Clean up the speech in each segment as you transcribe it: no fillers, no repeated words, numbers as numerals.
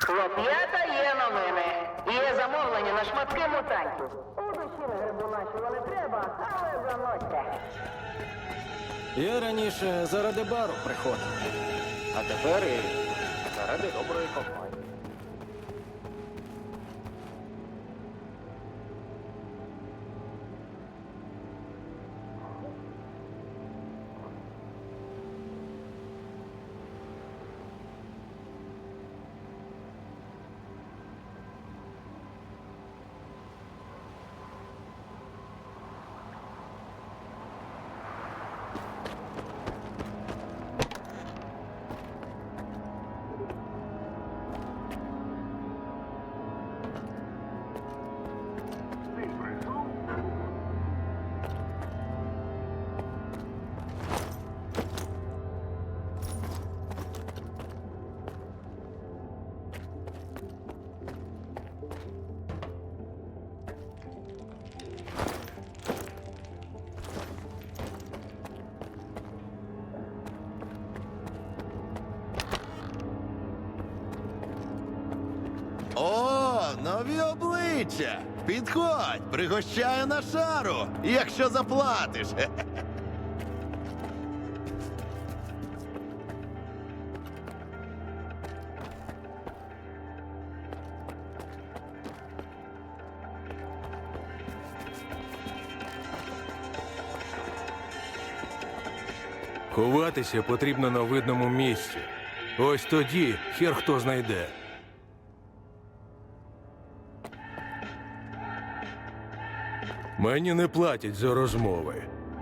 Хлоп'ята, є новини. Є замовлення на шматки мутантів. У душі на грибу нашого не треба, але заносьте. Я раніше заради бару приходив, а тепер і заради доброї компанії. О, нові обличчя! Підходь, пригощаю на шару, якщо заплатиш. Ховатися потрібно на видному місці. Ось тоді хер хто знайде. Мені не платять за розмови,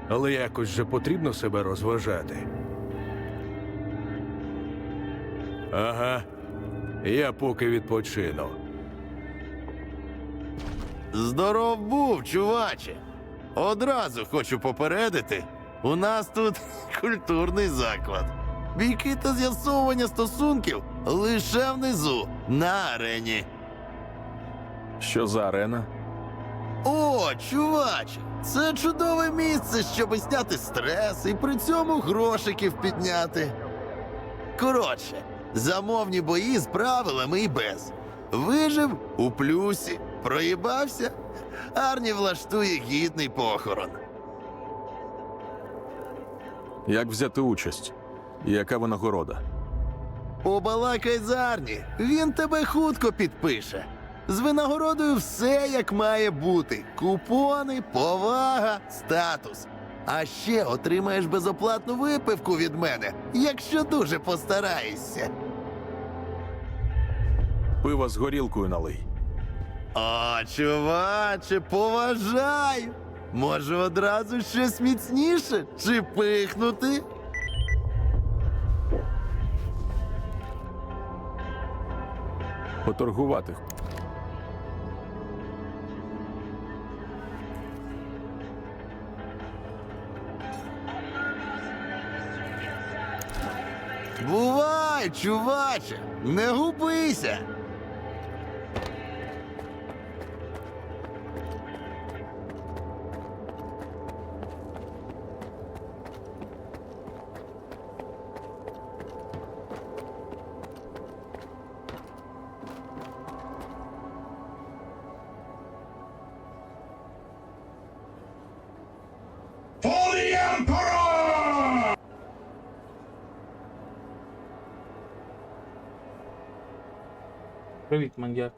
але якось же потрібно себе розважати. Ага, я поки відпочину. Здоров був, чуваче. Одразу хочу попередити, у нас тут культурний заклад. Бійки та з'ясовування стосунків лише внизу, на арені. Що за арена? О, чуваче, це чудове місце, щоб зняти стрес і при цьому грошиків підняти. Коротше, замовні бої з правилами і без. Вижив у плюсі, проїбався, Арні влаштує гідний похорон. Як взяти участь? І яка винагорода? Побалакай з Арні, він тебе хутко підпише. З винагородою все як має бути. Купони, повага, статус. А ще отримаєш безоплатну випивку від мене, якщо дуже постараєшся. Пива з горілкою налий. О, чуваче, поважаю. Може, одразу щось міцніше? Чи пихнути? Поторгувати. Бувай, чуваче, не губися. Привіт, маньяк.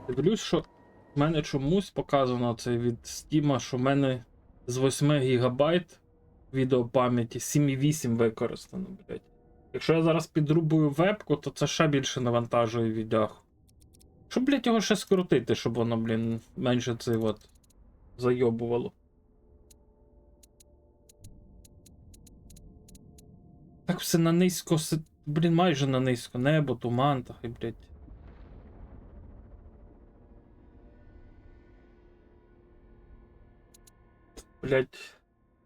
Дивлюсь, що в мене чомусь показано це від Стіма, що в мене з 8 гігабайт відеопам'яті 7,8 використано, блядь. Якщо я зараз підрубую вебку, то це ще більше навантажує відео. Що, блядь, його ще скрутити, щоб воно, блін, менше це от зайобувало. Так все на низько, блін, майже на низько небо, туман, так і, блядь. Блядь,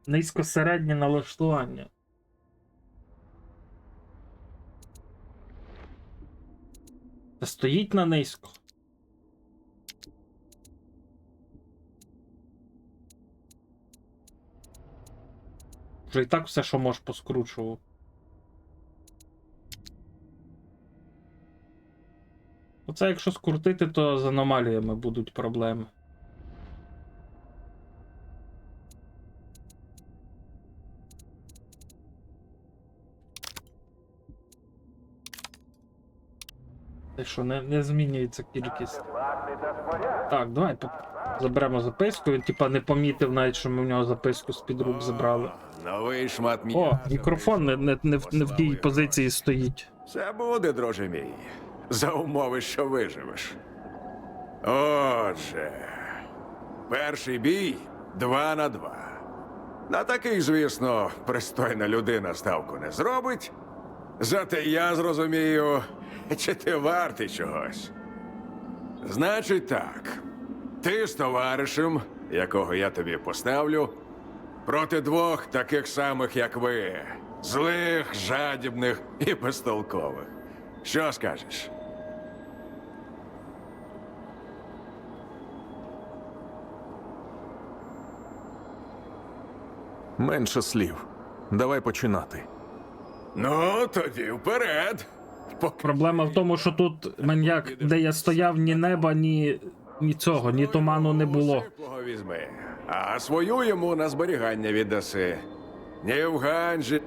низько середнє налаштування. Та стоїть на низько. Вже і так все, що можеш, поскручував. Оце якщо скрутити, то з аномаліями будуть проблеми. Те, що не змінюється кількість. Так, давай заберемо записку. Він типа не помітив навіть, що ми в нього записку з-під рук забрали. Новий шмат О, м'яса. мікрофон не в тій позиції стоїть. Це буде, друже мій. За умови, що виживеш. Отже, перший бій 2 на 2. На такий, звісно, пристойна людина ставку не зробить. Зате я зрозумію, чи ти вартий чогось. Значить так. Ти з товаришем, якого я тобі поставлю, проти 2 таких самих, як ви. Злих, жадібних і безтолкових. Що скажеш? Менше слів. Давай починати. Ну, тоді вперед. Проблема в тому, що тут маньяк, де я стояв, ні неба, ні цього, ні туману не було. Свого візьми, а свою йому на зберігання віддаси. Ні в Ганджі.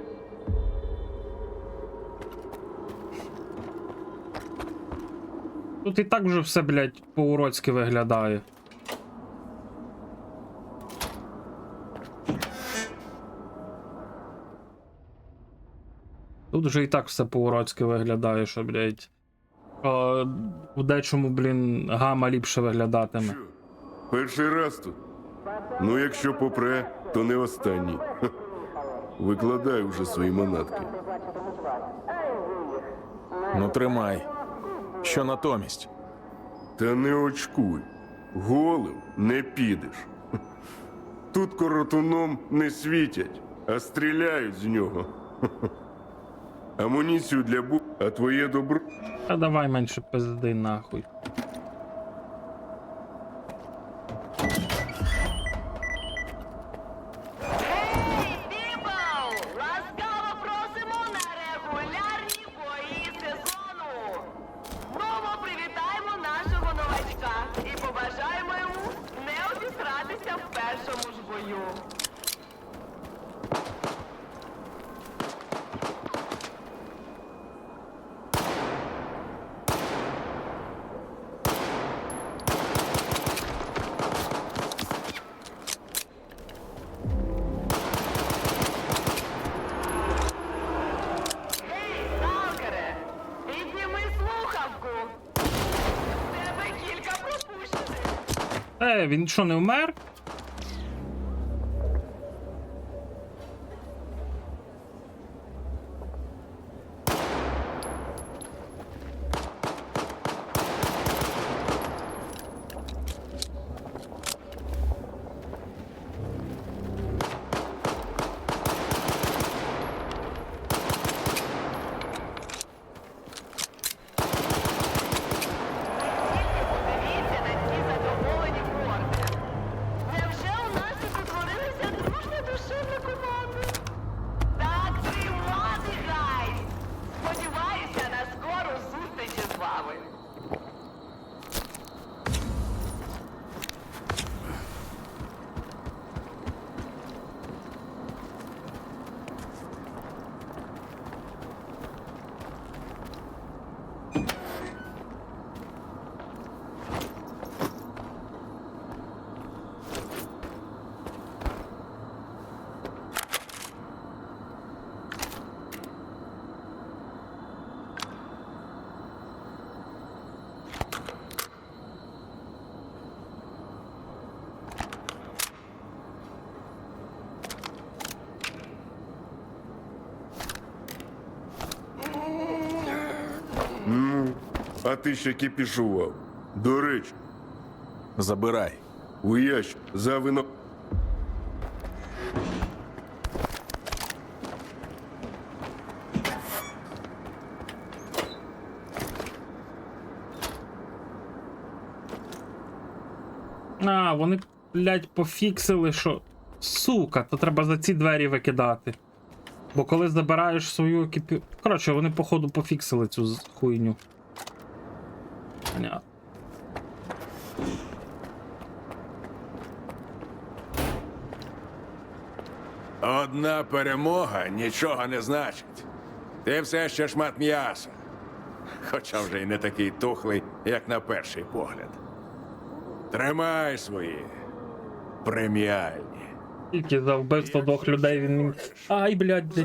Тут і так вже все, блядь, по-уродськи виглядає. Тут вже і так все по-уродськи виглядає, що, блядь, у дечому, блін, гама ліпше виглядатиме. Перший раз тут. Ну, якщо попре, то не останній. Ха. Викладай уже свої манатки. Ну тримай. Що натомість? Та не очкуй. Голим не підеш. Ха. Тут коротуном не світять, а стріляють з нього. Ха-ха. Амуніцію для а твоє добро. А давай менше пизди, нахуй. Ей, Піпл! Ласкаво просимо на регулярні бої сезону! Знову привітаємо нашого новачка і побажаємо йому не обісратися в першому ж бою. Гей, сталкере! Підніми слухавку! В тебе кілька пропущених! Він що, не вмер? Подивіться на ці задоволені морди. Невже у нас і утворилася дружна душевна команда? Так тримати, гайс! Сподіваюся на скору зустріч з вами. А ти ще кипішував. До речі, Забирай. у ящик за вино. А, вони, блядь, пофіксили, що. Сука, то треба за ці двері викидати. Бо коли забираєш свою екіпі... Коротше, вони, походу, пофіксили цю хуйню. Понятно. Одна перемога нічого не значить. Ти все ще шмат м'яса. Хоча вже й не такий тухлий, як на перший погляд. Тримай свої преміальні. Тільки за вбивство двох людей він мені. Ай, блядь.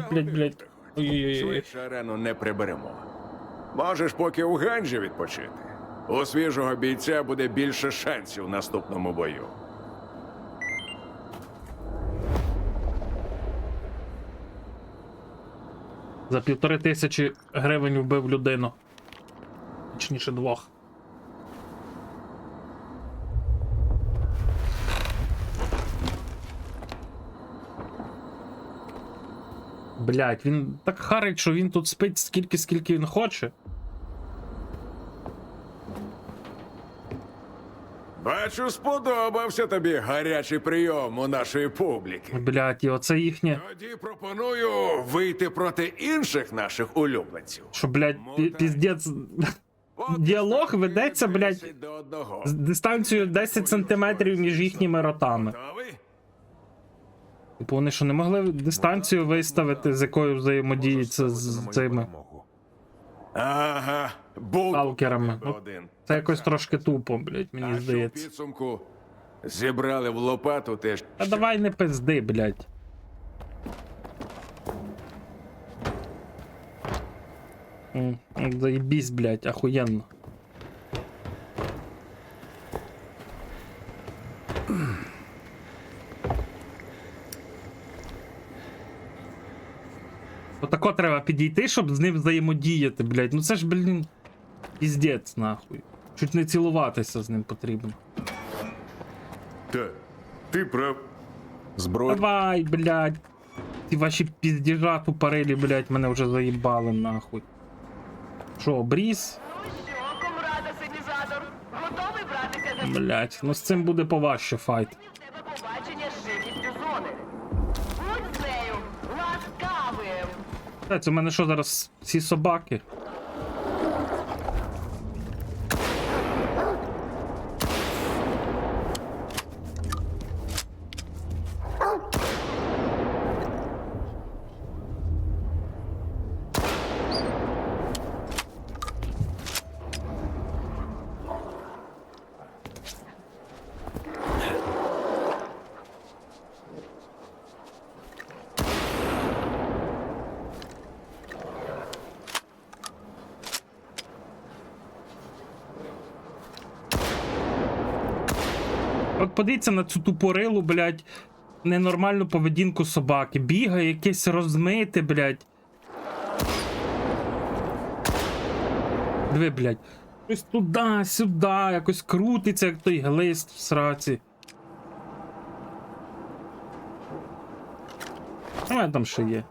Ой-ой-ой. Швидше арену не приберемо. Можеш поки у Ганджі відпочити. У свіжого бійця буде більше шансів в наступному бою. За 1500 гривень вбив людину. Точніше, двох. Блять, він так харить, що він тут спить скільки він хоче. Бачу, сподобався тобі гарячий прийом у нашої публіки. Блять, і оце їхнє. Тоді пропоную вийти проти інших наших улюбленців. Що, блять, піздець. Діалог ведеться, блять, 10 до 1. з дистанцією 10 сантиметрів між їхніми ротами. Готовий? Типу, вони що, не могли дистанцію виставити, з якою взаємодіється з цими Ага, був сталкерами? Ну, один. це якось трошки тупо, блять, А мені що в здається. підсумку зібрали в лопату теж. А давай не пизди, блять. Заебись, блять, охуєнно. Отако треба підійти, щоб з ним взаємодіяти, блять. Ну це ж, блін, піздець, нахуй. Чуть не цілуватися з ним потрібно. Так, ти прав. Зброя. Давай, блядь. Ці ваші піздіжа тупорилі, блядь, мене вже заїбали, нахуй. Що, обріз? Ну що, комрада синізатор, готовий братися за Блядь, ну з цим буде поважче файт. в тебе побачення з живістю зони. Будь з нею ласкавим. Це у мене що зараз всі собаки? От подивіться на цю тупорилу, блядь, ненормальну поведінку собаки. Бігає якесь розмите, блядь. Диви, блядь. Щось туди-сюди, якось крутиться, як той глист в сраці. А мене там ще є.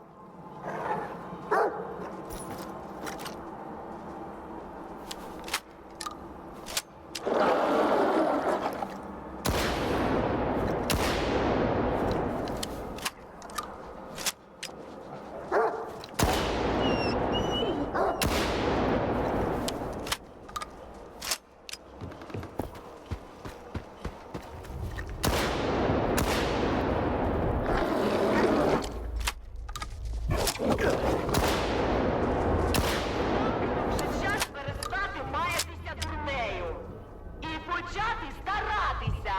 Вже час перестати маятися дурнею. І почати старатися.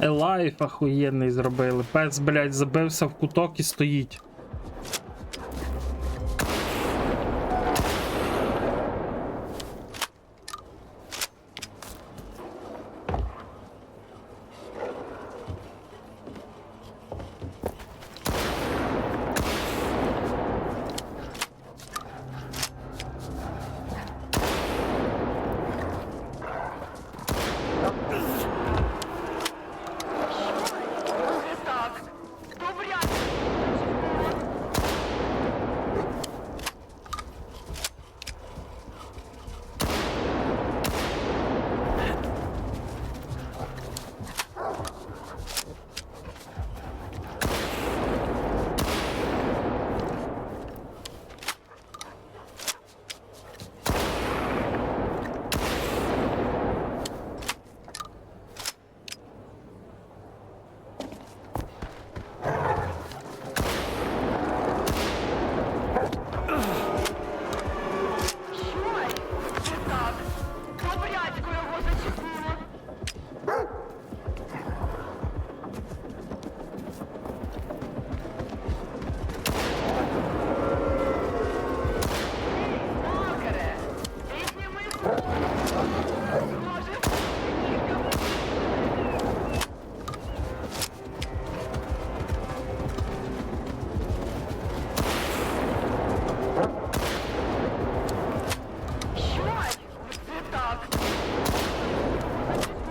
Елайф охуєнний зробили. Пес, блядь, забився в куток і стоїть.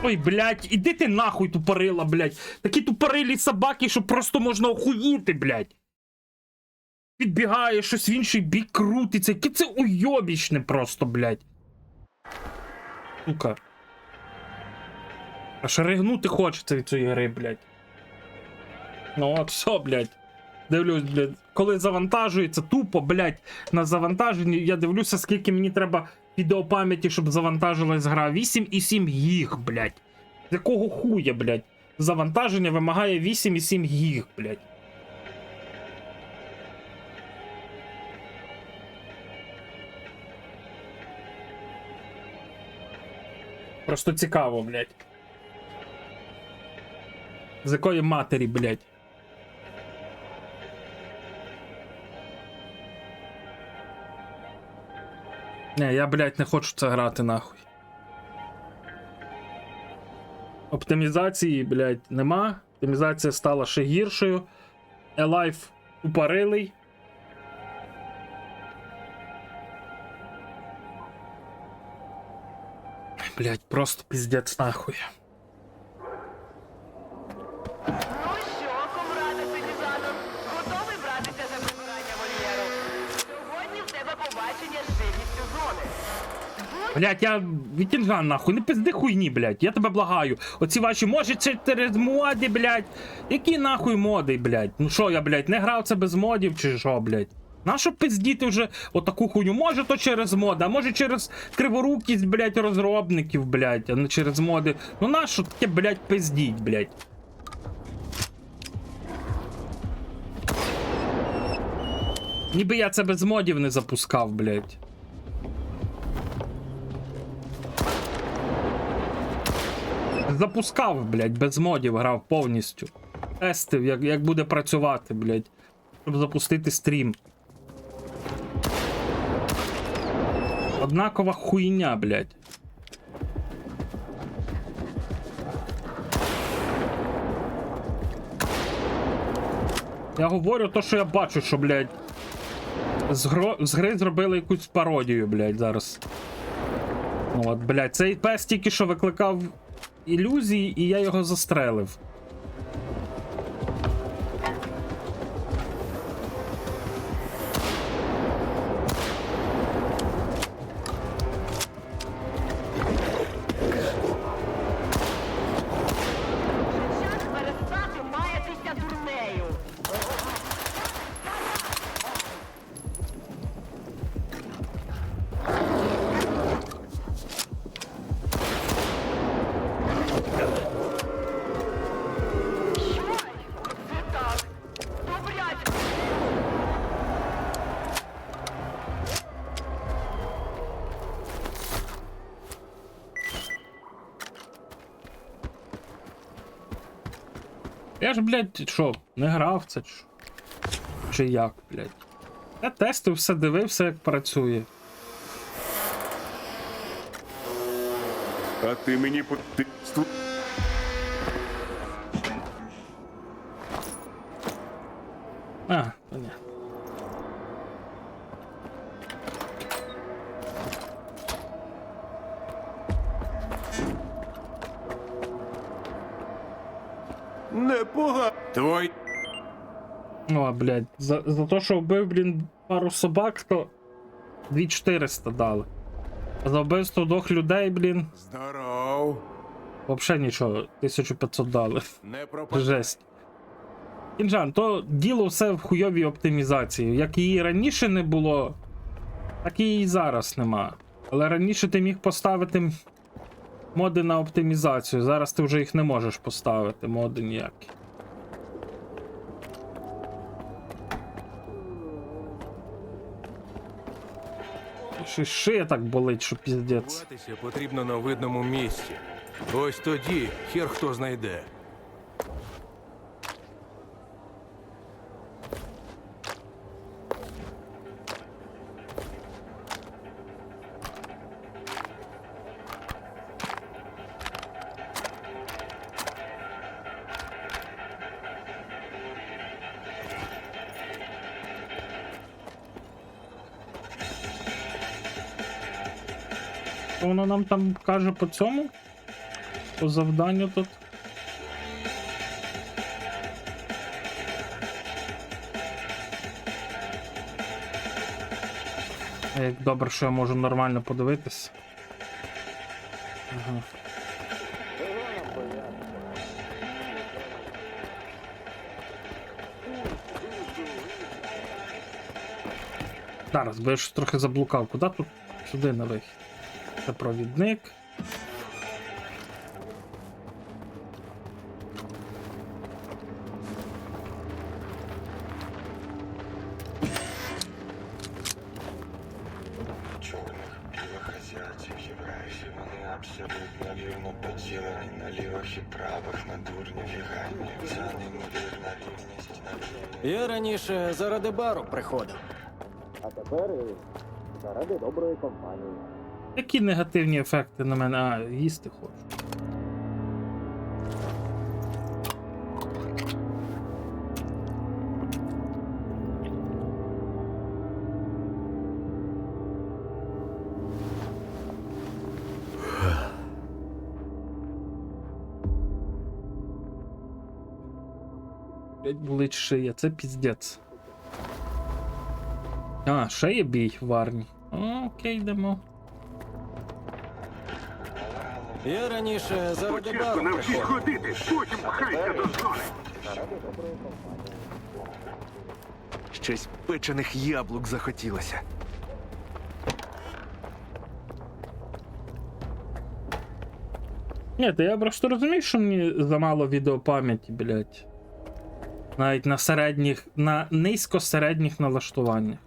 Ой, блядь, іди ти нахуй, тупорила, блядь. Такі тупорилі собаки, що просто можна охуїти, блядь. Підбігає, щось в інший бік крутиться. Яке це уйобічне просто, блядь. Сука. Аж ригнути хочеться від цієї гри, блядь. Ну от, все, блядь. Дивлюсь, блядь. Коли завантажується, тупо, блядь, на завантаженні, я дивлюся, скільки мені треба відеопам'яті, щоб завантажилась гра. 8,7 гіг, блядь. З якого хуя, блядь? Завантаження вимагає 8,7 гіг, блядь. Просто цікаво, блядь. З якої матері, блядь? Не, я, блядь, не хочу це грати, нахуй. Оптимізації, блядь, нема. Оптимізація стала ще гіршою. Alive упарилий. Блядь, просто пиздец, нахуй. Ну що, комрад оптимізатор, готовий братися за прибирання вольєру? Сьогодні в тебе побачення з живністю зони. Блядь, я Вітінжан, нахуй, не пизди хуйні, блядь, я тебе благаю. Оці ваші, може, це через моди, блядь. Які нахуй моди, блядь? Ну що я, блядь, не грав це без модів чи що, блядь? Нащо пиздіти вже отаку хуйню? Може то через моди, а може через криворукість, блядь, розробників, блядь, а не через моди. Ну нащо таке, блядь, пиздіть, блядь? Ніби я це без модів не запускав, блядь. Запускав, блядь, без модів грав повністю. Тестив, як буде працювати, блядь. Щоб запустити стрім. Однакова хуйня, блядь. Я говорю то, що я бачу, що, блядь, з гри зробили якусь пародію, блядь, зараз. Ну от, блядь, цей пес тільки що викликав ілюзії, і я його застрелив. Час перестати маятися дурнею. Йой, це так. Добряче. Я ж, блядь, що, не грав в це? Чи як, блядь? Я тестив все, дивився, як працює. А ти мені А, понятно. непогано. Твой. О, блядь, за те, що вбив, блін, пару собак, то 2400 дали. А за вбивство 2 людей, блін, Здоров. взагалі нічого, 1500 дали. Не пропадай. Жесть. Кінжан, то діло все в хуйовій оптимізації. Як її раніше не було, так її і зараз нема. Але раніше ти міг поставити моди на оптимізацію. Зараз ти вже їх не можеш поставити, моди ніякі. Щось шия так болить, що піздець. Ховатися потрібно на видному місці. Ось тоді хер хто знайде. Що воно нам там каже по цьому? по завданню тут. Як добре, що я можу нормально подивитись. Ага. Зараз, бо я ж трохи заблукав. Куди тут? Сюди на вихід. Це провідник. Чорних, білих азіатів, євреїв, вони абсолютно рівно поділені на лівих і правих, на дурнів і гайнів. Це неймовірна рівність на рівні. Я раніше заради бару приходив. А тепер і заради доброї компанії. Які негативні ефекти на мене? А, їсти хочу. Блять, болить шия, це піздець. А, ще є бій в армії. Окей, йдемо. Я раніше заради бару приходив. ходити, потім хай дозволить. Щось печених яблук захотілося. Ні, то я просто розумію, що мені замало відеопам'яті, блять. Навіть на середніх, на низько-середніх налаштуваннях.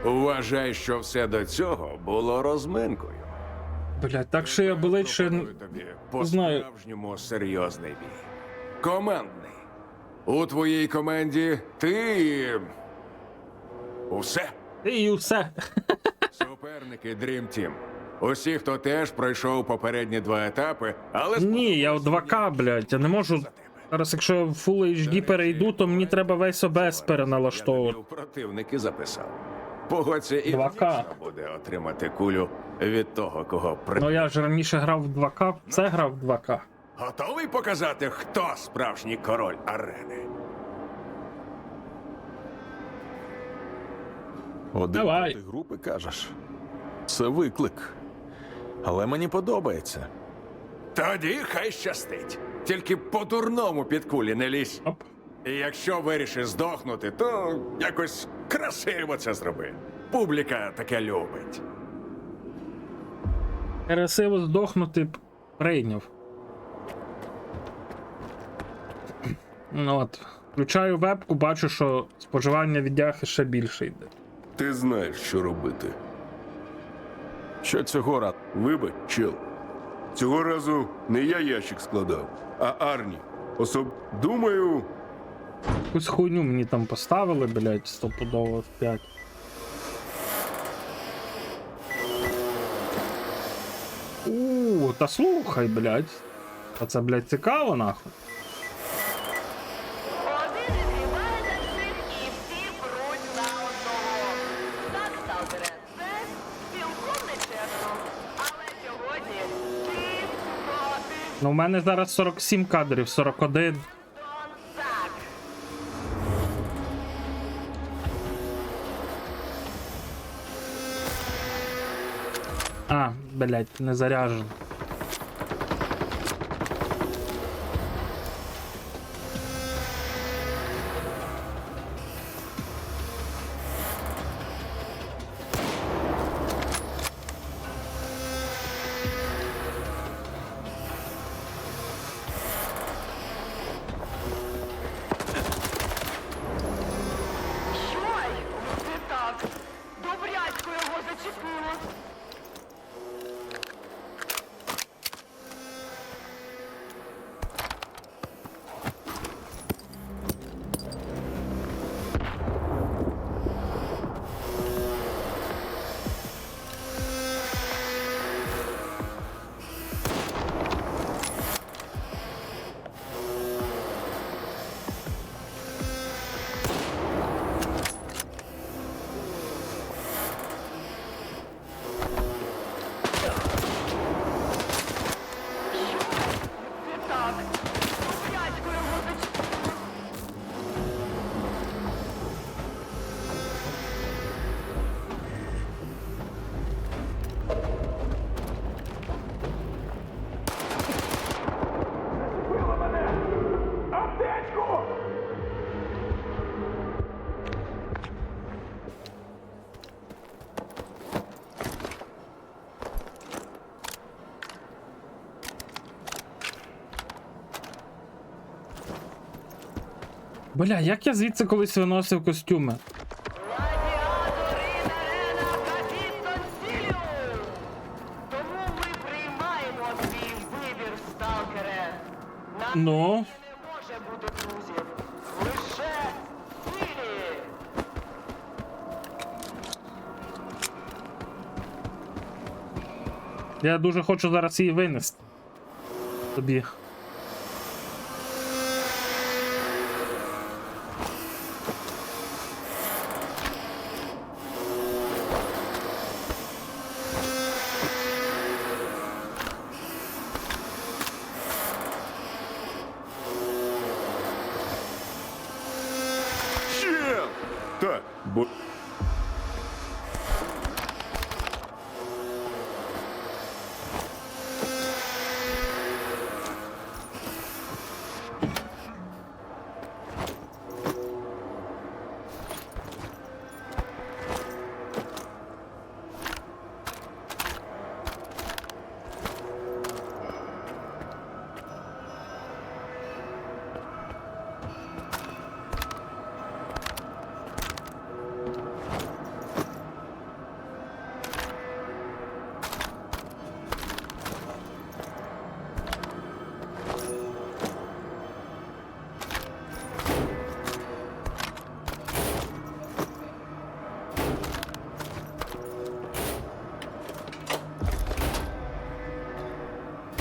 Вважай, що все до цього було розминкою. Блять, так що я болить, що... Пропоную тобі знаю. по-справжньому серйозний бій. Командний. У твоїй команді ти і... Усе. І все. Суперники Dream Team. Усі, хто теж пройшов попередні 2 етапи, але... Ні, я у 2К, блять, я не можу... Зараз, якщо в Full HD перейду, то мені треба весь ОБС переналаштовувати. Противники записав. Погодься, і 2К. вдячно буде отримати кулю від того, кого Ну я ж раніше грав в 2К, це грав в 2К. Готовий показати, хто справжній король арени? Один Давай. проти групи, кажеш? Це виклик. Але мені подобається. Тоді хай щастить. Тільки по-дурному під кулі не лізь. Оп. І якщо вирішиш здохнути, то якось красиво це зроби. Публіка таке любить. Красиво здохнути б прийняв. Ну от. Включаю вебку, бачу, що споживання від яхи ще більше йде. Ти знаєш, що робити. Що цього разу? Вибач, чел. Цього разу не я ящик складав, а Арні. Думаю, Якусь хуйню мені там поставили, блять, стопудово в 5. Та слухай, блять. А це, блять, цікаво, нахуй. Один відгрібає за всіх і всі пруть на одного. Так, Сталкере, це цілком нечесно. Але сьогодні ти проти Ну, у мене зараз 47 кадрів, 41. Дон Зак. А, блять, не заряджен. Йой, не так. Добрячко його зачепило. Бля, як я звідси колись виносив костюми? Гладіатори на арена Капітон Сіліус! Тому ми приймаємо твій вибір, сталкере. Нам Ну, не може бути друзів. Лише цілі. я дуже хочу зараз її винести. Тобі. Чел! Так, бо.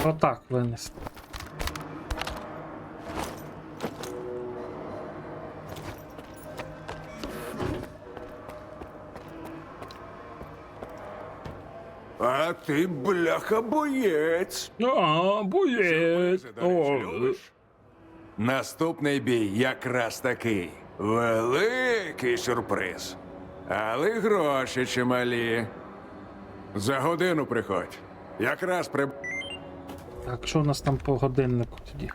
Отак винести. А ти, бляха, боєць. А, боєць. До речі, любиш? Наступний бій якраз такий. Великий сюрприз. Але гроші чималі. За годину приходь. Якраз при... Так, що у нас там по годиннику тоді?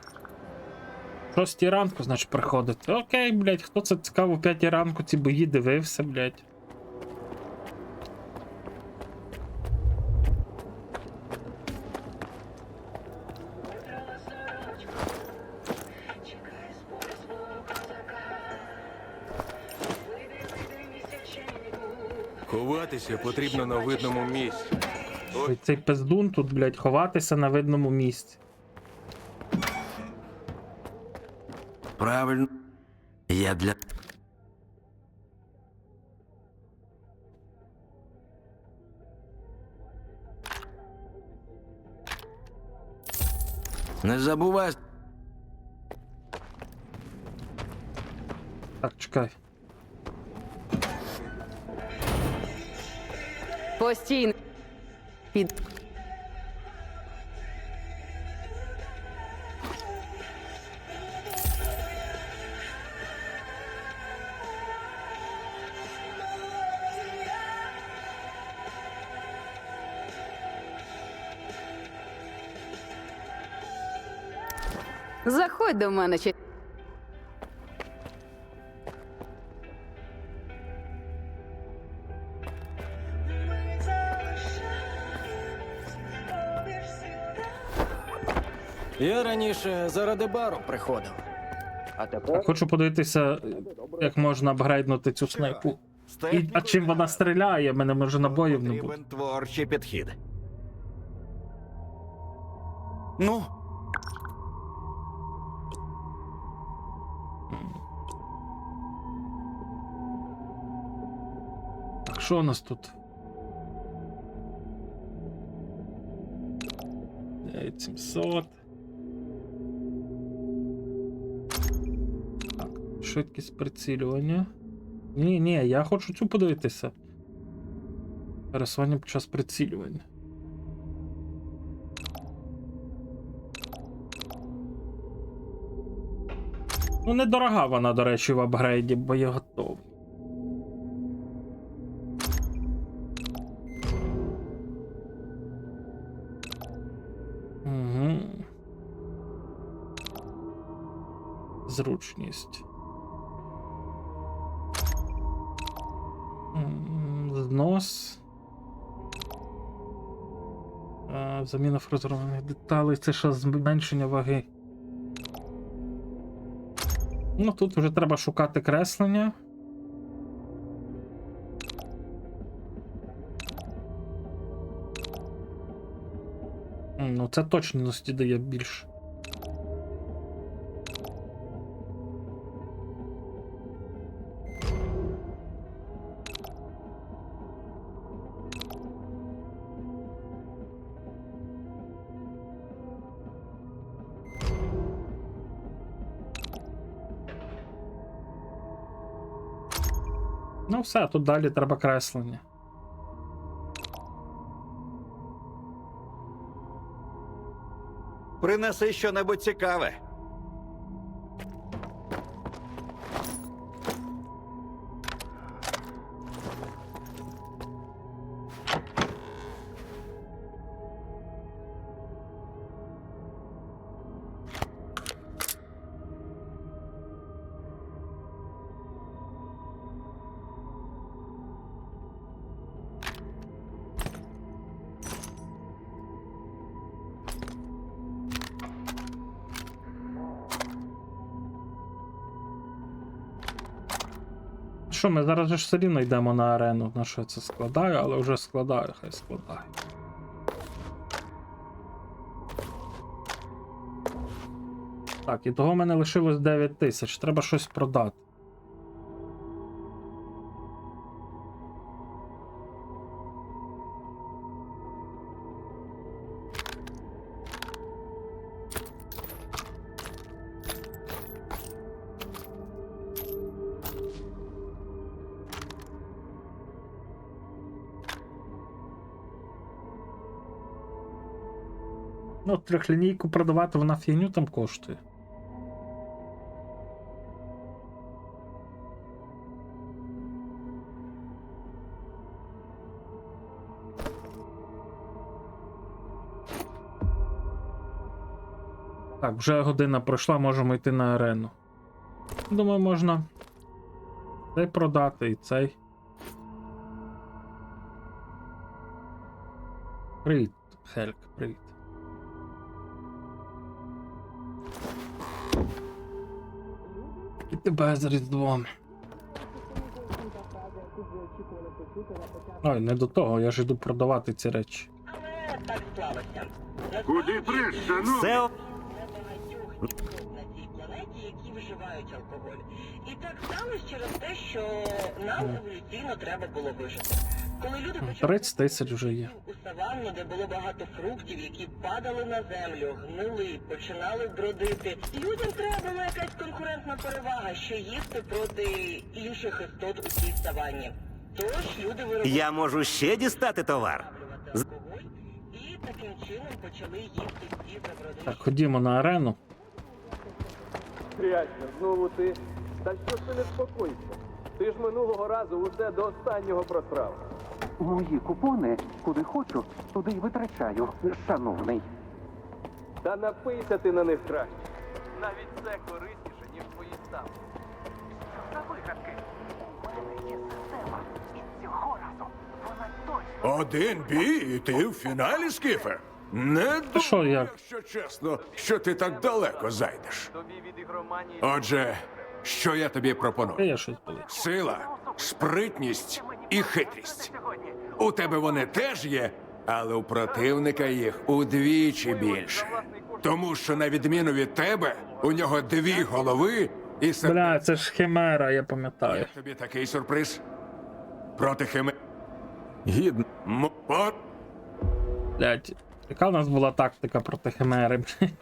6 ранку, значить, приходити. Окей, блядь, хто це цікаво в 5 ранку ці бої дивився, блядь. Ховатися потрібно на видному місці. Ой, цей пиздун тут, блядь, ховатися на видному місці. Правильно. Я для. Не забувай. Так, чекай. Постійно. Під. Заходь до мене. Я раніше заради бару приходив. А тепер Хочу подивитися, як можна апгрейднути цю снайпу. А чим вона стріляє, мене може набоїв не буде. Потрібен творчий підхід. Ну, Так, що у нас тут? 9700. Так, швидкість прицілювання. Ні, я хочу цю подивитися. Пересування під час прицілювання. Ну, недорога вона, до речі, в апгрейді, бо я готовий. Угу. Зручність. Знос. Заміна фрезерованих деталей. Це ще зменшення ваги. Ну тут вже треба шукати креслення. Ну це точності дає більше. Ну все, тут далі треба креслення. Принеси щонебудь цікаве. Що, ми зараз же ж все рівно йдемо на арену. На що я це складаю, але вже складаю, хай складаю. Так, і того в мене лишилось 9 тисяч. Треба щось продати. Ну, трьохлінійку продавати, вона фігню там коштує. Так, вже година пройшла, можемо йти на арену. Думаю, можна цей продати і цей. Привіт, Хельк, привіт. І тебе з Різдвом. Ой, не до того, я ж іду продавати ці речі. Але так склалося. Куди преш, шановний? Все На цій планеті, які вживають алкоголь. І так сталося через те, що нам еволюційно треба було вижити. Коли люди почали 30 тисяч вже є. у саванну, де було багато фруктів, які падали на землю, гнили, починали бродити. Людям треба була якась конкурентна перевага, що їсти проти інших істот у цій саванні. Тож люди виробляли я можу ще дістати товар. алкоголь і таким чином почали їсти ці забродивші. Так, ходімо на арену. Трясся, знову ти. Та що ж ти не спокойся? Ти ж минулого разу усе до останнього просрав. Мої купони, куди хочу, туди й витрачаю, шановний. Та напийся ти на них краще. Навіть це корисніше, ніж твої ставки. За вигадки. У мене є система. І цього разу вона точно. Один бій, і ти в фіналі, Скіфе? Не Та що, думаю, як? якщо чесно, що ти так далеко зайдеш. Тобі від ігроманії... Отже, що я тобі Та пропоную? я щось болить. Сила, спритність і хитрість. У тебе вони теж є, але у противника їх удвічі більше. Тому що, на відміну від тебе, у нього 2 голови і Бля, це ж химера, я пам'ятаю. Тобі такий сюрприз. Проти химе... Гідно. Блядь, яка в нас була тактика проти химери?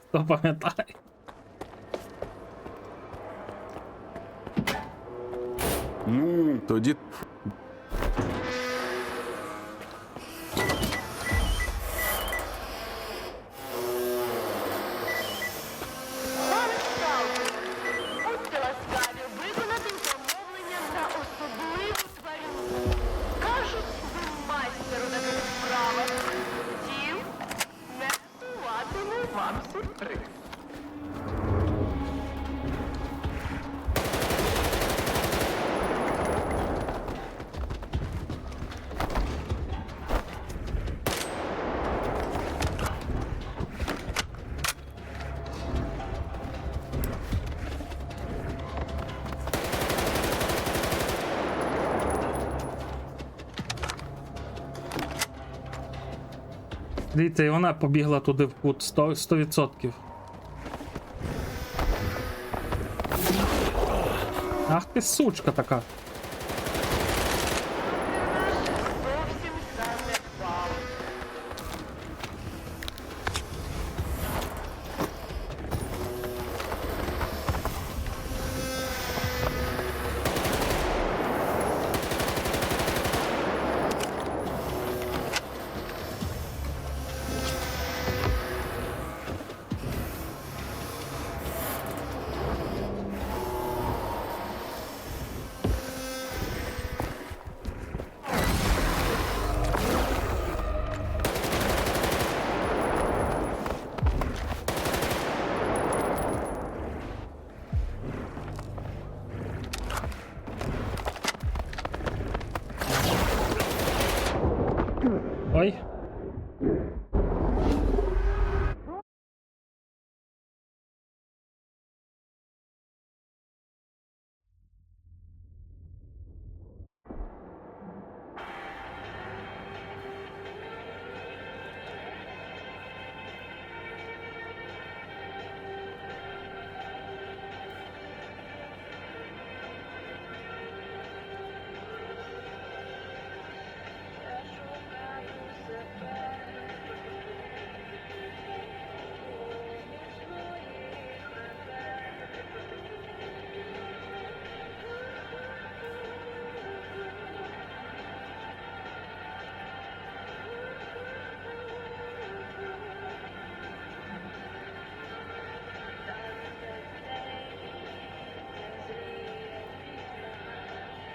Хто пам'ятає? Ну, Тоді Пане Сталкер, будьте ласкаві виконати замовлення на особливу тварину. Кажуть, ви майстер у таких справах. Втім, не псуватиму вам сюрприз. Дивіться, і вона побігла туди в кут 100%. Ах ти сучка така. Зовсім сам не впав. Ой.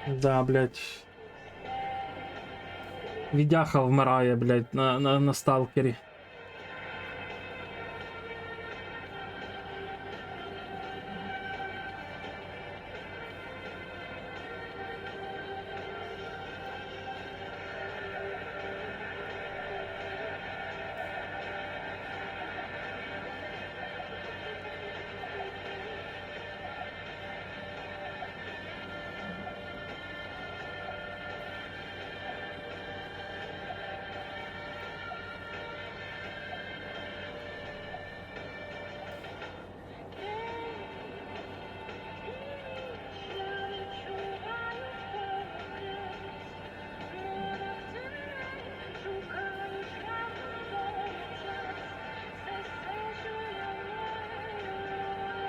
Да, блядь. Відяха вмирає, блядь, на сталкері.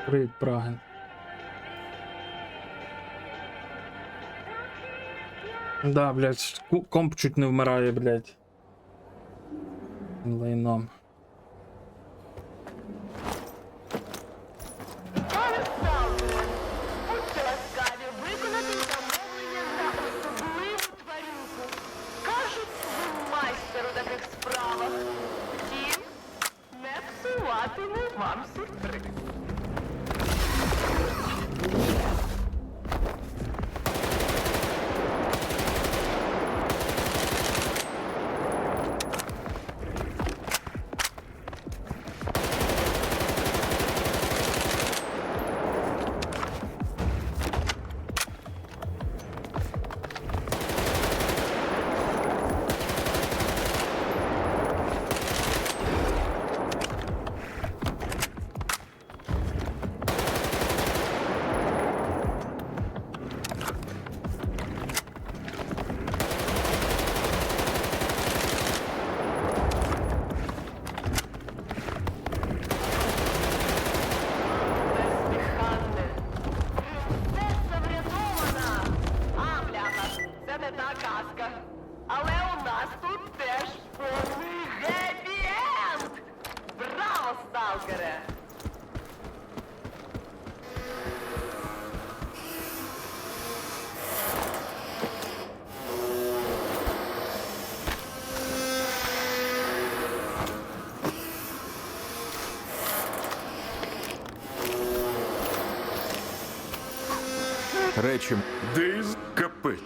Привіт, Праген. Да, блядь, комп чуть не вмирає, блядь. Лайном. Пане Сталкере, будьте ласкаві виконати замовлення на особливу тварюку. Кажуть, ви майстер у таких справах. Втім, не псуватиму вам сюрприз. Бездиханне. Принцеса врятована. А, бляха, це не та казка. Але у нас тут теж повний гепі-енд. Браво, сталкере! Речі, Дейз капець.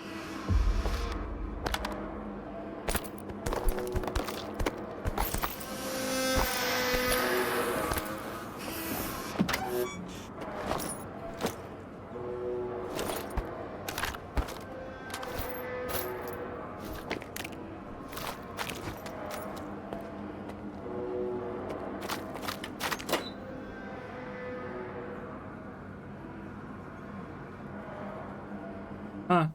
А.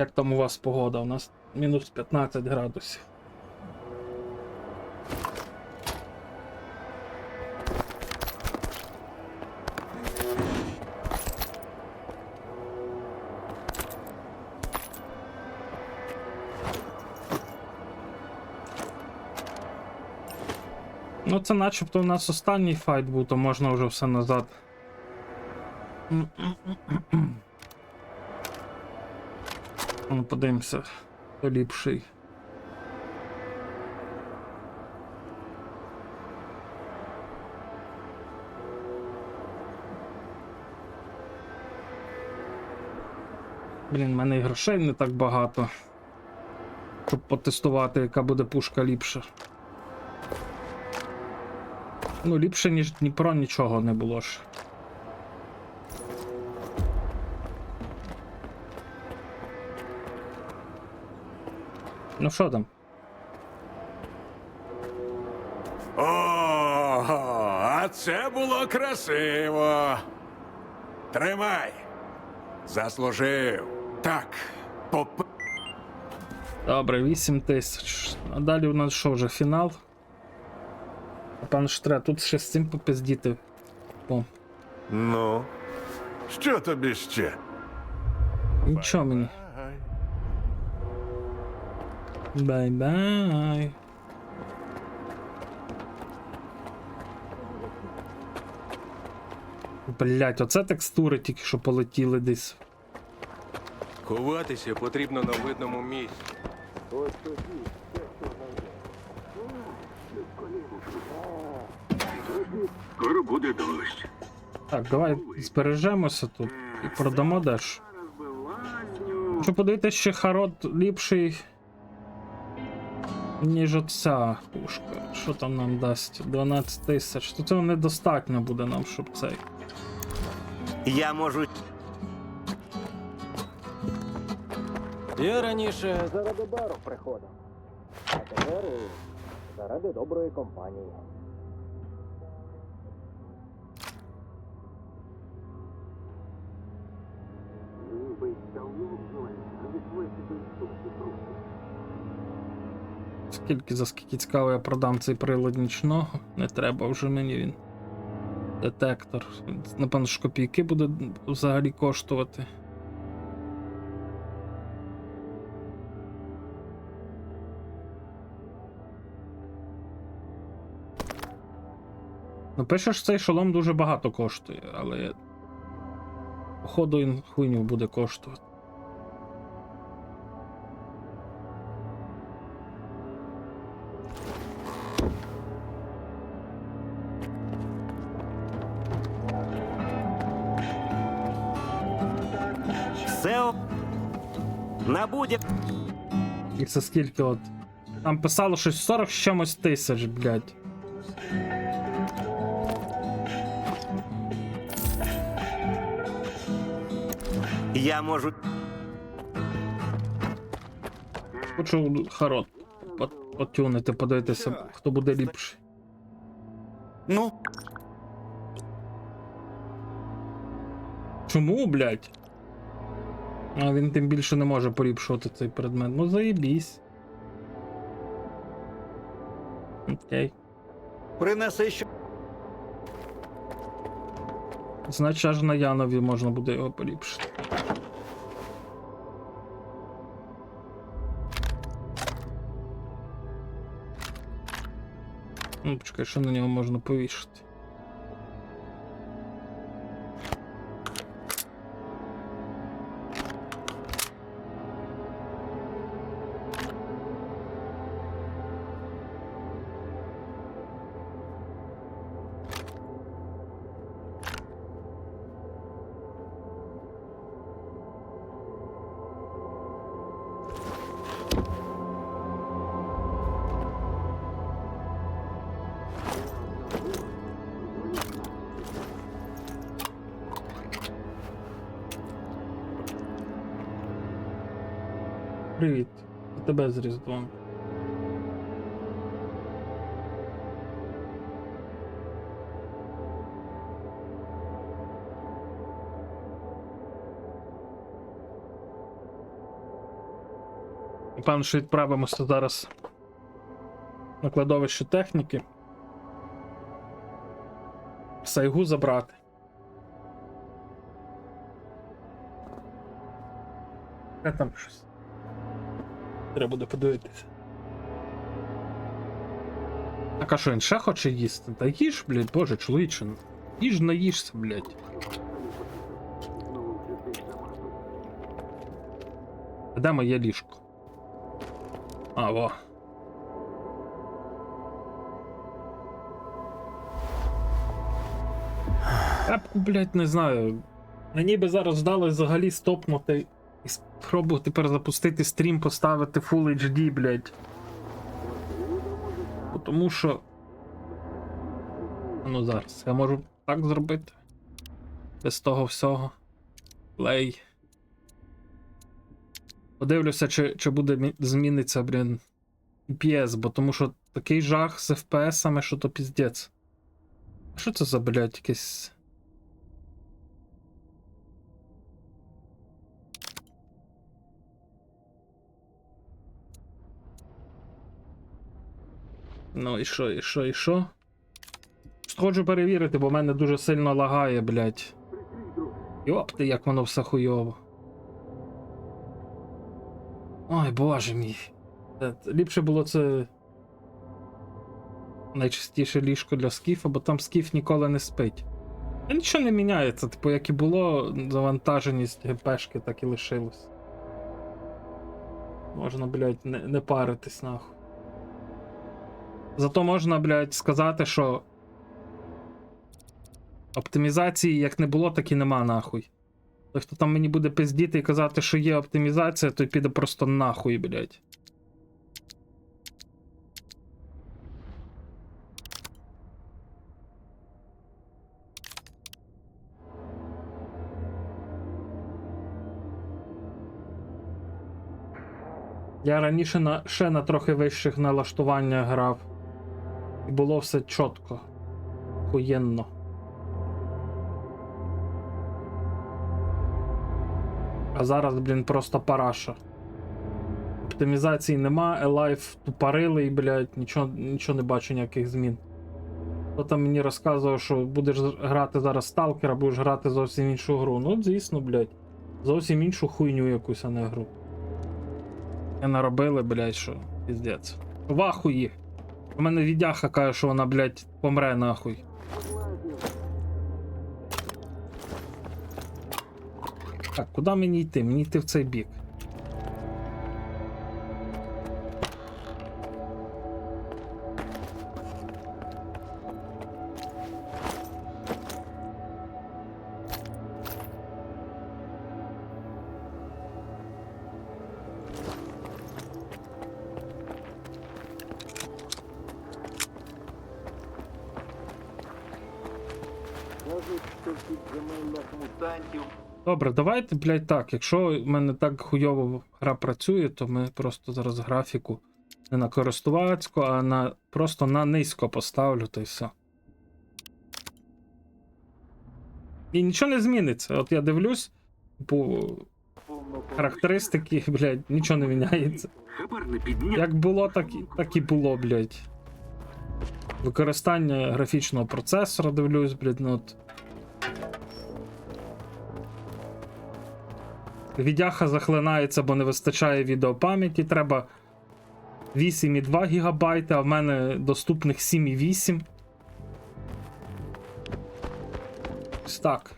Як там у вас погода? У нас мінус 15 градусів. Ну це начебто у нас останній файт був, то можна вже все назад. Ну, подивимося, хто ліпший. Блін, в мене і грошей не так багато, щоб потестувати, яка буде пушка ліпша. Ну, ліпше, ніж Дніпро, нічого не було ж. Ну що там? О, а це було красиво. Тримай. Заслужив. Так, Добре, 8 тисяч. А далі у нас що вже, фінал? Пан Штре, тут ще з цим попиздіти. О, Ну, що тобі ще? нічого мені. Бай-бай. Блять, оце текстури тільки що полетіли десь. Ховатися потрібно на видному місці. Скоро буде дощ. Так, давай збережемося тут і продамо дещо. Хочу подивитися, ще Харод ліпший, ніж оця пушка. Що там нам дасть? 12 тисяч. То цього недостатньо буде нам, щоб цей. Я можу. Я раніше заради бару приходив, а тепер і заради доброї компанії. За скільки цікаво я продам цей прилад нічного. Не треба вже мені він. Детектор. Напевно, ж копійки буде взагалі коштувати. Ну, пишеш, цей шолом дуже багато коштує, але походу він хуйню буде коштувати. Все на будь. І це скільки от. Там писало щось 40 з чимось тисяч, блядь. Я можу. Хочу Харод потюнити, подивитися, хто буде ліпший. Ну. Чому, блядь? А він тим більше не може поліпшувати цей предмет. Ну заєбісь. Окей. Принеси що. Значить, аж на Янові можна буде його поліпшити. Ну, почекай, що на нього можна повішати. Привіт. І тебе з Різдвом. Певно, що відправимося зараз на кладовище техніки. Сайгу забрати. А там щось. Треба буде подивитися. Так, а що, він ще хоче їсти? Та їж, блядь, боже, чоловіче. Їж, наїжся, блядь. А де моє ліжко? А, во. Капку, блядь, не знаю. Мені би зараз вдалося взагалі стопнути і спробувати тепер запустити стрім, поставити Full HD, блядь. Тому що... Ну зараз, я можу так зробити. Без того всього. Плей. Подивлюся, чи буде зміниться, блін, FPS, бо тому що такий жах з FPS-ами, що то піздець. А що це за, блядь, якесь... Ну і що, і що, і що? Хочу перевірити, бо в мене дуже сильно лагає, блядь. Йопти, як воно все хуйово. Ой, боже мій. Ліпше було це... найчастіше ліжко для скіфа, бо там скіф ніколи не спить. І нічого не міняється, типу, як і було, завантаженість ГПшки так і лишилось. Можна, блядь, не паритись, нахуй. Зато можна, блядь, сказати, що оптимізації як не було, так і нема, нахуй. Той, хто там мені буде пиздіти і казати, що є оптимізація, той піде просто нахуй, блядь. Я раніше ще на трохи вищих налаштуваннях грав. І було все чітко. Хуєнно. А зараз, блін, просто параша. Оптимізації нема, Alive тупорилий, блядь, нічого не бачу, ніяких змін. Хто там мені розказував, що будеш грати зараз Сталкера, будеш грати зовсім іншу гру. Ну, звісно, блядь. Зовсім іншу хуйню якусь, а не гру. Я наробили, блядь, що піздець. В ахуї. У мене відяха каже, що вона, блядь, помре нахуй. Так, куди мені йти? Мені йти в цей бік. Добре, давайте, блядь, так. Якщо в мене так хуйово гра працює, то ми просто зараз графіку не на користувацьку, а просто на низько поставлю, то й все. І нічого не зміниться. От я дивлюсь, по характеристики, блядь, нічого не міняється. Як було, так і було, блядь. Використання графічного процесора, дивлюсь, блядь, ну от. Відяха захлинається, бо не вистачає відеопам'яті. Треба 8,2 ГБ, а в мене доступних 7,8. Ось так.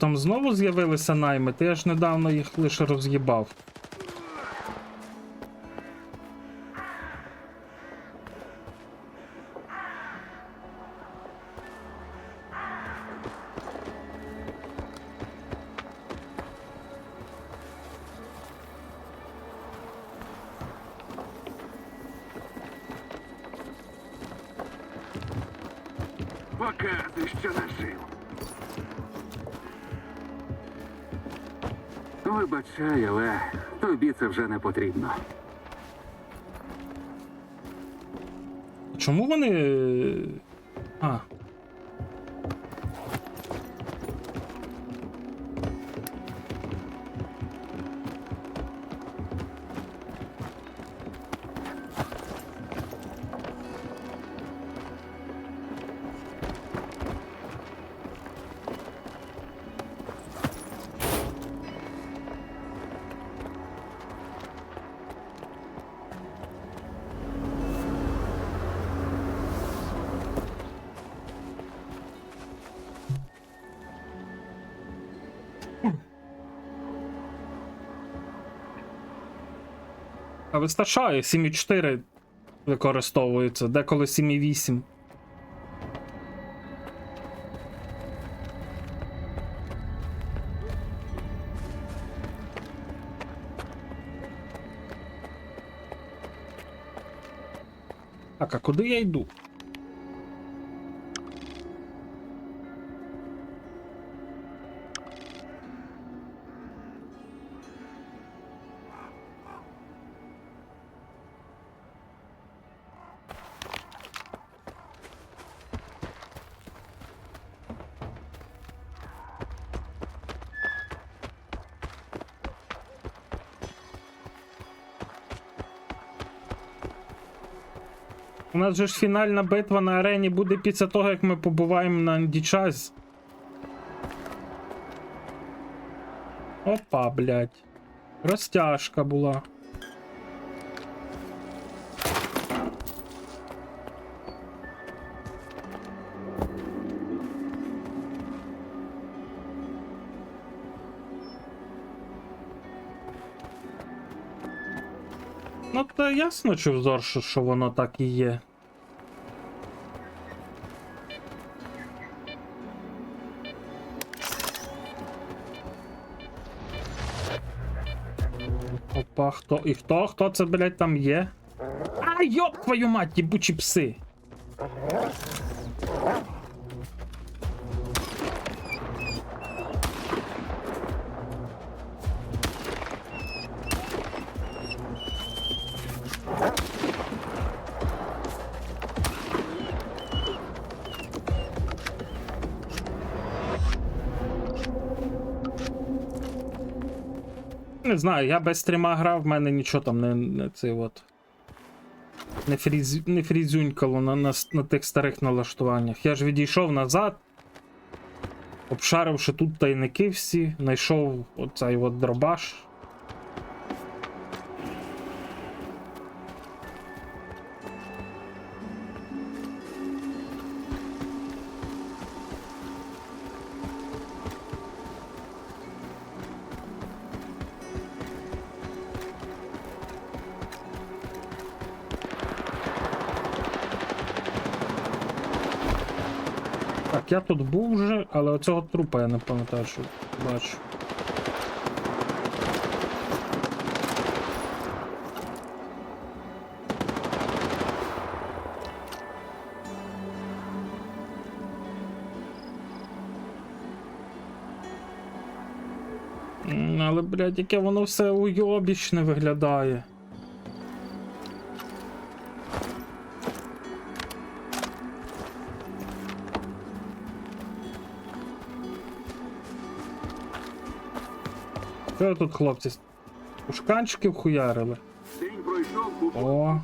там знову з'явилися наймити? Я ж недавно їх лише роз'їбав. Показуй, що нажив. Вибачай, але тобі це вже не потрібно. Чому вони. А. А вистачає, 7,4 використовується, деколи 7,8. Так, а куди я йду? У нас же ж фінальна битва на арені буде після того, як ми побуваємо на Дічас. Опа, блядь. Розтяжка була. Ну, то ясно, чи взор, що воно так і є. Опа, хто? І хто? Хто це, блядь, там є? А, йоп твою мать, єбучі пси! Не знаю, я без стріма грав, в мене нічого там не цей от. Не фрізюнькало на тих старих налаштуваннях. Я ж відійшов назад, обшаривши тут тайники всі, знайшов оцей от дробаш. Так, я тут був вже, але оцього трупа я не пам'ятаю, що бачу. Але, блядь, яке воно все уйобічне виглядає. Що тут, хлопці? Пушканчиків хуярили. День пройшов, О.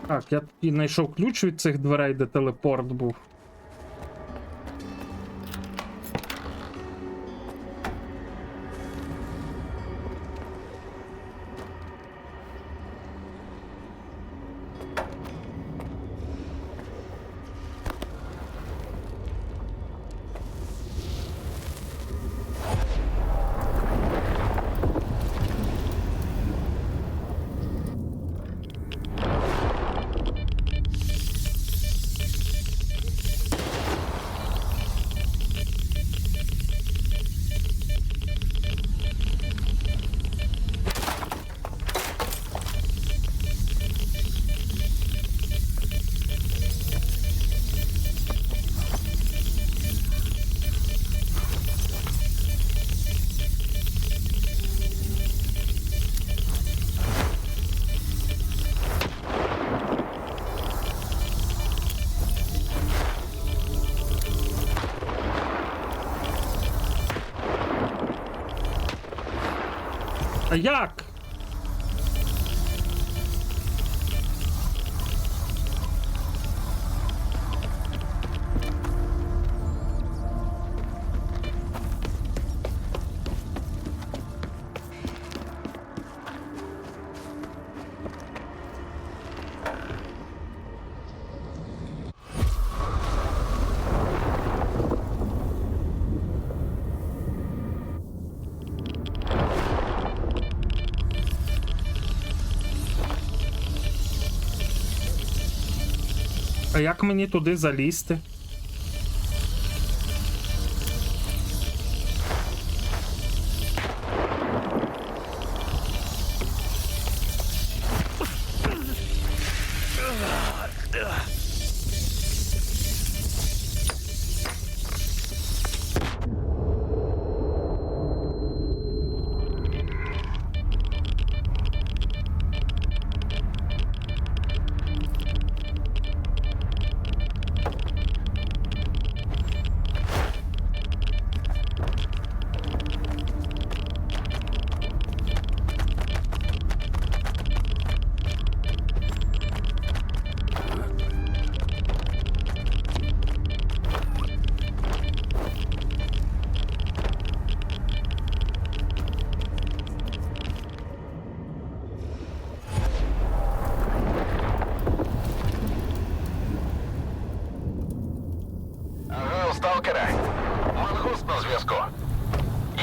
Так, я і знайшов ключ від цих дверей, де телепорт був. як? А як мені туди залізти? Сталкере, Мангуст на зв'язку.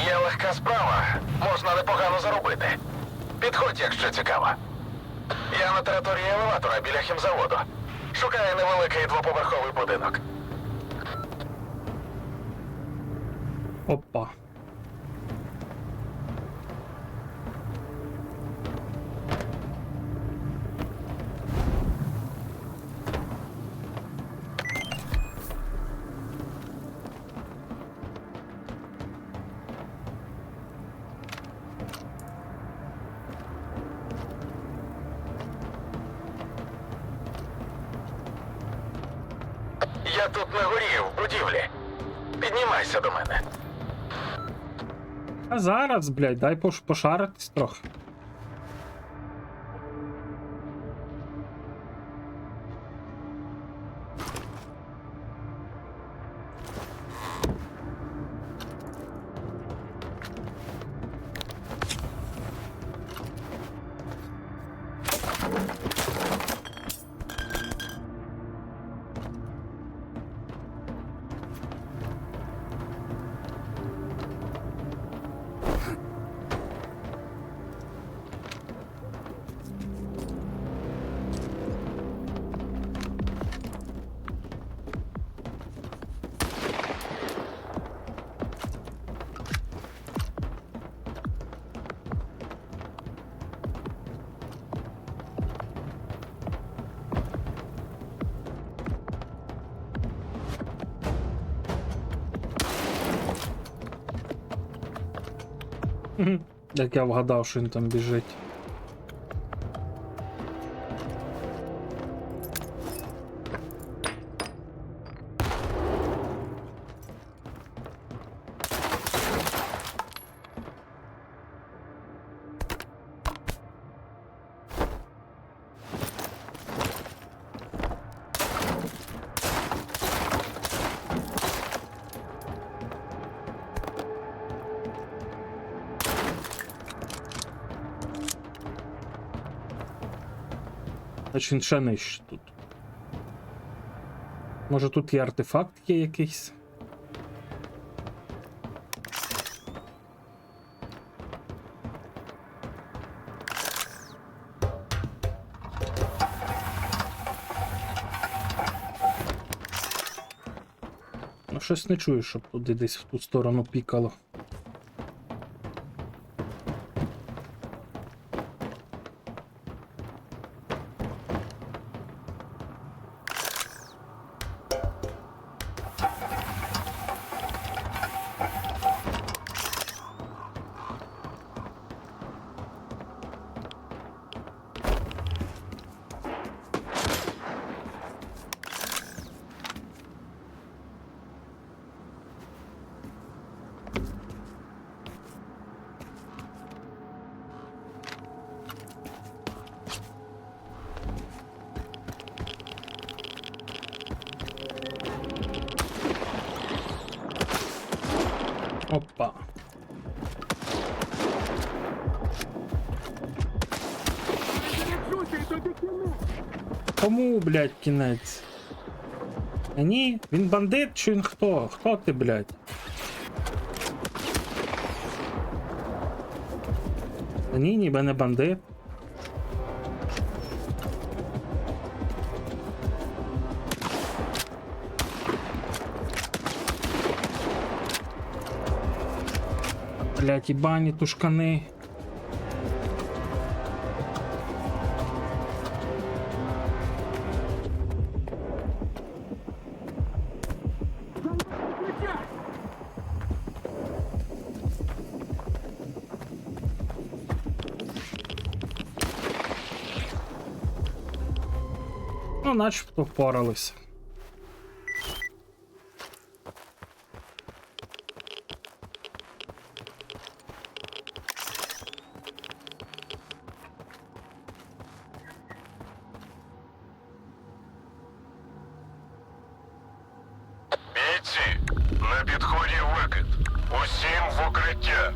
Є легка справа, можна непогано заробити. Підходь, якщо цікаво. Я на території елеватора біля хімзаводу. Шукаю невеликий двоповерховий будинок. Опа. Я тут на горі, в будівлі. Піднімайся до мене. А зараз, блядь, дай пошаритись трохи. Як я вгадав, що він там біжить. Значить він ще нижче тут. Може тут і артефакт є якийсь? Ну щось не чую, щоб туди десь в ту сторону пікало. Опа. Кому, блядь, кінець? А ні, він бандит чи він хто? Хто ти, блядь? А ні, ніби не бандит. Блядь, ібані тушкани. Ну, начебто впоралися. Бійці, на підході викид. Усім в укриття.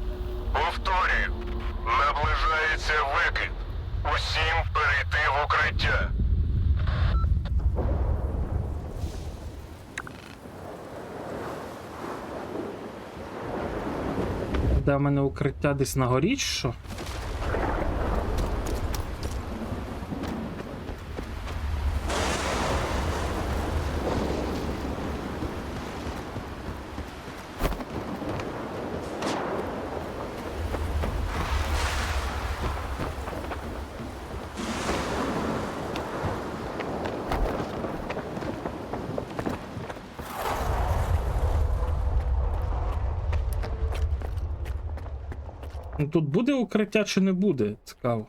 Повторюю, наближається викид. Усім перейти в укриття. Де в мене укриття десь на горі, чи що? Ну, тут буде укриття чи не буде? Цікаво.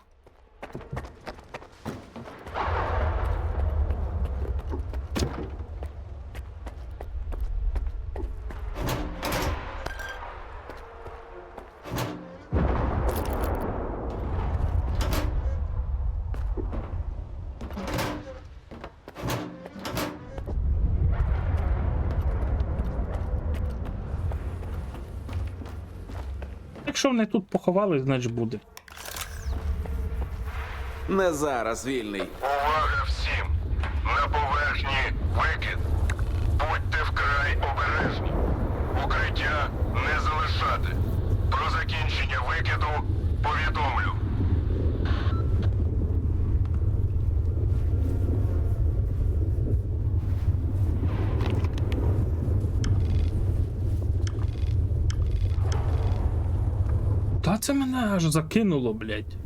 Якщо вони тут поховали, значить буде. Не зараз вільний. Увага всім! На поверхні викид. Будьте вкрай обережні. Укриття не залишати. Про закінчення викиду повідомлю. Та це мене аж закинуло, блядь.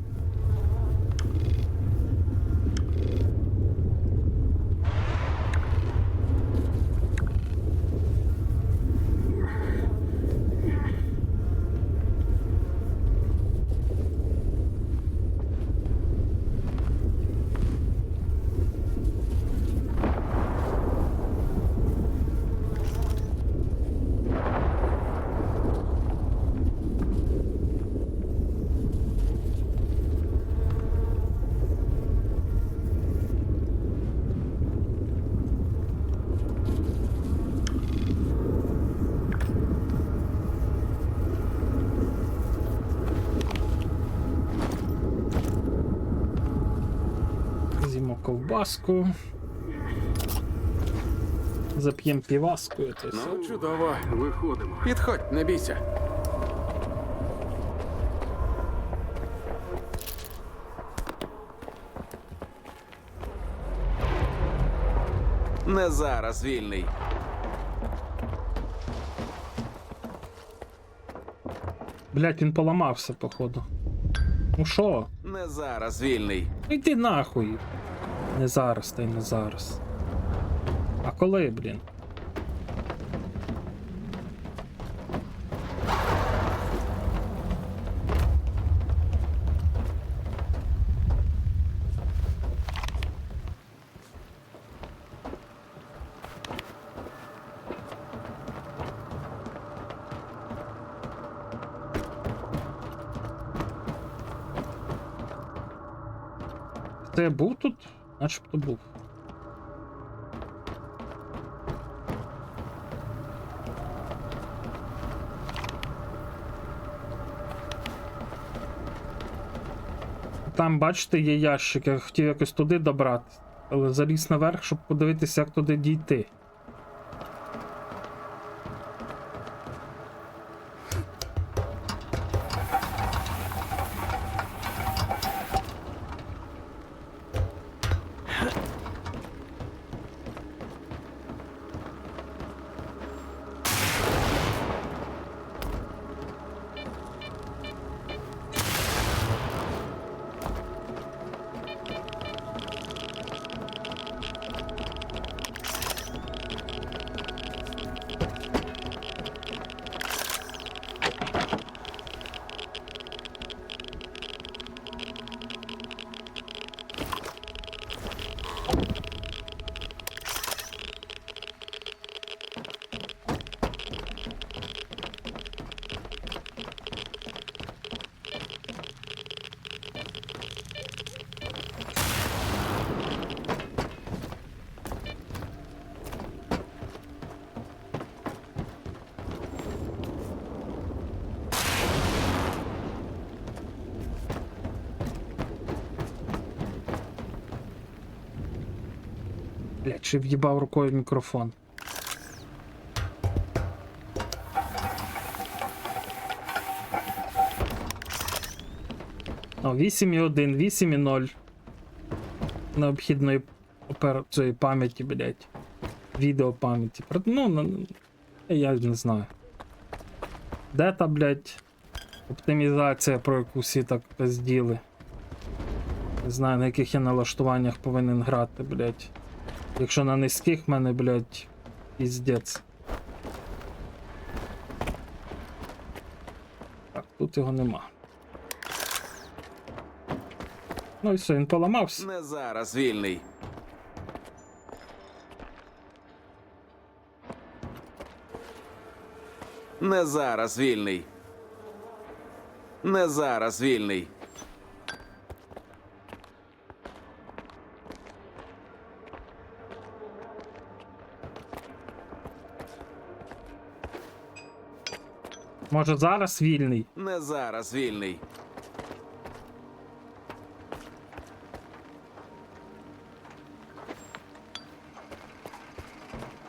З'їмо ковбаску. Зап'ємо піваскою. Ну, чудово. Виходимо. Підходь, не бійся. Не зараз вільний. Блядь, він поламався, походу. Ну шо? Не зараз вільний. Йди нахуй. Не зараз, та й не зараз. А коли, блін? Ти я був тут? Начебто був. Там, бачите, є ящик, я хотів якось туди добратися. Але заліз наверх, щоб подивитися, як туди дійти. Блядь, чи в'їбав рукою в мікрофон. О, 8,1, 8,0. Необхідної цієї пам'яті, блядь. Відео пам'яті. Ну, я не знаю. Де та, блядь, оптимізація, про яку всі так пизділи. Не знаю, на яких я налаштуваннях повинен грати, блядь. Якщо на низьких в мене, блядь, піздець. Так, тут його нема. Ну і все, він поламався. Не зараз, вільний. Не зараз, вільний. Не зараз, вільний. Може зараз вільний? Не зараз, вільний.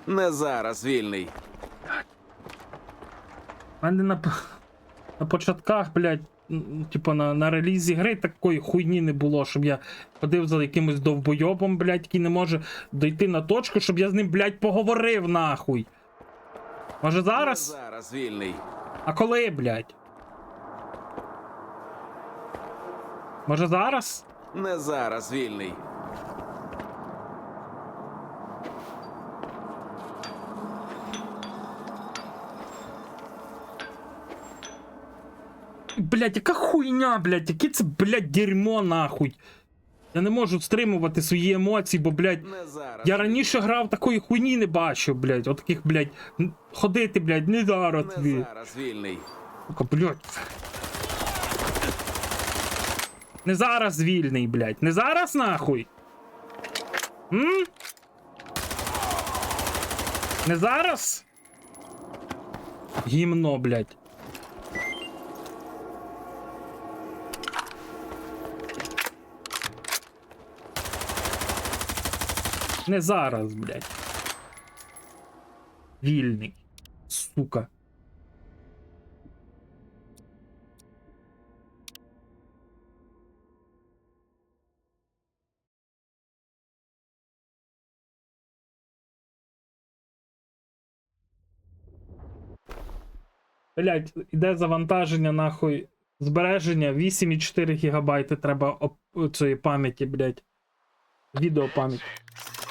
Не зараз, вільний. У мене на початках, блядь, типу на релізі гри такої хуйні не було, щоб я ходив за якимось довбойобом, блядь, який не може дойти на точку, щоб я з ним, блядь, поговорив нахуй. Може зараз? Не зараз, вільний. А коли, блядь? Може зараз? Не зараз, вільний. Блядь, яка хуйня, блядь, яке це, блядь, дерьмо, нахуй. Я не можу стримувати свої емоції, бо, блядь, Не зараз. я раніше грав такої хуйні не бачив, блядь, от таких, блядь, ходити, блядь, не зараз, Не блядь. зараз, вільний. Сука, блядь. Не зараз вільний, блядь, не зараз, нахуй. Не зараз? Гімно, блядь. Не зараз, блядь. Вільний. Сука. Блядь, іде завантаження, нахуй. Збереження 8,4 ГБ треба цієї пам'яті, блядь. Відеопам'яті.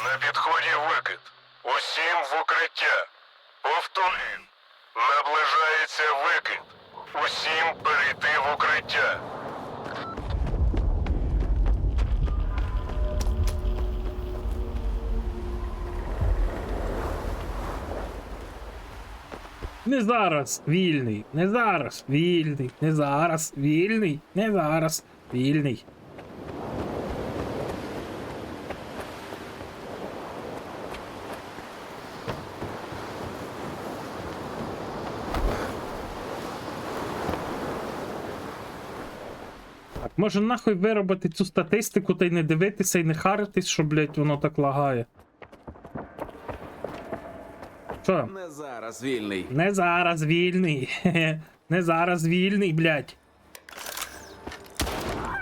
На підході викид. Усім в укриття. Повторюю. Наближається викид. Усім перейти в укриття. Не зараз, вільний, не зараз, вільний, не зараз, вільний, не зараз, вільний. Так, Може нахуй виробити цю статистику та й не дивитися і не харитись, що, блядь, воно так лагає. Що? Не зараз вільний. Не зараз вільний. Хе-хе. Не зараз вільний, блядь.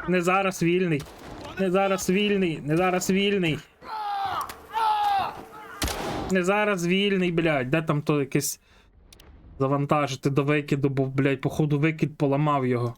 Не зараз вільний. Не зараз вільний. Не зараз вільний. Не зараз вільний, блядь. Де там то якесь завантажити до викиду, бо, блядь, походу викид поламав його.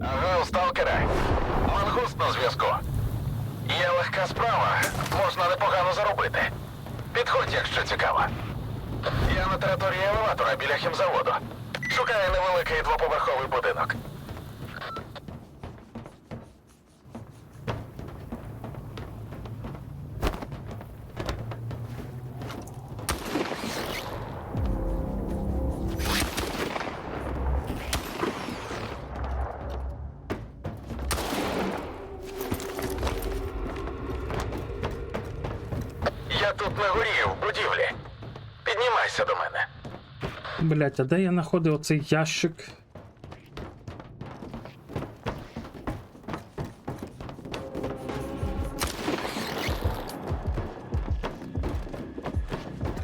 Агал, сталкере. Мангуст на зв'язку. Є легка справа. Можна непогано заробити. Підходь, якщо цікаво. Я на території елеватора біля хімзаводу. Шукаю невеликий двоповерховий будинок. Я тут на горі, в будівлі. Піднімайся до мене. Блять, а де я знаходив оцей ящик?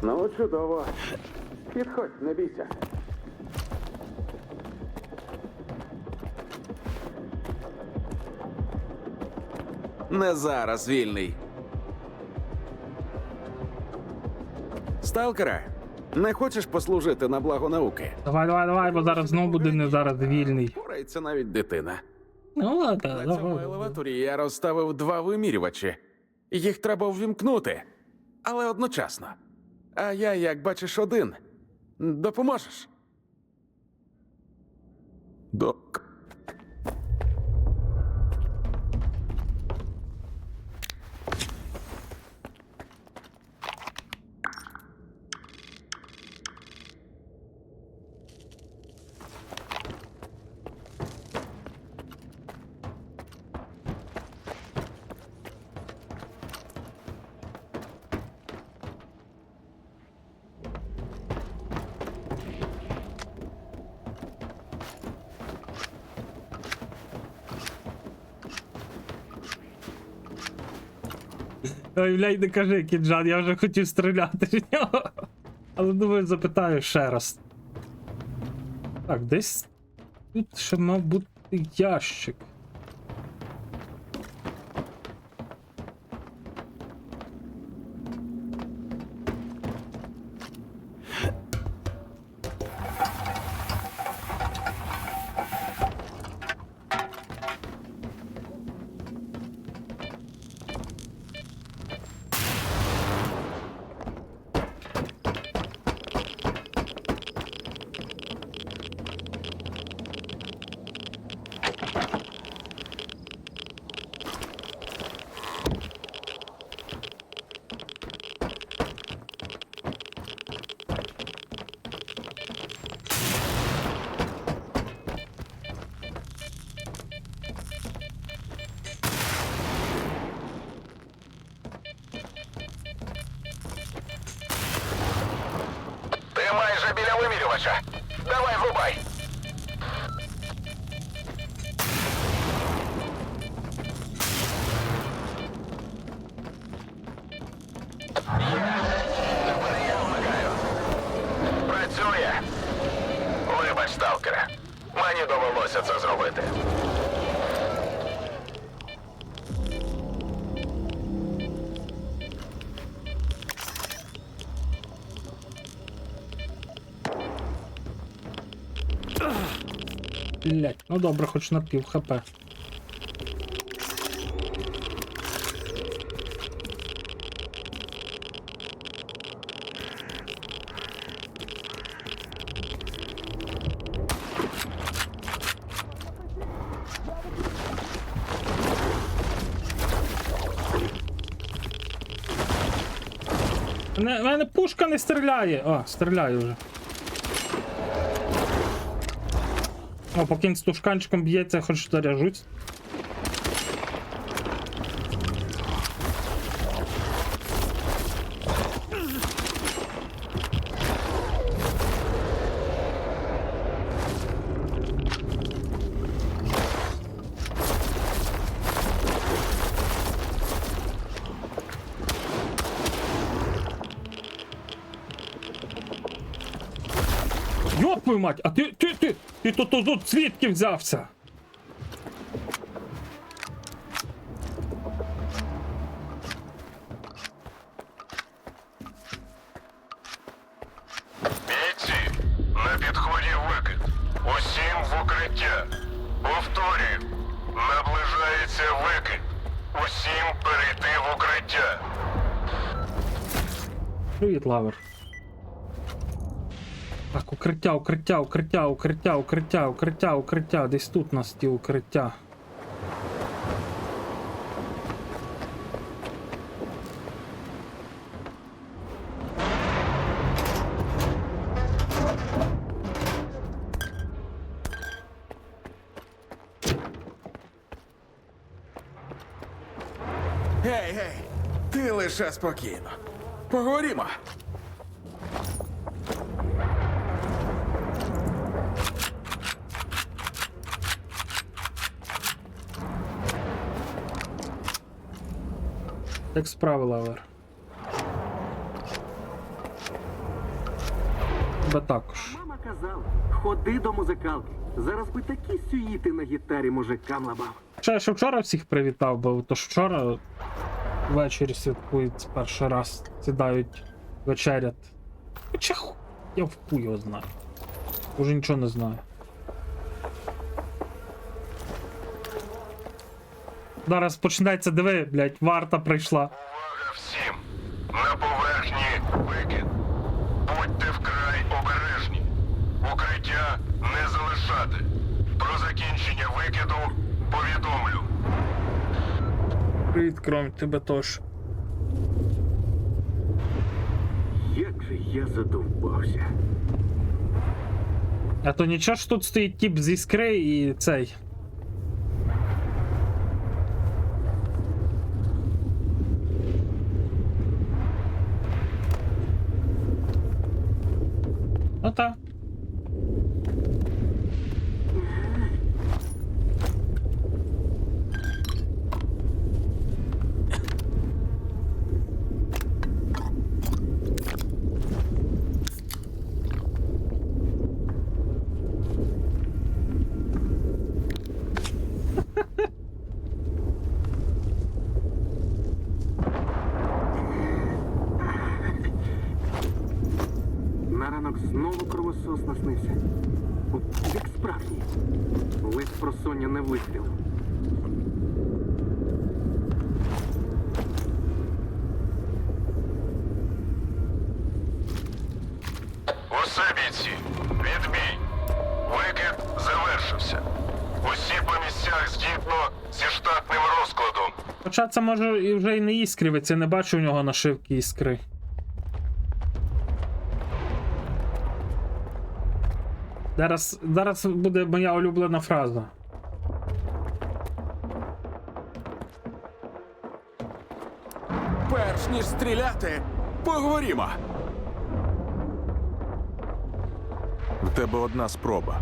Ну, чудово. Підходь, не бійся. Не зараз вільний. Сталкере, не хочеш послужити на благо науки? Давай, бо зараз знову буде не зараз вільний. Порається навіть дитина. Ну ладно, На цьому давай. елеваторі я розставив 2 вимірювачі. Їх треба ввімкнути, але одночасно. А я, як бачиш, один. Допоможеш? Док. Ой, блядь, не кажи, Кіджан, я вже хотів стріляти в нього. Але думаю, запитаю ще раз. Так, десь тут ще мав бути ящик. Ти майже біля вимірювача. Давай, врубай. Тепер я вмикаю. Працює. Вибач, сталкере. Мені довелося це зробити. Блять, ну добре, хоч на пів хп. В мене пушка не стріляє. О, стріляє вже. О, поки він з тушканчиком б'ється, хоч заряжусь. Ёб твою мать, а ти тут звідки взявся? Бійці, на підході викид. Усім в укриття. Повторюю, наближається викид. Усім перейти в укриття. Привіт, лавер. Так, укриття. Десь тут у нас ті укриття. Гей, гей, ти лише спокійно. Поговоримо. Як справи, лавер? Тебе також. Мама казала, ходи до музикалки. Зараз би такі сюїти на гітарі мужикам лабав. Ще вчора всіх привітав, бо то ж вчора ввечері святкують перший раз, сідають вечерять. Хоча я в хуй його знаю. Уже нічого не знаю. Зараз почнеться, диви, блядь, варта прийшла. Увага всім! На поверхні викид. Будьте вкрай обережні. Укриття не залишати. Про закінчення викиду повідомлю. Привіт, Кром, тебе теж. Як же я задовбався. А то нічого ж тут стоїть тип з іскри і цей. Ну так. На ранок знову кровосос наснився. От як справжній. Ледь просоння не вистрілив. Усе, бійці, відбій. Викид завершився. Усі по місцях згідно зі штатним розкладом. Хоча це може і вже і не іскривиться, я не бачу у нього нашивки іскри. Зараз буде моя улюблена фраза. Перш ніж стріляти, поговоримо. В тебе одна спроба.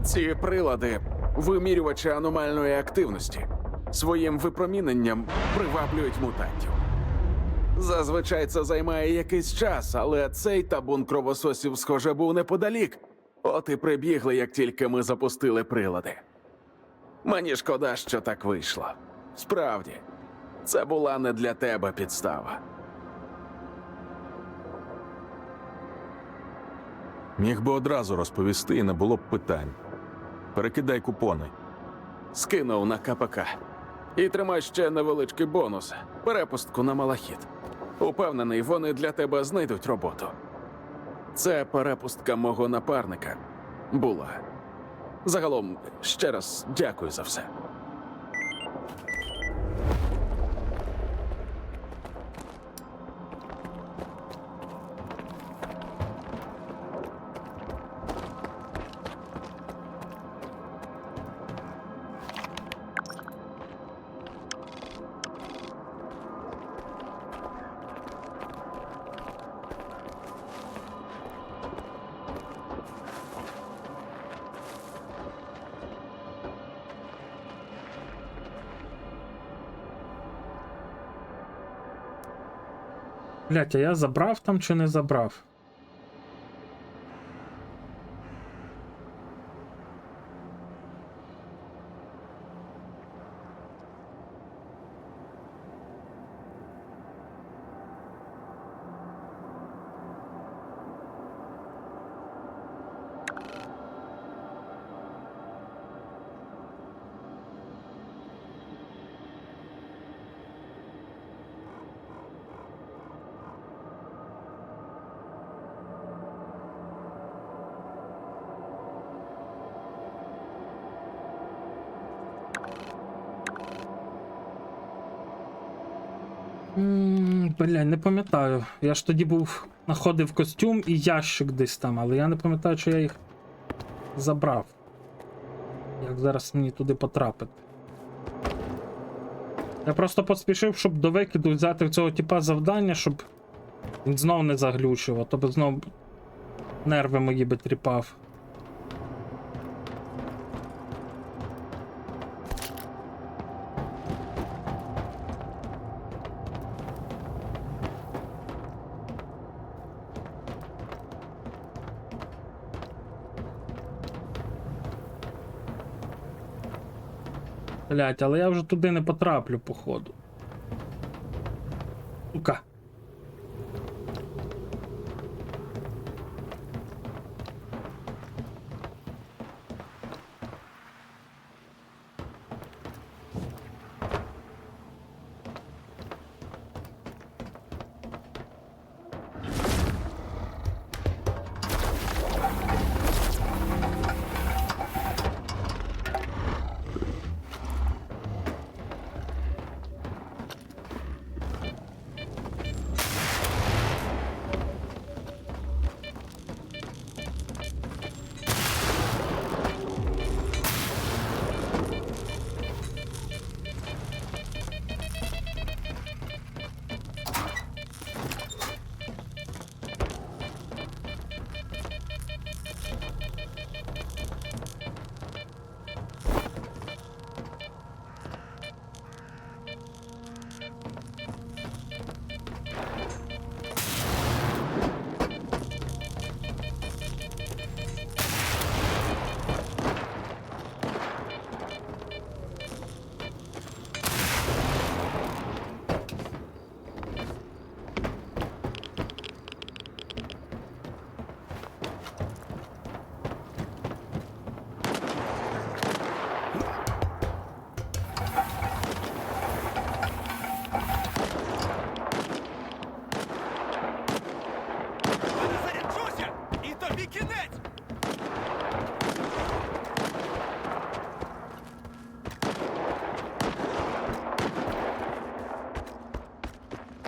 Ці прилади вимірювачі аномальної активності. Своїм випроміненням приваблюють мутантів. Зазвичай це займає якийсь час, але цей табун кровососів, схоже, був неподалік. От і прибігли, як тільки ми запустили прилади. Мені шкода, що так вийшло. Справді, це була не для тебе підстава. Міг би одразу розповісти і не було б питань. Перекидай купони. Скинув на КПК. І тримай ще невеличкий бонус – перепустку на малахіт. Упевнений, вони для тебе знайдуть роботу. Це перепустка мого напарника. Була. Загалом, ще раз дякую за все. Блять, а я забрав там чи не забрав? Бля, не пам'ятаю. Я ж тоді був, знаходив костюм і ящик десь там, але я не пам'ятаю, чи я їх забрав. Як зараз мені туди потрапити? Я просто поспішив, щоб до викиду взяти в цього типа завдання, щоб він знов не заглючив, а то би знов нерви мої би тріпав. Блять, але я вже туди не потраплю, походу. Сука.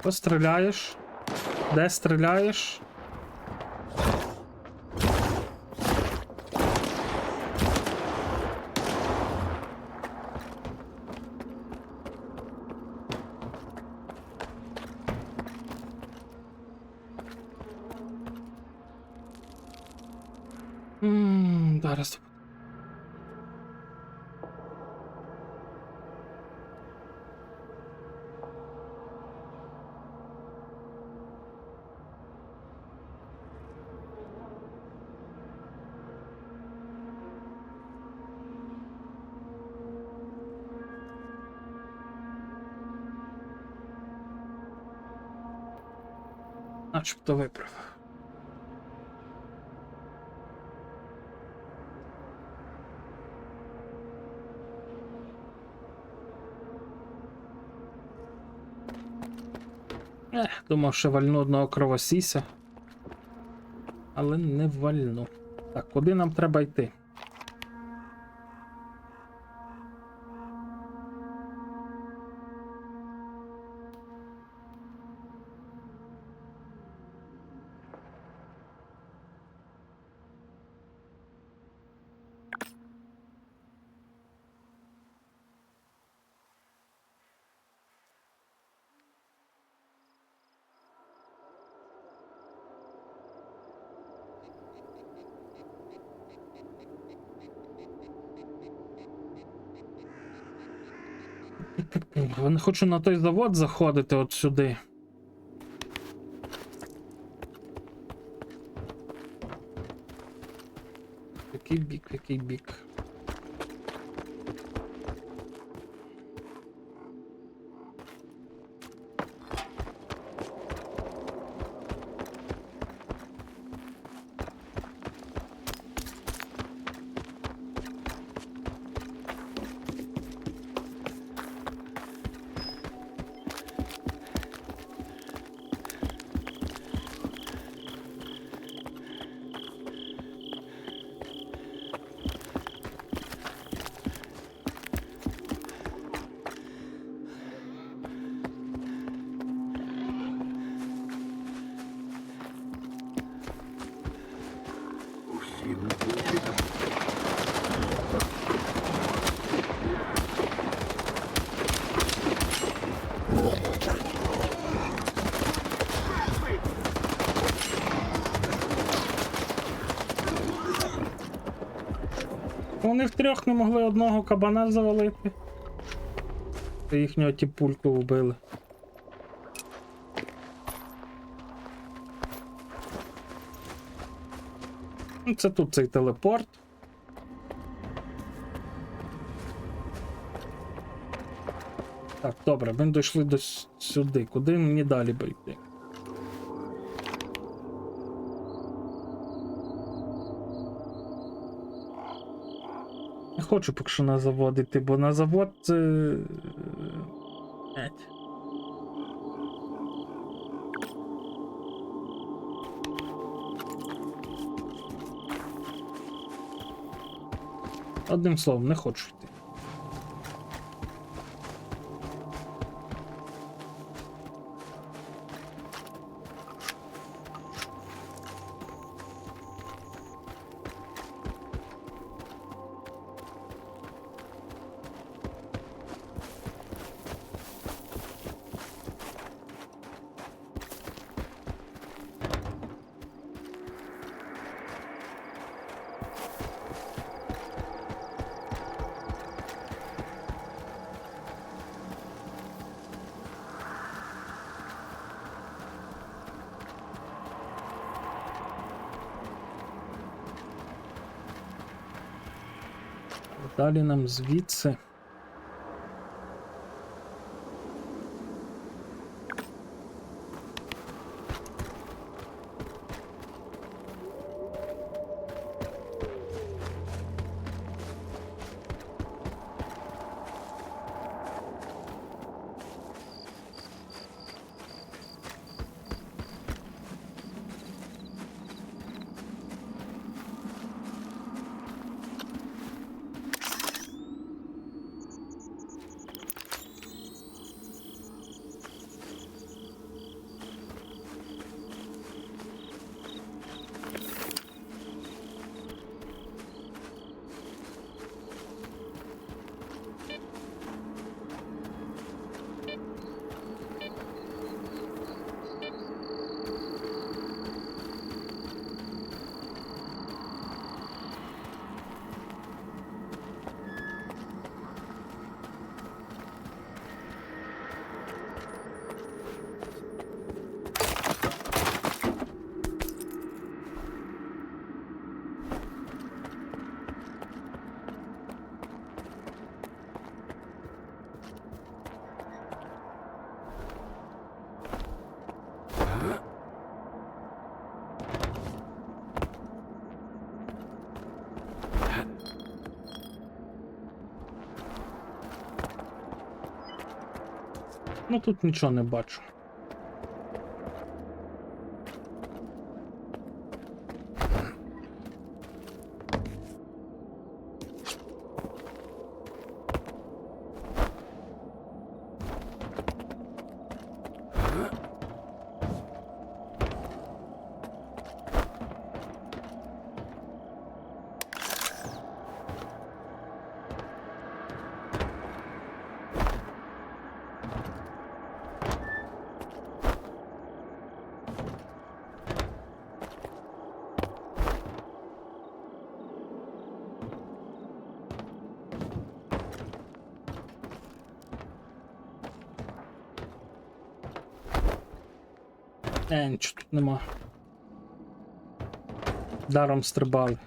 Постріляєш? Де стріляєш? Зараз. Начебто виправ. Думав, що вальну одного кровосіся. Але не вальну. Так, куди нам треба йти? Я не хочу на той завод заходити от сюди. який бік, в який бік. Вони втрьох не могли одного кабана завалити. Та їхнього тіпульку вбили. Ну, це тут цей телепорт. Так, добре, ми дійшли до сюди. Куди мені далі би йти? Не хочу поки що на завод йти, бо на завод це... Одним словом, не хочу йти. Далі нам звідси. Ну тут нічого не бачу. Нічого тут нема. Даром стрибали.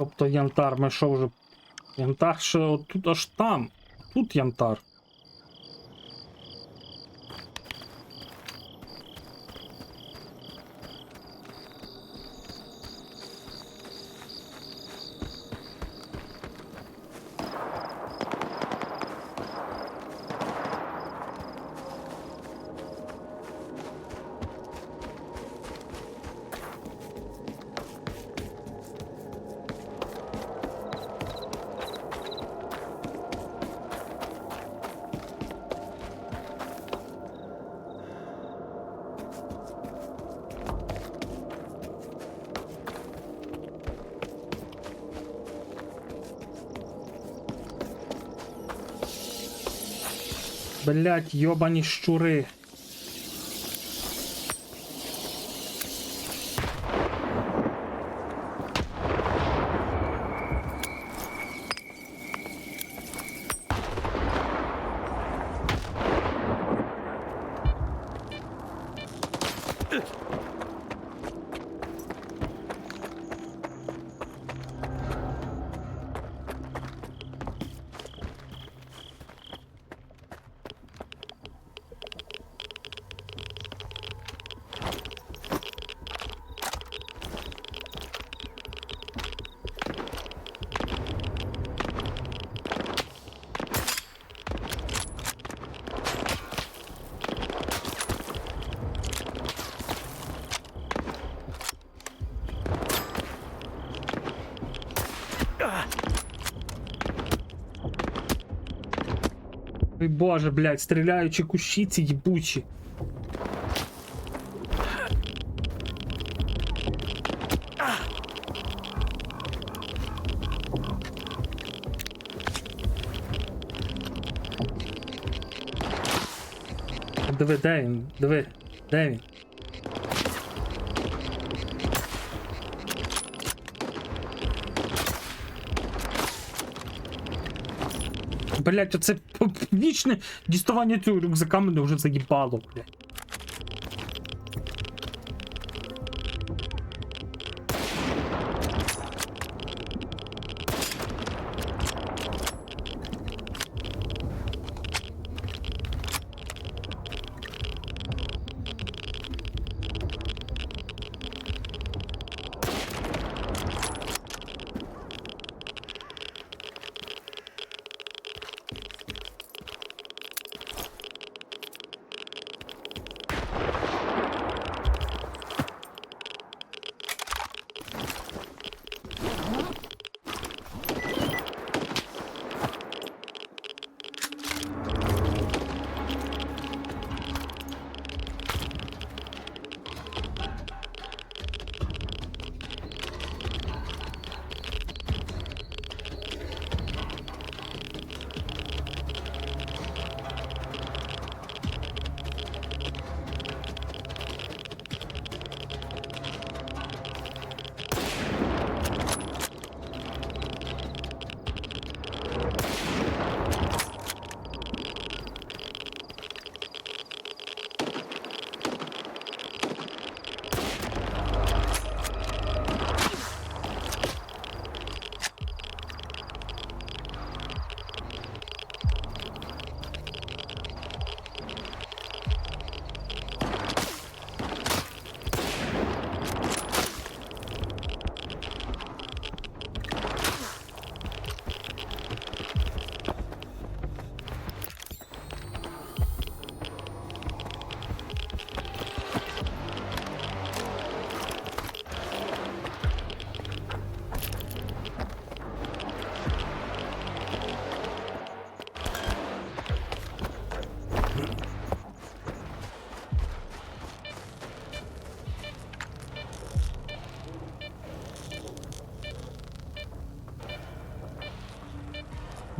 Тобто янтар, ми що вже. Янтар ще отут аж там. Тут янтар. Блять, йобані щури. Ой боже, блядь, стріляючі кущі ці їбучі. Диви, де він? Диви, де він? Блять, оце вічне діставання цього рюкзака мене вже заїбало, блять.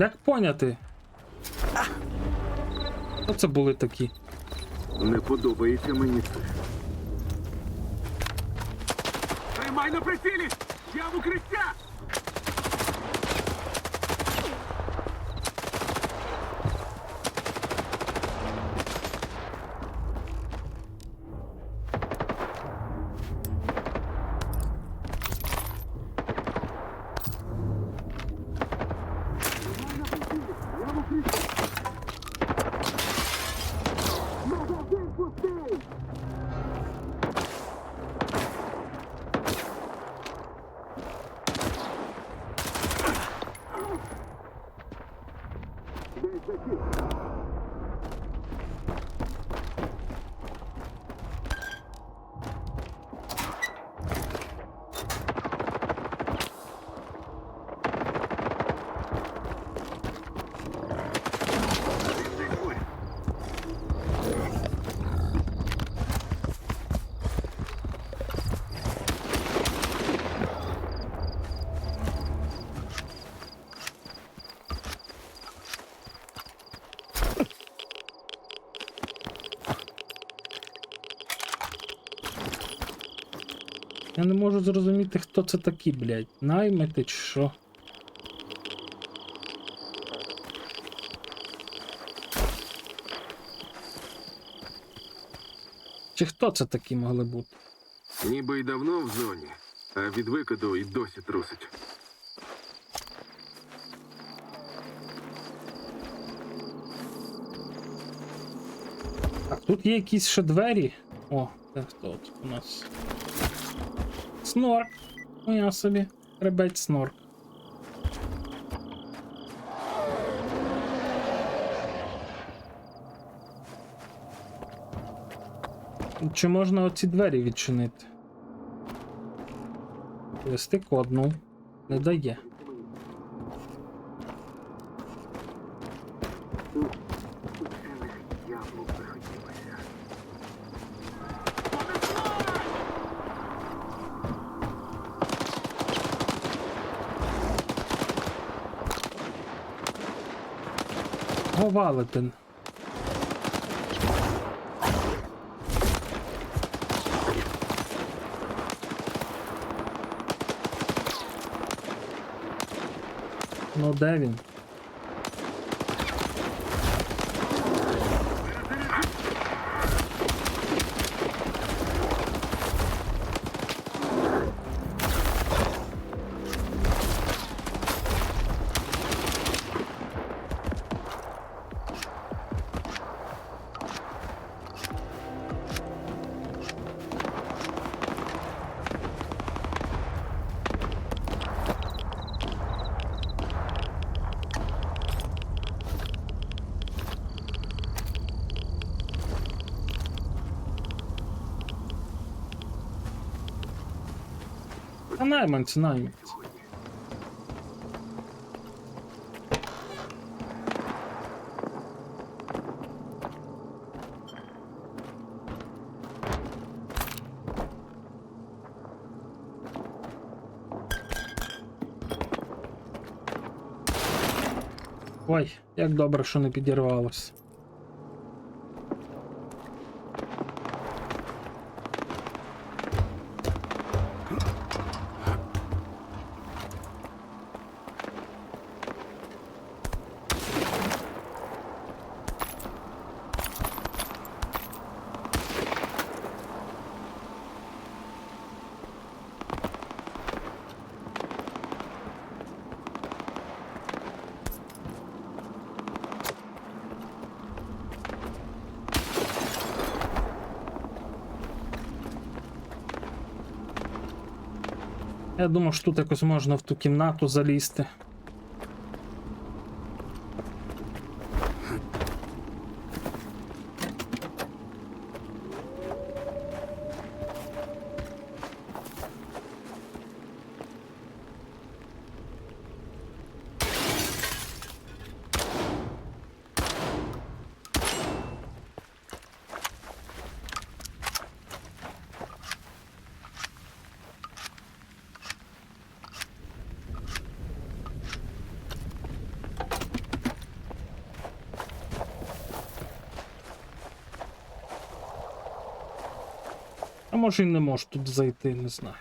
Як поняти? Що це були такі? Не подобається мені це. Тримай на прицілі! Я в укриття! Я не можу зрозуміти, хто це такі, блядь. Наймити чи що? Чи хто це такі могли бути? Ніби й давно в зоні, а від викиду і досі трусить. Так, тут є якісь ще двері. О, це хто тут у нас? Снорк. Ну я собі. Ребець снорк. Чи можна оці двері відчинити? Ввести код, ну. Не дає. Валитин. Ну де він? Та найманці, найманці. Ой, як добре, що не підірвалося. Я думав, що тут якось можна в ту кімнату залізти. А може і не можу тут зайти, не знаю.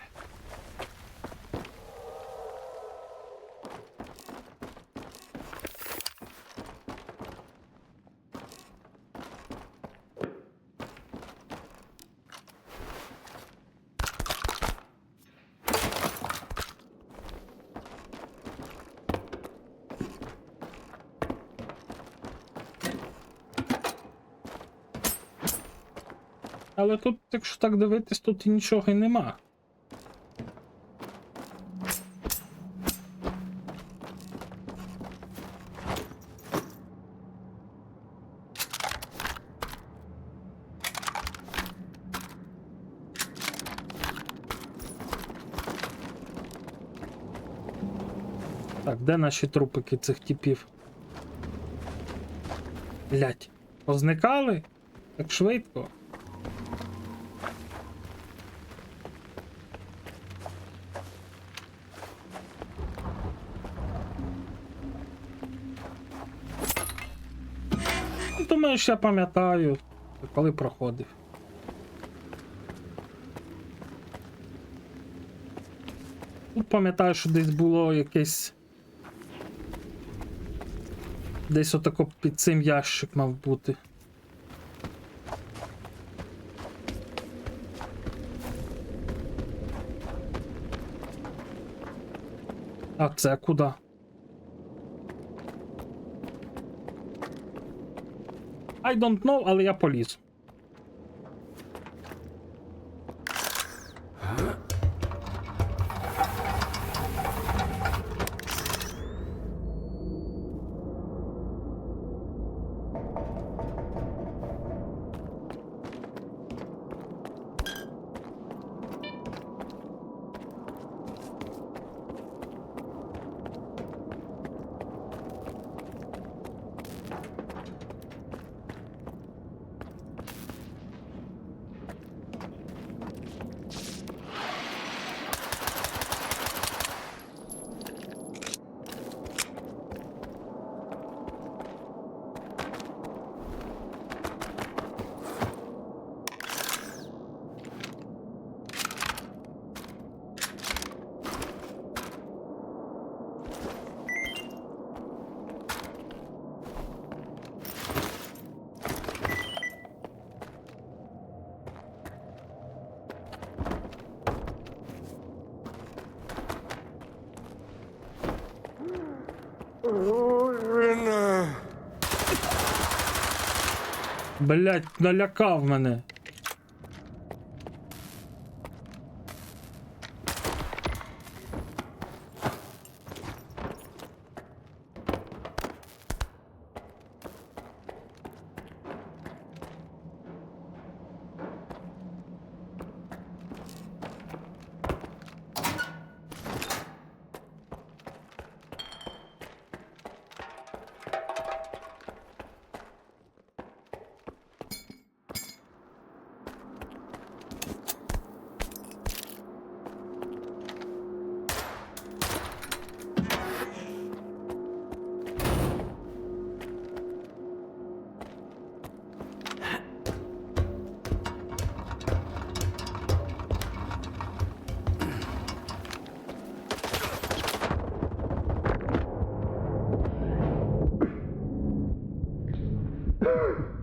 Але тут, якщо так дивитись, тут і нічого й нема. Так, де наші трупики цих типів? Блять, позникали? Так швидко. Думаю, що я пам'ятаю, коли проходив. Тут пам'ятаю, що десь було якесь... Десь отако під цим ящик мав бути. А це куди? I don't know, але я поліз. Блять, налякав мене.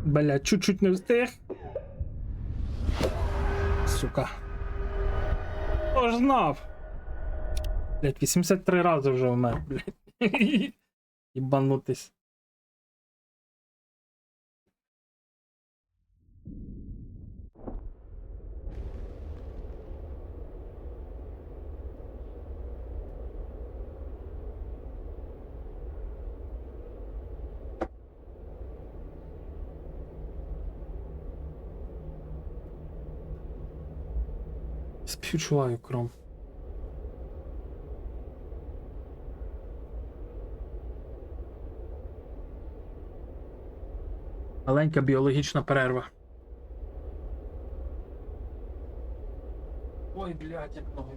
Бля, чуть-чуть не встиг. Сука. Хто ж знав? Блять, 83 рази вже вмер, блять. Єбанутись. Співчуваю, Кром. Маленька біологічна перерва. Ой, блядь, як ноги.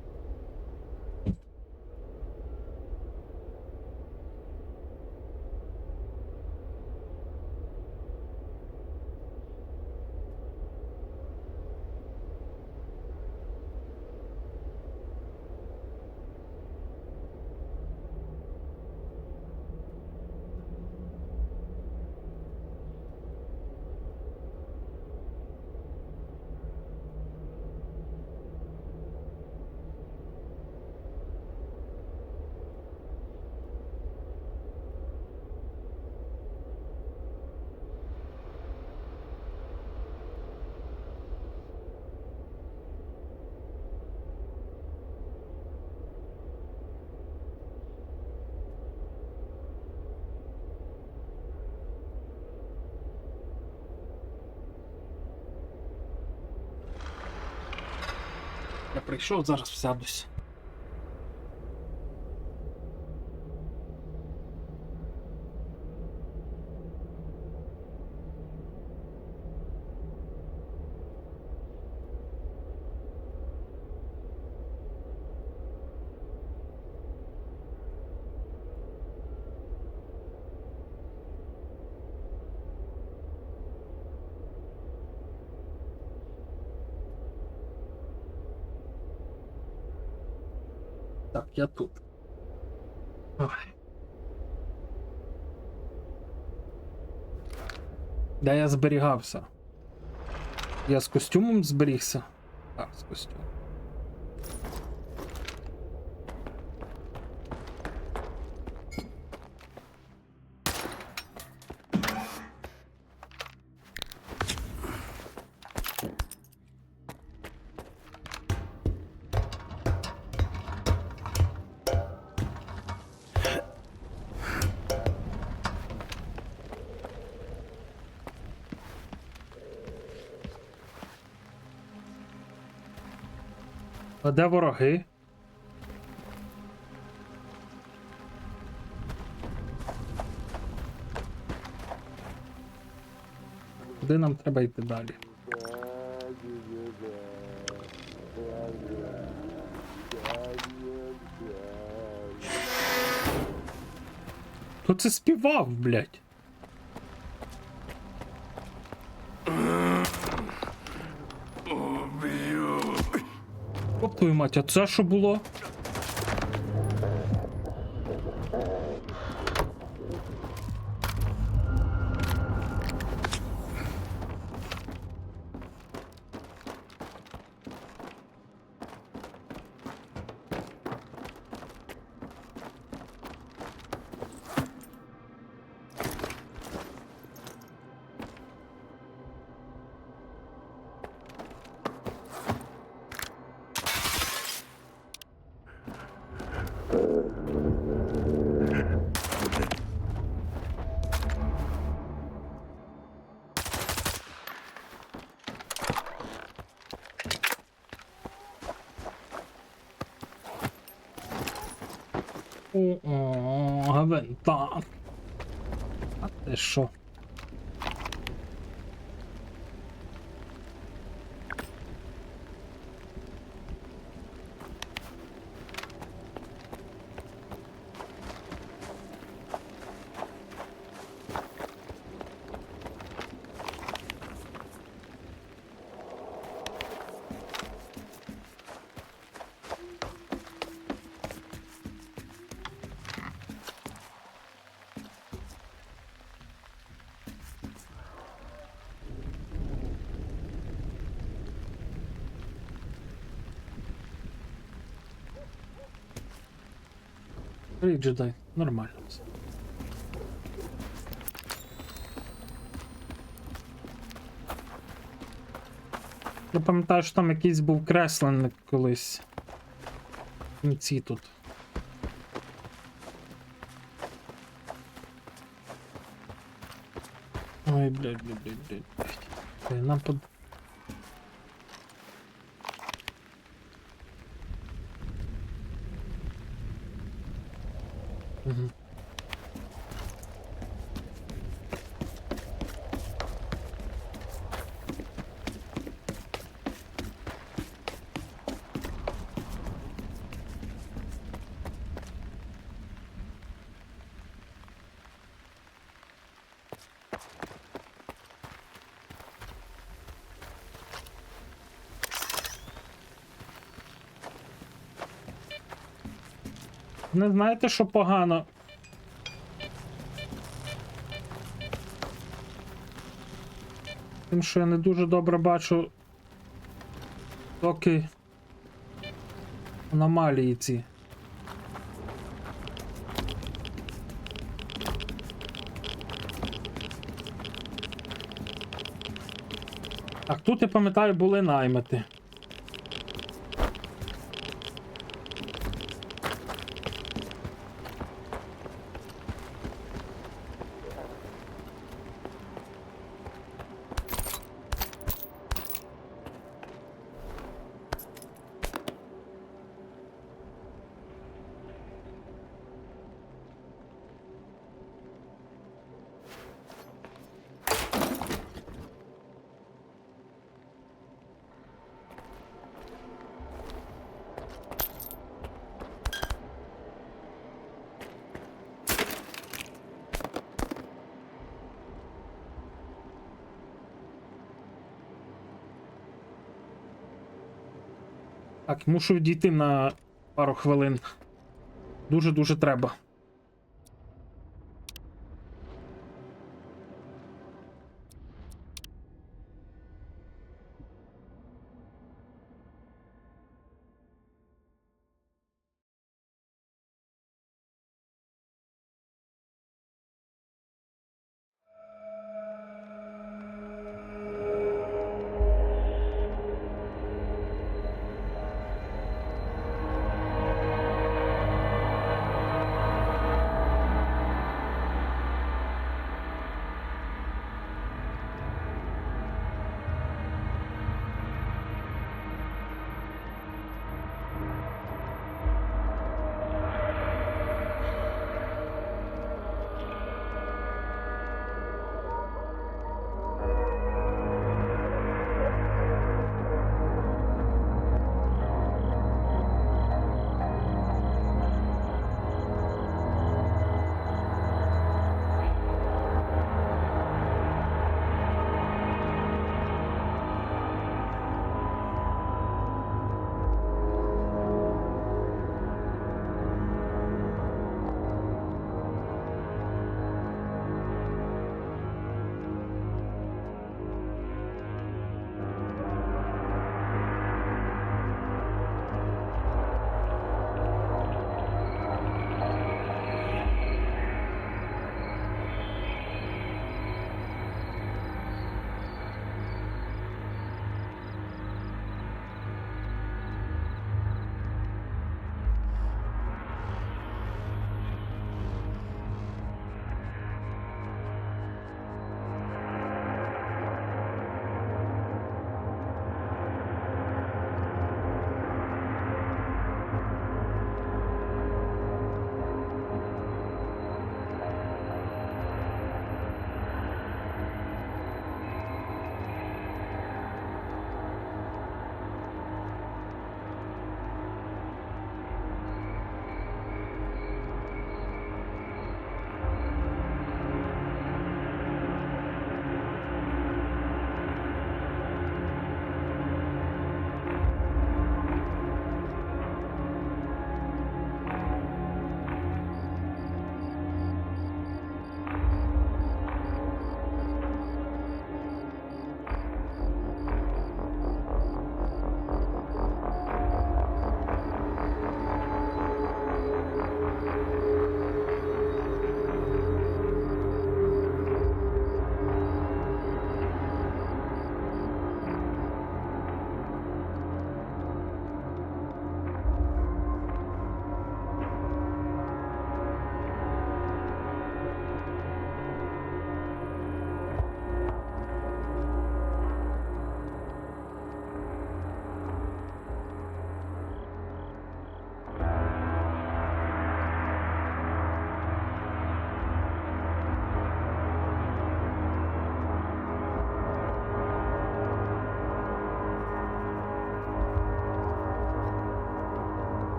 Я прийшов, зараз всядусь. Так, я тут. Ой. Де я зберігався? Я з костюмом зберігся? Так, з костюмом. А де вороги? Куди нам треба йти далі? Хто це співав, блядь? Оп, твою мать, а це що було? О, гавента. А ти що? Привіт, джедай. Нормально все. Я пам'ятаю, що там якийсь був кресленник колись. В кінці тут. Ой, блядь. Нам под... Угу. Не знаєте, що погано? Тим, що я не дуже добре бачу доки аномалії ці. Так, тут, я пам'ятаю, були наймити. Так, мушу відійти на пару хвилин. Дуже-дуже треба.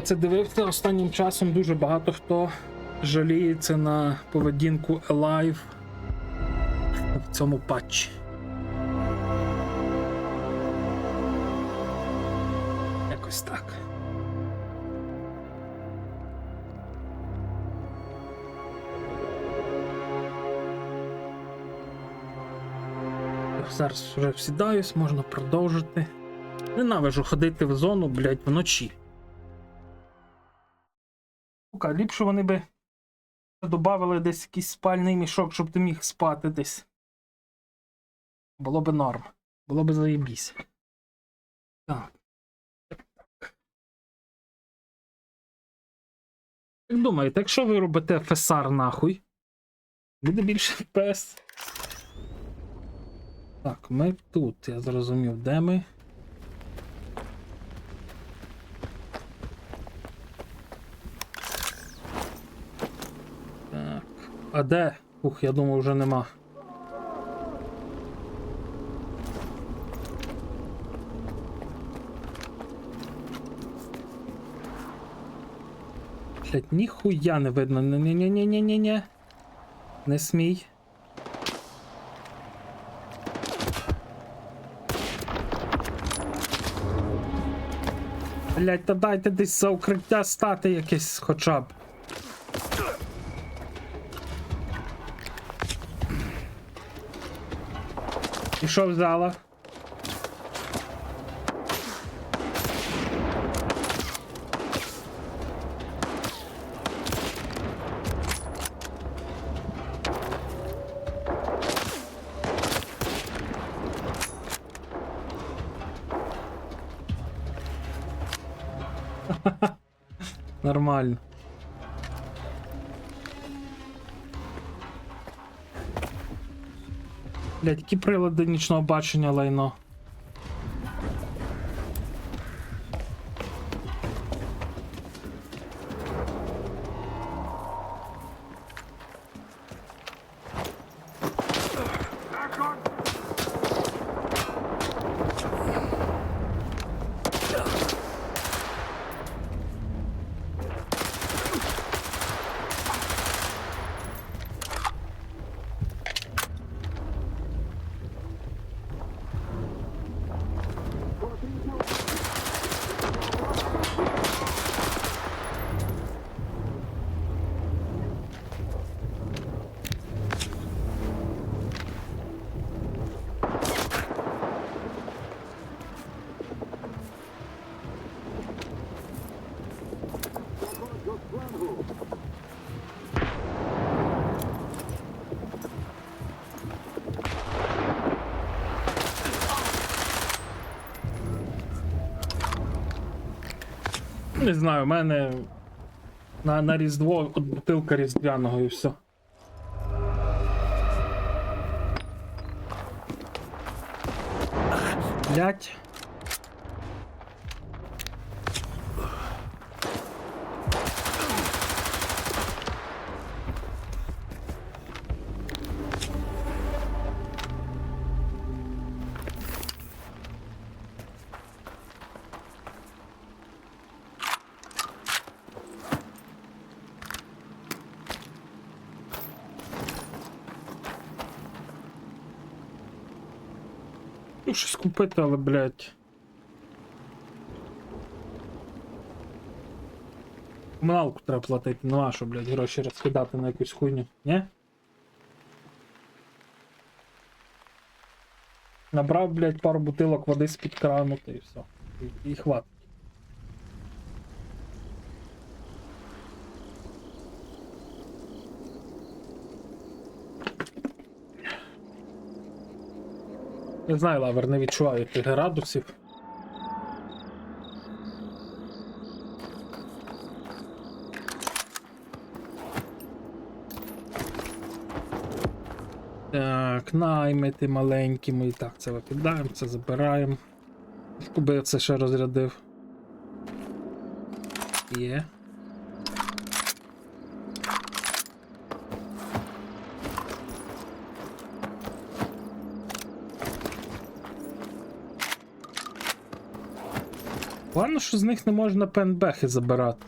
це дивився останнім часом, дуже багато хто жаліється на поведінку Alive в цьому патчі. Якось так. Зараз вже всідаюсь, можна продовжити. Ненавижу ходити в зону, блядь, вночі. Сука, ліпше вони би додавали десь якийсь спальний мішок, щоб ти міг спати десь. Було би норм. Було би заєбісь. Так. Як думаєте, якщо ви робите FSR нахуй, буде більше FPS? Так, ми тут, я зрозумів, де ми? Так, а де? Ух, я думаю, вже нема. Блять, ніхуя не видно. Ні-ні-ні-ні-ні. Не смій. Блять, та дайте десь за укриття стати якесь хоча б. І що взяла? Нормально. Блять, які прилади нічного бачення лайно. Не знаю, у мене на Різдво от бутилка різдвяного і все. Блять. Ну, щось купити, але, блядь. Комуналку треба платити, ну а що, блядь, гроші розкидати на якусь хуйню, ні? Набрав, блядь, пару бутилок води з-під крану, та і все. І хватить. Не знаю, Лавер, не відчуваю тих градусів. Так, наймити маленькі, ми і так це викидаємо, це забираємо. Куби я це ще розрядив. Є. Ладно, що з них не можна пенбехи забирати.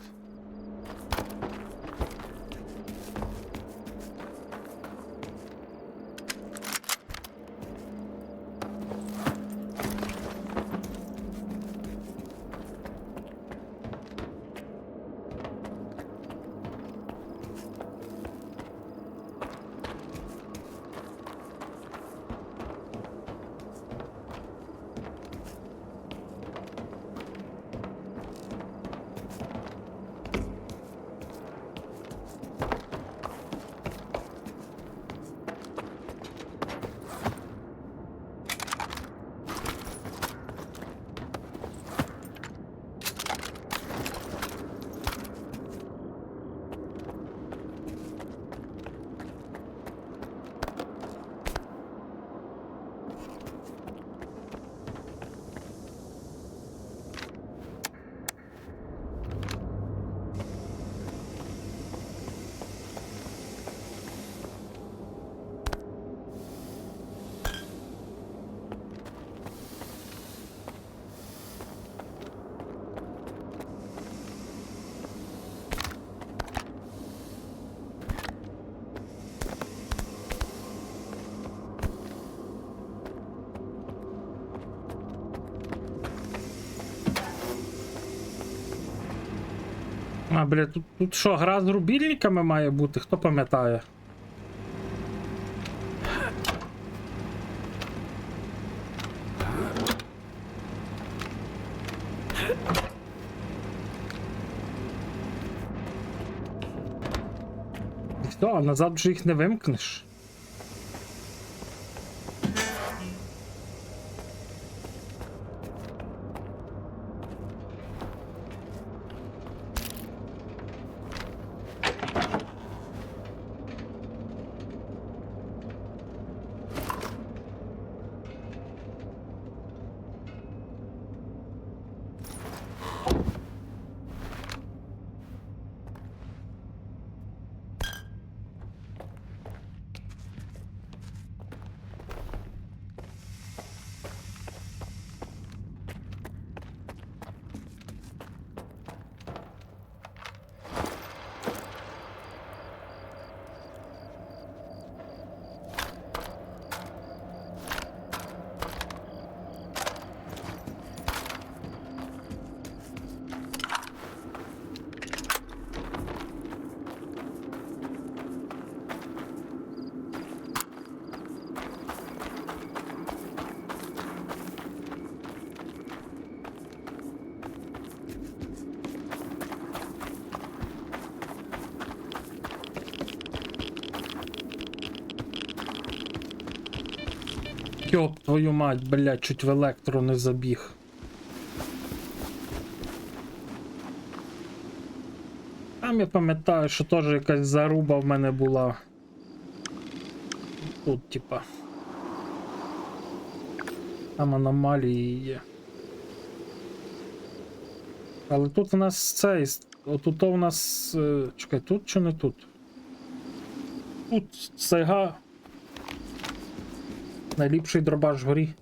А, бля, тут що, гра з рубільниками має бути? Хто пам'ятає? Все, а назад вже їх не вимкнеш. Йоп, твою мать, блядь, чуть в електро не забіг. Там я пам'ятаю, що теж якась заруба в мене була. Тут, типа. Там аномалії є. Але тут у нас цей... Отут у нас... Чекай, тут чи не тут? Тут Сайга. Найліпший дробаш в горі.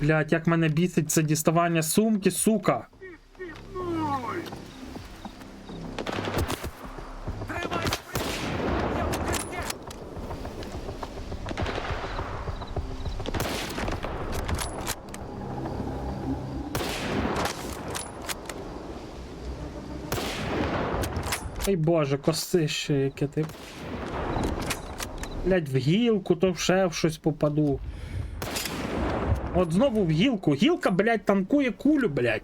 Блять, як мене бісить це діставання сумки, сука! Ой боже, косище, яке ти. Блять, в гілку, то ще в щось попаду. От знову в гілку. Гілка, блять, танкує кулю, блять.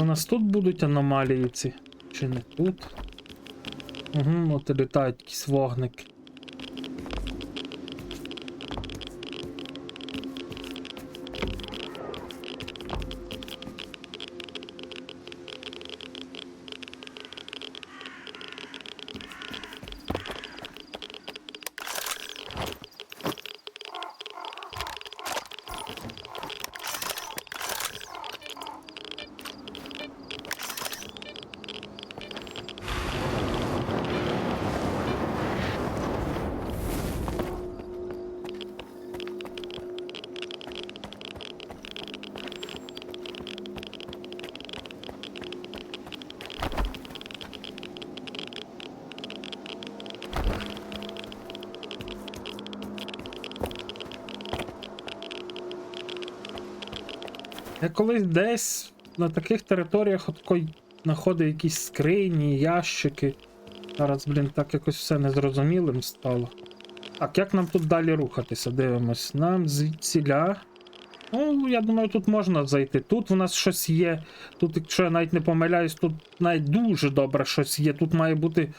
У нас тут будуть аномалії ці. Чи не тут? Угу, от і літають якісь вогники. Я колись десь на таких територіях знаходив якісь скрині, ящики. Зараз, блін, так якось все незрозумілим стало. Так, як нам тут далі рухатися? Дивимось. Нам звідсіля. Ну, я думаю, тут можна зайти. Тут в нас щось є. Тут, якщо я навіть не помиляюсь, тут навіть дуже добре щось є. Тут має бути.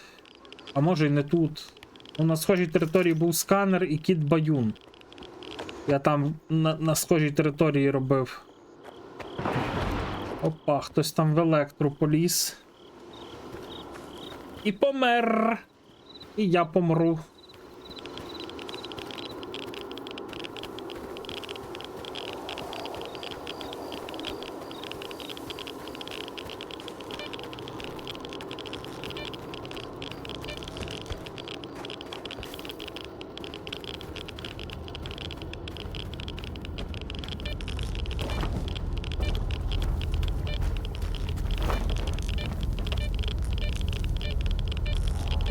А може і не тут. На схожій території був сканер і кіт Баюн. Я там на схожій території робив. Опа, хтось там в електру поліз. І помер. І я помру.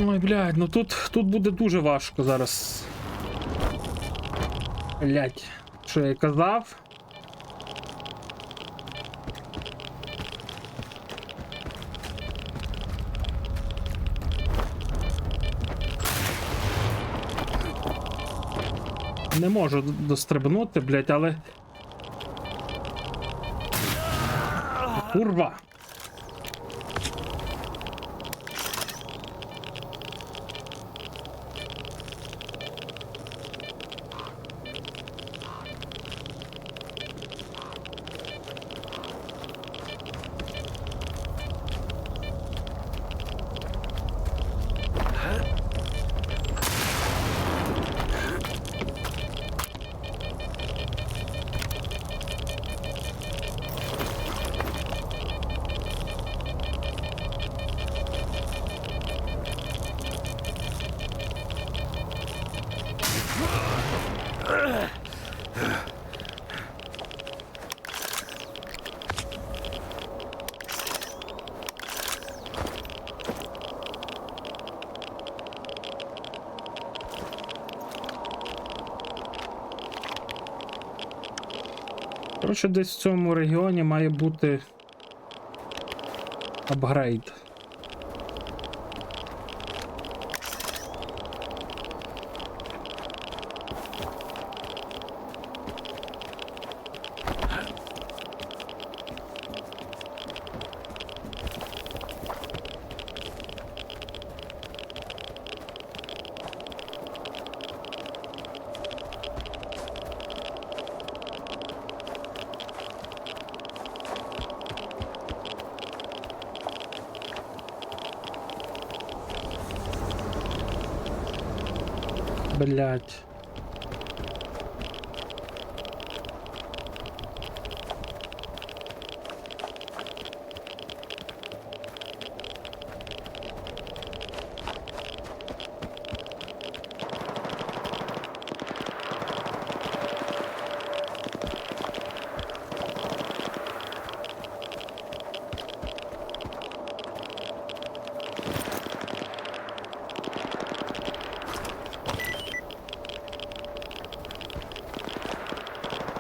Ой, блядь, ну тут буде дуже важко зараз. Блядь, що я казав? Не можу дострибнути, блядь, але... Курва! Коротше, десь в цьому регіоні має бути апгрейд. Блять.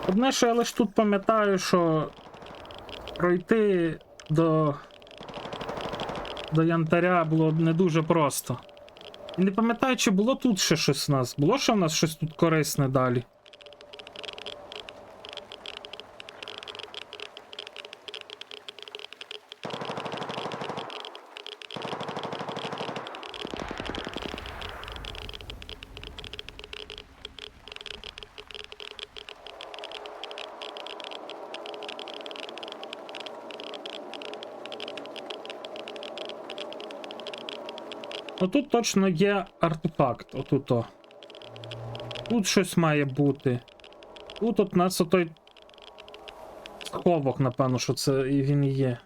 Одне, що я лише тут пам'ятаю, що пройти до Янтаря було не дуже просто. І не пам'ятаю, чи було тут ще щось у нас. Було ще в нас щось тут корисне далі? Отут точно є артефакт. Отут о. Тут щось має бути. Тут от у нас отой сховок, напевно, що це і він і є.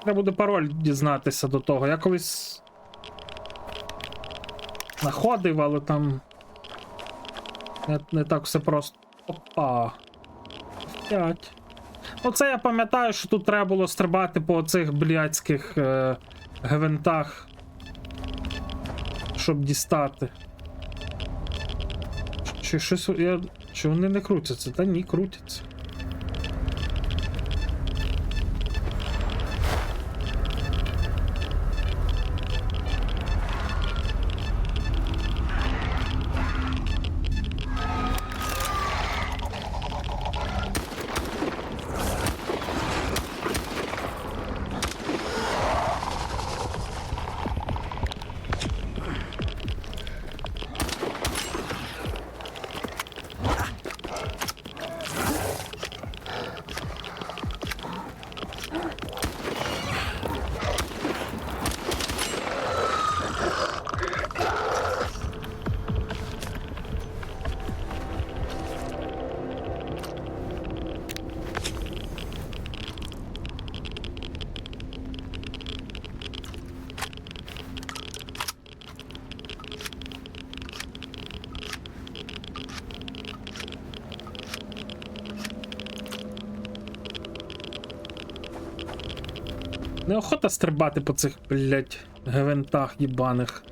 Треба буде пароль дізнатися до того. Я колись знаходив, але там не так все просто. Опа. 5. Оце я пам'ятаю, що тут треба було стрибати по оцих блядських гвинтах, щоб дістати. Чи щось чи вони не крутяться? Та ні, крутяться. Неохота стрибати по цих, блять, гвинтах їбаних.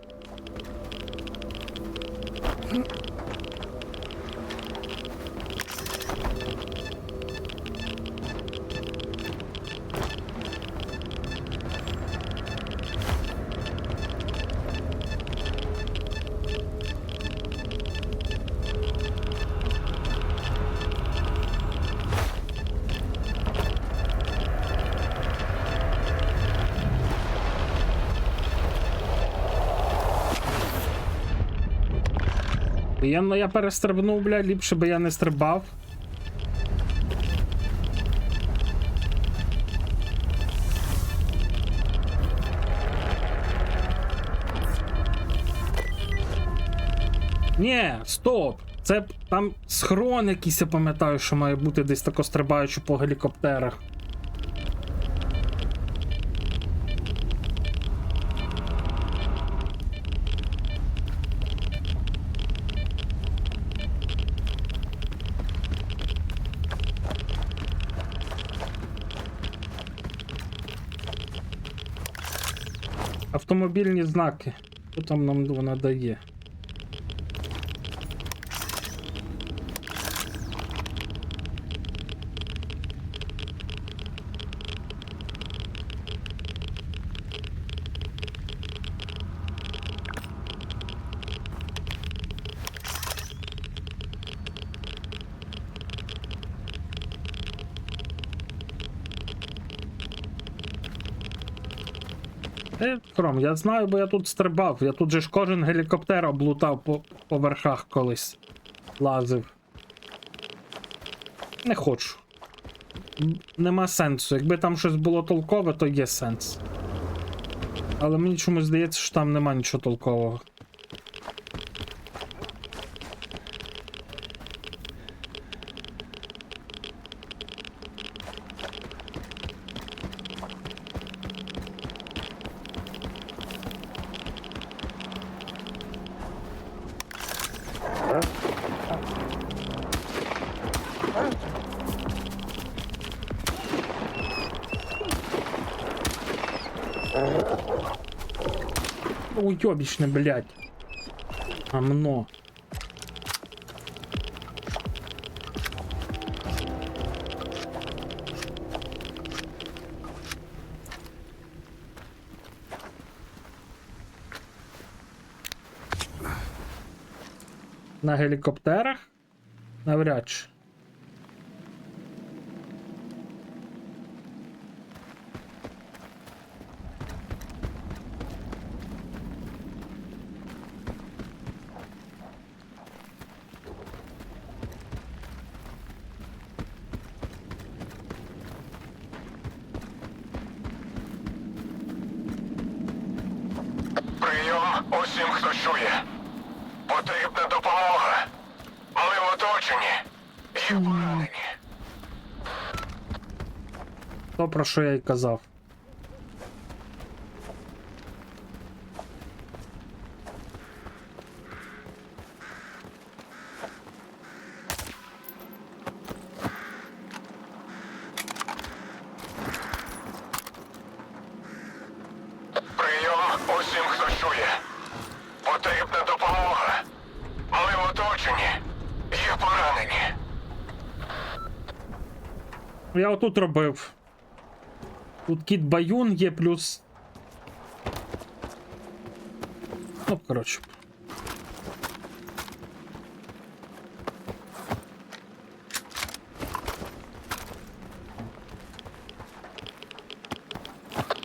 Я перестрибнув, бля, ліпше би я не стрибав. Ні, стоп! Це там схрон якийсь, я пам'ятаю, що має бути десь тако стрибаючи по гелікоптерах. Автомобільні знаки. Що там нам вона дає? Кром, я знаю, бо я тут стрибав. Я тут же ж кожен гелікоптер облутав по верхах колись. Лазив. Не хочу. Нема сенсу. Якби там щось було толкове, то є сенс. Але мені чомусь здається, що там нема нічого толкового. Уйобічне, блядь. Амно. На гелікоптерах? Навряд чи. усім, хто чує. Потрібна допомога. Ми в оточенні. І поранені. То, про що я й казав. Прийом усім, хто чує. Потрібна допомога. Ми в оточенні. І поранені. Я отут робив. Тут кіт Баюн є плюс. Ну, коротше.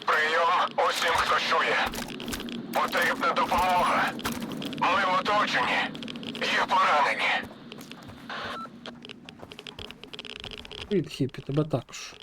Прийом усім, хто чує. Потрібна допомога. Ми в оточенні. І поранені. Від хіпі, тебе також.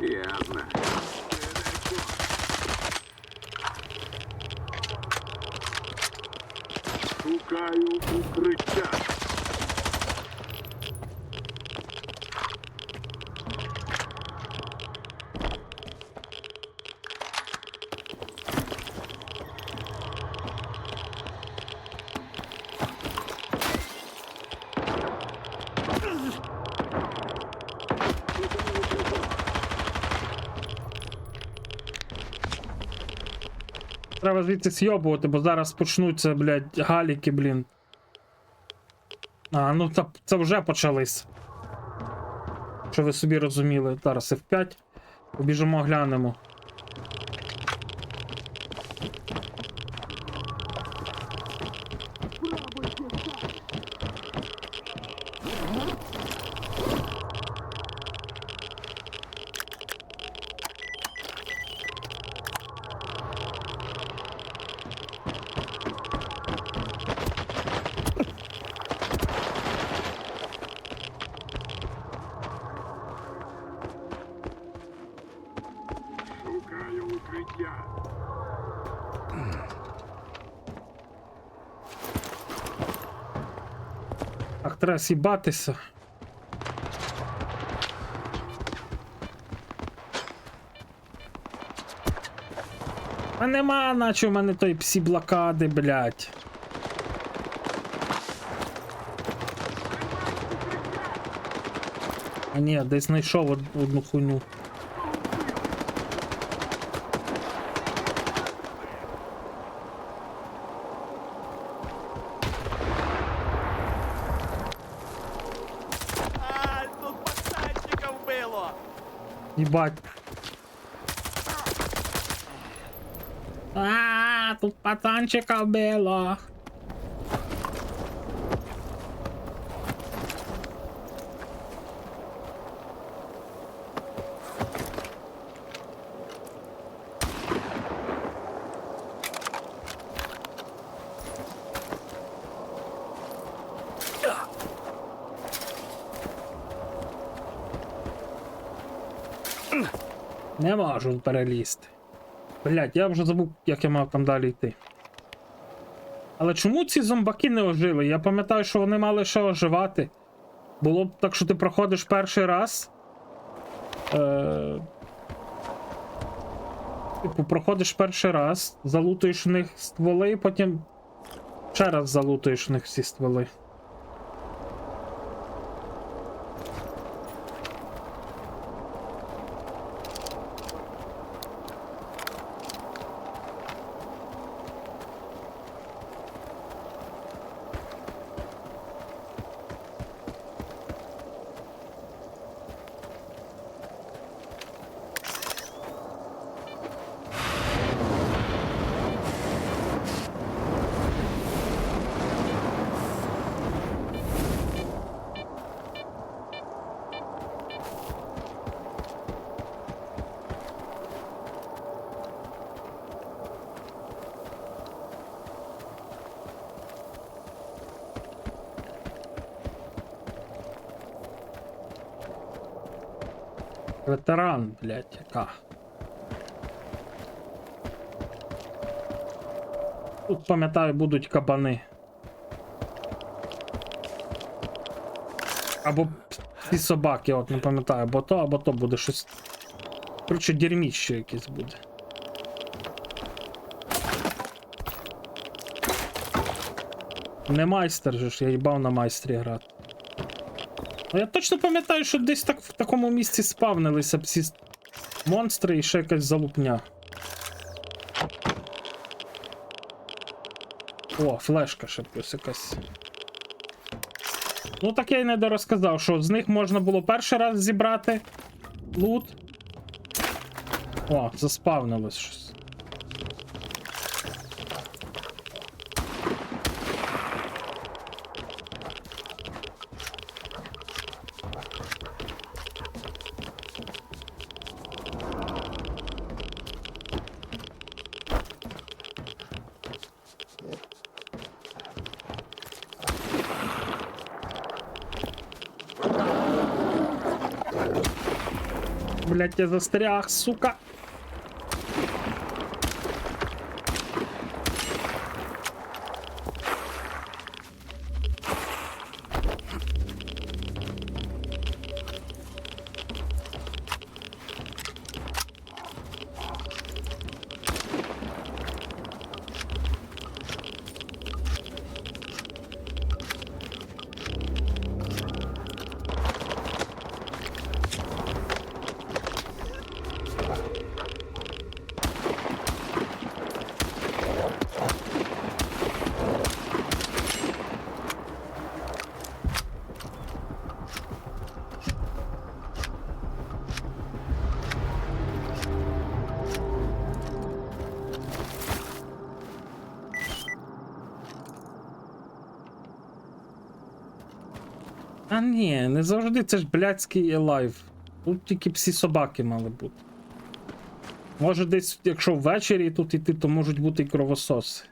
Ясно. Шукаю укриття. Треба звідси сйобувати, бо зараз почнуться, блядь, галіки, блін. А, ну це вже почались. Що ви собі розуміли. Зараз F5. Побіжимо, глянемо. Шукаю укриття. Ах, треба сібатися. А нема, наче в мене той псі-блокади, блядь. А ні, десь знайшов одну хуйню. Ебать. Тут пацанчика вбило. Не можу перелізти. Блядь, я вже забув, як я мав там далі йти. Але чому ці зомбаки не ожили? Я пам'ятаю, що вони мали ще оживати. Було б так, що ти проходиш перший раз. Типу, проходиш перший раз, залутуєш в них стволи, і потім ще раз залутуєш в них всі стволи. Ветеран, блядь, яка. Тут, пам'ятаю, будуть кабани. Або ці собаки, от не пам'ятаю, або то буде щось. Коротше, дерьміще якесь буде. Не майстер же ж, я їбав на майстрі грати. Ну, я точно пам'ятаю, що десь так в такому місці спавнилися всі монстри і ще якась залупня. О, флешка ще плюс якась. Ну так я й не дорозказав, що з них можна було перший раз зібрати лут. О, заспавнилось щось. Блять, я застряг, сука. А ні, не завжди, це ж блядський елайв. Тут тільки всі собаки мали бути. Може десь, якщо ввечері тут іти, то можуть бути і кровососи.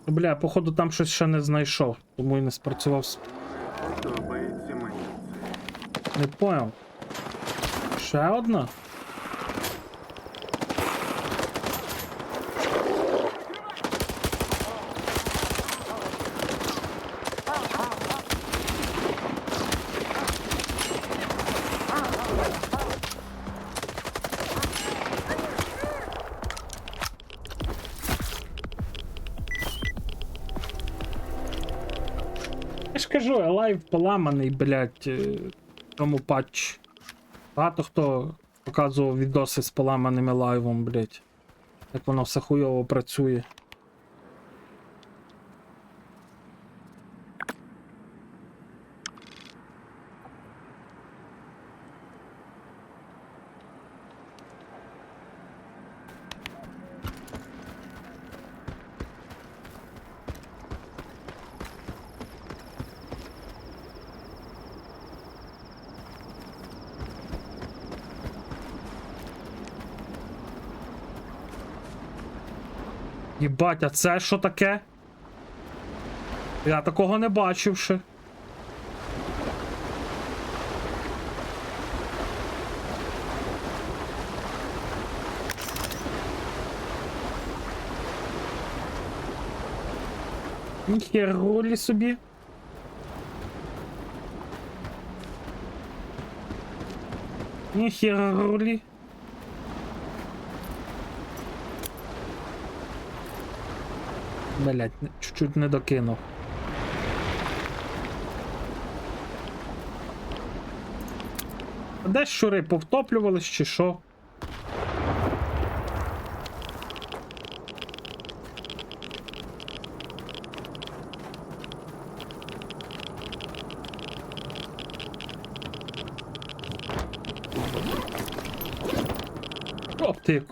Бля, походу там щось ще не знайшов, тому і не спрацював. Подобається мені це. Не понял. Ще одна? Я ж кажу, лайв поламаний, блядь, в тому патчі. Багато хто показував відоси з поламаним лайвом, блядь. Як воно все хуйово працює. Єбать, а це що таке? Я такого не бачив ще. Ніхеролі собі. Ніхеролі. Блять, чуть-чуть не докинув. А де щури повтоплювались чи що? Оп ти,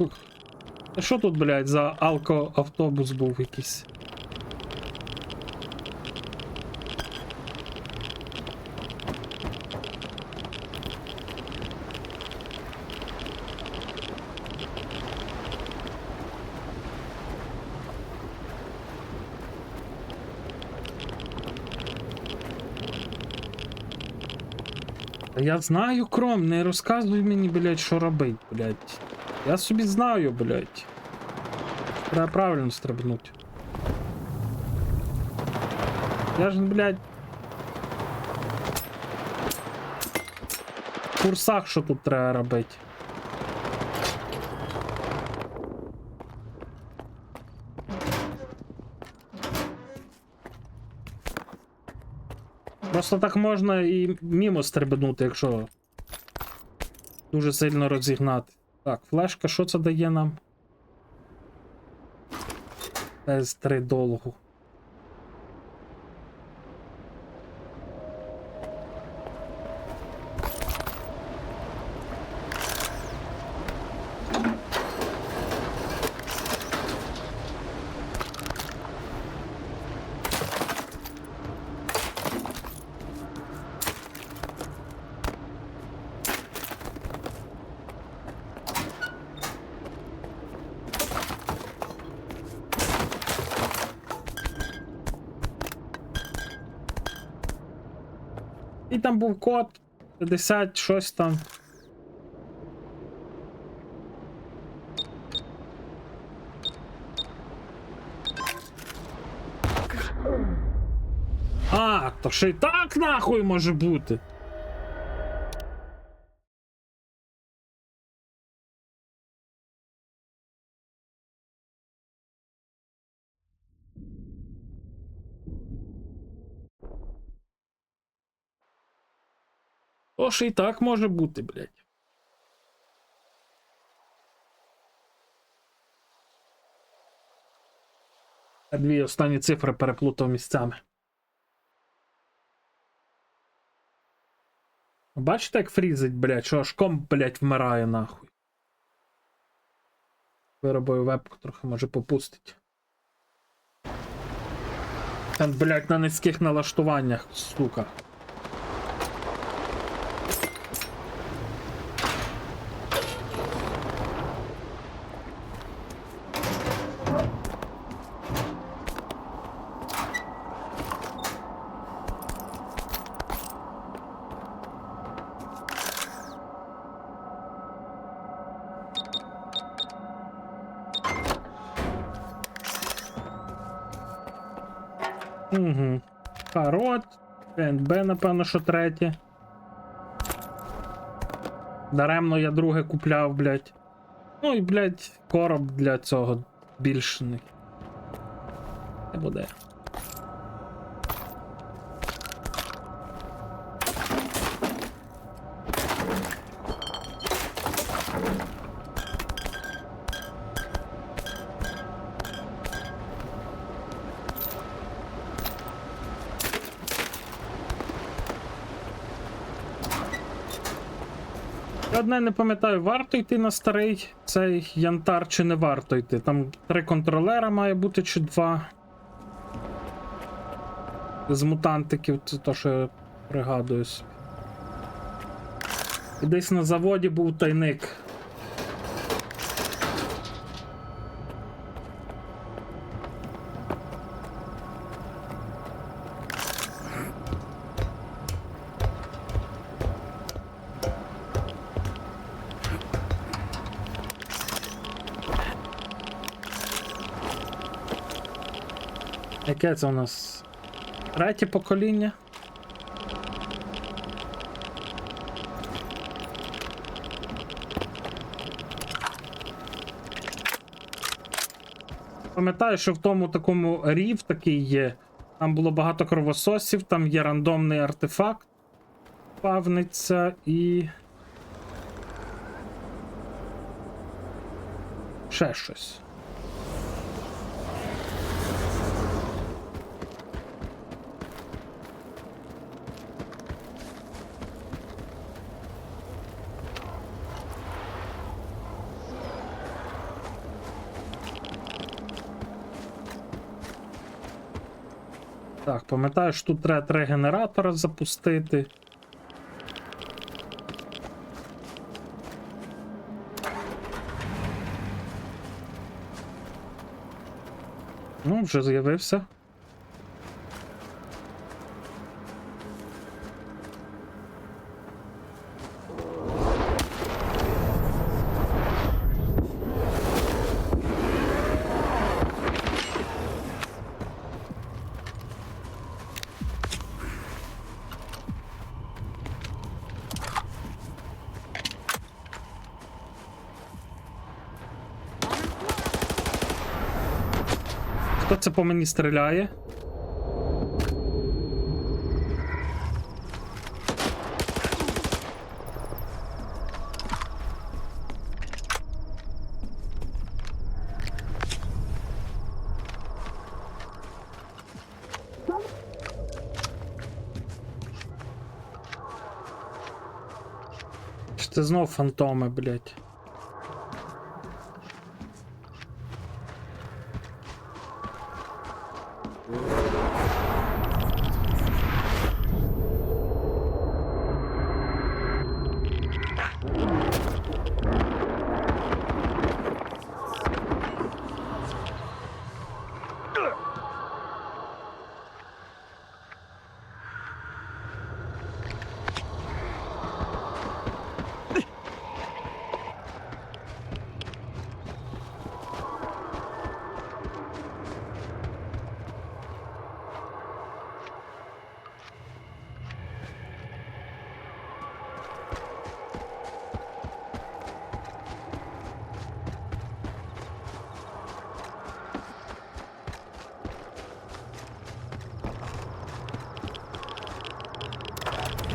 а що тут, блядь, за алко-автобус був якийсь? Та я знаю, Кром, не розказуй мені, блядь, що робить, блядь. Я собі знаю, блядь. Треба правильно стрибнути. Я ж, блядь, в курсах, що тут треба робити. Просто так можна і мімо стрибнути, якщо дуже сильно розігнати. Так, флешка, що це дає нам? С3 довгу. І там був код 50, щось там. А, то ще й так нахуй може бути. То ще й так може бути, блядь. Я дві останні цифри переплутав місцями. Бачите, як фрізить, блядь, що аж комп, блядь, вмирає нахуй. Виробою вебку трохи може попустить. Там, блядь, на низьких налаштуваннях, сука. Угу. Карот. НБ, напевно, що третє. Даремно я друге купляв, блядь. Ну і, блядь, короб для цього більший. Не буде. Одне не пам'ятаю, варто йти на старий цей янтар чи не варто йти. Там 3 контролера має бути чи 2. З мутантиків, це то, що я пригадую собі. І десь на заводі був тайник. Яке це у нас? Третє покоління? Пам'ятаю, що в тому такому рів такий є. Там було багато кровососів, там є рандомний артефакт. Павниця і. Ще щось. Так, пам'ятаю, що тут треба 3 генератора запустити. Ну, вже з'явився. Хто це по мені стріляє? Чи це знов фантоми, блять?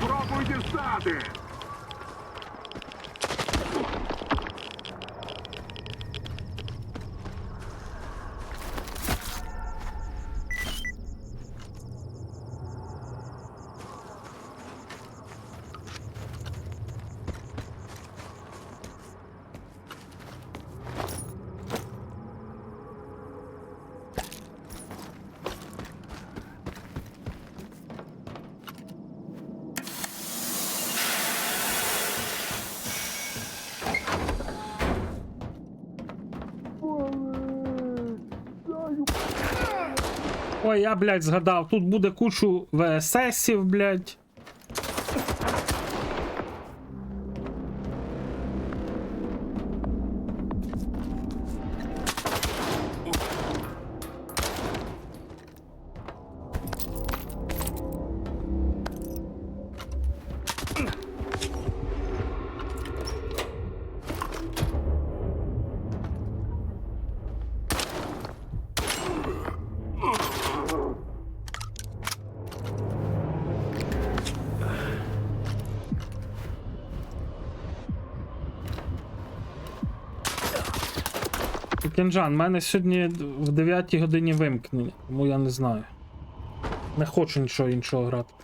Спробуй дістати! Ой, я, блядь, згадав, тут буде кучу ВССів, блядь. Кінжан, в мене сьогодні в 9 годині вимкнення, тому я не знаю. Не хочу нічого іншого грати.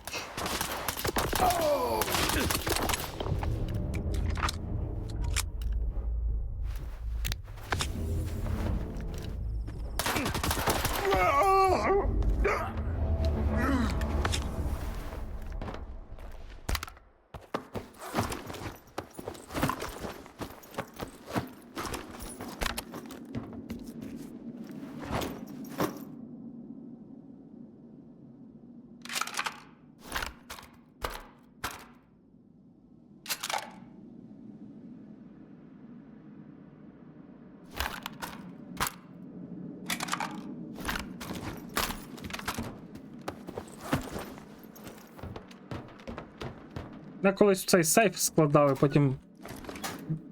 Я колись в цей сейф складав і потім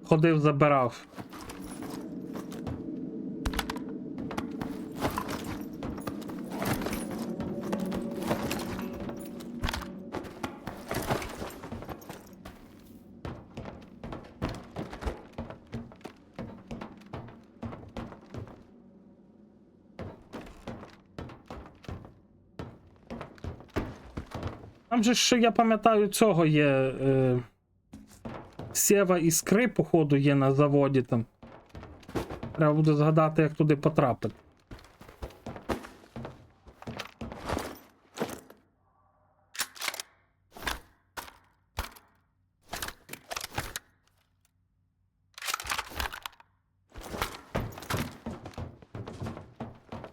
ходив, забирав. Там же ще, я пам'ятаю, цього є. Сєва іскри, походу, є на заводі там. Треба буде згадати, як туди потрапити.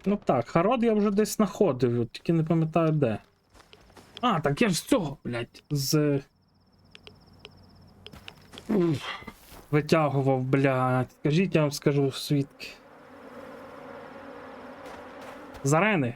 Ну так, Харод я вже десь знаходив, от тільки не пам'ятаю де. А, так я ж з цього, блядь, з... Витягував, блядь. Скажіть, я вам скажу свідки. З арени.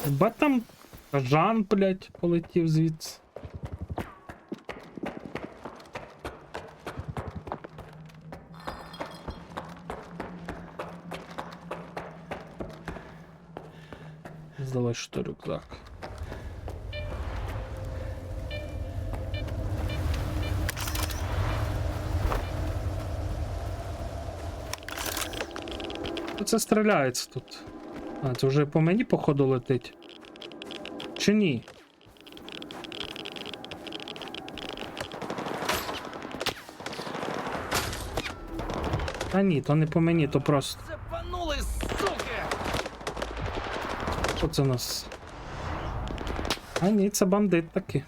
Ба там Жан, блядь, полетів звідси. Здалось, що рюкзак. Це стріляється тут. А, це вже по мені, походу, летить. Чи ні? Та ні, то не по мені, то просто. Запанули, суки! Що це у нас? А ні, це бандит таки.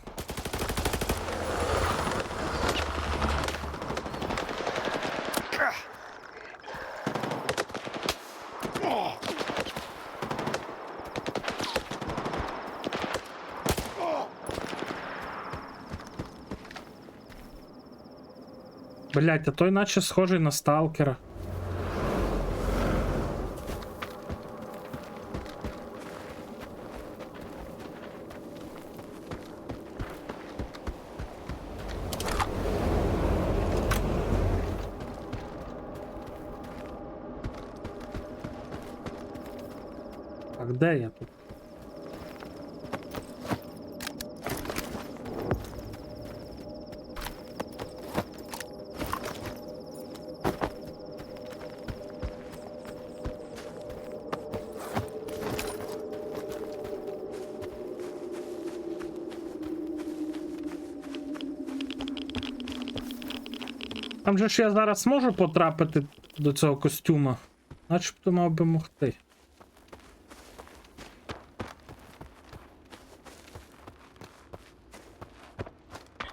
Блять, а той наче схожий на сталкера. Так, де я тут? Там же ж я зараз зможу потрапити до цього костюма? Начебто мав би могти.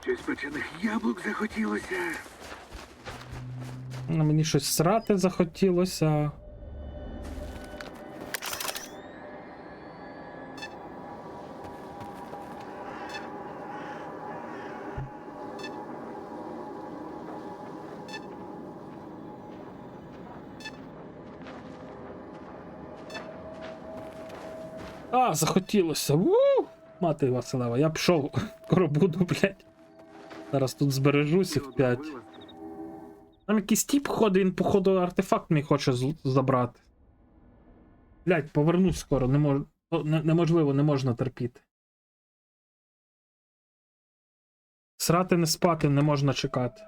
Щось печених яблук захотілося. Мені щось срати захотілося. А, захотілося. Мати Василева, я пішов. Скоро буду, блядь. Зараз тут збережусь їх 5. Там якийсь тіп ходить, він, походу, артефакт мій хоче забрати. Блядь, повернусь скоро, неможливо, не можна терпіти. Срати не спати, не можна чекати.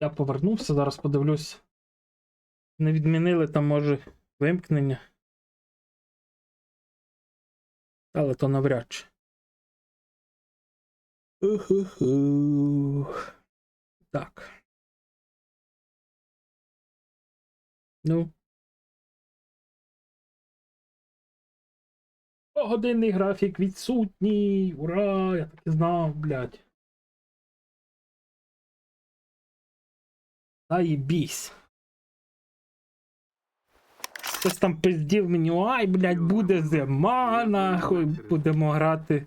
Я повернувся, зараз подивлюсь. Не відмінили там, може, вимкнення. Але то навряд чи. Так. Ну. Погодинний графік відсутній. Ура! Я так і знав, блядь. Заєбісь. Хтось там пиздів мені, ай, блядь, буде зима, нахуй, будемо грати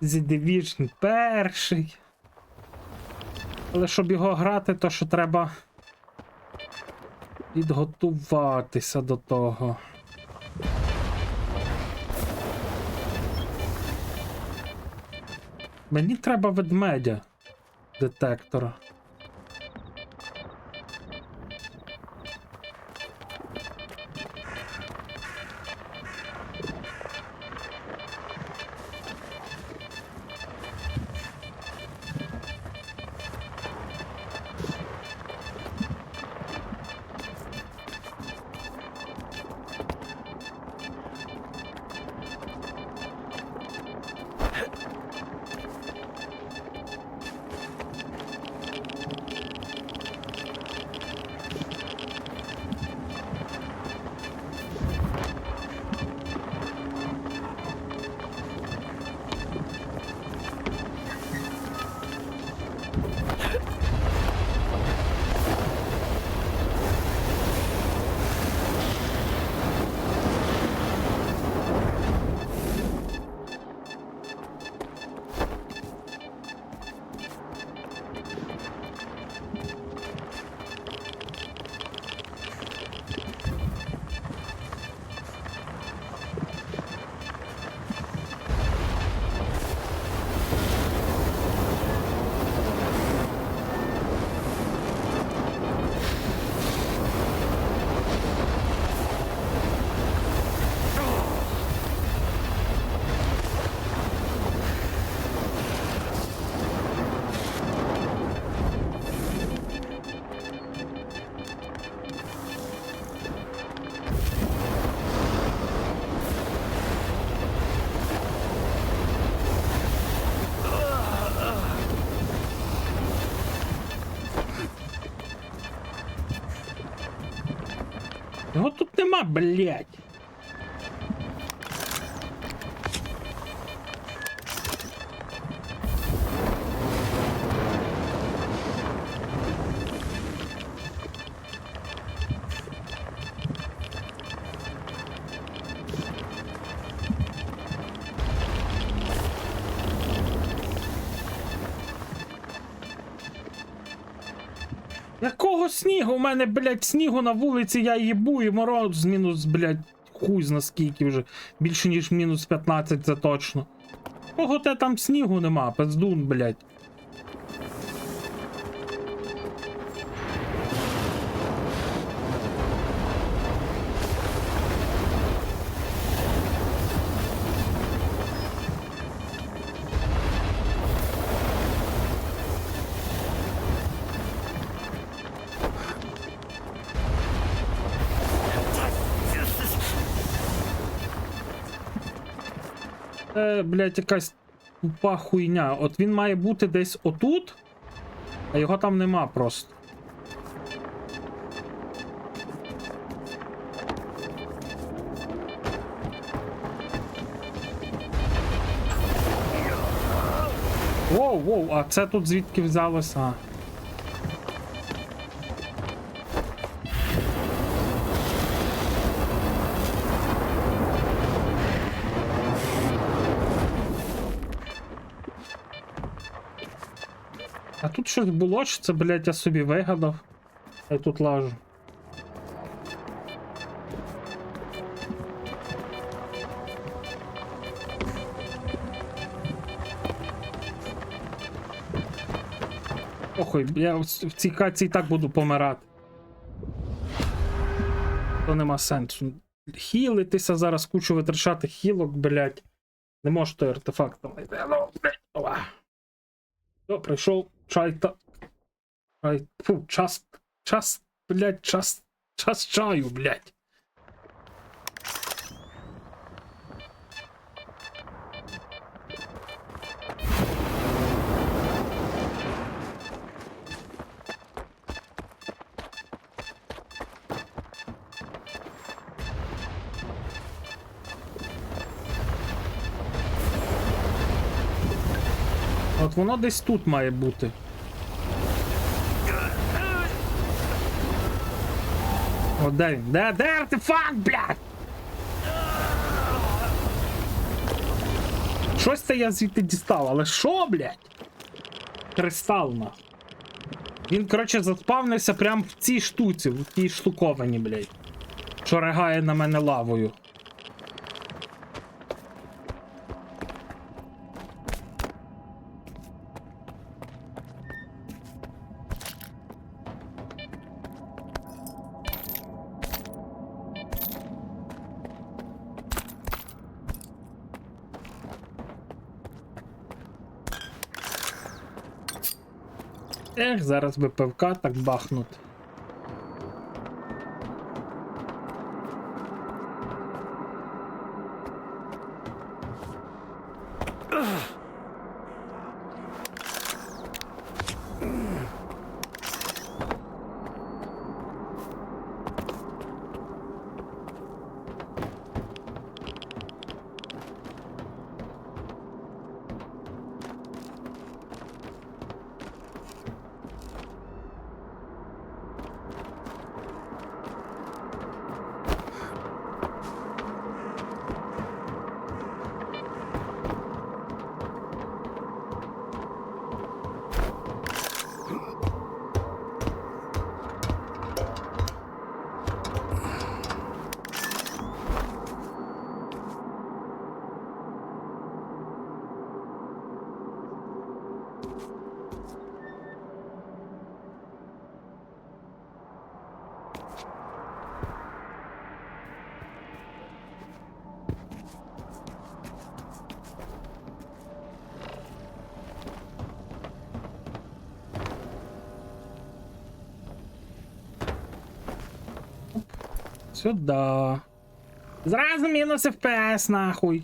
The Division 1. Але щоб його грати, то що треба підготуватися до того. Мені треба ведмедя детектора. Його тут нема, блядь. Якого снігу? У мене, блядь, снігу на вулиці, я їбу, і мороз мінус, блядь, хуй зна скільки вже. Більше ніж мінус 15, це точно. Кого те там снігу нема, пиздун, блядь. Це, блядь, якась тупа хуйня. От він має бути десь отут, а його там нема просто. Воу, воу, а це тут звідки взялося? А тут щось було, чи це, блядь, я собі вигадав? Я тут лажу. Охуй, я в цій каці і так буду помирати. То нема сенсу. Хілитися зараз, кучу витрачати хілок, блядь. Не можу той артефакт там знайти. Ну, блядь, ова. Все, прийшов чайта. Ай, фу, час, блядь, час чаю, блядь. От воно десь тут має бути. О, де він? Де артефакт, блядь? Щось це я звідти дістав, але що, блядь? Кристал, на. Він, коротше, заспавнився прямо в цій штуці, в тій штуковані, блядь. Що ригає на мене лавою. Ех, зараз би пивка так бахнути. Сюда. Зразу мінус FPS, нахуй.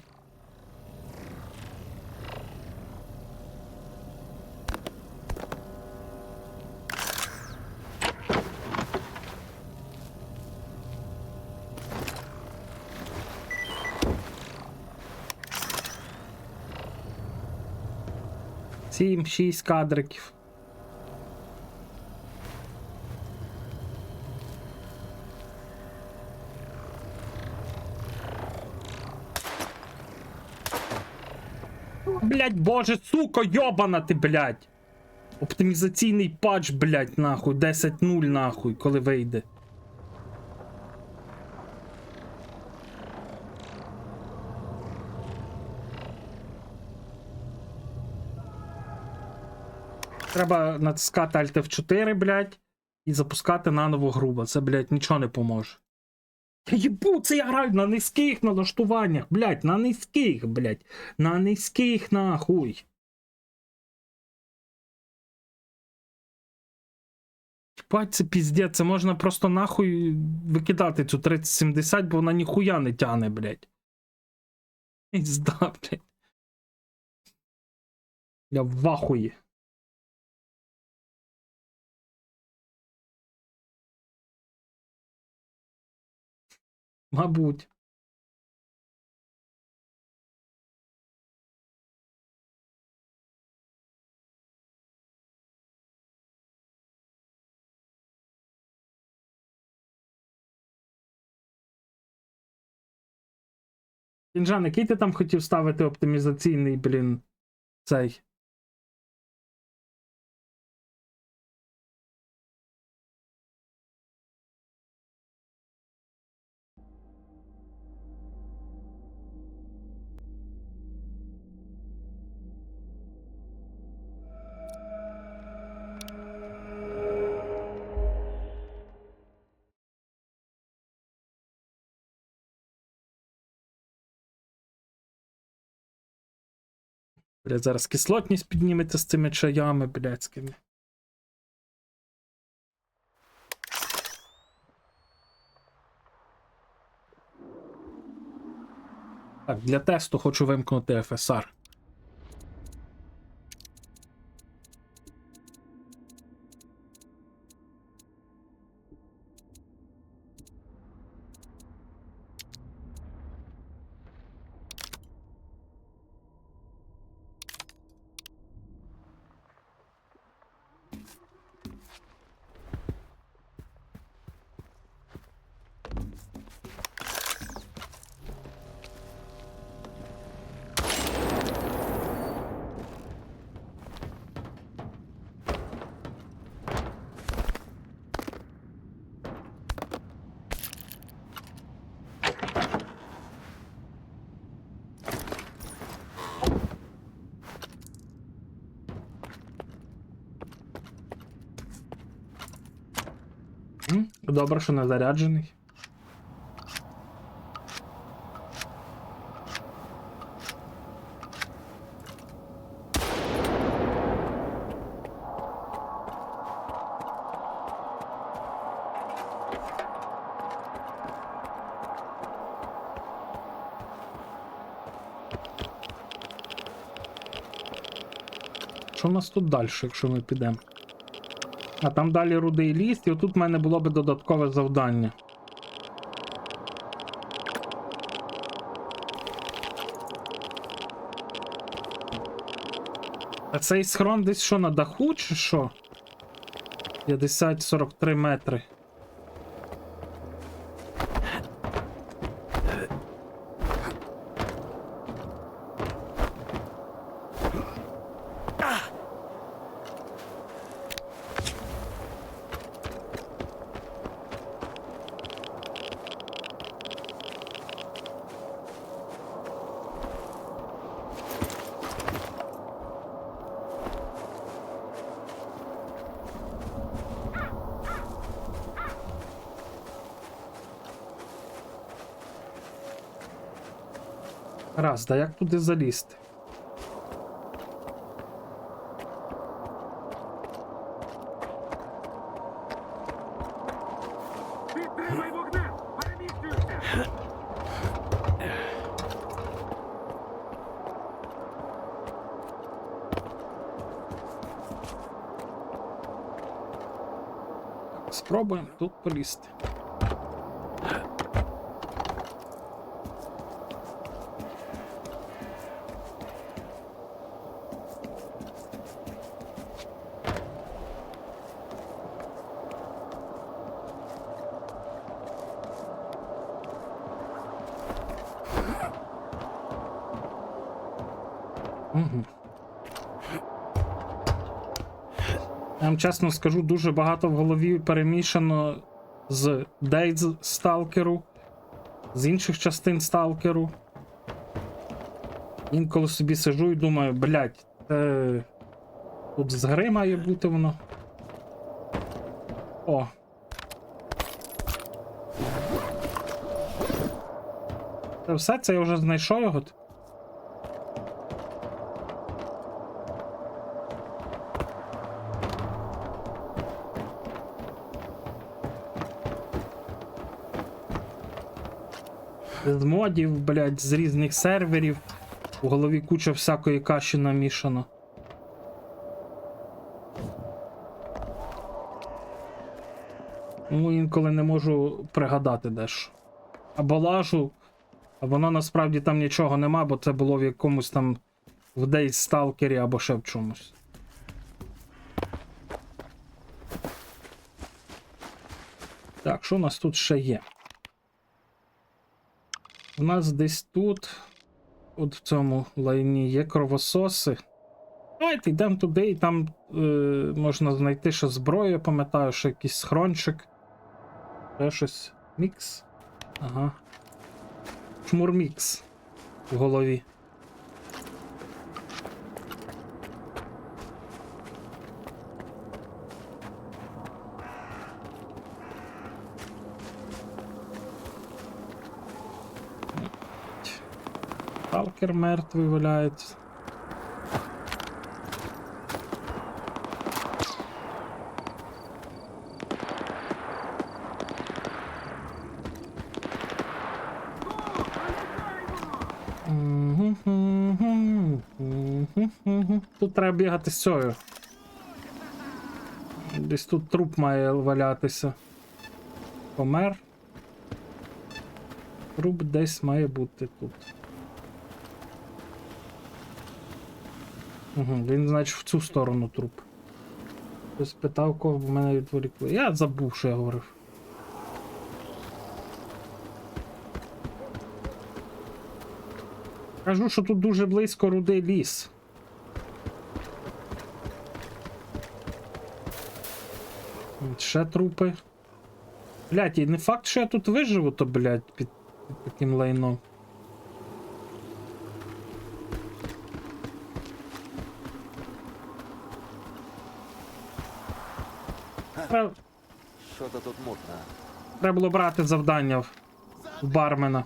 Сім, 6 кадриків. Блять, боже, сука, йобана ти, блять. Оптимізаційний патч, блять, нахуй, 10.0, нахуй, коли вийде. Треба натискати Alt F4, блять, і запускати наново гру, бо це, блять, нічого не поможе. Я їбу, це я граю на низьких налаштуваннях, блядь, на низьких, блядь, на низьких, нахуй. Бать, це піздець, це можна просто нахуй викидати цю 3070, бо вона ніхуя не тяне, блядь. Пізда, блядь. Я в ахуї. Мабуть. Кінжан, який ти там хотів ставити оптимізаційний, блін, цей? Блядь, зараз кислотність підніметься з цими чаями, блядськими. Так, для тесту хочу вимкнути FSR. Добре, що не заряджений. Що у нас тут далі, якщо ми підемо? А там далі рудий ліс, і отут в мене було би додаткове завдання. А цей схрон десь що, на даху, чи що? 50-43 метри. Раз, да як туди залізти? Підтримай вогнем! Переміщуйся! Спробуємо тут полізти. Угу. Я вам чесно скажу, дуже багато в голові перемішано з Дейз Сталкеру, з інших частин Сталкеру. Інколи собі сижу і думаю, блядь, тут з гри має бути воно. О. Це все, це я вже знайшов його. З модів, блядь, з різних серверів. В голові куча всякої каші намішано. Ну, інколи не можу пригадати дещо. Або лажу, а воно насправді там нічого нема, бо це було в якомусь там в Дейз Сталкері або ще в чомусь. Так, що у нас тут ще є? У нас десь тут, от в цьому лайні, є кровососи. Давайте йдемо туди, і там можна знайти ще зброю, я пам'ятаю, що якийсь схрончик. Ще щось. Мікс. Ага. Чмурмікс в голові. Сталкер мертвий валяється. Тут треба бігати з цією. Десь тут труп має валятися. Помер. Труп десь має бути тут. Він, значить, в цю сторону труп. Хтось питав, кого в мене відволікли. Я забув, що я говорив. Кажу, що тут дуже близько рудий ліс. Ще трупи. Блять, і не факт, що я тут виживу, то, блять, під таким лайном. Що-то тут мутно. Треба було брати завдання в бармена.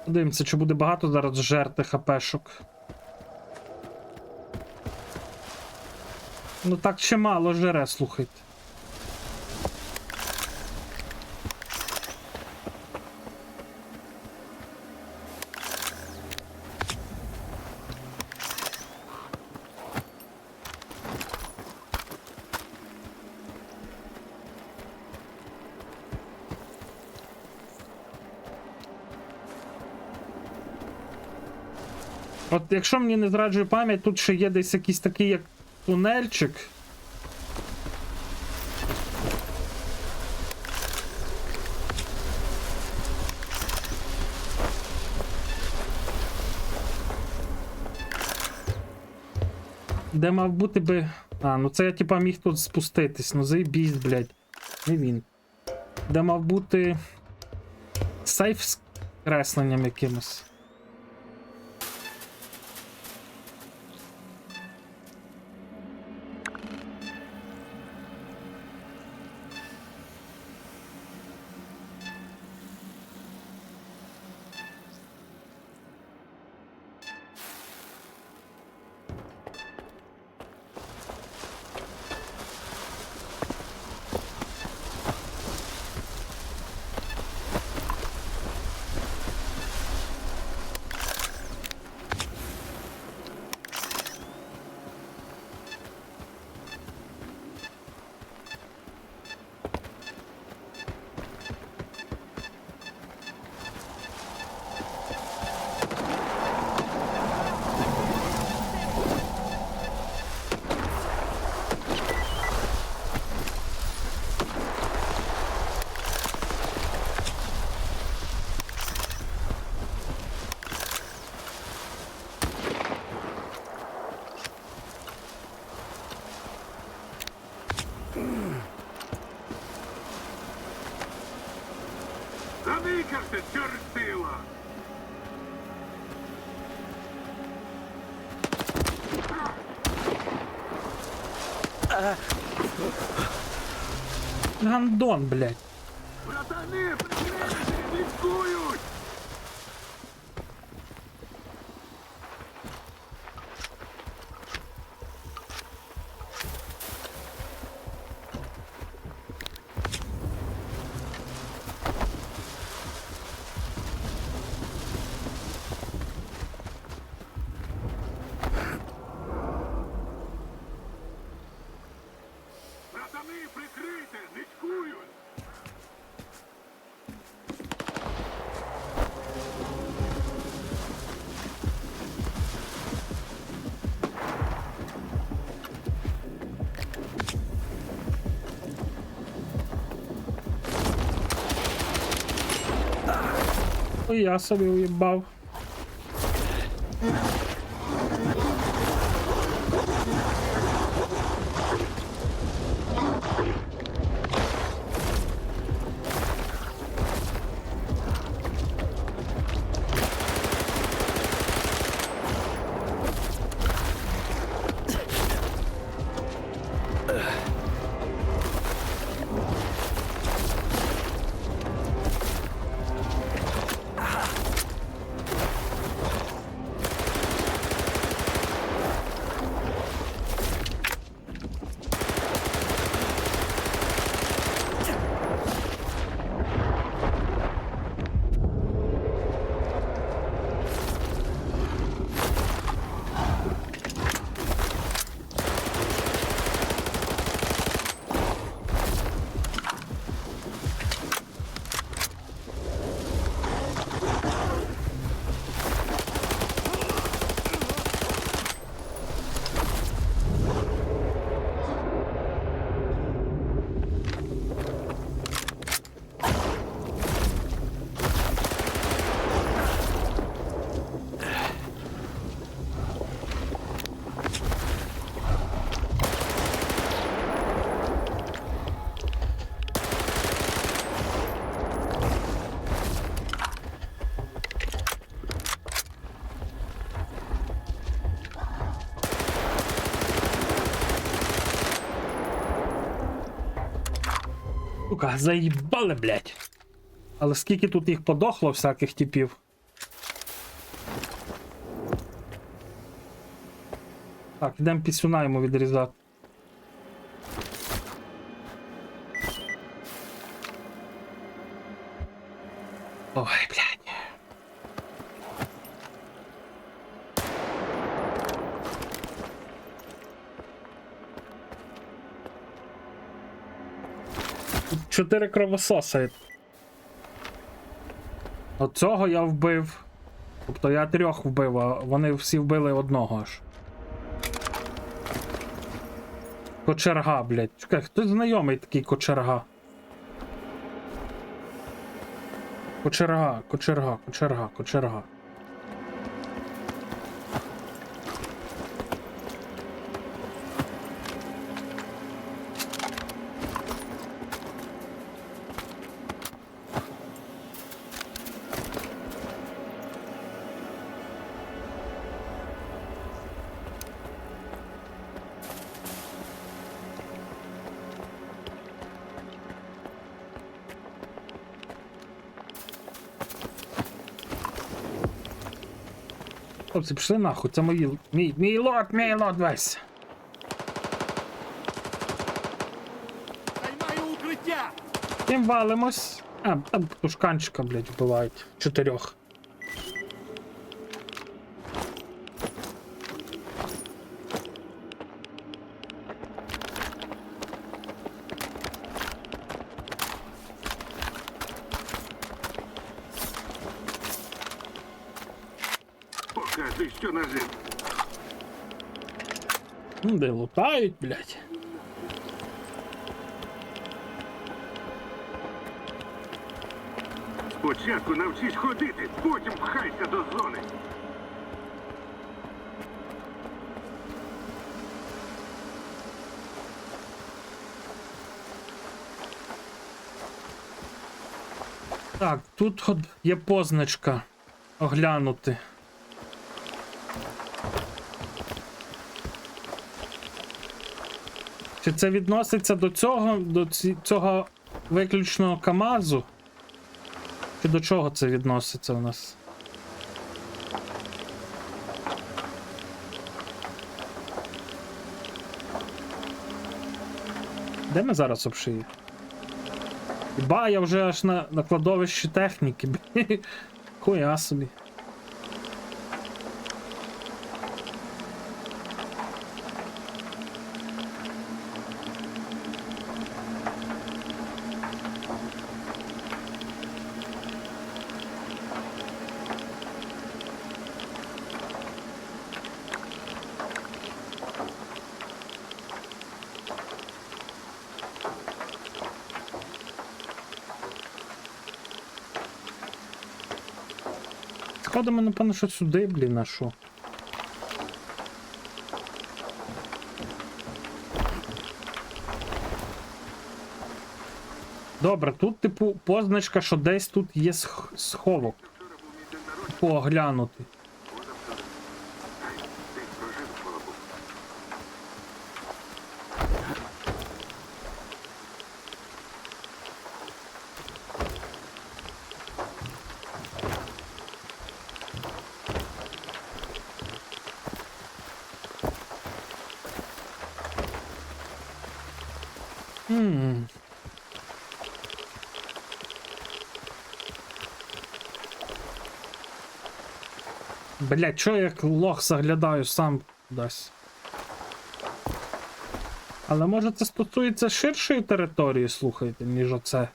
Подивимося, чи буде багато зараз жерти хпшок. Ну так ще мало жере, слухайте. От якщо мені не зраджує пам'ять, тут ще є десь якийсь такий як тунельчик. Де мав бути би... А, ну це я типа міг тут спуститись, ну заєбісь, блядь. Не він. Де мав бути... сейф з кресленням якимось. Замикався, чортила! Гандон, блядь. Братани, прикрийте, слідкують! Братани, прикрийте, ничкують! Ой, я собі уїбав. Сука, заїбали, блядь. Але скільки тут їх подохло, всяких типів. Так, ідемо пісюна йому відрізати. Ой, блядь. Тут 4 кровососа. Оцього я вбив. Тобто я 3 вбив, а вони всі вбили одного аж. Кочерга, блядь. Чекай, хтось знайомий такий кочерга. Кочерга, кочерга, кочерга, кочерга. Хлопці, пішли нахуй, це мій лот весь. Займаю укриття! Тим валимось. А, там тушканчика, блядь, вбивають. 4. Покажи, що нажив. Де лутають, блядь. Спочатку навчись ходити, потім пхайся до зони. Так, тут от є позначка. Оглянути. Чи це відноситься до цього, цього виключного КАМАЗу? Чи до чого це відноситься у нас? Де ми зараз обшиє? Ба, я вже аж на кладовищі техніки. Хуя собі. Сходимо, напевно, що сюди, блін, а що? Добре, тут, типу, позначка, що десь тут є сховок. Поглянути. Блять, чо я як лох заглядаю сам кудись? Але може це стосується ширшої території, слухайте, ніж оце.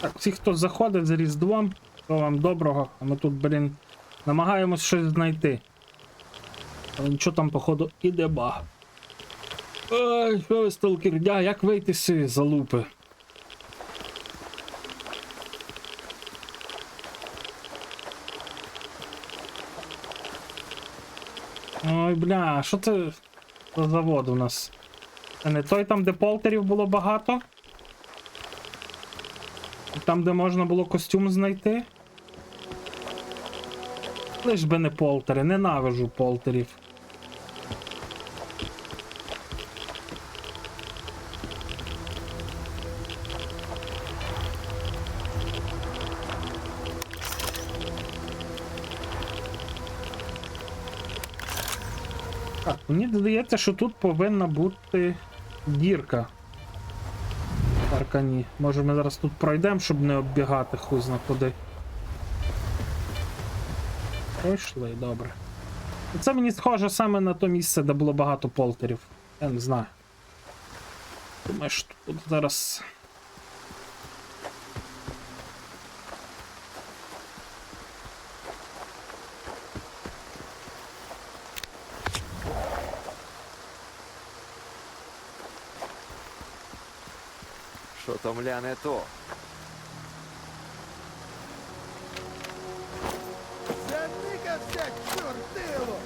Так, всі, хто заходить з Різдвом, то вам доброго, а ми тут, блін, намагаємось щось знайти. Але нічого там, походу, іде баг. Ой, що ви, сталкер, як вийти з цієї залупи? Ой, бля, що це за завод у нас? Це не той там, де полтерів було багато? Там, де можна було костюм знайти? Лиш би не полтери, ненавижу полтерів. Так, мені здається, що тут повинна бути дірка. В паркані. Може ми зараз тут пройдемо, щоб не оббігати хуй зна куди. Пройшли, добре. Це мені схоже саме на то місце, де було багато полтерів. Я не знаю. Думаю, що тут зараз... Що там ляне то? Заникався, чортило!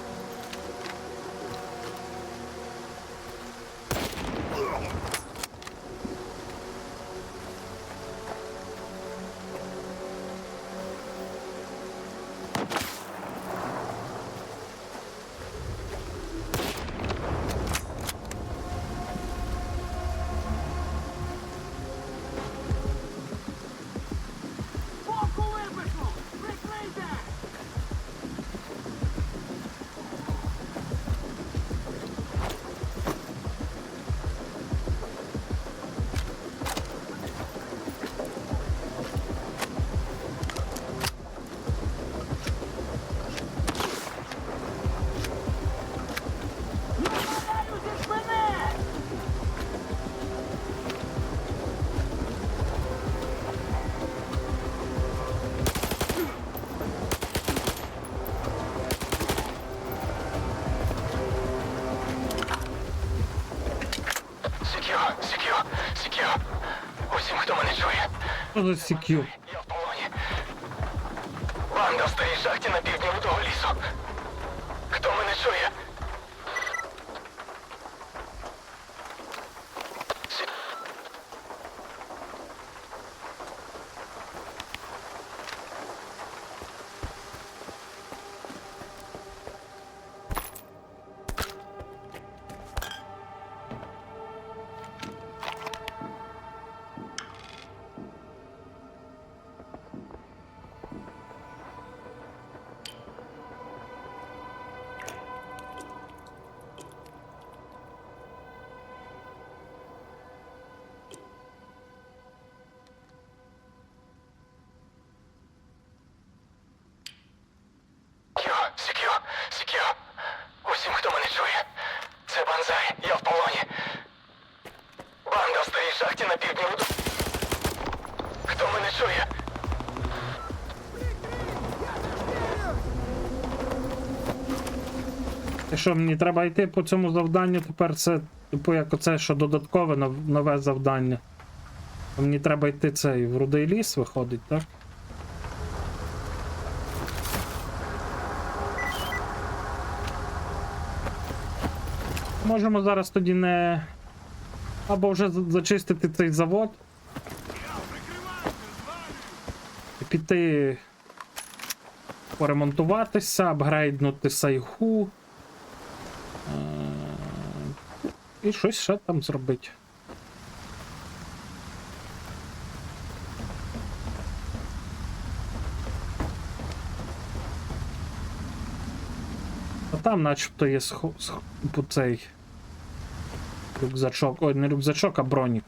Секю. Усім, хто мене чує. Що за секю? Я в полоні. Банда в старій шахті на півдні того лісу. Хто мене чує? Секю. Усім, хто мене чує. Це Банзай, я в полоні. Банда в старій шахті на півдні. Хто мене чує? І що, мені треба йти по цьому завданню тепер? Це, типу, як оце, що додаткове нове завдання. Мені треба йти цей в Рудий ліс, виходить, так? Можемо зараз тоді не... Або вже зачистити цей завод. І піти... Поремонтуватися, апгрейднути сайгу. І щось ще там зробити. А там начебто є цей рюкзачок. Ой, не рюкзачок, а бронік.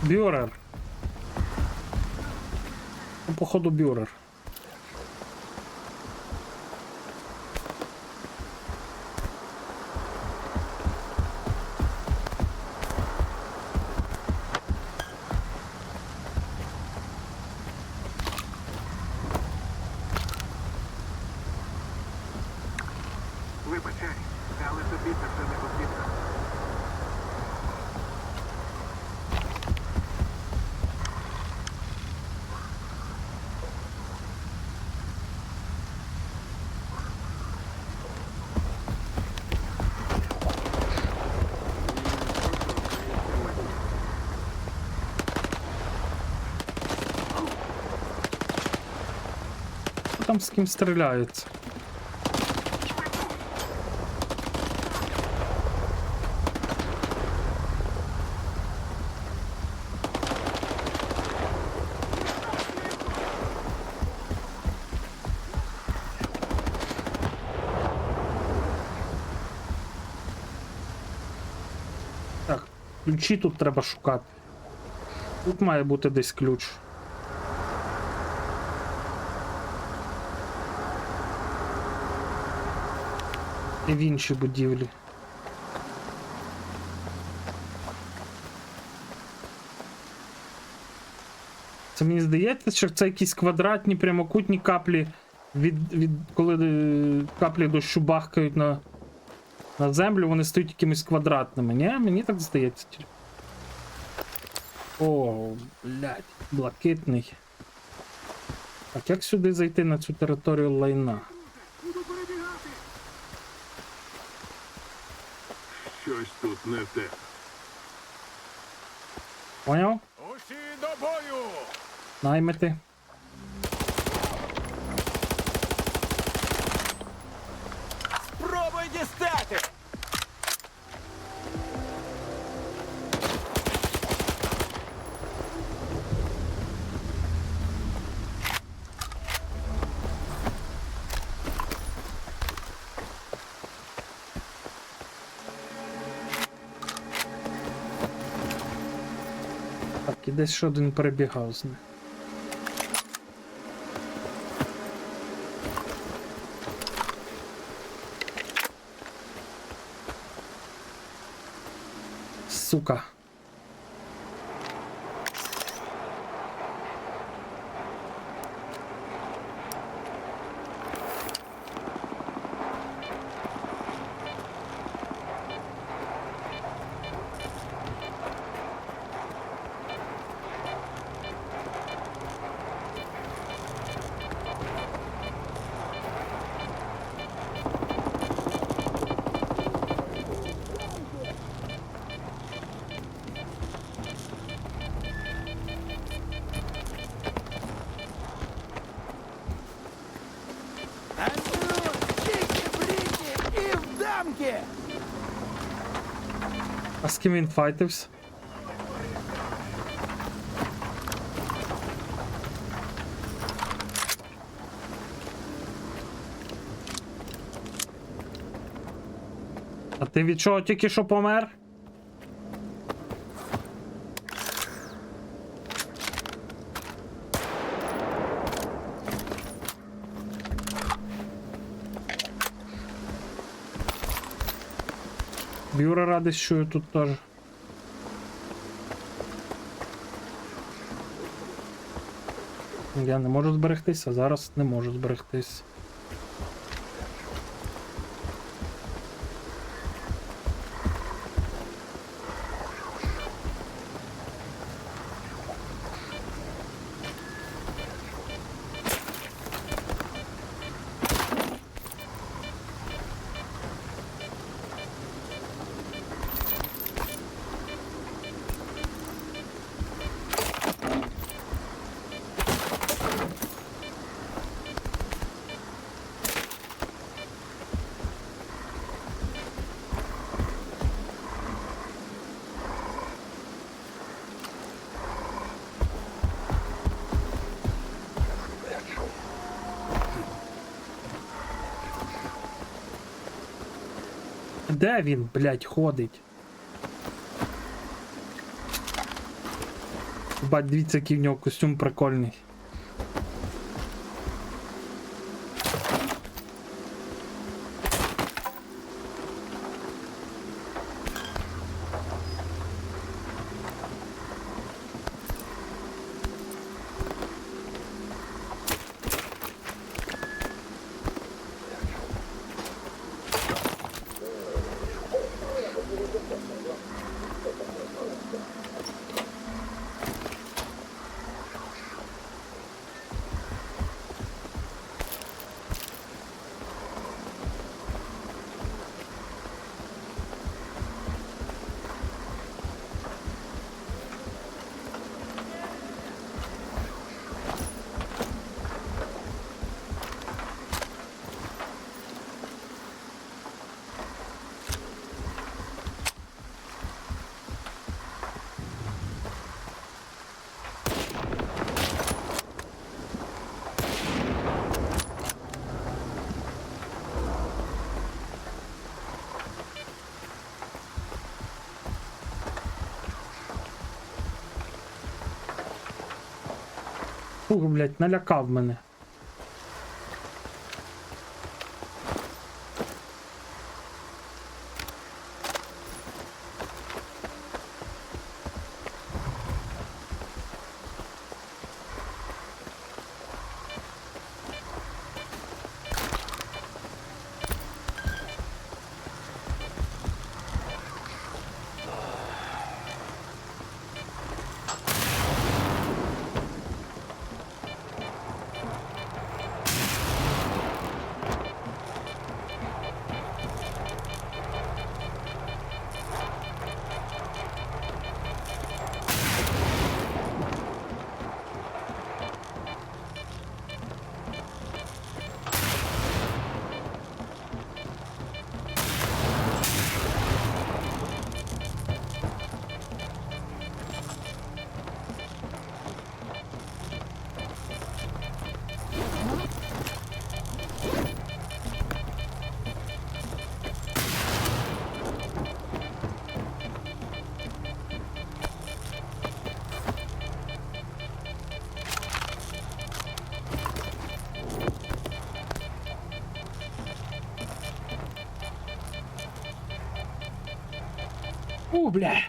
Бюрер. Ну, походу, бюрер. Вибачай, але тобі це все не потрібно. Хто там з ким стріляється? Так, ключі тут треба шукати. Тут має бути десь ключ. І в іншій будівлі. Це мені здається, що це якісь квадратні прямокутні каплі, коли каплі дощу бахкають на землю, вони стають якимись квадратними. Ні, мені так здається. О, блядь, блакитний. Так, як сюди зайти на цю територію лайна? Щось тут не те. Поняв? Усі до бою! Наймити. Пробуй дістати! Так, і десь ще один перебігав з ним. Сука. А з ким він файтився? А ти від чого тільки що помер? Бюрера десь чую тут теж. Я не можу зберегтись, а зараз не можу зберегтись. Де він, блядь, ходить? Бать, дивіться, який в нього костюм прикольний. Фух, блядь, налякав мене. Бля.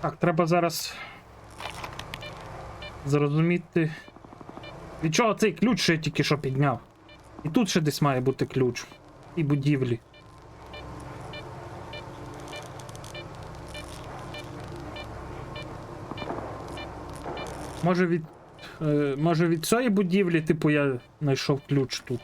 Так, треба зараз зрозуміти, від чого цей ключ, що я тільки що підняв. І тут ще десь має бути ключ. І будівлі. Може від цієї будівлі, типу, я знайшов ключ тут.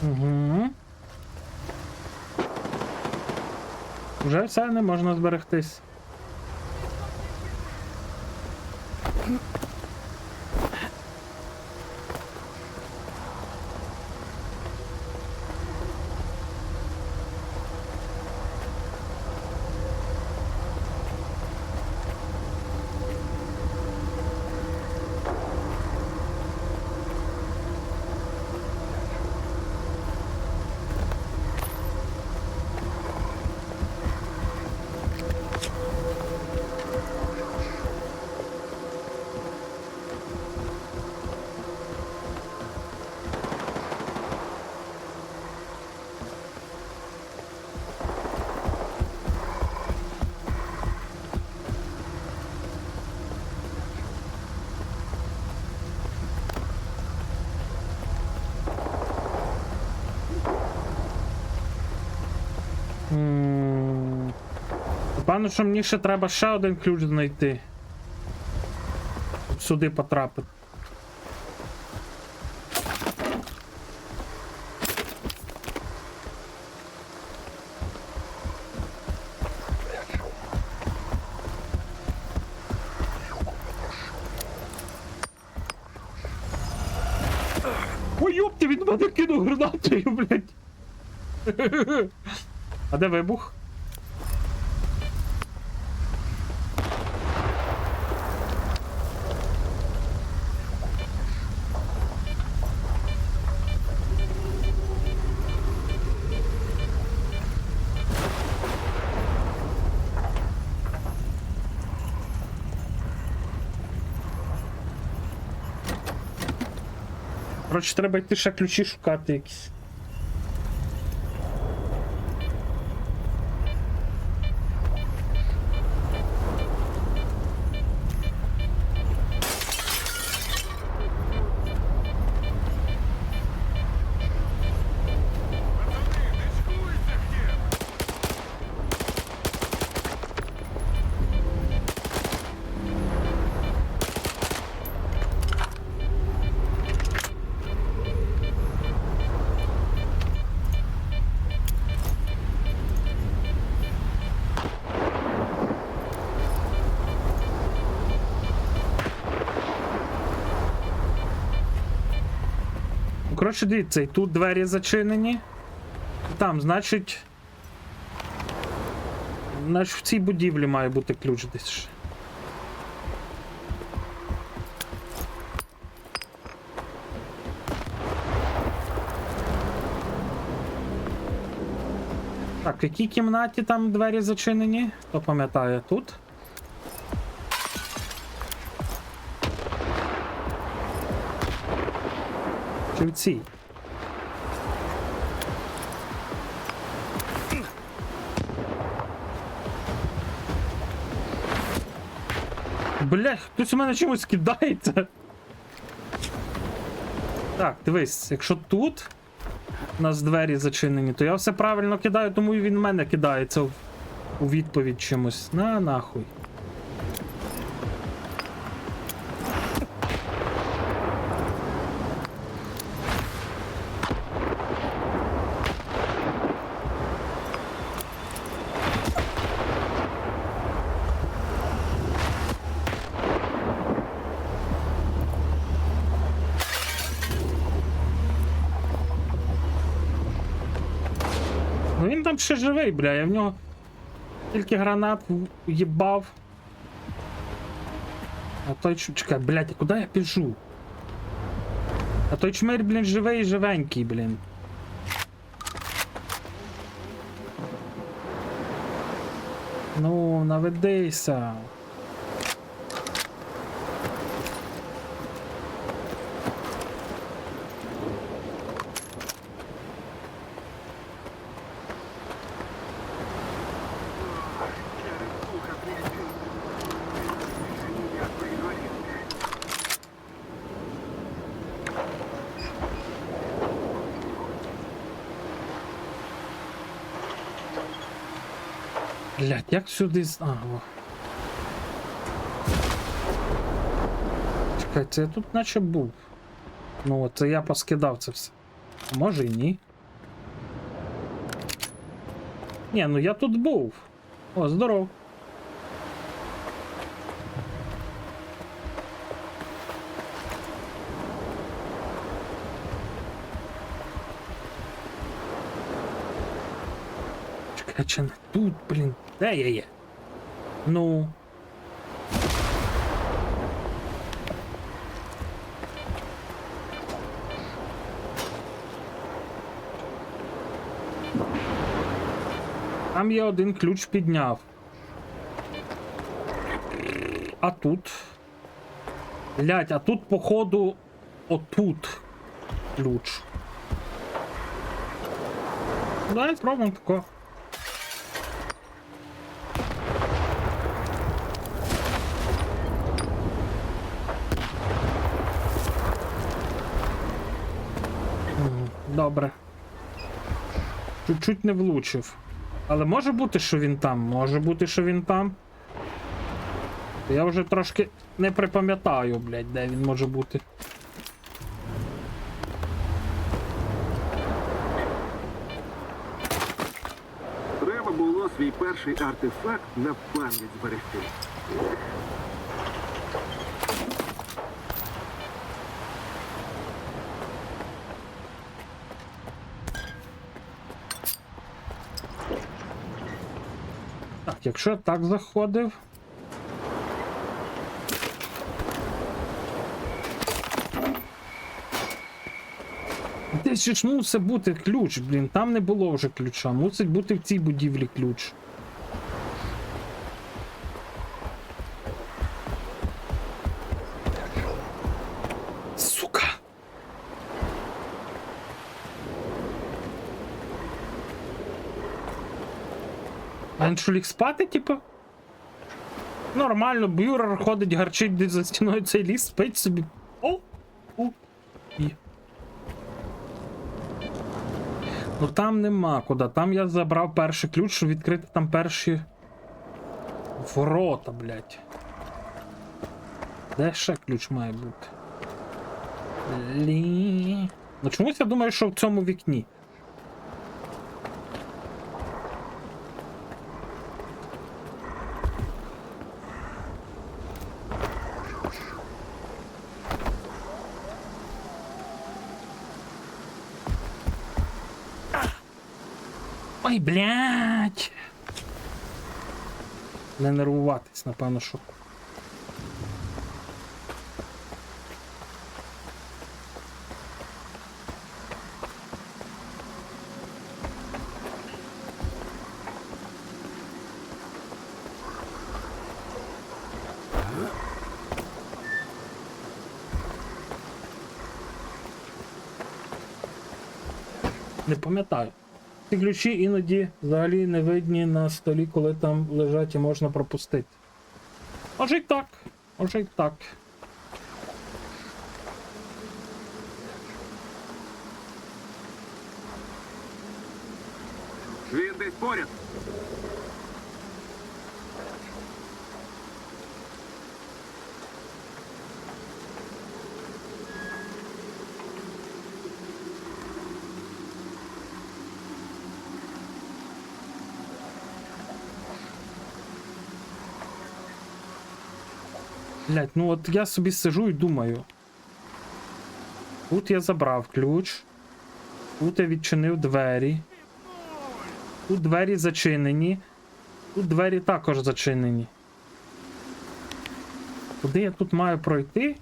Угу. Вже все, не можна зберегтись. Певно, що мені ще треба ще один ключ знайти. Щоб сюди потрапити. Ой, ёпті, він мене кинув гранатою, блядь. А де вибух? Коротше, треба йти ще ключі шукати якісь. Коротше, дивіться, і тут двері зачинені. І там, значить, в цій будівлі має бути ключ десь ще. Так, в якій кімнаті там двері зачинені? Хто пам'ятає, тут? Чи в цій? Бля, хтось у мене чимось кидається. Так, дивись, якщо тут у нас двері зачинені, то я все правильно кидаю, тому і він в мене кидається у відповідь чимось. На нахуй. Ну він там ще живий, бля, я в нього тільки гранат їбав. А той чекай, блядь, а куди я біжу? А той чмирь, блін, живий і живенький, блін. Ну, наведися. Блядь, як сюди з... Ага. Чекай, це я тут наче був. Ну от, це я поскидав це все. А може і ні. Ні, ну я тут був. О, здоров. Чекай, чи не тут, блін. Де я є? Ну. Там я один ключ підняв. А тут? Блять, а тут, походу, отут ключ. Давай спробуємо тако. Добре. Чуть-чуть не влучив. Але може бути, що він там. Може бути, що він там. Я вже трошки не припам'ятаю, блядь, де він може бути. Треба було свій перший артефакт на пам'ять зберегти. Так, якщо я так заходив. Десь ж мусить бути ключ, блін, там не було вже ключа, мусить бути в цій будівлі ключ. Сука. А він що, ліг спати, типу? Нормально, бюрер ходить, гарчить десь за стіною, цей ліс спить собі. О! І. Ну там нема куди. Там я забрав перший ключ, щоб відкрити там перші ворота, блядь. Де ще ключ має бути? Ну чомусь я думаю, що в цьому вікні. Ой, блядь. Не нервуватись, напевно, що. Не пам'ятаю. Ці ключі іноді взагалі не видні на столі, коли там лежать і можна пропустити. Може й так, може й так. Він десь поряд. Блять, ну от я собі сижу і думаю. Тут я забрав ключ. Тут я відчинив двері. Тут двері зачинені. Тут двері також зачинені. Куди я тут маю пройти?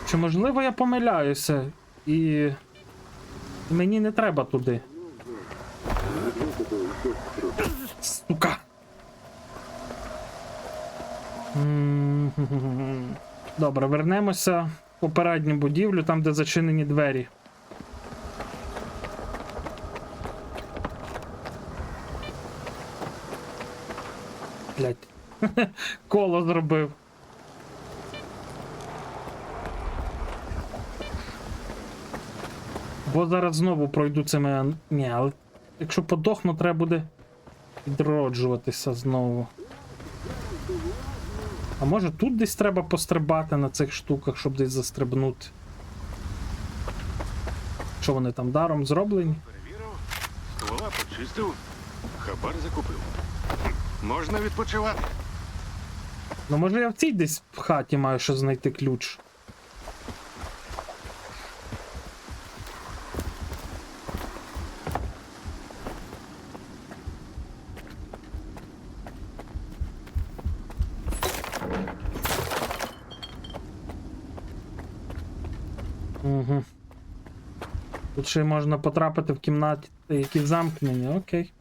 Чи можливо я помиляюся і мені не треба туди? Сука. Добре, вернемося в попередню будівлю, там де зачинені двері. Блять. Коло зробив. Бо зараз знову пройду цими... Ні, але якщо подохну, треба буде відроджуватися знову. А може тут десь треба пострибати на цих штуках, щоб десь застрибнути? Що вони там даром зроблені? Перевірив, ствола почистив, хабар закупив. Можна відпочивати. Ну може я в цій десь в хаті маю що знайти ключ. Угу. Тут ще можна потрапити в кімнаті, які замкнені, окей.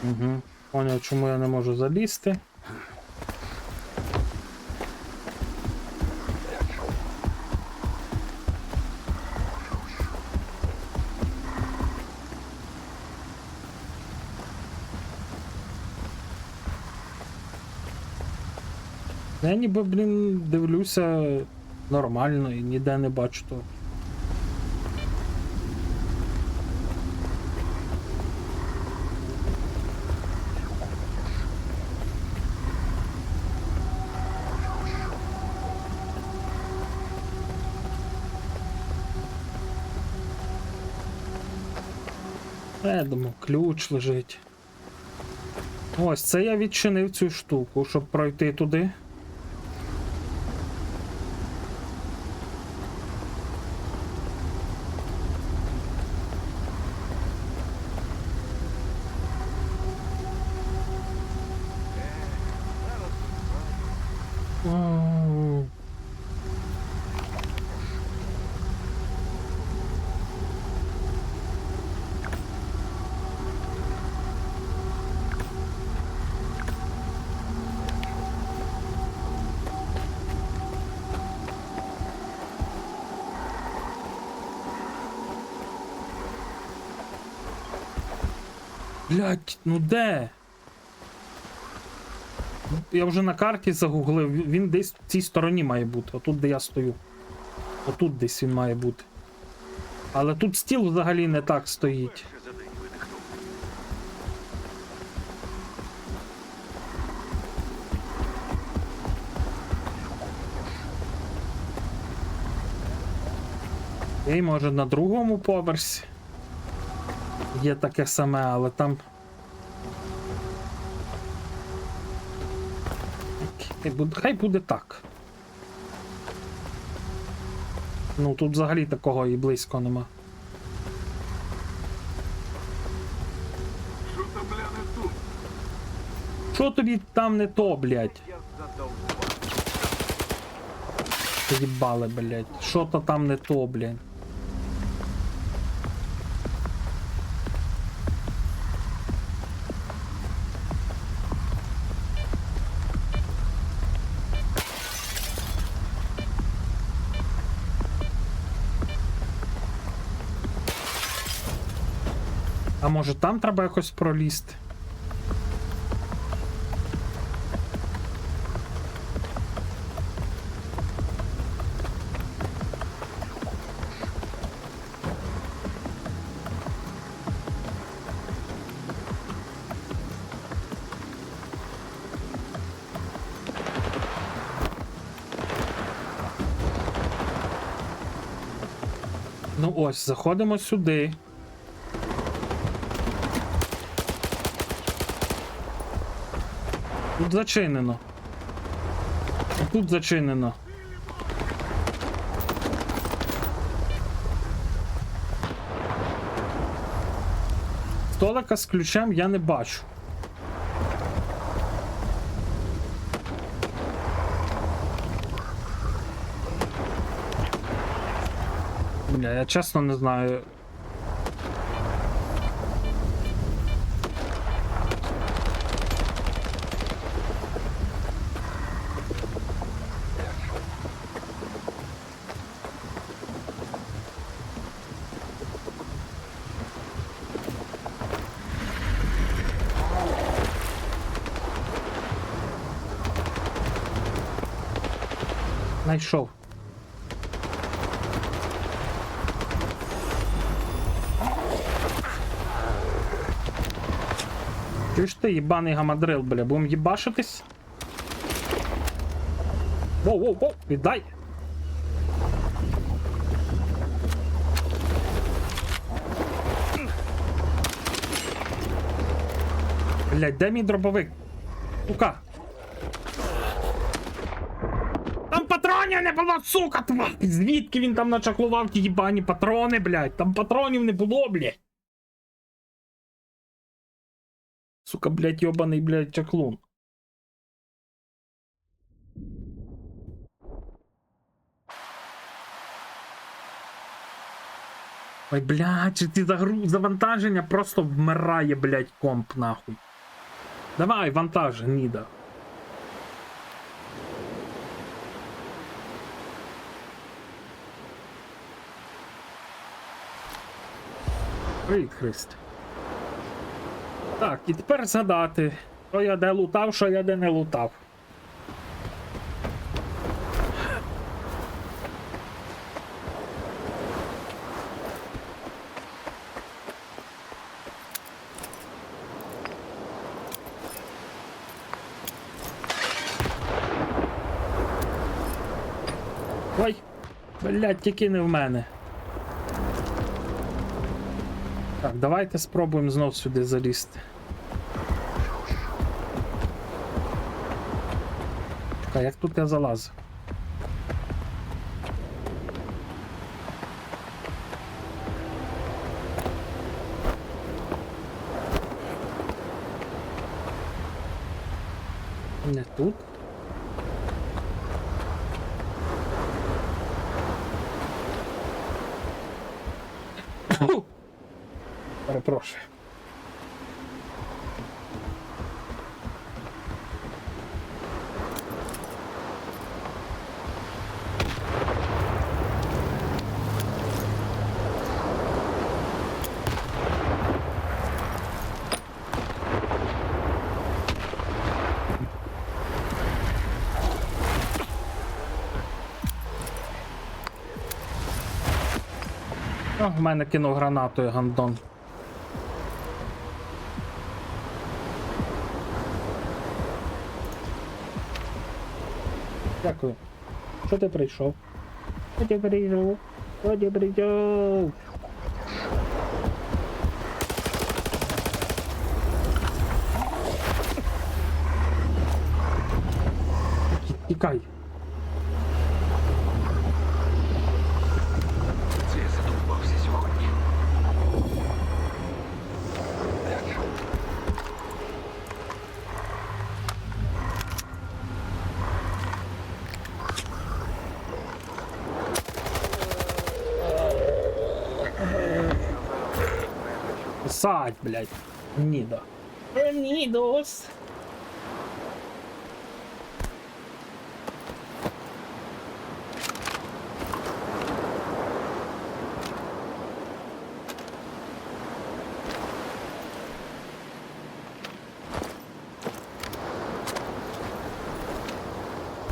Угу. Поняв, чому я не можу залізти. Я ніби, блін, дивлюся нормально і ніде не бачу того. Я думаю, ключ лежить. Ось, це я відчинив цю штуку, щоб пройти туди. Блять, ну де? Я вже на карті загуглив, він десь в цій стороні має бути, отут де я стою. Отут десь він має бути. Але тут стіл взагалі не так стоїть. І може на другому поверсі. Є таке саме, але там... Хай буде так. Ну, тут взагалі такого і близько нема. Що тобі там не то, блядь? Їбали, блядь. Що то там не то, блядь. А може там треба якось пролізти? Ну ось, заходимо сюди. Тут зачинено. Тут зачинено. Столика з ключем я не бачу. Бля, я чесно не знаю. Знайшов. Чуєш ти, їбаний гамадрил, бля, будем їбашитись? Воу, віддай! Блядь, де мій дробовик? Сука! Там патронів не було, сука! Звідки він там начаклував ті їбані патрони, блядь? Там патронів не було, блядь! Сука, блядь, йобаний, блядь, чаклун. Ой, блядь, чи ти завантаження просто вмирає, блядь, комп, нахуй. Давай, вантаж, гніда. Привіт, Христ. Так, і тепер згадати, що я де лутав, що я де не лутав. Блядь, тільки не в мене. Так, давайте спробуємо знов сюди залізти. Чекай, як тут я залазив? Не тут. Перепрошую. О, в мене кинув гранатою гандон. Дякую. Що ти прийшов? Що ти прийшов? Що ти прийшов? Тікай. Це я задовбався сьогодні. Садь, блядь. Ніда. Нідос.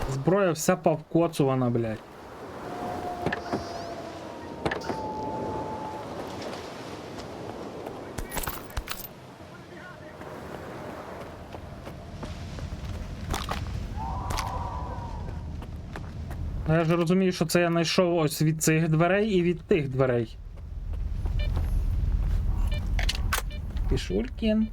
Зброя вся повкоцувана, блядь. Я ж розумію, що це я знайшов ось від цих дверей і від тих дверей. Пішулькін.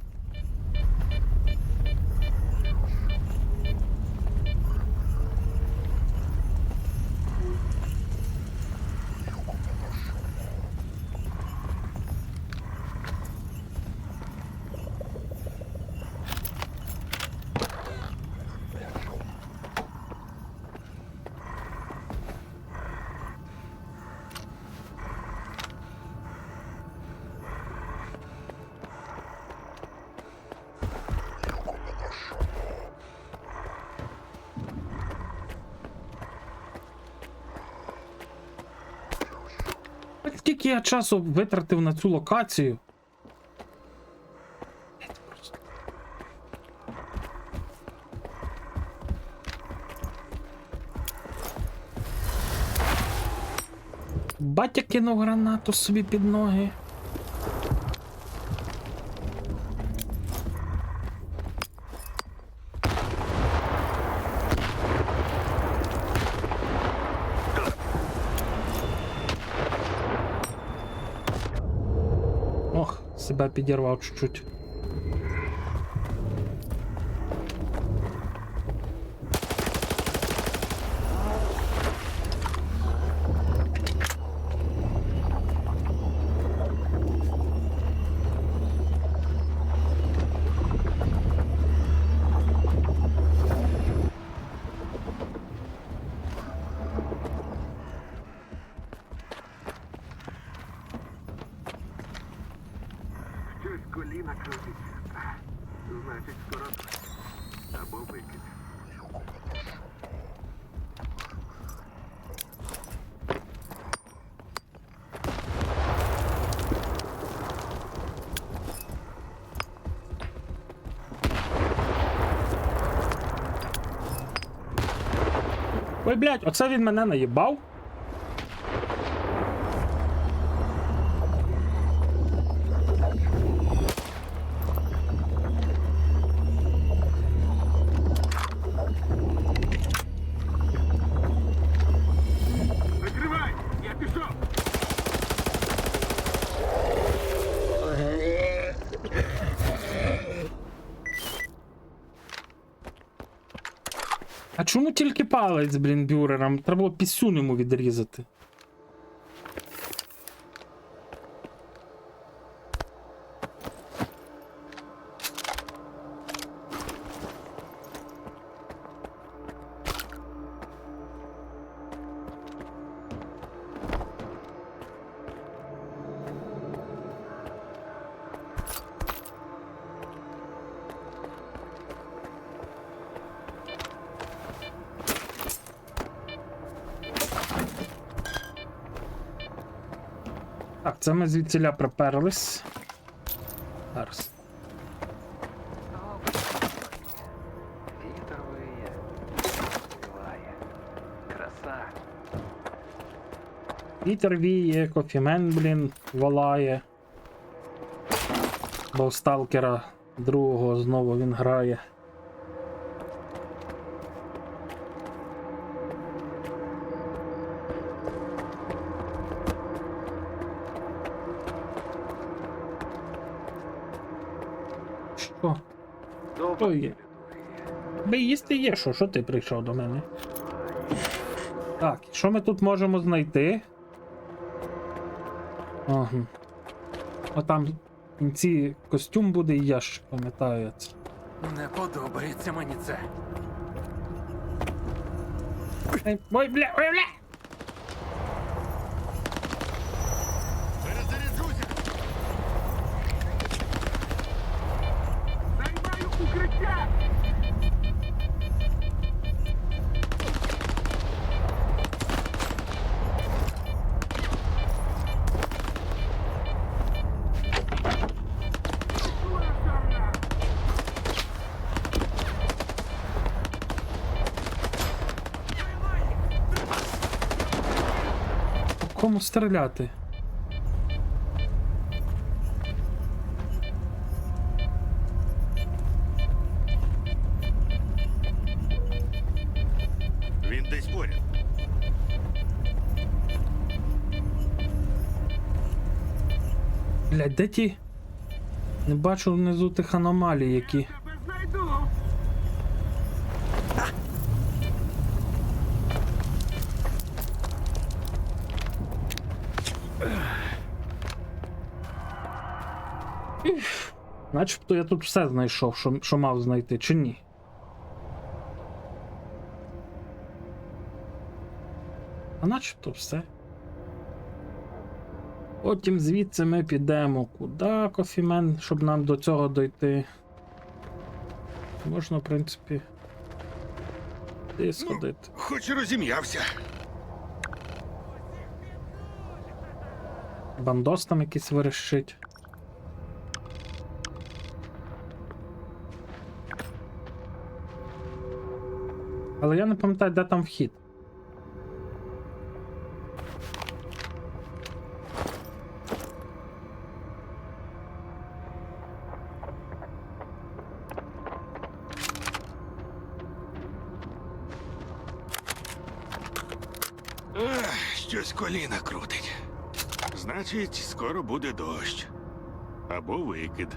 Скільки я часу витратив на цю локацію? Батя кинув гранату собі під ноги. Ох, себе підірвав чуть-чуть. Щось коліна крутиться. Значить, скоро або викид. Ой, блядь, оце він мене наїбав. Закривай! А чому тільки палець, блін, бюрером? Треба було пісюн йому відрізати. Так, це ми звідсіля приперлись. Зараз. Вітер виє, співає. Краса. Вітер віє, кофімен, блін, волає. Бо в сталкера другого знову він грає. Що? Що є? Би їсти є, що ти прийшов до мене? Так, що ми тут можемо знайти? Ага. А там в кінці костюм буде і ящик, пам'ятаю це. Не подобається мені це. Ой, бля, ой, бля! Займаю укриття! Кому стріляти? Він десь поряд. Блядь, де ті? Не бачу внизу тих аномалій, які. Тебе знайду! Начебто я тут все знайшов, що мав знайти, чи ні? А начебто все. Потім звідси ми підемо куди, кофімен, щоб нам до цього дойти. Можна, в принципі, де сходити. Хоч розім'явся. Бандос там якийсь верещить. Але я не пам'ятаю, де там вхід. Щось коліна крутить. Значить, скоро буде дощ. Або викид.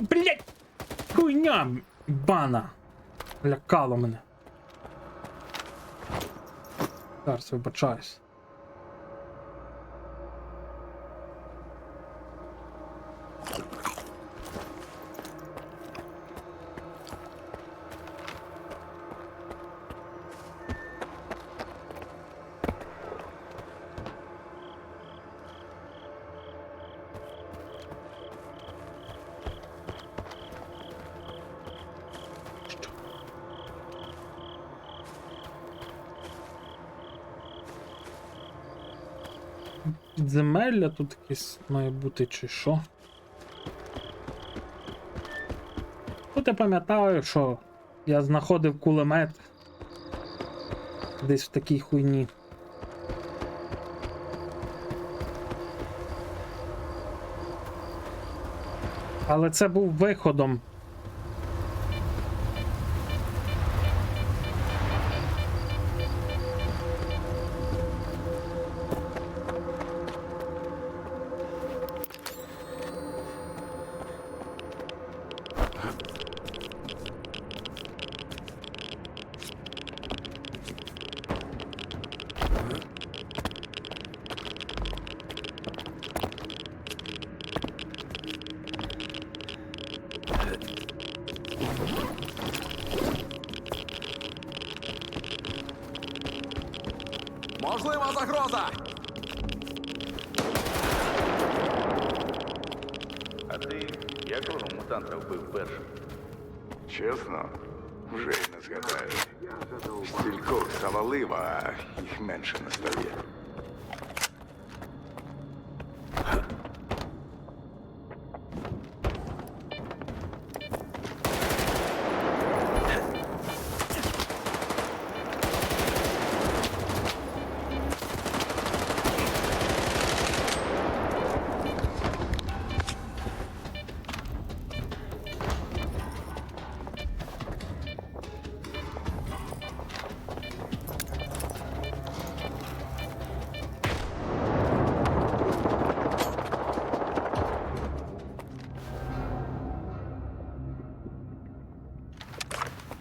Блять! Хуйня! Бана! Лякало мене. Зараз вибачаюсь. Підземелля тут якесь має бути, чи що? Тут я пам'ятаю, що я знаходив кулемет десь в такій хуйні. Але це був виходом. Можлива загроза! А ти якого мутанта вбив першим? Чесно, вже й не згадаєш. Стількох завалив, а їх менше не стає.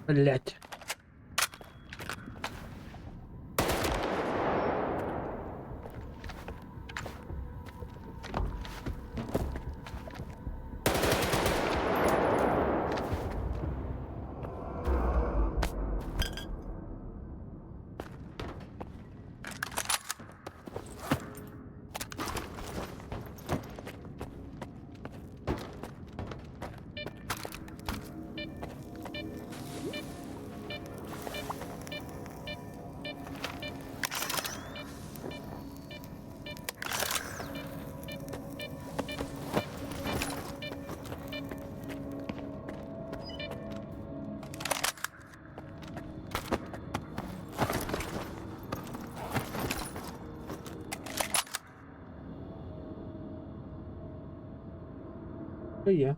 Блять. Що є?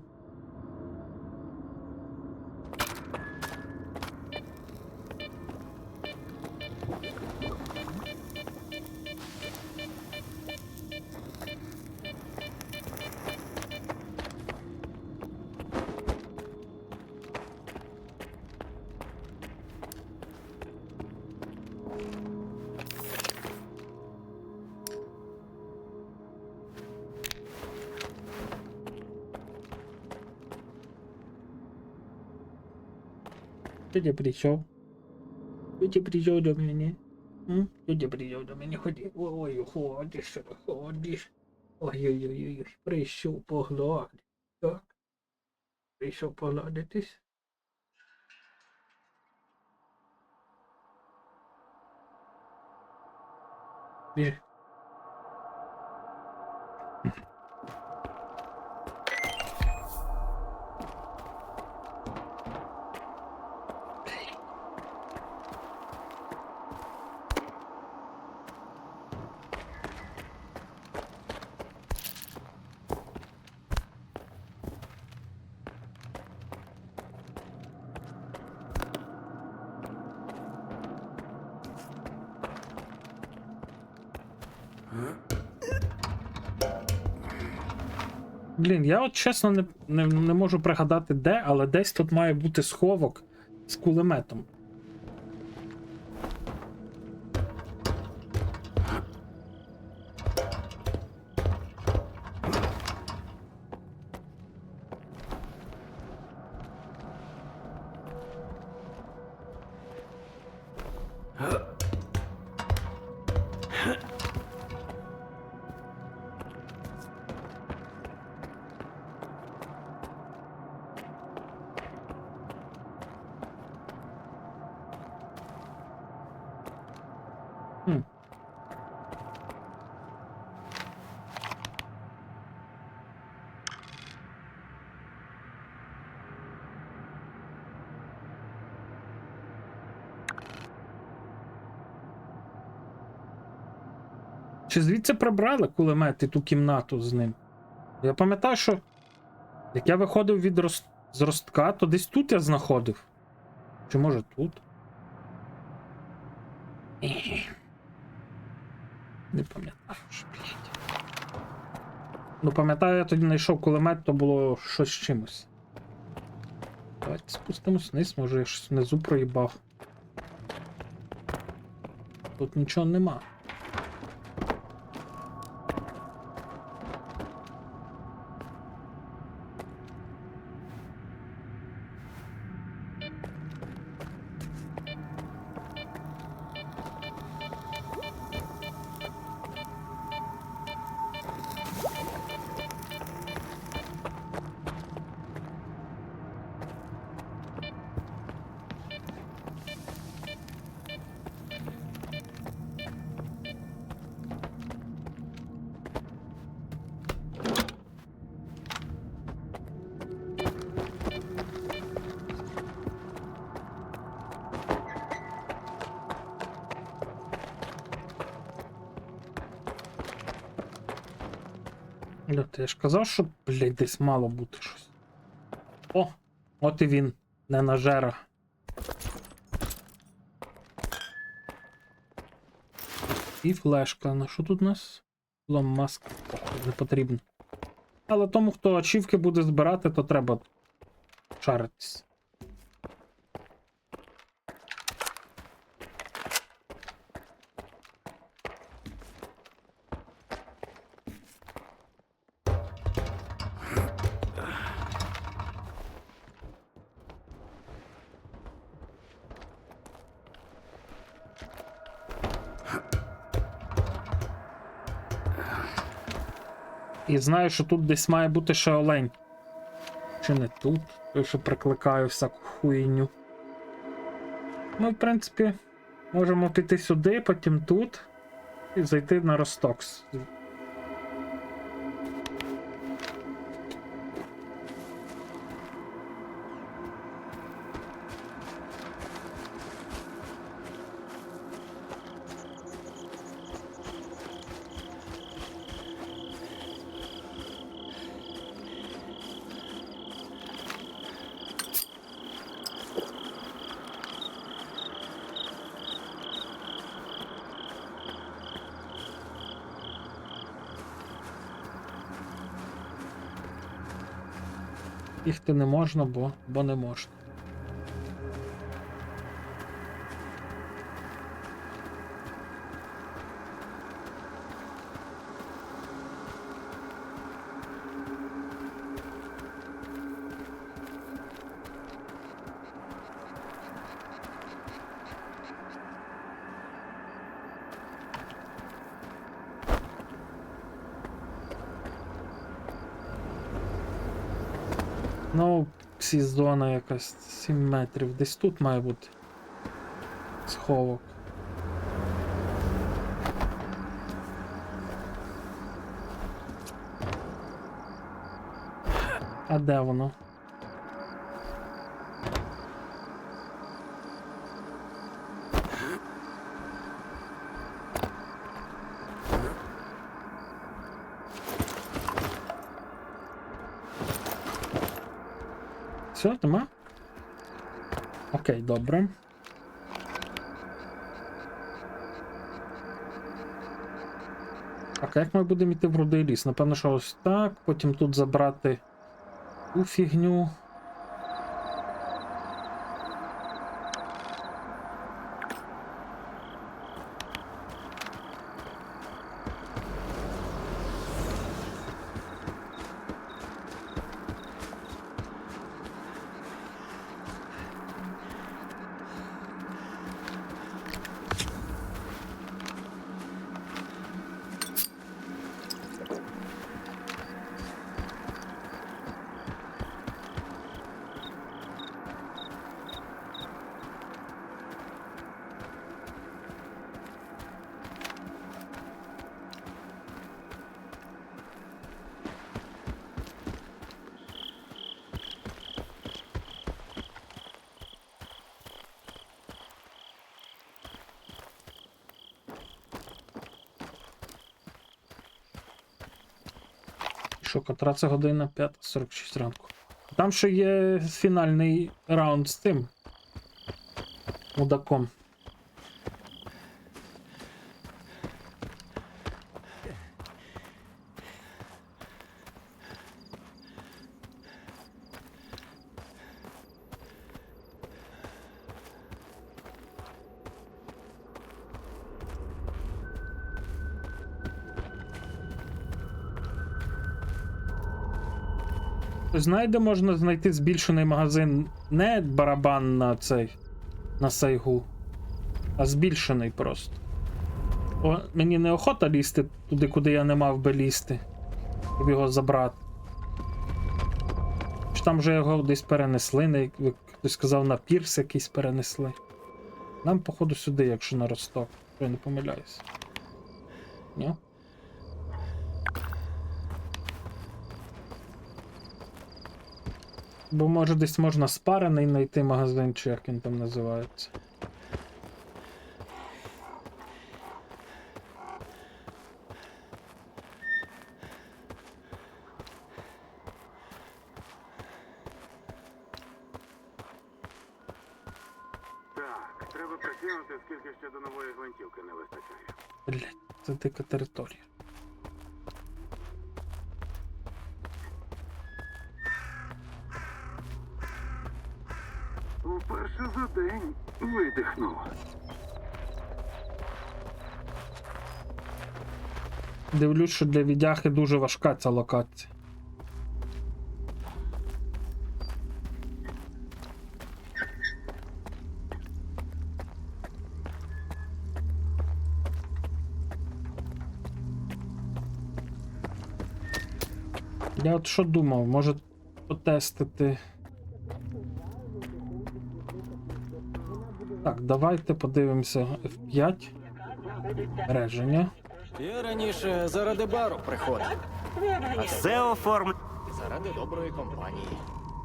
Кто тебе пришел? Кто тебе пришел до меня? Кто тебе пришел до меня? Ходи. Ой, ходишь, ходишь. Ой-ой-ой, прийшов погладити. Так. Прийшов погладитись. Біжи. Блін, я от чесно не можу пригадати де, але десь тут має бути сховок з кулеметом. Чи звідси прибрали кулемет і ту кімнату з ним? Я пам'ятаю, що як я виходив від з ростка, то десь тут я знаходив. Чи може тут? Не пам'ятаю, що, блядь. Ну, пам'ятаю, я тоді знайшов кулемет, то було щось з чимось. Давайте спустимось вниз, може я щось внизу проїбав. Тут нічого нема. Я ж казав, що, блядь, десь мало бути щось. О! От і він, не нажера. І флешка. Ну що тут у нас? Маск. Не потрібно. Але тому, хто ачівки буде збирати, то треба шаритись. І знаю, що тут десь має бути ще олень. Чи не тут? Той, що прикликаю всяку хуйню. Ми, в принципі, можемо піти сюди, потім тут. І зайти на Ростокс. Їхати не можна, бо не можна. Ну, всі зона якась 7 метрів. Десь тут має бути сховок. А де воно? Все, нема? Окей, добре. Так, а як ми будемо йти в рудий ліс? Напевно, що ось так, потім тут забрати ту фігню. Що, котра це година? 5:46 ранку. Там ще є фінальний раунд з тим мудаком. Знаєте, можна знайти збільшений магазин не барабан на цей, на сайгу, а збільшений просто. О, мені неохота лізти туди, куди я не мав би лізти, щоб його забрати. Чи там вже його десь перенесли, як хтось сказав, на пірс якийсь перенесли. Нам, походу, сюди, якщо на Росток, якщо я не помиляюсь. Ні? Бо може десь можна спарений знайти магазин, чи як він там називається. Треба прикинути, скільки ще до нової гвинтівки не вистачає. Блять, це дика територія. Уперше за день видихнув. Дивлюсь, що для відяхи дуже важка ця локація. Я от що думав, може потестити. Так, давайте подивимося F5. Реження. Я раніше заради бару приходив. Все оформлено. Заради доброї компанії.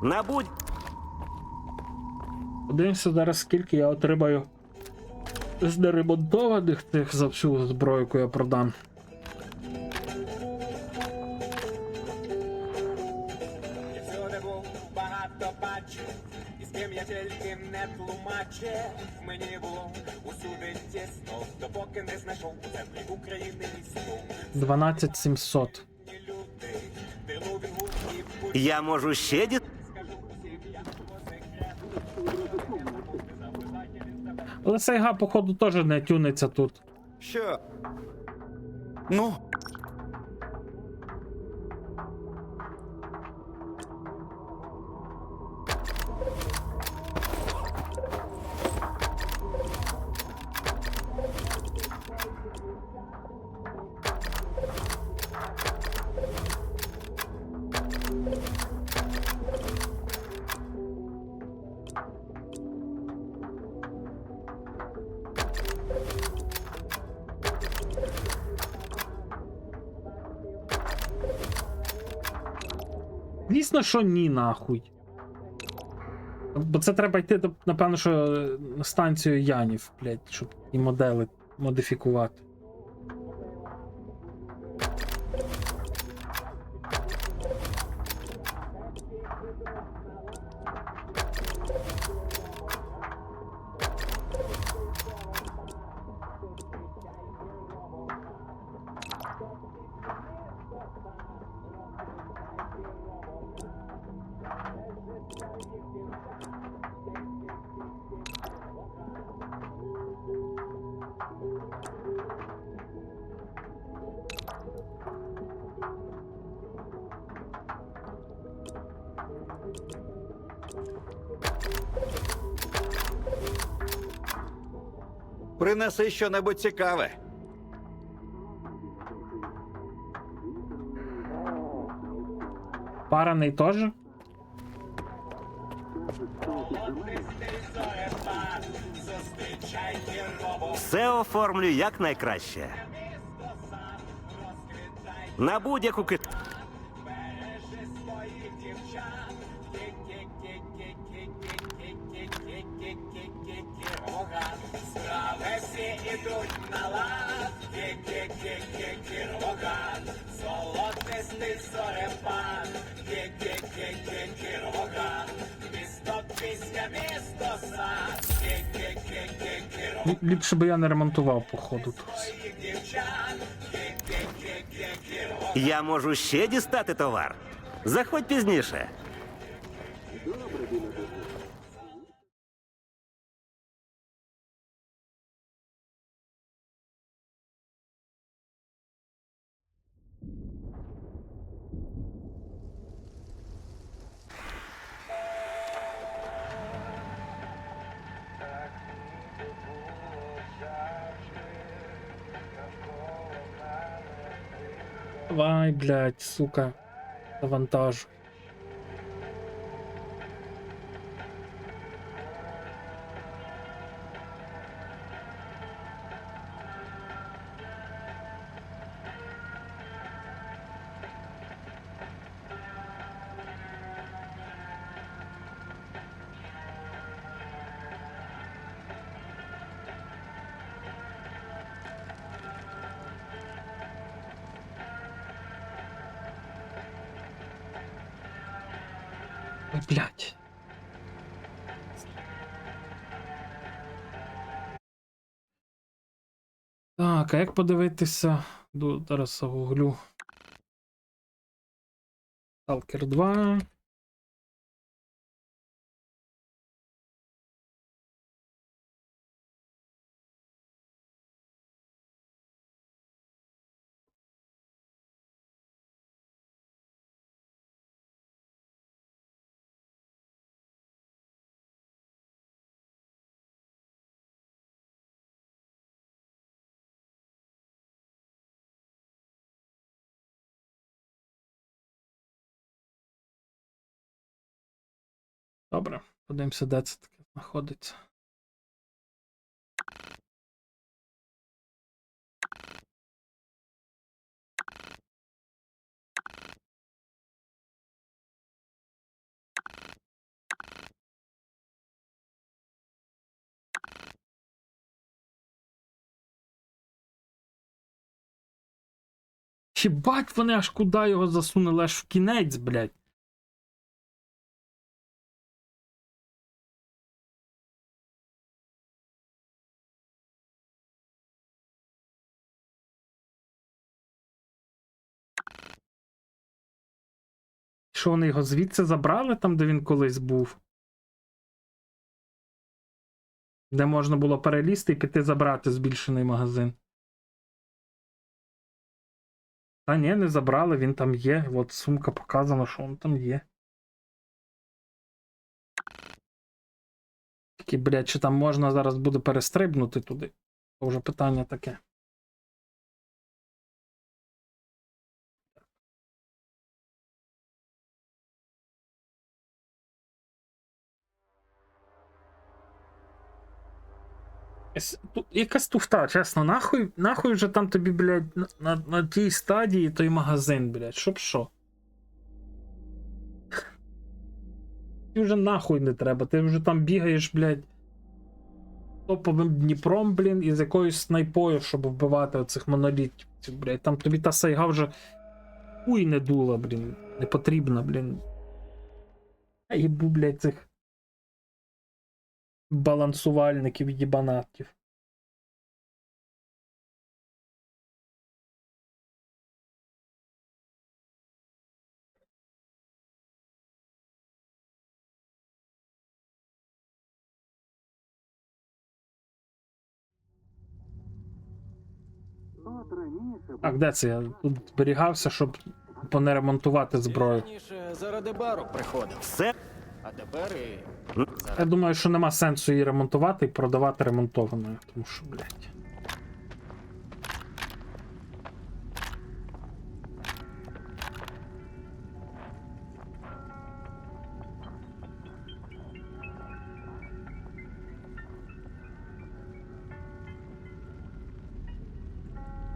На будь. Подивимося зараз, скільки я отримаю з неремонтованих цих за всю зброю, яку я продам. Всюди був, багато бачив, і з ким я тільки не тлумачив. Мені було усюди тісно, допоки не знайшов у землі України місто. 12700. Я можу ще ді... Але Сайга, походу, теж не тюниться тут. Що? Ну? Звісно, що ні, нахуй. Бо це треба йти, напевно, що на станцію Янів, блядь, щоб і модели модифікувати. Принеси щонебудь цікаве. Параний теж? Все оформлю якнайкраще. На будь-яку кит... Справи всі ідуть на лад, Кіровоград, золотистий зорепад, Кіровоград, місто пісня, місто сад, Кіровоград, Ліпше би я не ремонтував, походу, тут. дівчат, Я можу ще дістати товар. Заходь пізніше. Давай, блядь, сука, завантажу. Ой, блядь. Так, а як подивитися? Зараз загуглю. Stalker 2. Добре, подивимося, де це таке знаходиться. Хібать, вони аж куди його засунули, аж в кінець, блядь. Що вони його звідси забрали, там, де він колись був? Де можна було перелізти і піти забрати збільшений магазин. Та ні, не забрали, він там є. От сумка показана, що він там є. Тільки, блядь, чи там можна зараз буде перестрибнути туди? Це вже питання таке. Тут якась туфта, чесно, нахуй вже там тобі, блядь, на тій стадії той магазин, блядь, щоб що? Ти вже нахуй не треба, ти вже там бігаєш, блядь, топовим Дніпром, блін, і з якоюсь снайпою, щоб вбивати оцих монолітів, блядь, там тобі та сайга вже хуй не дула, блін, не потрібна, блін. Я їбу, блядь, цих балансувальників єбанатів. Так, де це? Я тут зберігався, щоб понеремонтувати зброю. Раніше заради бару приходив. Все? А тепер і... Я думаю, що нема сенсу її ремонтувати і продавати ремонтованою, тому що, блядь.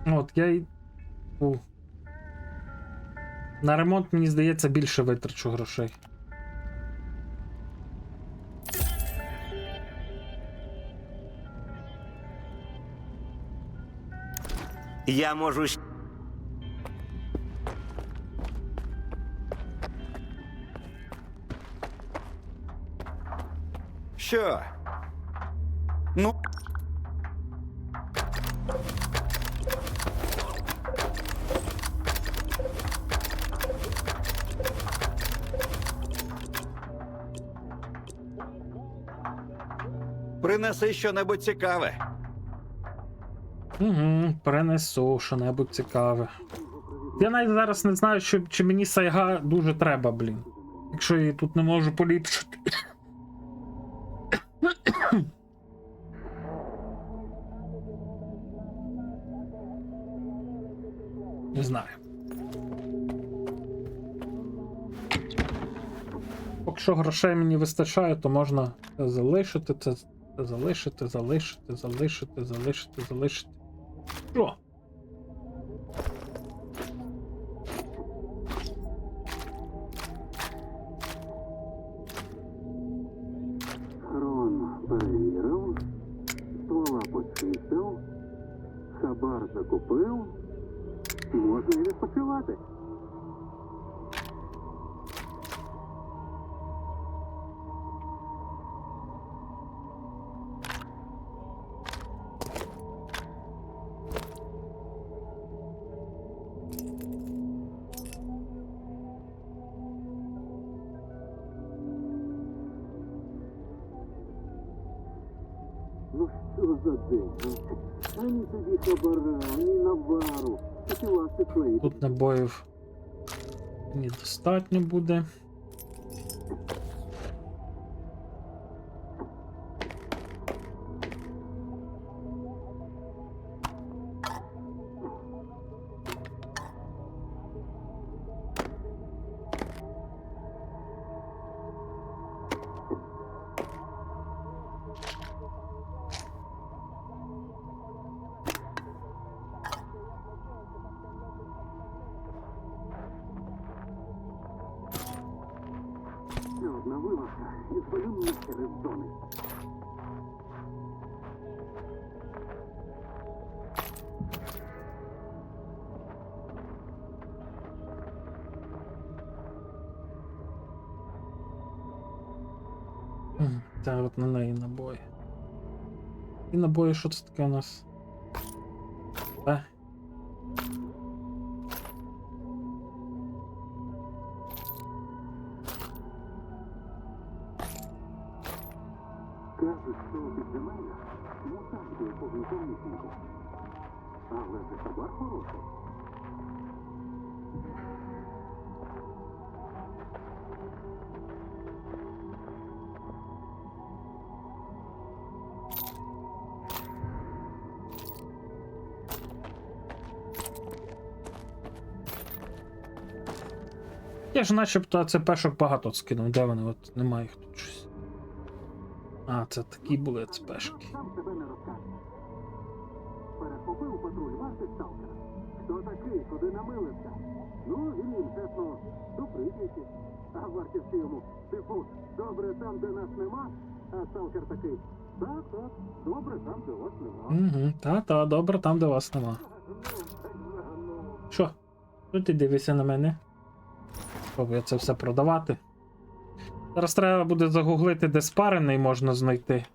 От, я й... На ремонт, мені здається, більше витрачу грошей. Я можу. Що? Ну. Принеси щонебудь цікаве. Угу, перенесу що-небудь цікаве. Я навіть зараз не знаю, чи мені сайга дуже треба, блін. Якщо я її тут не можу поліпшити. Не знаю. Поки що грошей мені вистачає, то можна це залишити, це залишити. Що? Хрон перевірив, ствола почистив, хабар закупив, можна і відпочивати. Ну що за день? Ані тобі хабара, ані навару. Такі ласти твої. Тут набоїв недостатньо буде. Ще одна вилазка і звалю мене через зони. Та от на неї набої. І набої, що це таке у нас? Кажуть, що у підземеллях мутації повнотомісінько. Але це хабар хороший. Я ж начебто ЦПшок багато скинув. Де вони? От немає їх тут щось. А, це такі були ЦПшки. Сам себе не розкаже. Перехопив патруль варти сталкера. Хто такий, куди намилився? Ну, він їм чесно, до прип'яті. А вартівці йому, типу, добре там, де нас нема, а сталкер такий, так, добре там, де вас нема. Угу, та, добре, там, де вас нема. Що? Що ти дивишся на мене? Пробую це все продавати. Зараз треба буде загуглити, де спарений можна знайти.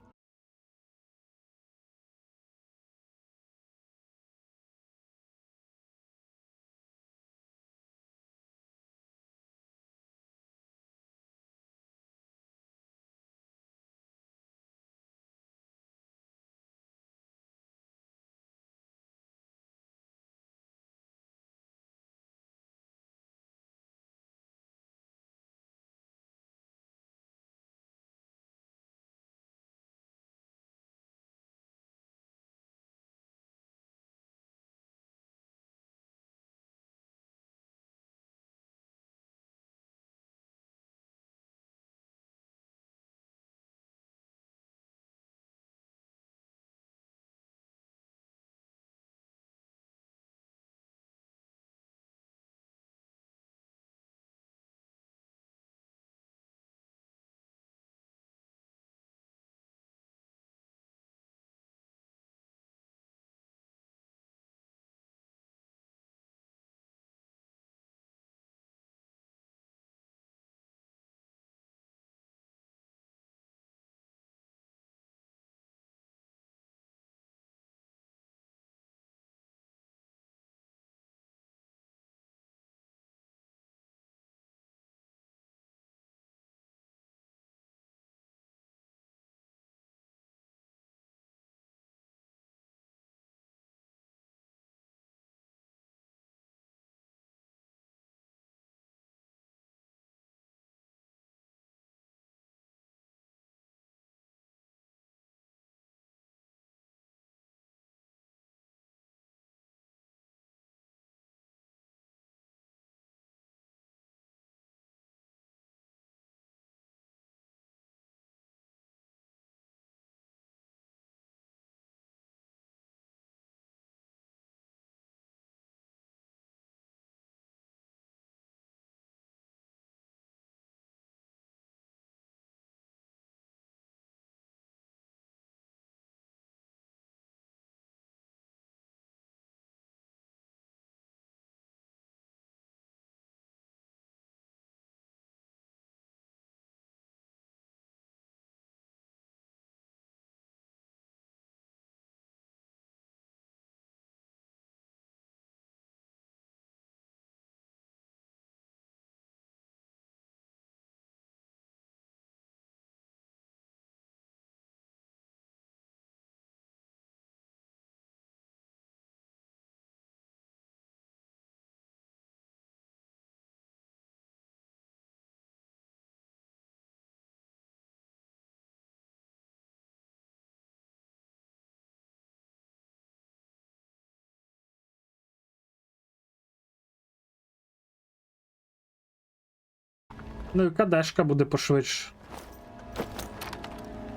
Ну і кадешка буде пошвидше.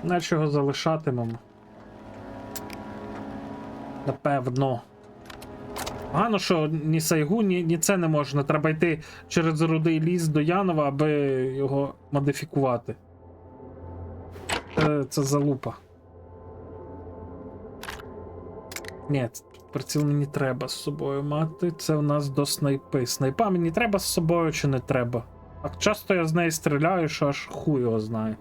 Наче його залишатимемо. Напевно. Погано, що ні Сайгу, ні це не можна. Треба йти через Рудий ліс до Янова, аби його модифікувати. Це залупа. Ні, приціл мені треба з собою мати. Це у нас до снайпи. Снайпа мені треба з собою чи не треба? Так часто я з неї стріляю, що аж хуй його знає.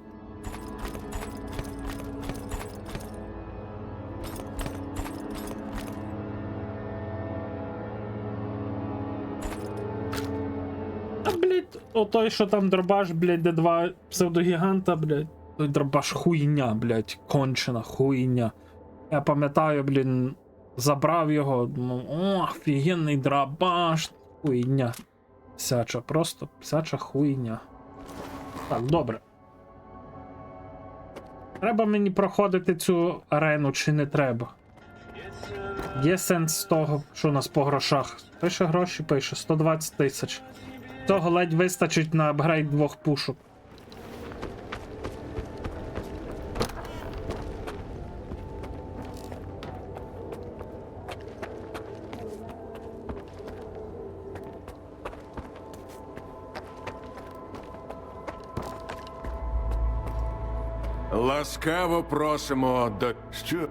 А, блядь, отой, що там дробаш, блядь, де два псевдогіганта, блядь. Той дробаш хуйня, блядь, кончена хуйня. Я пам'ятаю, блін, забрав його, думав, о, офігенний дробаш. Хуйня. Псяча, просто псяча хуйня. Так, добре. Треба мені проходити цю арену, чи не треба? Є сенс того, що у нас по грошах. Пише гроші, пише 120 тисяч. Того ледь вистачить на апгрейд 2 пушок. Ласкаво просимо до... Що?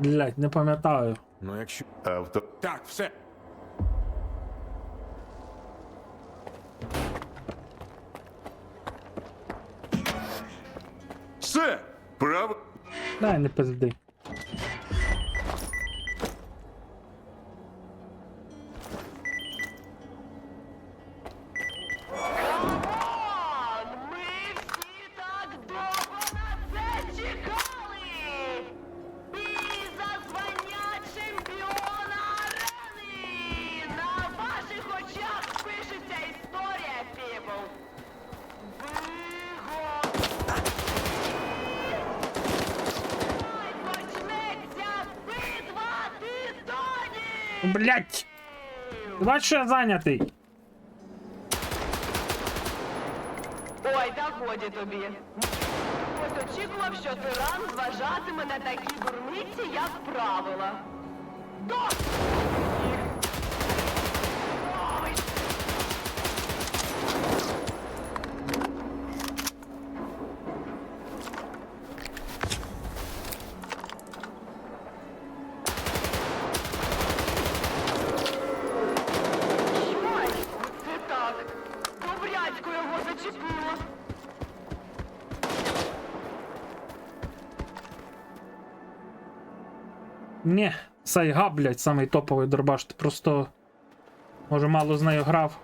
Блять, не пам'ятаю. Ну, якщо... Авто... Так, все. Все! Право... Дай, не пизди. Блять! Бач, що я зайнятий. Ой, та годі тобі. Ось очікував, що тиран зважатиме на такі дурниці, як правила. Це так. Добрячко його зачепило. Ні, Сайга, блять, самий топовий дробаш. Ти просто, може, мало з нею грав.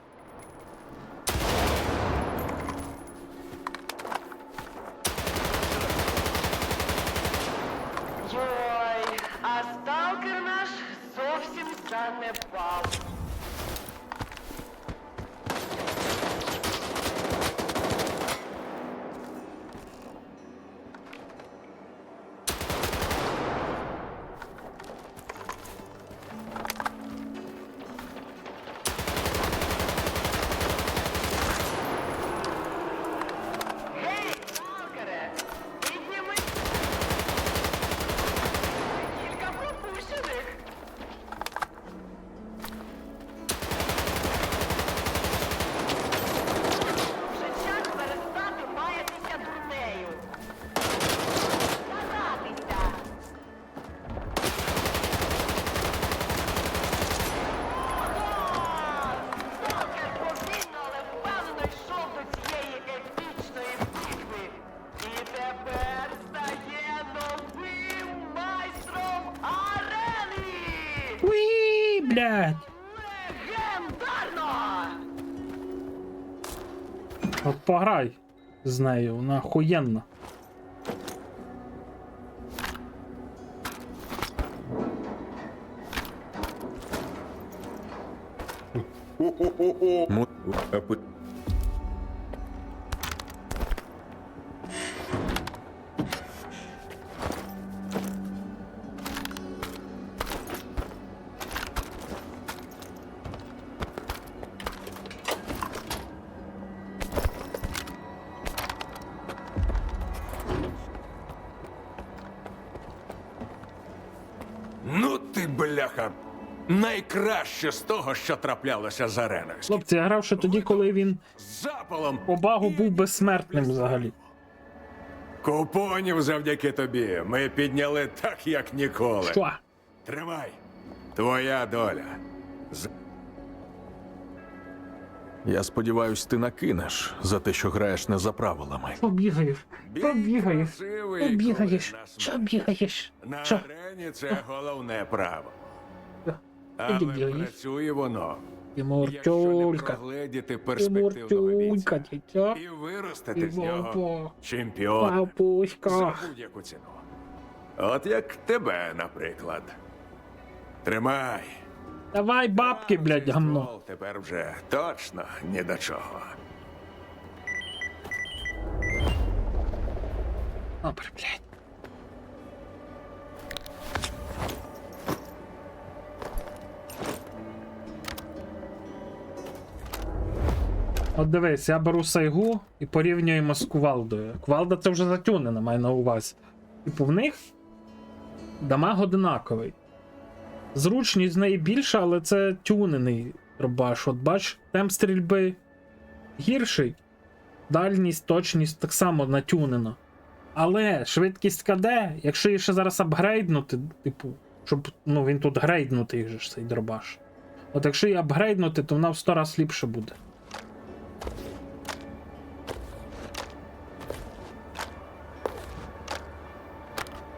Йой, а сталкер наш зовсім занепав. Гей, сталкере, підніми кілька пропущених. Вже час перестати маятися дурнею. Старатися. Сталкер повільно, але впевнено йшов до цієї епічної битви. І тепер стає новим майстром арени! Уі, блять. Легендарно! От пограй з нею, вона охуєнна. Му... бляха, найкраще з того, що траплялося з ареною. Хлопці, я грав ще тоді, коли він З запалом по багу був безсмертним взагалі. купонів завдяки тобі ми підняли так, як ніколи. Що? Тримай, твоя доля. Я сподіваюсь, ти накинеш за те, що граєш не за правилами. Що бігаєш? Що бігаєш? Красивий, Що бігаєш? коли нас Що бігаєш? На Що? арені це головне право. Іди Але бігаєш. працює воно. Тимурчулька. Якщо не прогледіти перспективного Тимурчулька, бійця дитя. і виростити з нього Папа. чемпіона Папуська. за будь-яку ціну. От як тебе, наприклад. Тримай. Давай бабки, блядь, гамно. Гол тепер вже точно ні до чого. Добре, блядь. От дивись, я беру Сайгу і порівнюємо з Кувалдою. Кувалда це вже затюнена, маю на увазі. Типу в них дамаг одинаковий. Зручність з неї більша, але це тюнений дробаш. От бач, темп стрільби гірший. Дальність, точність так само натюнено. Але швидкість КД, якщо її ще зараз апгрейднути, типу, щоб він тут грейднутий же ж цей дробаш. От якщо її апгрейднути, то вона в 100 раз ліпше буде.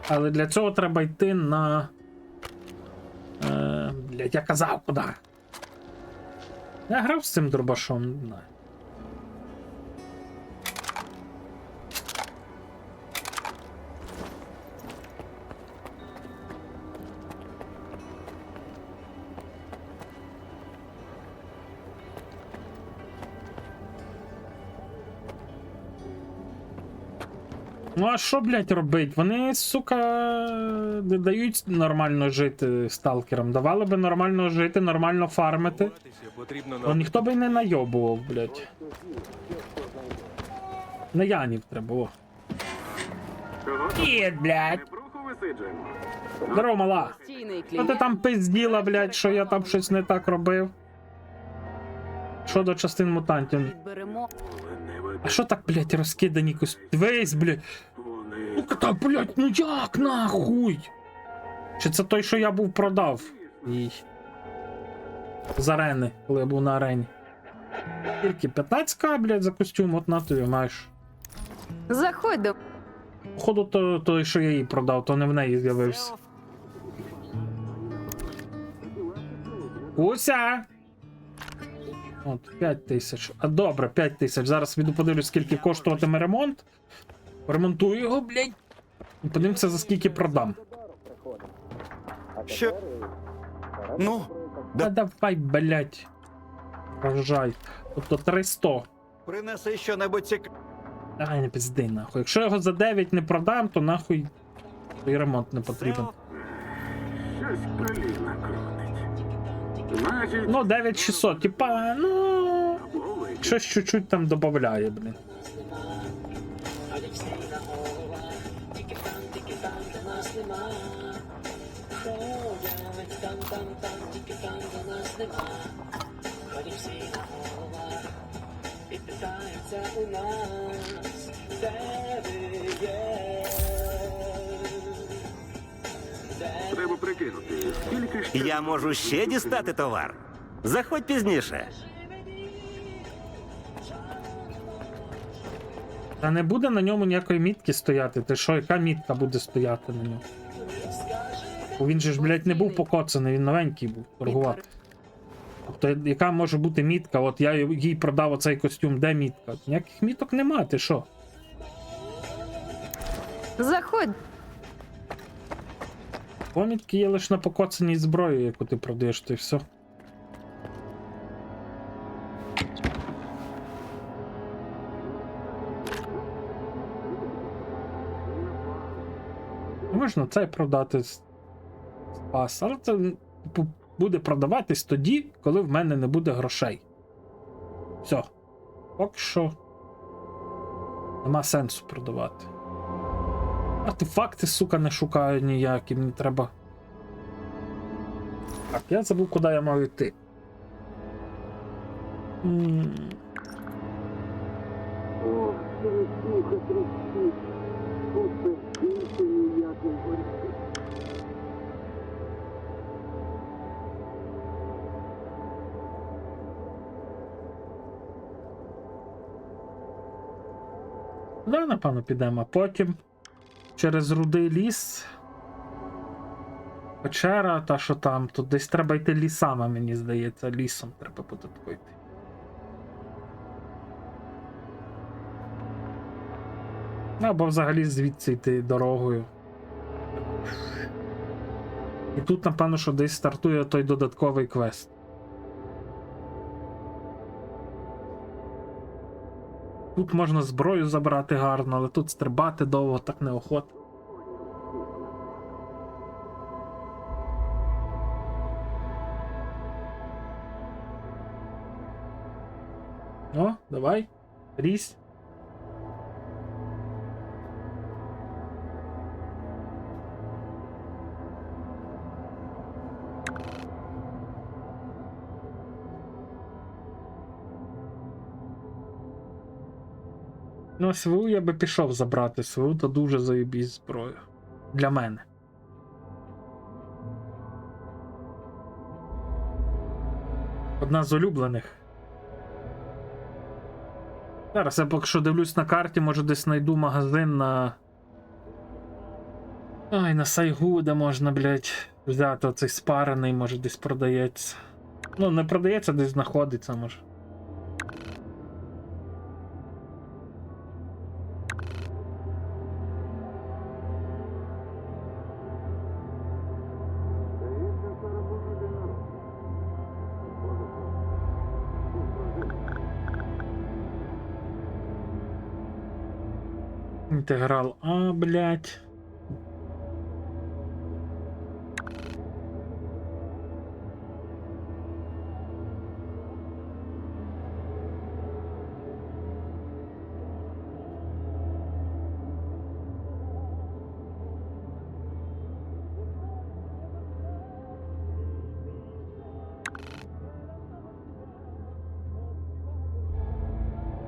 Але для цього треба йти на. Блять, я казав, куди? Я грав з цим дробашом, не знаю. Ну а що, блядь, робить? Вони, сука, не дають нормально жити сталкерам. Давали би нормально жити, нормально фармити. Ну ніхто би й не найобував, блядь. На Янів треба, о. Є, блядь. Здорово, мала. Що ти там пизділа, блядь, що я там щось не так робив? Щодо частин мутантів. А що так, блядь, розкидані костюми? Дивись, блядь. Ну-ка так, блядь, ну як нахуй? Чи це той, що я був продав? Їй. З арени, коли я був на арені. Тільки 15к, блядь, за костюм, от на тобі маєш. Заходь до. Походу, той, що я їй продав, то не в неї з'явився. Уся! От, 5000. А добре, 5000. Зараз піду подивлюсь, скільки коштуватиме ремонт. Ремонтую його, блядь. І подивимося, за скільки продам. Що? Ну? Да давай, блядь. Рожай. Тобто 300. Принеси що-небудь цікаве. Ай, не пизди, нахуй. Якщо його за 9 не продам, то нахуй і ремонт не потрібен. Щось коліна крутить. Значить, Ну, 9600, типа, ну. Щось чуть-чуть там додає, блін. треба прикинути, скільки ще... Я можу ще дістати товар. Заходь пізніше. Та не буде на ньому ніякої мітки стояти. Ти що, яка мітка буде стояти на ньому? Бо він же ж, блядь, не був покоцаний, він новенький був торгувати. Тобто, яка може бути мітка? От я їй продав оцей костюм, де мітка? Ніяких міток нема, ти що? Заходь. Помітки є лише на покоцаній зброї, яку ти продаєш, то і все. Можна це продати спас, але це буде продаватись тоді, коли в мене не буде грошей. Все. Поки що нема сенсу продавати. Артефакти, сука, не шукаю ніякі, мені треба Так, я забув, куди я мав йти. Ох, чересуха тріщить. Тут без більше ніякої горіти. Да, напевно, підемо, а потім через рудий ліс. Печера, та що там, тут десь треба йти лісами, мені здається, лісом треба буде йти. Або взагалі звідси йти дорогою. І тут, напевно, що десь стартує той додатковий квест. Тут можна зброю забрати гарно, але тут стрибати довго так неохота. О, давай, рісь. Ну, СВУ я би пішов забрати. СВУ то дуже заєбісь зброю. Для мене. Одна з улюблених. Зараз я поки що дивлюсь на карті, може десь знайду магазин на... Ай, на Сайгу, де можна, блядь, взяти оцей спарений, може десь продається. Ну, не продається, десь знаходиться, може. Інтеграл А, блядь.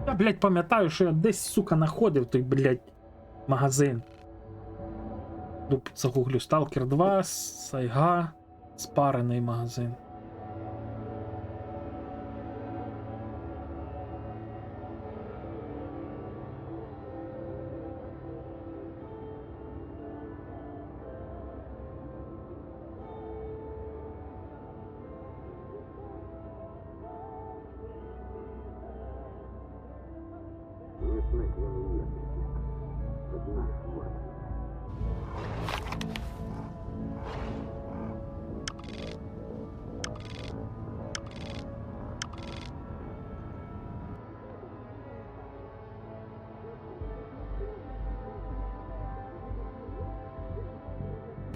Я, блядь, пам'ятаю, що я десь, сука, находив той, блядь, магазин. Загуглю Stalker 2, Сайга, спарений магазин.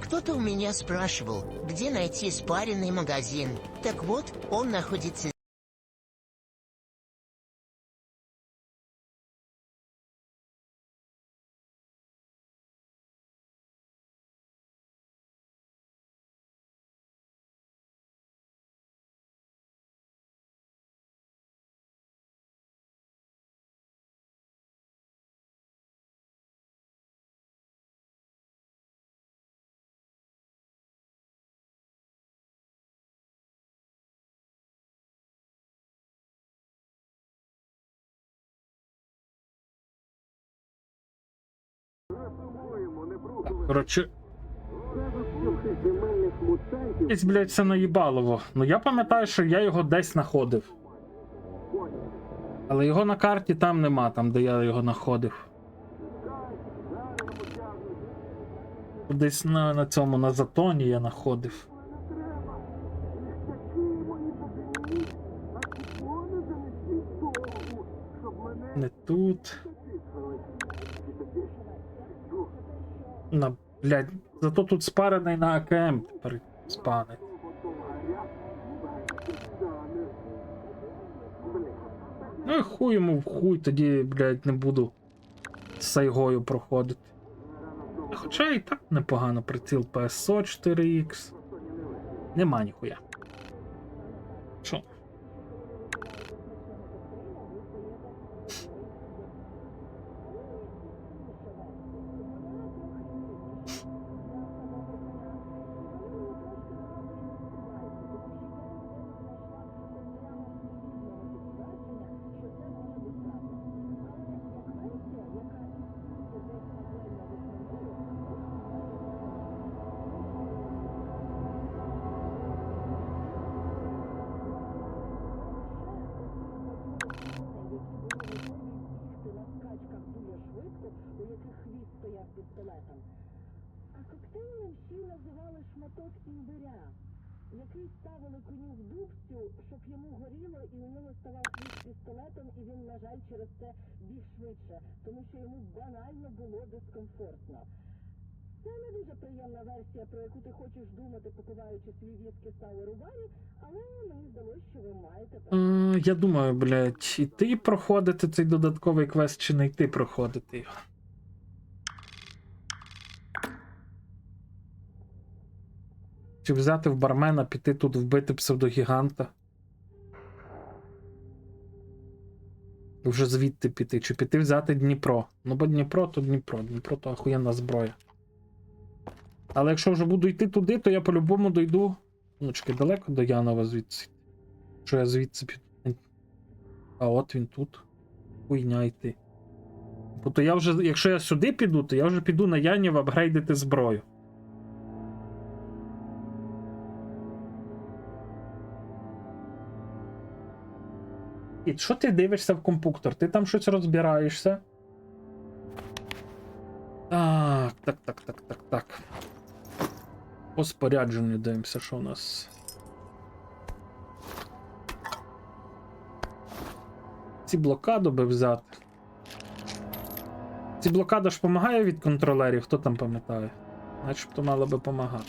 Кто-то у меня спрашивал, где найти спаренный магазин. Так вот, он находится... Коротше. Десь, блядь, це наїбалово. Ну я пам'ятаю, що я його десь знаходив. Але його на карті там нема, там де я його знаходив. Десь на цьому, на затоні я знаходив. Не тут. На, блядь, зато тут спарений на АКМ тепер спанить. Ну і хуй йому в хуй, тоді, блядь, не буду з Сайгою проходити. Хоча і так непогано приціл PSO 4X. Нема ніхуя. Що? А коктейлем ще й називали шматок імбиря, який ставили коню в дубцю, щоб йому горіло, і у нього ставав хвіст пістолетом, і він, на жаль, через це біг швидше, тому що йому банально було дискомфортно. Це не дуже приємна версія, про яку ти хочеш думати, попиваючи свій віскі сауер у барі, але мені здалося, що ви маєте... Я думаю, блядь, іти проходити цей додатковий квест, чи не йти проходити його. Чи взяти в бармена, піти тут вбити псевдогіганта. І вже звідти піти. Чи піти взяти Дніпро. Ну бо Дніпро то Дніпро. Дніпро то охуєнна зброя. Але якщо вже буду йти туди, то я по-любому дойду. Ну чекай, далеко до Янова звідси. Що я звідси піду. А от він тут. Хуйня йти. Бо то я вже, якщо я сюди піду, то я вже піду на Янів апгрейдити зброю. І що ти дивишся в компуктор? Ти там щось розбираєшся? Так. По спорядженню дивимося, що у нас. Ці блокаду би взяти. Ці блокада ж допомагає від контролерів, хто там пам'ятає? Начебто мало би допомагати.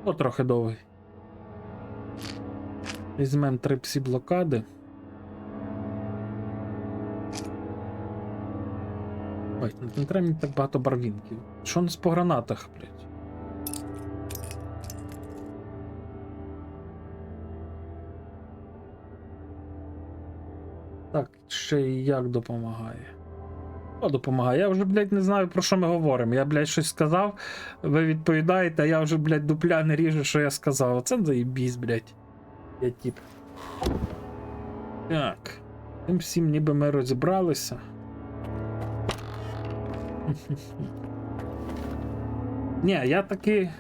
О, трохи довгий. Візьмемо 3 псі-блокади. Ой, не треба мені так багато барвінків. Що у нас по гранатах, блядь? Так, ще і як допомагає? О, допомагає. Я вже, блядь, не знаю, про що ми говоримо. Я, блядь, щось сказав, ви відповідаєте, а я вже, блядь, дупля не ріжу, що я сказав. Оце заєбісь, блядь. Я тип. Так. Тим всім ніби ми розібралися. Ні, я таки...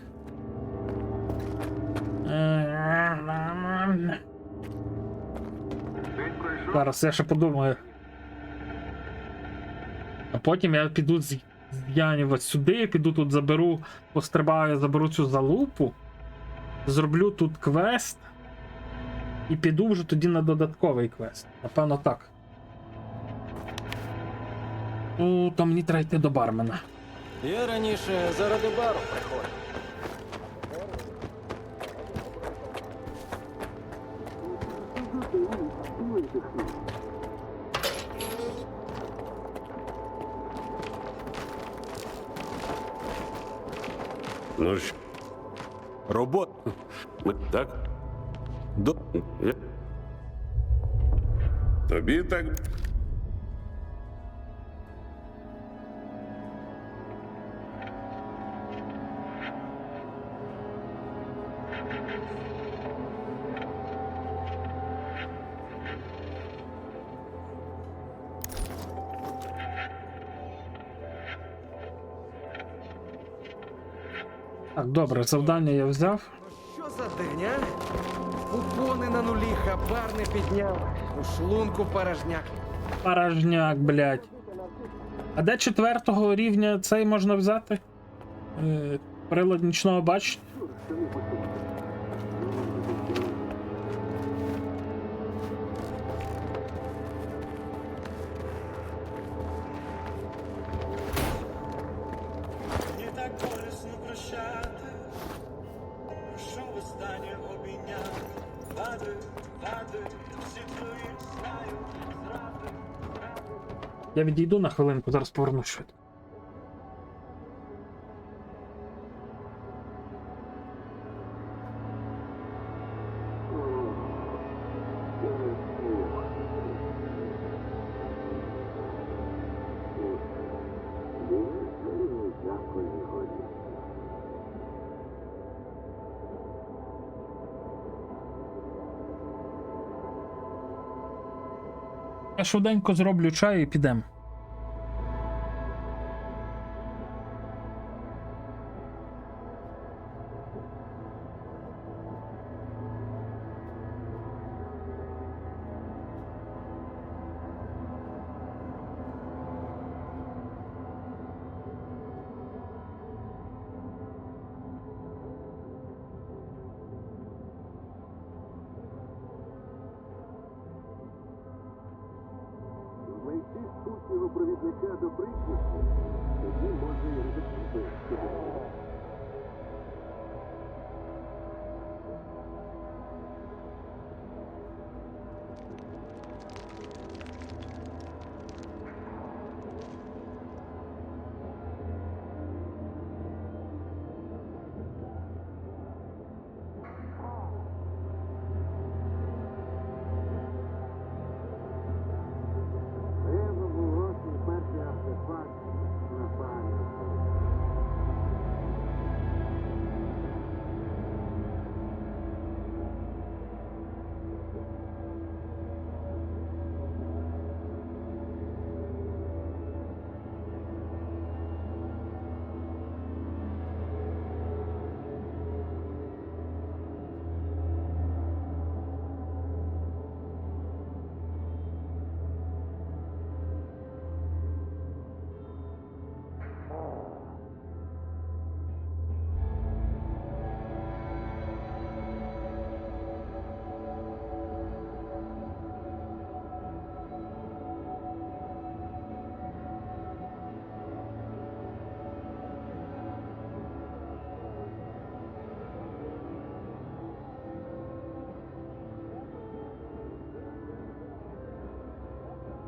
Зараз я ще подумаю. А потім я піду з Янєва сюди, піду тут заберу, пострибаю, заберу цю залупу, зроблю тут квест і піду вже тоді на додатковий квест. Напевно так. Ну, то мені треба йти до бармена. Я раніше заради бару приходив. Ну ж. Робот. Так? Тобі так. Так, добре, завдання я взяв. Що за дерня? Купони на нулі, хабар не підняв. У шлунку порожняк. Порожняк, блядь. А де 4-го рівня цей можна взяти? Прилад нічного бачення? останнє обійняв. Вади, всі твої знаю, зради. Я відійду на хвилинку, зараз повернусь швидко. Я швиденько зроблю чай і підемо. Знайти спутнього провідника до прикладу, тоді може і ризикнути. Треба було свій перший артефакт на пам'ять.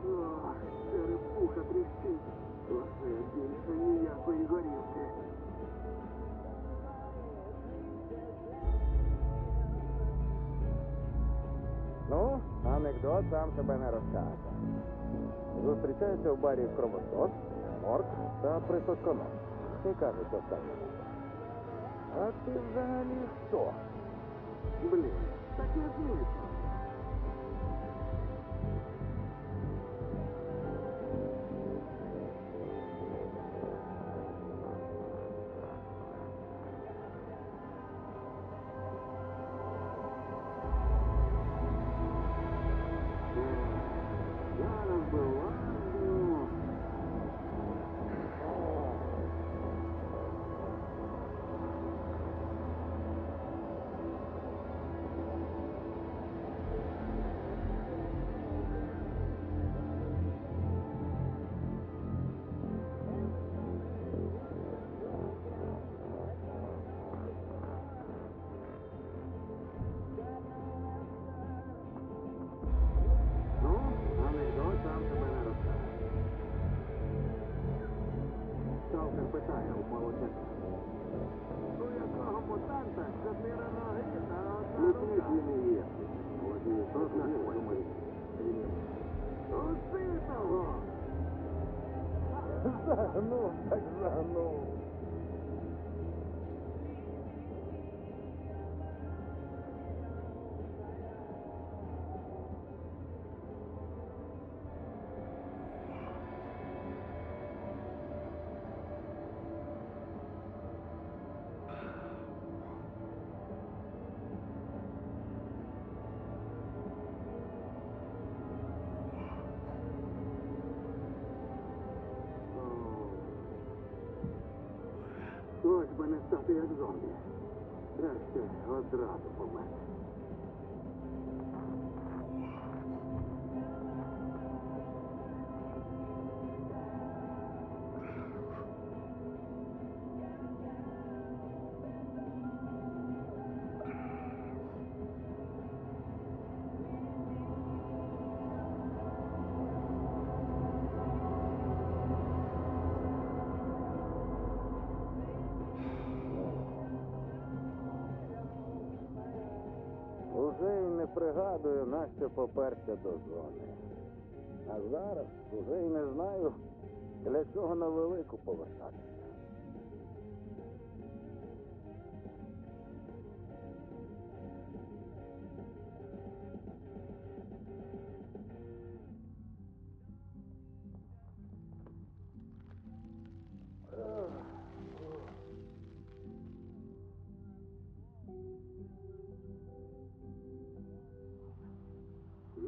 Ох, черепуха тріщить. Оце більше ніякої горілки. Ну, анекдот сам себе не розкаже. Зустрічаються в барі кровосос, морг та присосконос. І кажуть останньому: а ти взагалі хто? Блін, таке смішно. Зараз би ладно. Ну, анекдот сам себе не розкаже. Сталкер питає у молодця. У якого мутанта 4 ноги та одна рука? Він і є. Уситого! Загнув, так загнув. Ось би не стати як зомбі. Краще одразу померти. Вже й не пригадую, нащо поперся до зони. А зараз уже й не знаю, для чого на велику повертатися.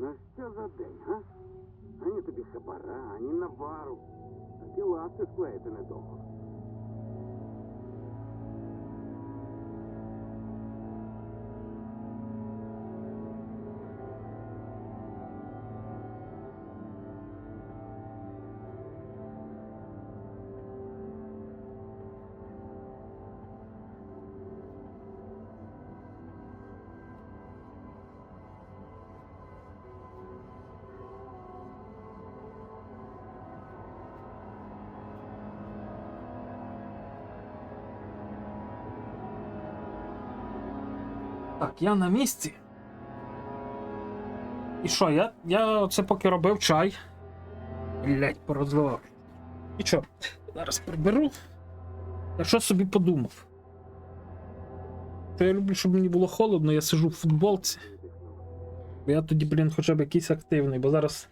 Ну що за день, га? Ані тобі хабара, ані навару. Такі ласти склеїти недовго. Так, я на місці. І що, я оце поки робив чай. Блять, порозливав. І що, зараз приберу. Я що собі подумав? То я люблю, щоб мені було холодно, я сижу в футболці. Бо я тоді, блін, хоча б якийсь активний, бо зараз.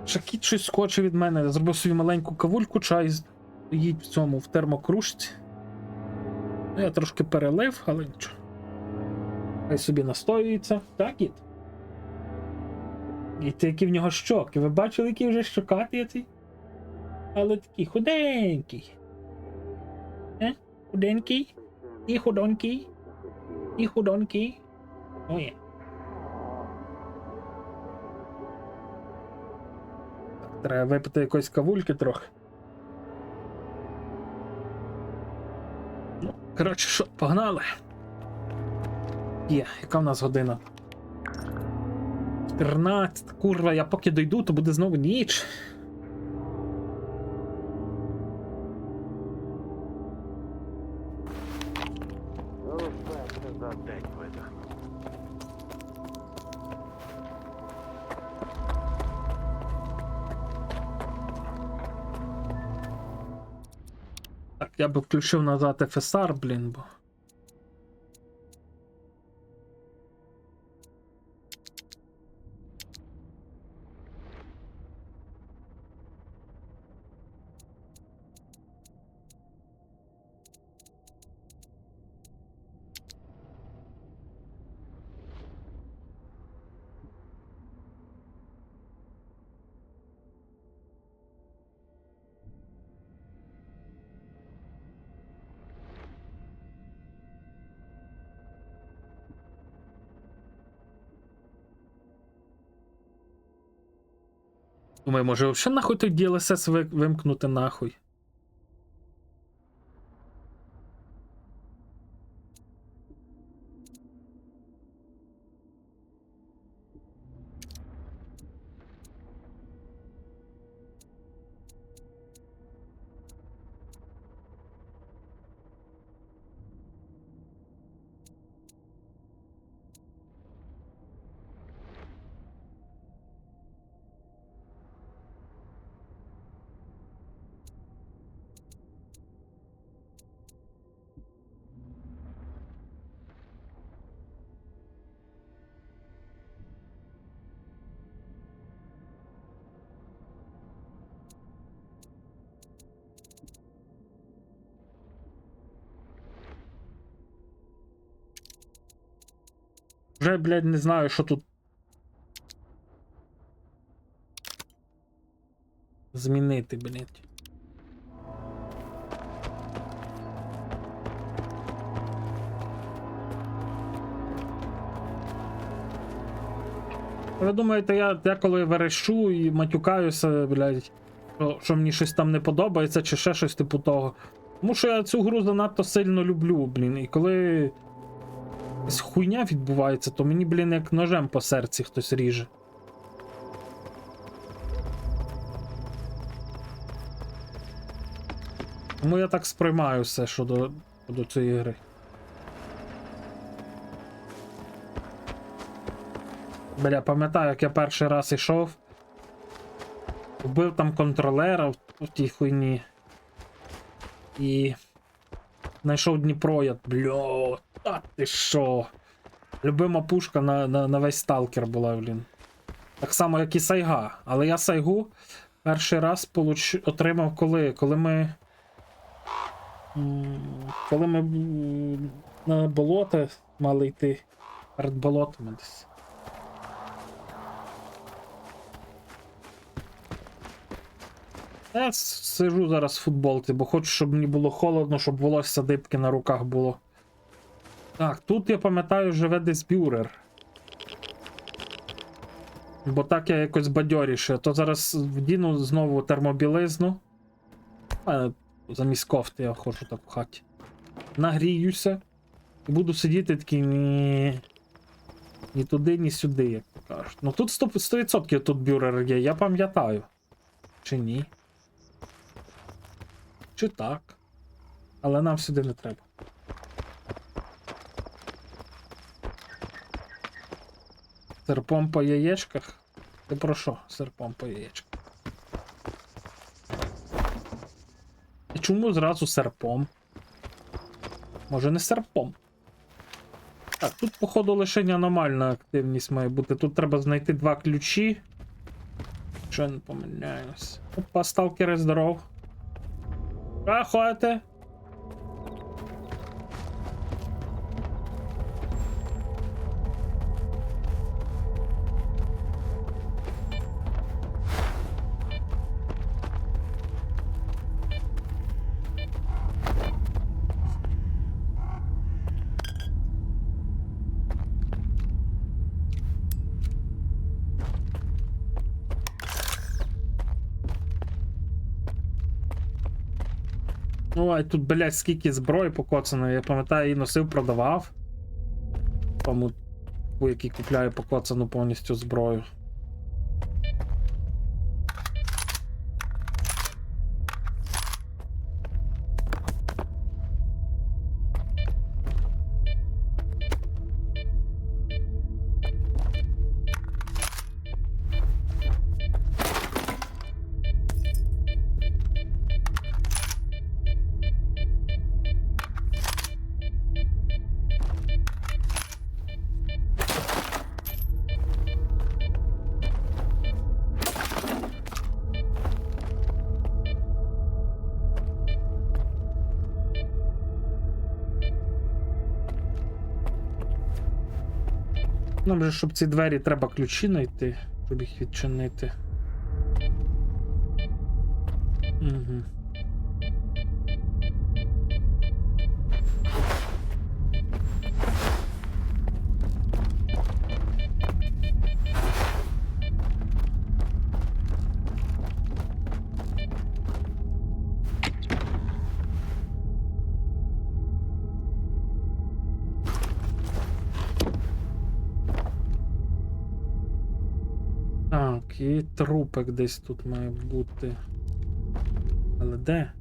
Шакіт щось хоче від мене. Я зробив собі маленьку кавульку, чай стоїть в цьому, в термокружці. Ну, я трошки перелив, але нічого. Хай собі настоюється. Так, кіт? І ти, які в нього щоки. Ви бачили, який вже щокатий цей? Але такий худенький. Худенький? І худонький? І худонький? О, є. Так, треба випити якоїсь кавульки трохи. Ну, коротше, що, погнали. Є, яка в нас година? 14, курва, я поки дойду, то буде знову ніч. Вперше за день видихну. Так, я би включив назад FSR, блін, бо... Думаю, може взагалі нахуй той DLSS вимкнути нахуй. Вже, блядь, не знаю, що тут змінити, блядь. Ви думаєте, я коли верещу і матюкаюся, блядь, що мені щось там не подобається, чи ще щось типу того. Тому що я цю гру занадто сильно люблю, блін, і коли якась хуйня відбувається, то мені, блін, як ножем по серці хтось ріже. Тому я так сприймаю все, що до цієї гри. Бля, пам'ятаю, як я перший раз ішов. Вбив там контролера в тій хуйні. І знайшов Дніпрояд. Бля, та ти що? Любима пушка на весь сталкер була, блін. Так само, як і Сайга. Але я Сайгу перший раз отримав коли? Коли ми на болото мали йти. Перед болотами десь. Я сижу зараз в футболці, бо хочу, щоб мені було холодно, щоб волосся дибки на руках було. Так, тут я пам'ятаю, живе десь бюрер. Бо так я якось бадьоріше. То зараз вдіну знову термобілизну. Замість кофти я ходжу так в хаті. Нагріюся. І буду сидіти такий ні туди, ні сюди, як то кажуть. Ну тут 100% тут бюрер є, я пам'ятаю. Чи ні? Чи так? Але нам сюди не треба. Серпом по яєчках? Ти про що? Серпом по яєчках. І чому зразу серпом? Може не серпом? Так, тут, походу, лише аномальна активність має бути. Тут треба знайти 2 ключі. Що я не помиляюсь. Опа, сталкери, здоров. Що ходите? Ой, тут, блядь, скільки зброї покоцаної. Я пам'ятаю, її носив, продавав. Тому, який купляє покоцану повністю зброю. Нам же, щоб ці двері, треба ключі знайти, щоб їх відчинити. Угу. Так, і трупик десь тут має бути. Але де?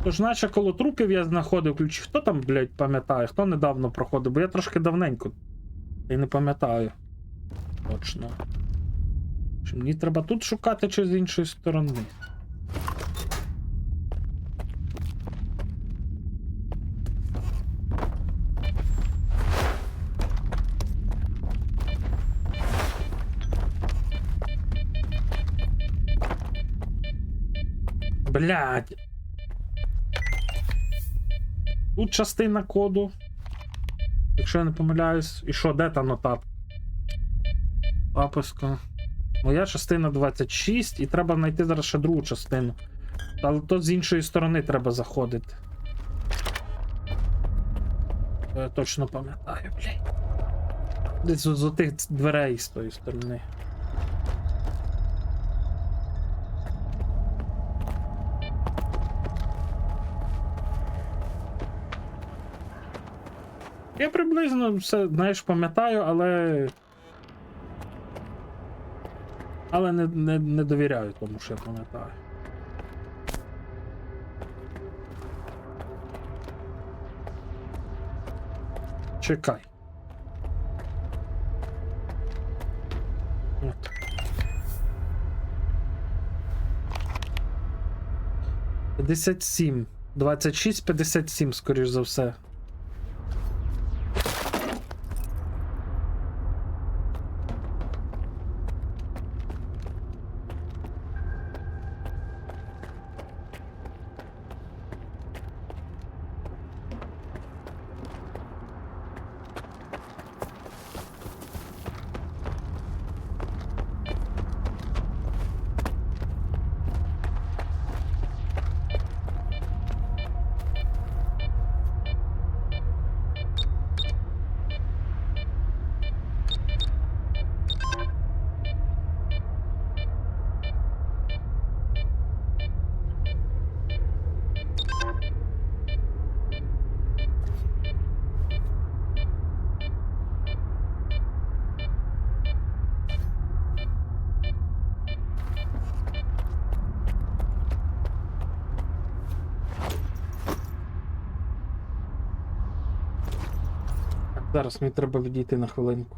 Тож, наче коло трупів я знаходив ключі. Хто там, блядь, пам'ятає? Хто недавно проходив? Бо я трошки давненько. Я не пам'ятаю. Точно. Чи мені треба тут шукати, чи з іншої сторони? Блядь. Тут частина коду. Якщо я не помиляюсь. І що, де та нотатка? Паписька. Моя частина 26, і треба знайти зараз ще другу частину. Але то з іншої сторони треба заходити. Я точно пам'ятаю, блядь. Десь з отих дверей з тої сторони. Я приблизно все, знаєш, пам'ятаю, але не довіряю тому, що я пам'ятаю. Чекай. От. — 57. 26, 57, скоріш за все. Зараз мені треба відійти на хвилинку.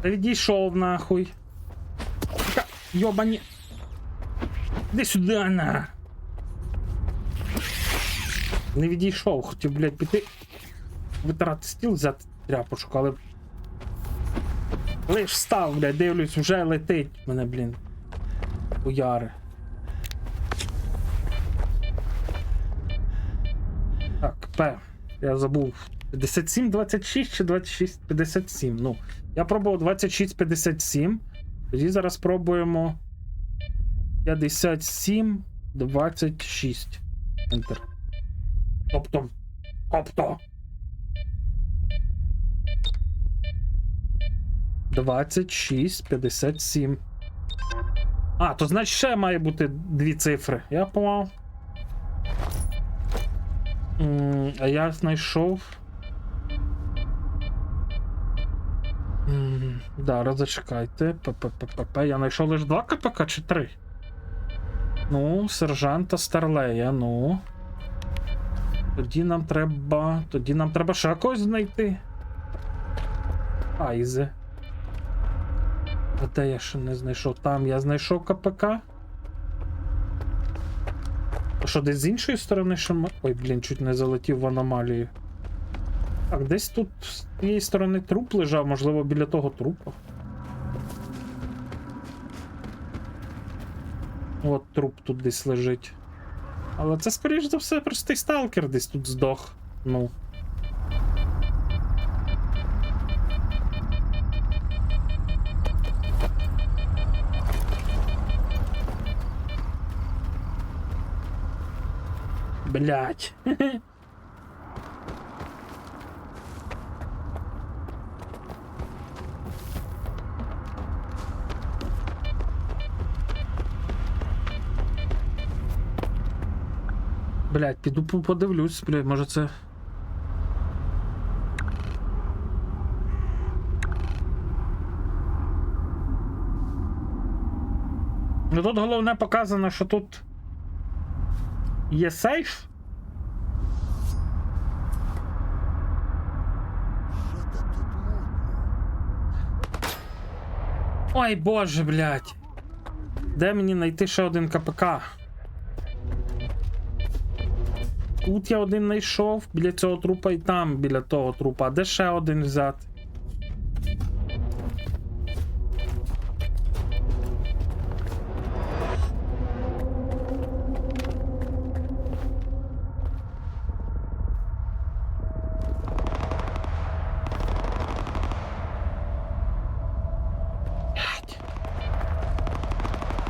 Та відійшов нахуй. Йобані. Іди сюди, на. Не відійшов, хотів, блядь, піти. Витирати стіл, взяти тряпочку, але... Лиш встав, блядь, дивлюсь, вже летить мене, блін. Уяри. Так, П. Я забув. 57, 26 чи 26, 57. Ну, я пробував 26, 57. Тоді зараз пробуємо 57, 26. Enter. Тобто. 26, 57. А, то значить ще має бути дві цифри. Я помав. А я знайшов. Да, зачекайте. Я знайшов лише 2 КПК чи 3? Ну, сержанта Старлея, ну. Тоді нам треба ще когось знайти. Айзе. А де я ще не знайшов? Там я знайшов КПК. А що, десь з іншої сторони ще... Ой, блін, чуть не залетів в аномалію. Так, десь тут з цієї сторони труп лежав, можливо, біля того трупа. От труп тут десь лежить. Але це, скоріш за все, простий сталкер десь тут здох. Ну. Блять. Блять, піду подивлюсь, блять, може це... Ну тут головне показано, що тут є сейф. Ой, боже, блять. Де мені знайти ще один КПК? Тут я один знайшов, біля цього трупа, і там біля того трупа. А де ще один взяти?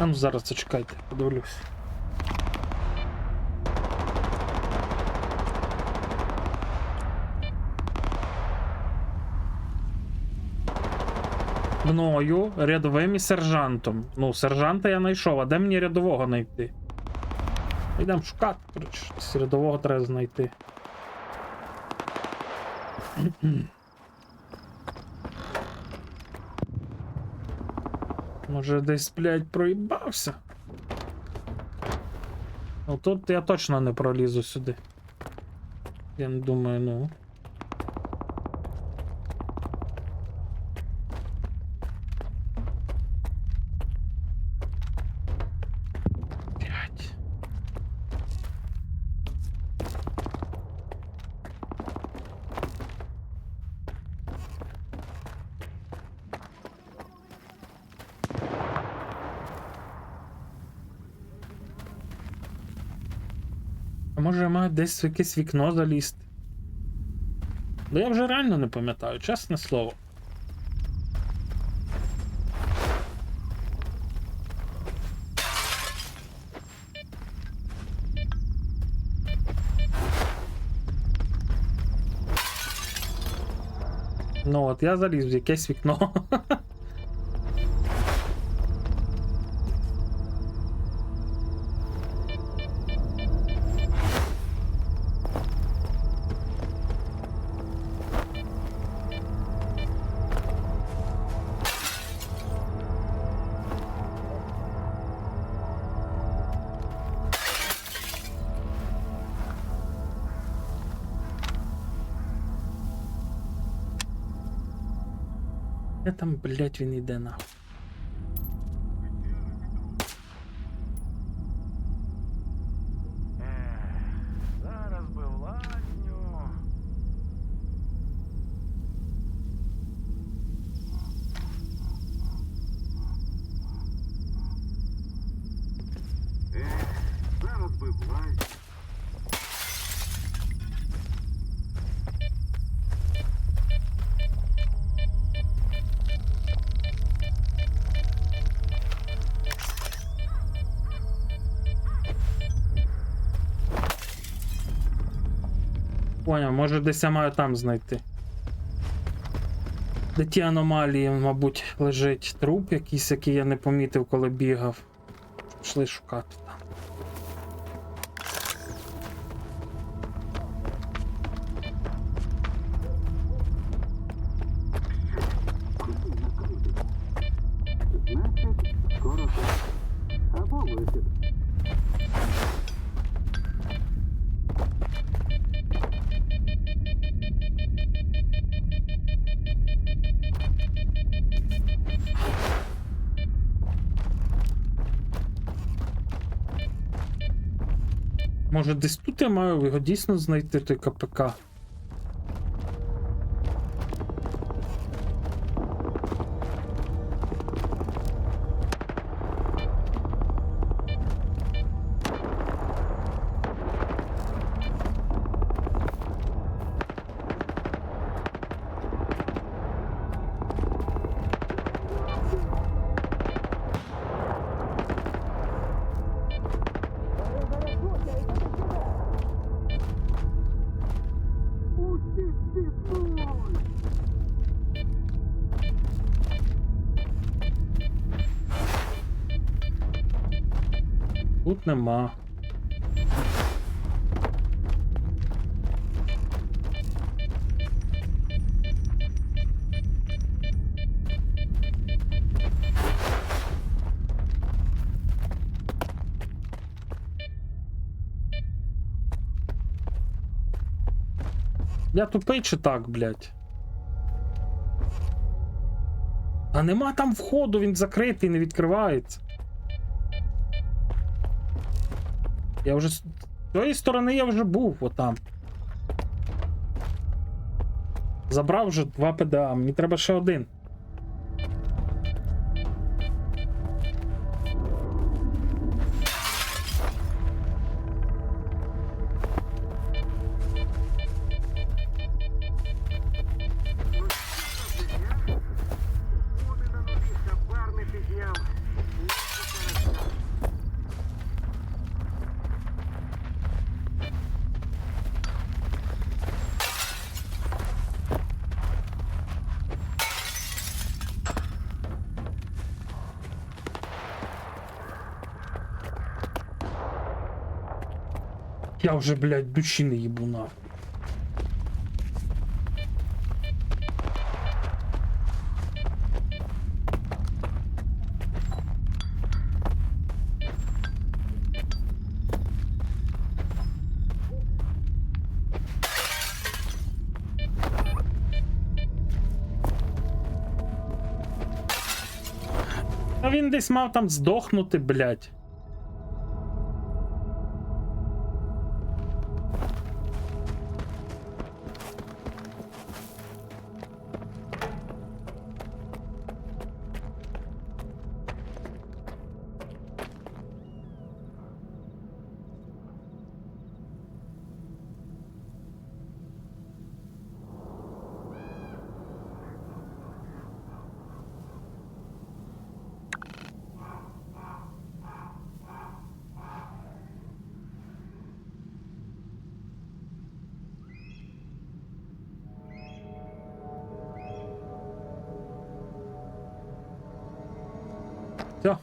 А ну зараз зачекайте, подивлюсь. Мною, рядовим і сержантом. Ну, сержанта я знайшов, а де мені рядового знайти? Йдемо шукати, коротше, рядового треба знайти. Може десь, блядь, проїбався? Ну тут я точно не пролізу сюди. Я не думаю, ну. Блядь. А може я маю десь в якесь вікно залізти? Ну я вже реально не пам'ятаю, чесне слово. Ну от я заліз в якесь вікно. Де там, блять, він іде нахуй? Зараз би в лазню. Зараз би в лазню. Поняв, може десь я маю там знайти. Де ті аномалії, мабуть, лежить труп якийсь, який я не помітив, коли бігав. Пішли шукати там. Значить, скоро так. Або вихід. Може десь тут я маю його дійсно знайти, той КПК? Тут нема. Я тупий чи так, блядь? А нема там входу, він закритий, не відкривається. Я вже з тієї сторони я вже був отам. Забрав вже 2 ПДА, мені треба ще 1. Буде на нові хабар не підняв. Я вже, блядь, душі не їбу нахуй. А він десь мав там здохнути, блядь. Все.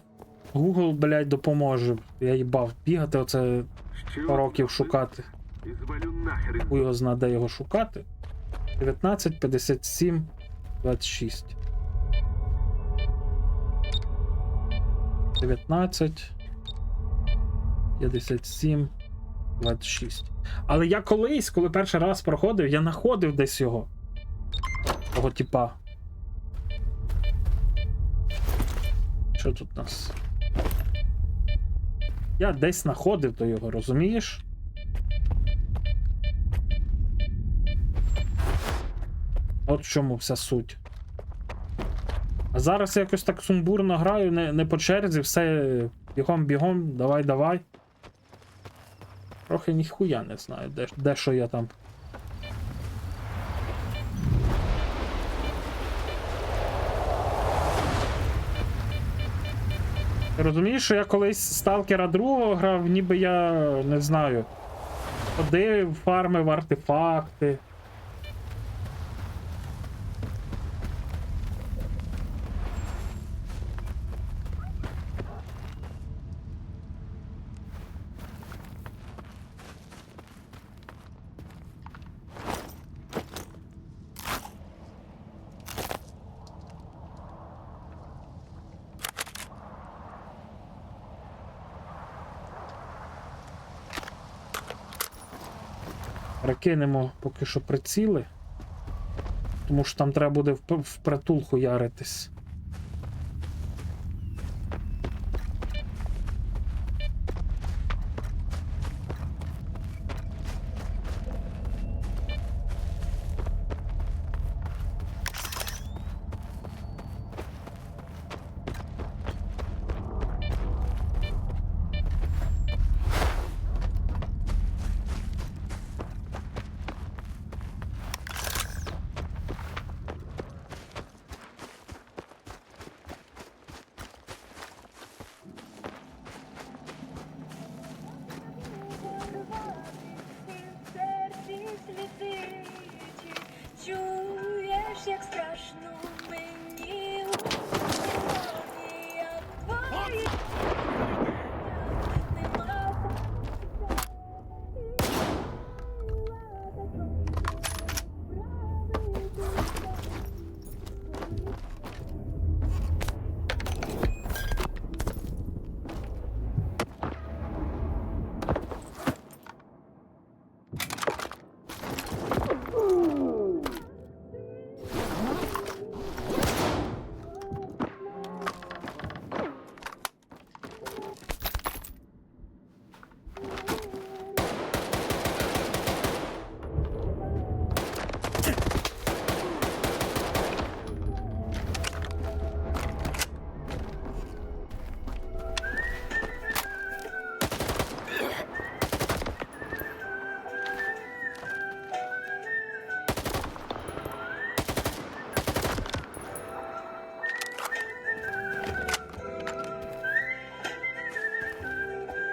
Google, блядь, допоможе. Я їбав бігати оце років шукати. Хуй його зна, де його шукати. 19, 57, 26. 19, 57, 26. Але я колись, коли перший раз проходив, я знаходив десь його. Того типа. Що тут у нас? Я десь знаходив до його, розумієш? От в чому вся суть. А зараз я якось так сумбурно граю, не по черзі, все бігом-бігом, давай. Трохи ніхуя не знаю, де що я там. Ти розумієш, що я колись Сталкера 2 грав, ніби я, не знаю, ходив, фармив артефакти. Перекинемо поки що приціли, тому що там треба буде впритул хуяритись. Чуєш, як страшно мені у голові, я твої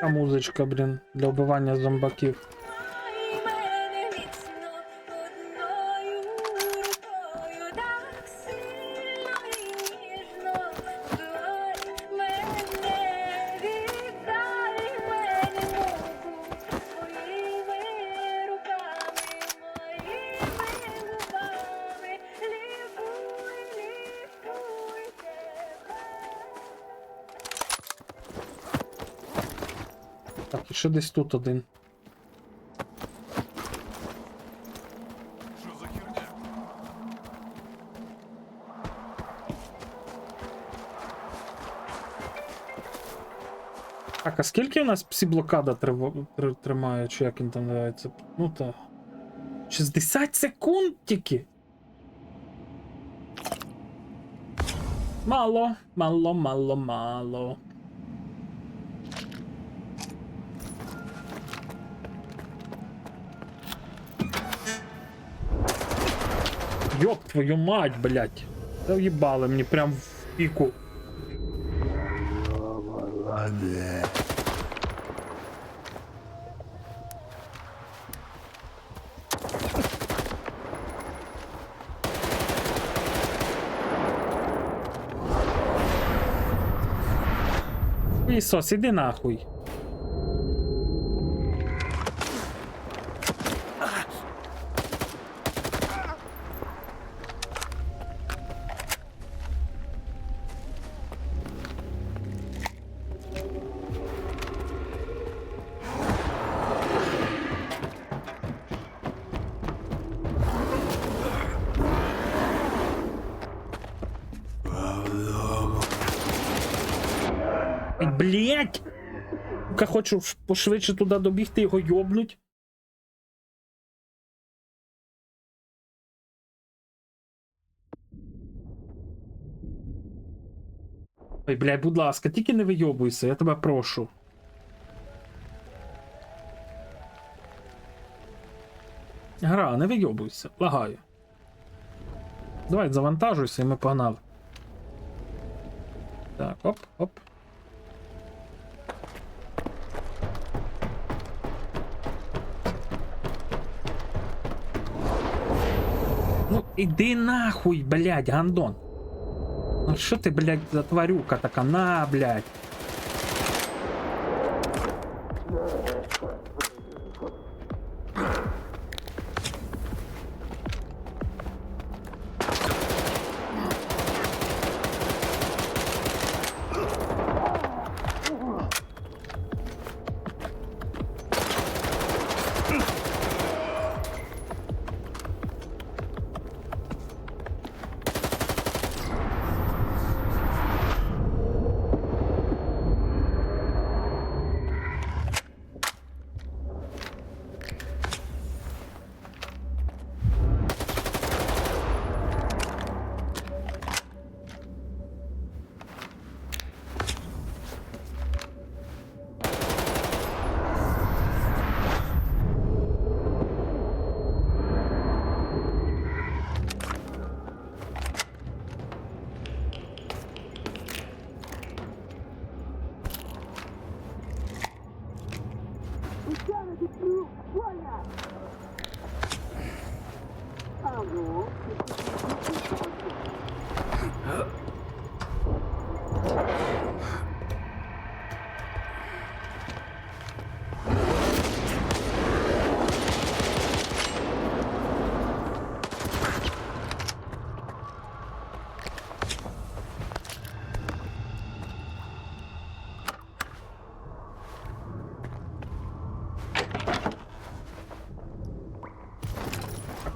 А музичка, блін, для вбивання зомбаків. Так, і ще десь тут один. Так, а скільки у нас псі-блокада тримає, чи як він там називається? Ну так. 60 секунд тільки. Мало, мало, мало, мало. Ёб твою мать, блядь. Да въебало мне прям в пику. Ісос, іди нахуй. Блять! Я хочу пошвидше туди добігти, його йобнуть. Ой, блядь, будь ласка, тільки не вийобуйся, я тебе прошу. Гра, не вийобуйся, лагаю. Давай, завантажуйся і ми погнали. Так, оп, оп. Ну, іди нахуй, блядь, гандон. Ну що ти, блядь, за тварюка така? На, блядь.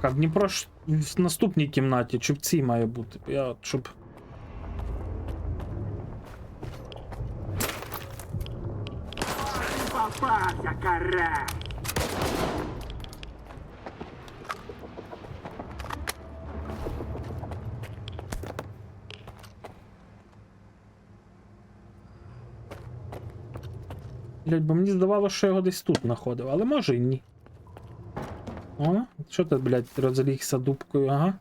А в Дніпро ж в наступній кімнаті, чи в цій має бути? Я, щоб... Попався, каре! Блять, бо мені здавалося, що я його десь тут знаходив, але може і ні. О, що ти, блядь, розлігся дубкою, ага.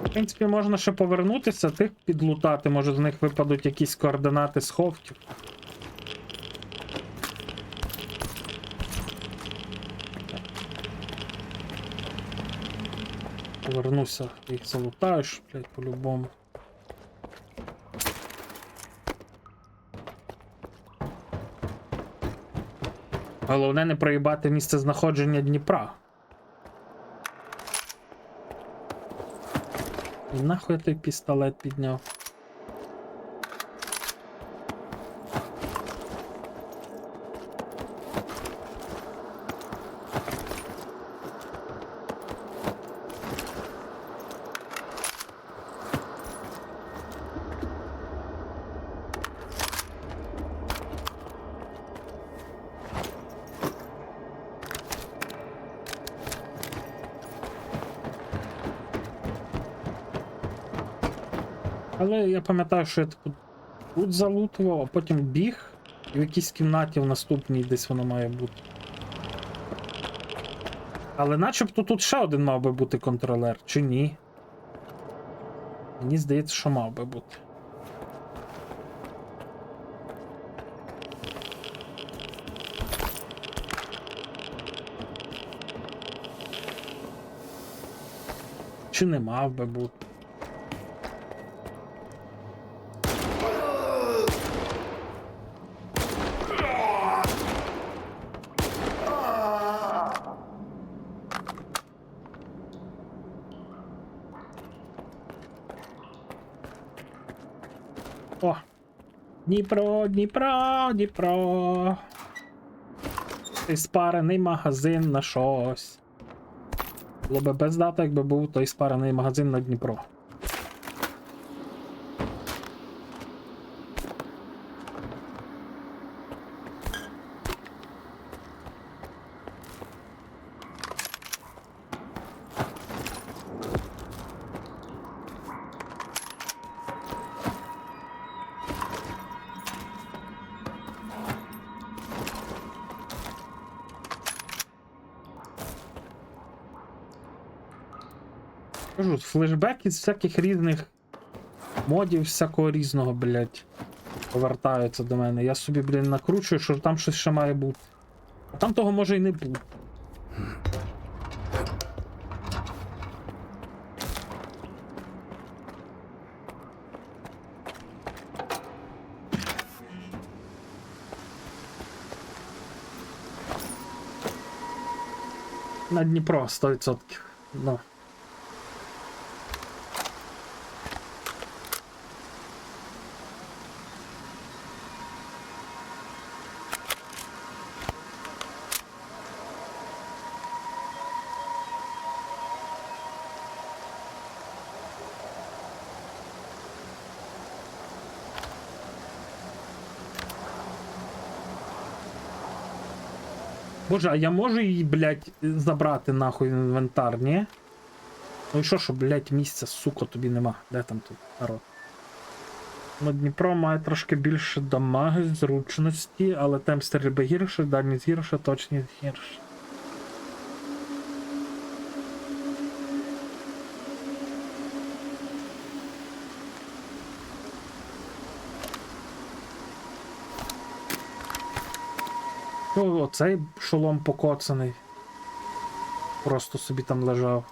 В принципі, можна ще повернутися, тих підлутати, може з них випадуть якісь координати сховків. Вернуся, їх залутаєш, блядь, по-любому. Головне не проїбати місце знаходження Дніпра. І нахуй я той пістолет підняв. Але я пам'ятаю, що я тут залутував, а потім біг, і в якійсь кімнаті в наступній десь воно має бути. Але начебто тут ще один мав би бути контролер, чи ні? Мені здається, що мав би бути. Чи не мав би бути? О! Дніпро, Дніпро, Дніпро. Той спарений магазин на щось. Було би без дата, якби був той спарений магазин на Дніпро. Кажу, флешбек із всяких різних модів, всякого різного, блядь, повертаються до мене. Я собі, блін, накручую, що там щось ще має бути. А там того може і не бути. На Дніпро 100%. Ну. Боже, а я можу її, блядь, забрати нахуй в інвентар, ні? Ну і що, блядь, місця, сука, тобі нема. Де там тут народ? Ну, Дніпро має трошки більше дамаги, зручності, але темп стрільби гірше, дальність гірше, точність гірше. О, оцей шолом покоцаний. Просто собі там лежав.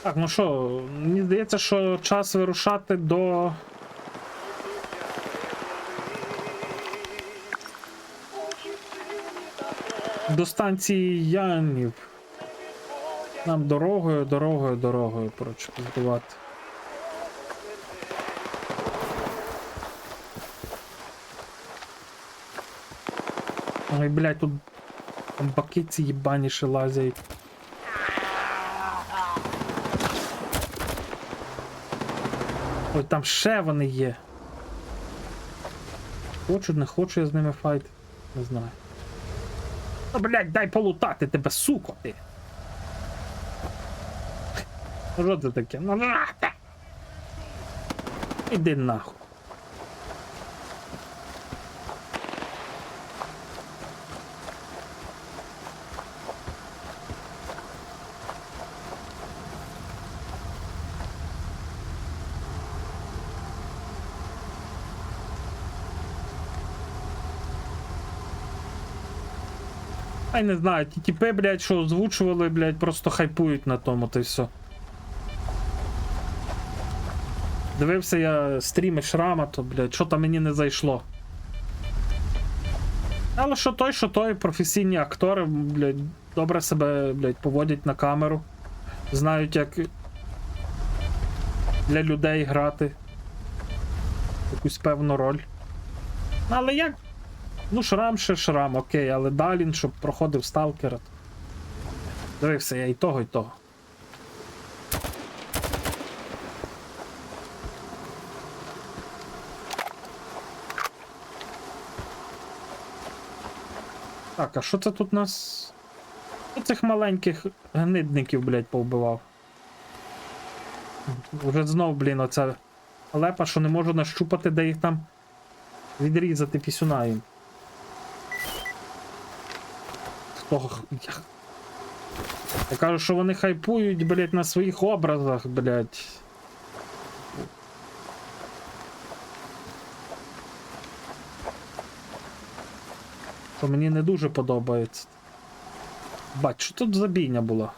Так, ну що, мені здається, що час вирушати до... До станції Янів. Нам дорогою, коротше, піздувати. Ой, блядь, тут баки ці їбані ще лазять. Ой, там ще вони є. Хочу, не хочу я з ними файт. Не знаю. Ну, блядь, дай полутати тебе, суко, ти! Що це таке? Ну, жахте! Іди нахуй. Ай, не знаю, ті тіпи, блядь, що озвучували, блядь, просто хайпують на тому, то й все. Дивився я стріми Шрама, то, блядь, що там мені не зайшло. Але що той, професійні актори, блядь, добре себе, блядь, поводять на камеру. Знають, як для людей грати якусь певну роль. Але як? Ну, Шрам ще Шрам, окей, але Далін, щоб проходив Сталкера. Дивився я і того, і того. Так, а що це тут у нас? Цих маленьких гнидників, блядь, повбивав. Вже знов, блін, оця лепа, що не можу нащупати, де їх там відрізати пісюна їм. Я кажу, що вони хайпують, блядь, на своїх образах, блядь. Що мені не дуже подобається. Бать, що тут за бійня була?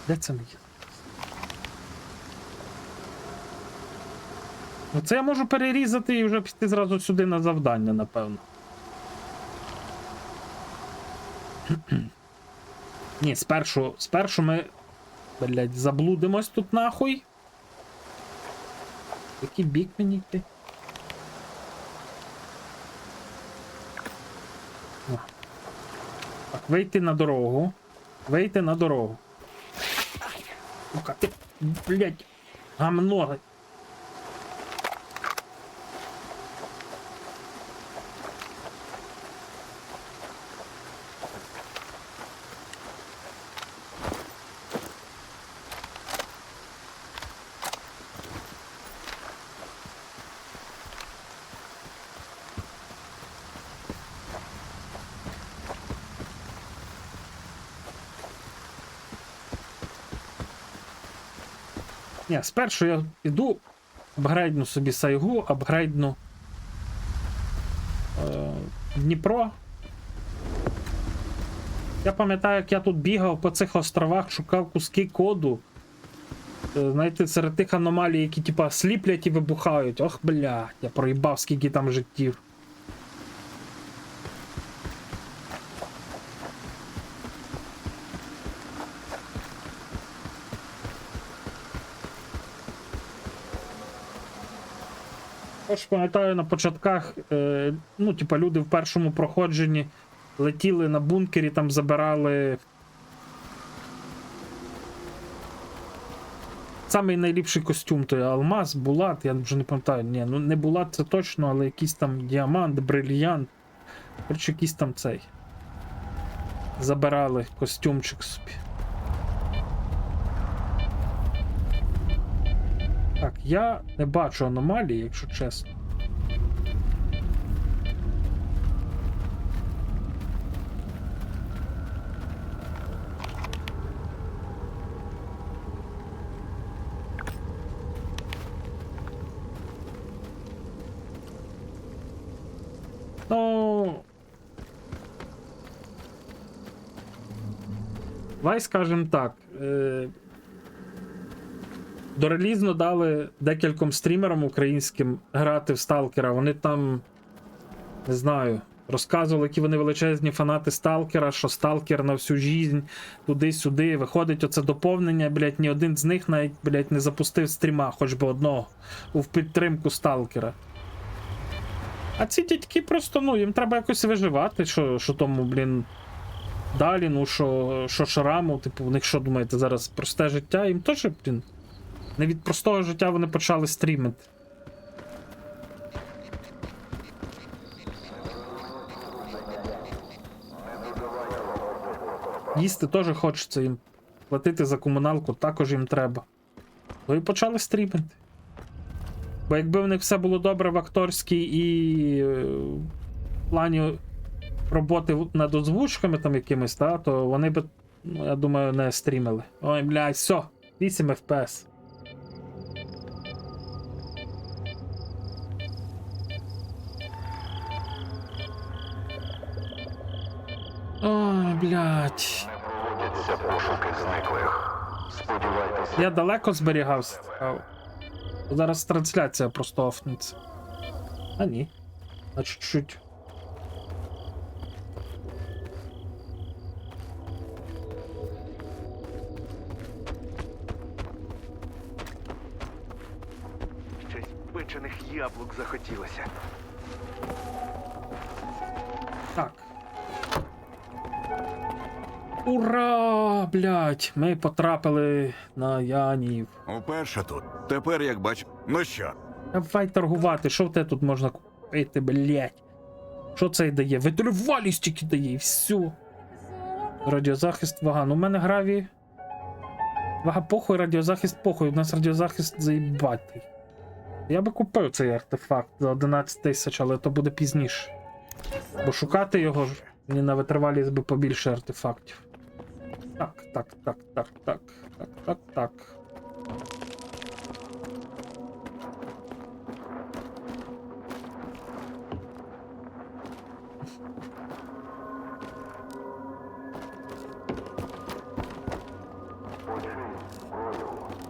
Де це мені? Ну це я можу перерізати і вже піти зразу сюди на завдання, напевно. Ні, спершу ми, блядь, заблудимось тут нахуй. Який бік мені йти? Так, вийти на дорогу. Вийти на дорогу. Сука, ти, блядь, гамно. Ні, спершу я піду, апгрейдну собі Сайгу, апгрейдну Дніпро. Я пам'ятаю, як я тут бігав по цих островах, шукав куски коду. Знаєте, серед тих аномалій, які типа сліплять і вибухають. Ох, блядь, я проїбав, скільки там життів. Тож пам'ятаю, на початках, ну, типа, люди в першому проходженні летіли на бункері, там забирали самий найліпший костюм, той алмаз, булат, я вже не пам'ятаю, ні, ну не булат це точно, але якийсь там діамант, брильянт, коротше, якийсь там цей. Забирали костюмчик собі. Так, я не бачу аномалії, якщо чесно. Ну... Давай скажем так. Дорелізно дали декільком стрімерам українським грати в Сталкера. Вони там, не знаю, розказували, які вони величезні фанати Сталкера, що Сталкер на всю жизнь, туди-сюди. Виходить оце доповнення, блядь, ні один з них навіть, блядь, не запустив стріма, хоч би одного, в підтримку Сталкера. А ці дядьки просто, ну, їм треба якось виживати, що тому, блін, Даліну, що Шраму, типу, у них що, думаєте, зараз просте життя? Їм теж, блін, не від простого життя вони почали стрімити. Їсти теж хочеться їм. Платити за комуналку також їм треба. То і почали стрімити. Бо якби в них все було добре в акторській і в плані роботи над озвучками там якимись, то вони б, ну, я думаю, не стрімили. Ой, блядь, все. 8 FPS. Ой, блядь. Проводяться пошуки зниклих. Сподівайтеся. Я далеко зберігався. Зараз трансляція просто офнеться. А ні. На чуть-чуть. Щось печених яблук захотілося. Так. Ура, блядь, ми потрапили на Янів. Уперше тут. Тепер, як бачу. Ну що? Давай торгувати, що в тебе тут можна купити, блядь? Що це дає? Витривалість тільки дає, і все. Радіозахист, вага. Ну, у мене граві. Вага похуй, радіозахист похуй. У нас радіозахист заїбатий. Я би купив цей артефакт за 11 тисяч, але то буде пізніше. Бо шукати його ж мені на витривалість би побільше артефактів. Так.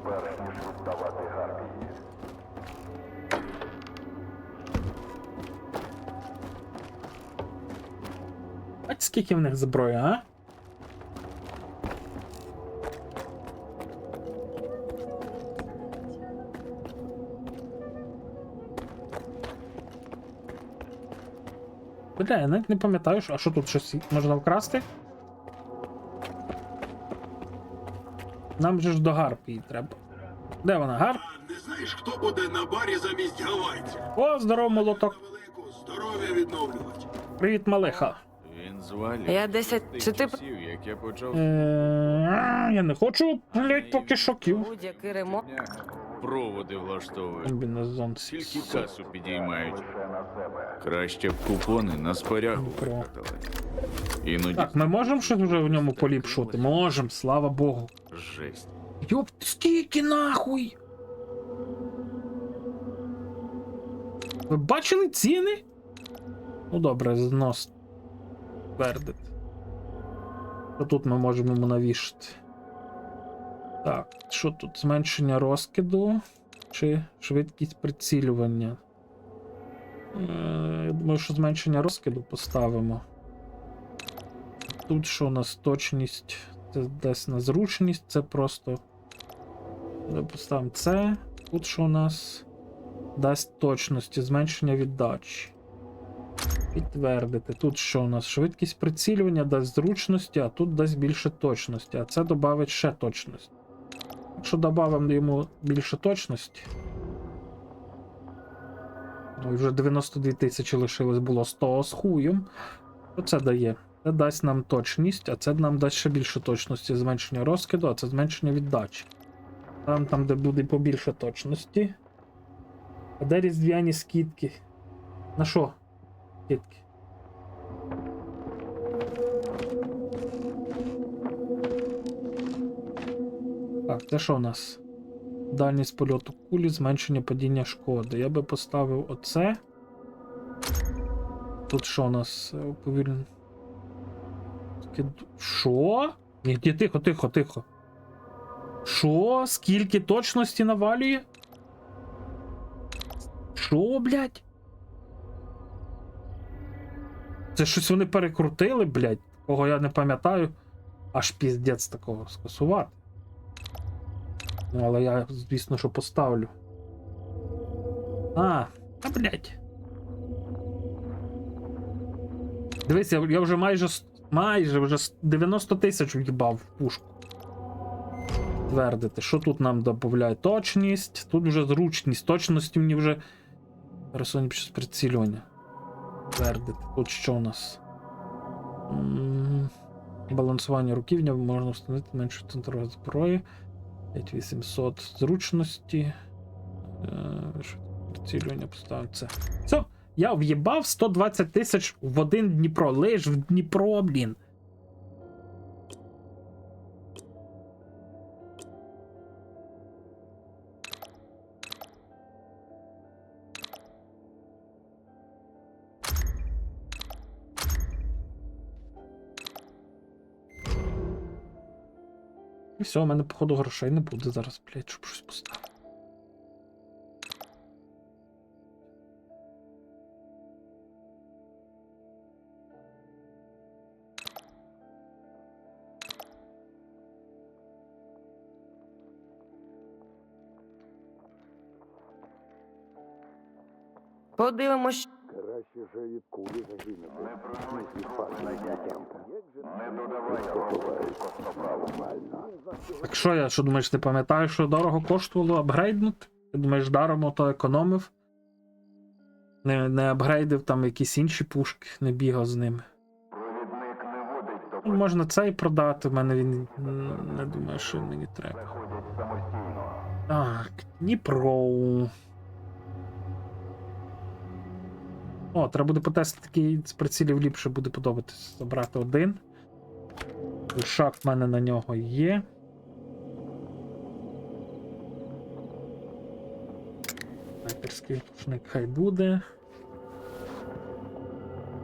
Перш ніж віддавати гарпії. Бать, скільки в них зброї, а? Бля, я навіть не пам'ятаю, а що тут щось можна вкрасти? Нам же ж до гарпії треба. Де вона, гарп? Не знаєш, хто буде на барі замість гавайців? О, здорово, молоток. Здоров'я відновлювати. Привіт, малиха. Він звалює. Я 10. Чи ти Як я почав Я не хочу, блять, поки шоків. будь-який ремонт? проводи влаштовують. Комбінезон. Тільки касу підіймають. Краще б купони на спорягу викатали. Іноді Так, ми можемо щось вже в ньому поліпшувати? Можемо, слава Богу. жесть. Йоп, скільки нахуй? Ви бачили ціни? Ну добре, знос. Твердить. Що тут ми можемо йому навішати? Так, що тут? Зменшення розкиду чи швидкість прицілювання? Я думаю, що зменшення розкиду поставимо. Тут що у нас точність? Це десь на зручність, це просто. Поставимо це. Тут що у нас дасть точності, зменшення віддачі. Підтвердити. Тут що у нас? Швидкість прицілювання дасть зручності, а тут дасть більше точності. А це додавить ще точність. Якщо додамо йому більше точності. Ну і вже 92 тисячі лишилось, було 100 з хуєм. То це дає. Це дасть нам точність, а це нам дасть ще більше точності. Зменшення розкиду, а це зменшення віддачі. Там, де буде побільше точності. А де різдвяні скидки? На що? Скидки. Так, це що у нас? Дальність польоту кулі, зменшення падіння шкоди. Я би поставив оце. Тут що у нас? Повільно. Що? Ні, тихо. Що? Скільки точності навалює? Що, блядь? Це щось вони перекрутили, блядь? Кого я не пам'ятаю. Аж піздець такого скасувати. Ну, але я, звісно, що поставлю. Блядь. Дивись, я вже майже вже 90 тисяч в'їбав в пушку. Твердити. Що тут нам додає? Точність. Тут вже зручність. Точності мені вже. Пересунення під час прицілювання. Твердити. Тут що у нас? Балансування руківня можна встановити меншу центрову зброї. 5800 зручності. Прицілювання поставимо це. Все. Я в'їбав 120 тисяч в один Дніпро. Лиш в Дніпро, блін. І все, у мене, походу, грошей не буде зараз, блядь, щоб щось поставити. Подивимось. Краще вже від кулі загинути, ніж від факела Дніпрянка. Не додавай Так що я, що думаєш, ти пам'ятаєш, що дорого коштувало апгрейднути? Ти думаєш, даром ото економив? Не апгрейдив там якісь інші пушки, не бігав з ними. Ну, можна цей продати, в мене він не думаю, що він мені треба. Так, Дніпро. О, треба буде потестити, такий з прицілів ліпше буде подобатись. Забрати один. Шаг в мене на нього є. Снайперський пушник хай буде.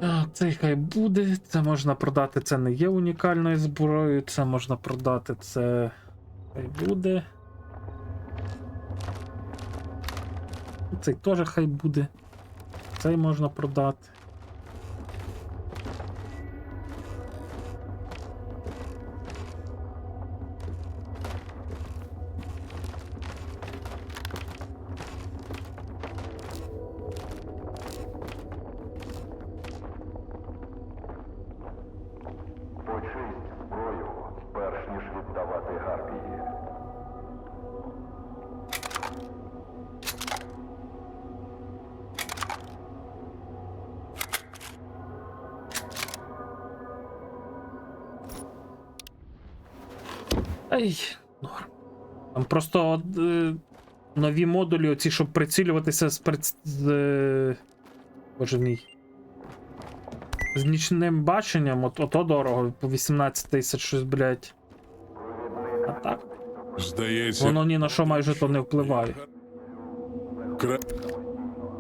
Так, цей хай буде. Це можна продати, це не є унікальною зброєю. Це можна продати, це хай буде. Цей теж хай буде. Цей можна продати. Почисть зброю, перш ніж віддавати гарпії. Ай, норм. Там просто нові модулі, оці, щоб прицілюватися боже мій. З нічним баченням, ото дорого, по 18 тисяч щось, блядь. А так? Здається, Воно ні на що майже то не впливає.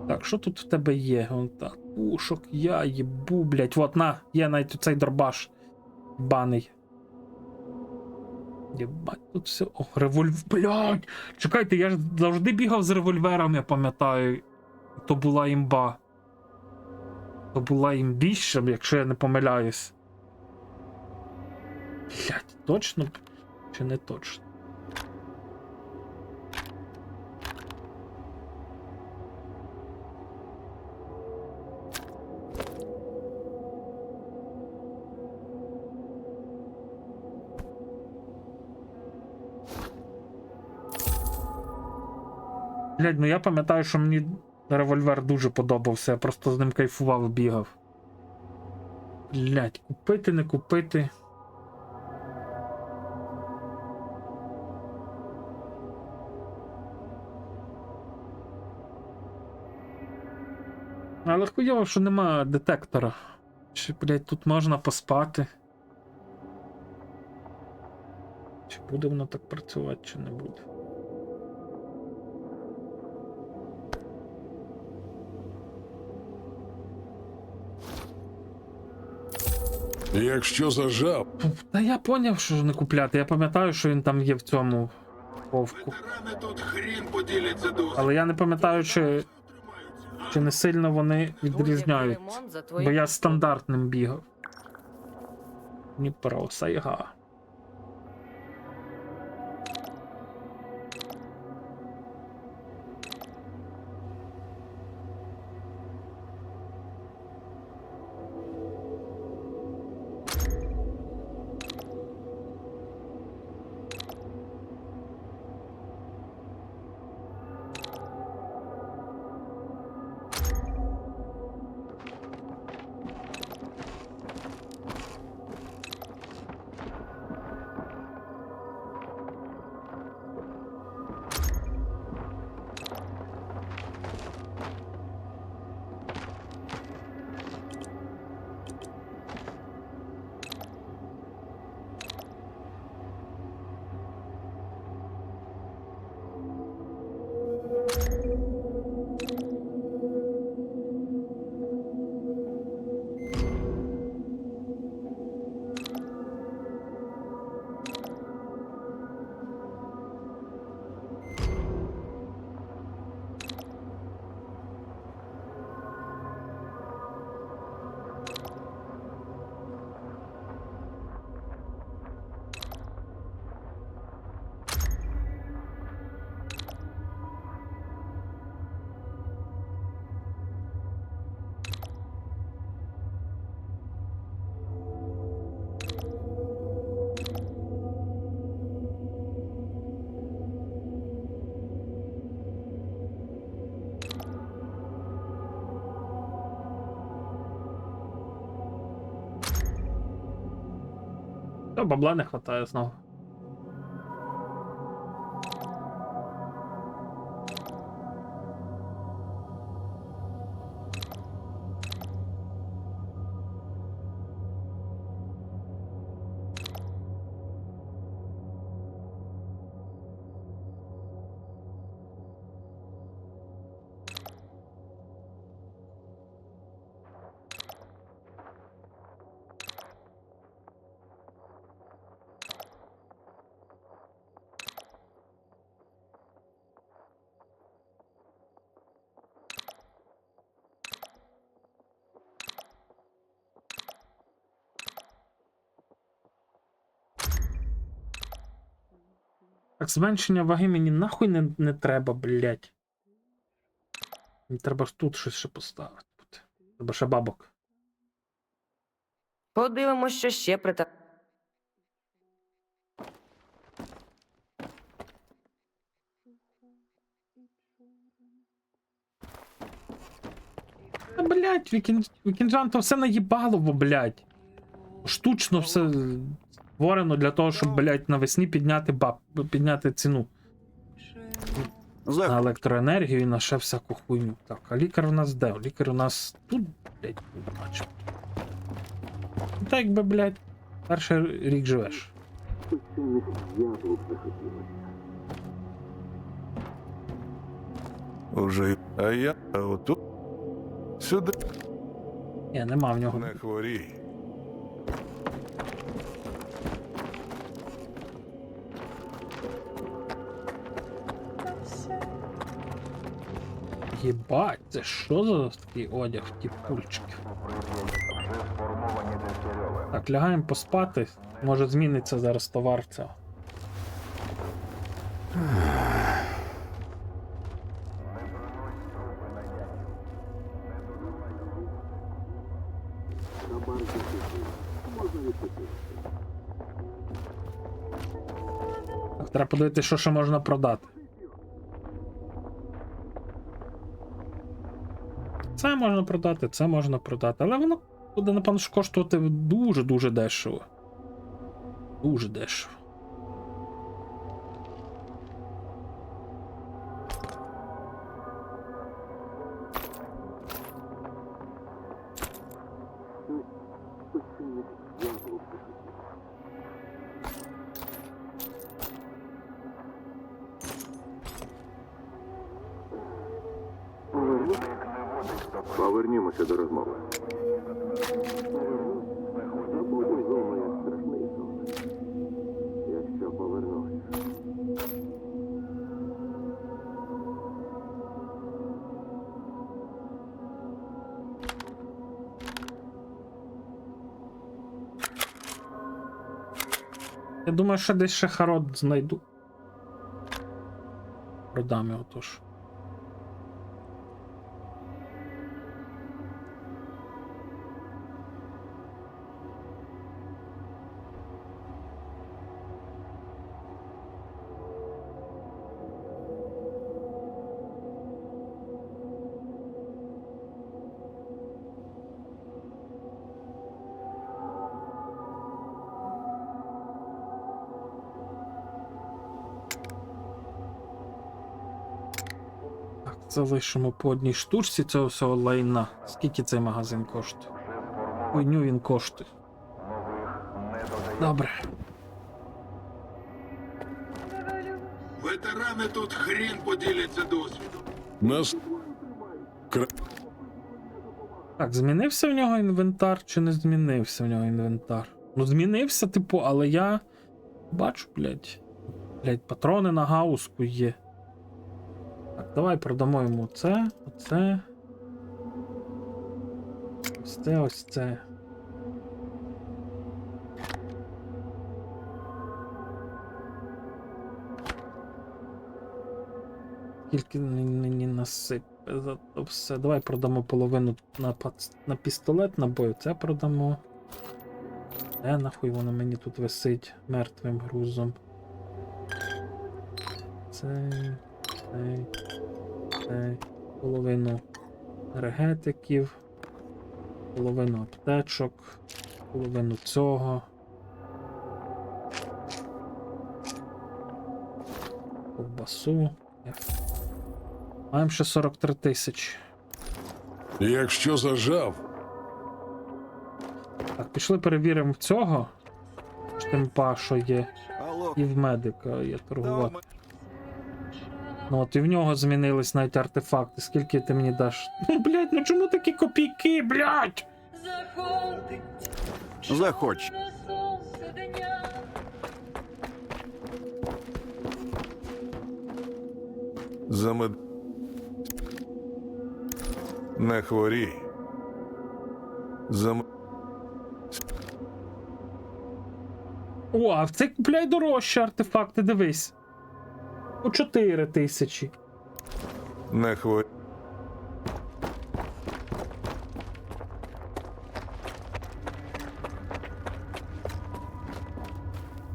Так, що тут в тебе є? Вон так. Пушок, я їбу, блядь. Вот, на, є навіть цей дробаш. Баний. Єбать, тут все. О, револьвер. Блядь! Чекайте, я ж завжди бігав з револьвером, я пам'ятаю. То була імба. То була імбіща, якщо я не помиляюсь. Блядь, точно? Чи не точно? Блядь, ну я пам'ятаю, що мені револьвер дуже подобався, я просто з ним кайфував і бігав. Блядь, купити, не купити. Але хуйово, що нема детектора. Чи, блядь, тут можна поспати. Чи буде воно так працювати, чи не буде. якщо зажав, Та я поняв, що не купляти. Я пам'ятаю, що він там є в цьому вовку. Але я не пам'ятаю, чи не сильно вони відрізняють. Бо я стандартним бігав. Дніпро, Сайга. Та бабла не хватає знову. Так, зменшення ваги мені нахуй не треба, блять. Мені треба ж тут щось ще поставити. Треба ще бабок. Подивимось, що ще при Та, блять, вікінджан то все наїбало, блять. Штучно все створено для того, щоб, блять, навесні підняти ціну. На електроенергію і на ще всяку хуйню. Так, а лікар у нас де? Лікар у нас тут, блять, бачу. Так якби, блять, перший рік живеш. Уже. А я. А отут. Сюди. Ні, нема в нього. Не хворій. Єбать, це що за такий одяг, ті пульчики? Так, лягаємо поспати. Може зміниться зараз товар цього. Так, треба подивитися, що ще можна продати. Це можна продати, це можна продати, але воно буде, напевно, коштувати дуже-дуже дешево. Дуже дешево. Повернімося до розмови. Якщо повернусь. Я думаю, що десь ще харод знайду. Продам його тож. Залишимо по одній штучці цього всього лайна. Скільки цей магазин коштує? Хуйню він коштує. Добре. Ветерани тут хрін поділяться досвідом. Нас. Так, змінився в нього інвентар чи не змінився в нього інвентар? Ну, змінився, типу, але я бачу, блядь. Блядь, патрони на гауску є. Так, давай продамо йому це, оце. Ось це, ось це. Скільки мені насипе за то все. Давай продамо половину на пістолет набою. Це продамо. Нахуй воно мені тут висить мертвим грузом. Цей. Половину енергетиків, половину аптечок, половину цього. ковбасу. Маємо ще 43 тисячі. Якщо зажав, Так, пішли перевіримо в цього штемпа, що є. І в медика є торгувати. Ну от і в нього змінились навіть артефакти. Скільки ти мені даш? Ну, блядь, ну чому такі копійки, блядь? Заходь. Замед... Не хворій. О, а в цей купляй дорожче артефакти, дивись. По 4 тисячі. Не хворій.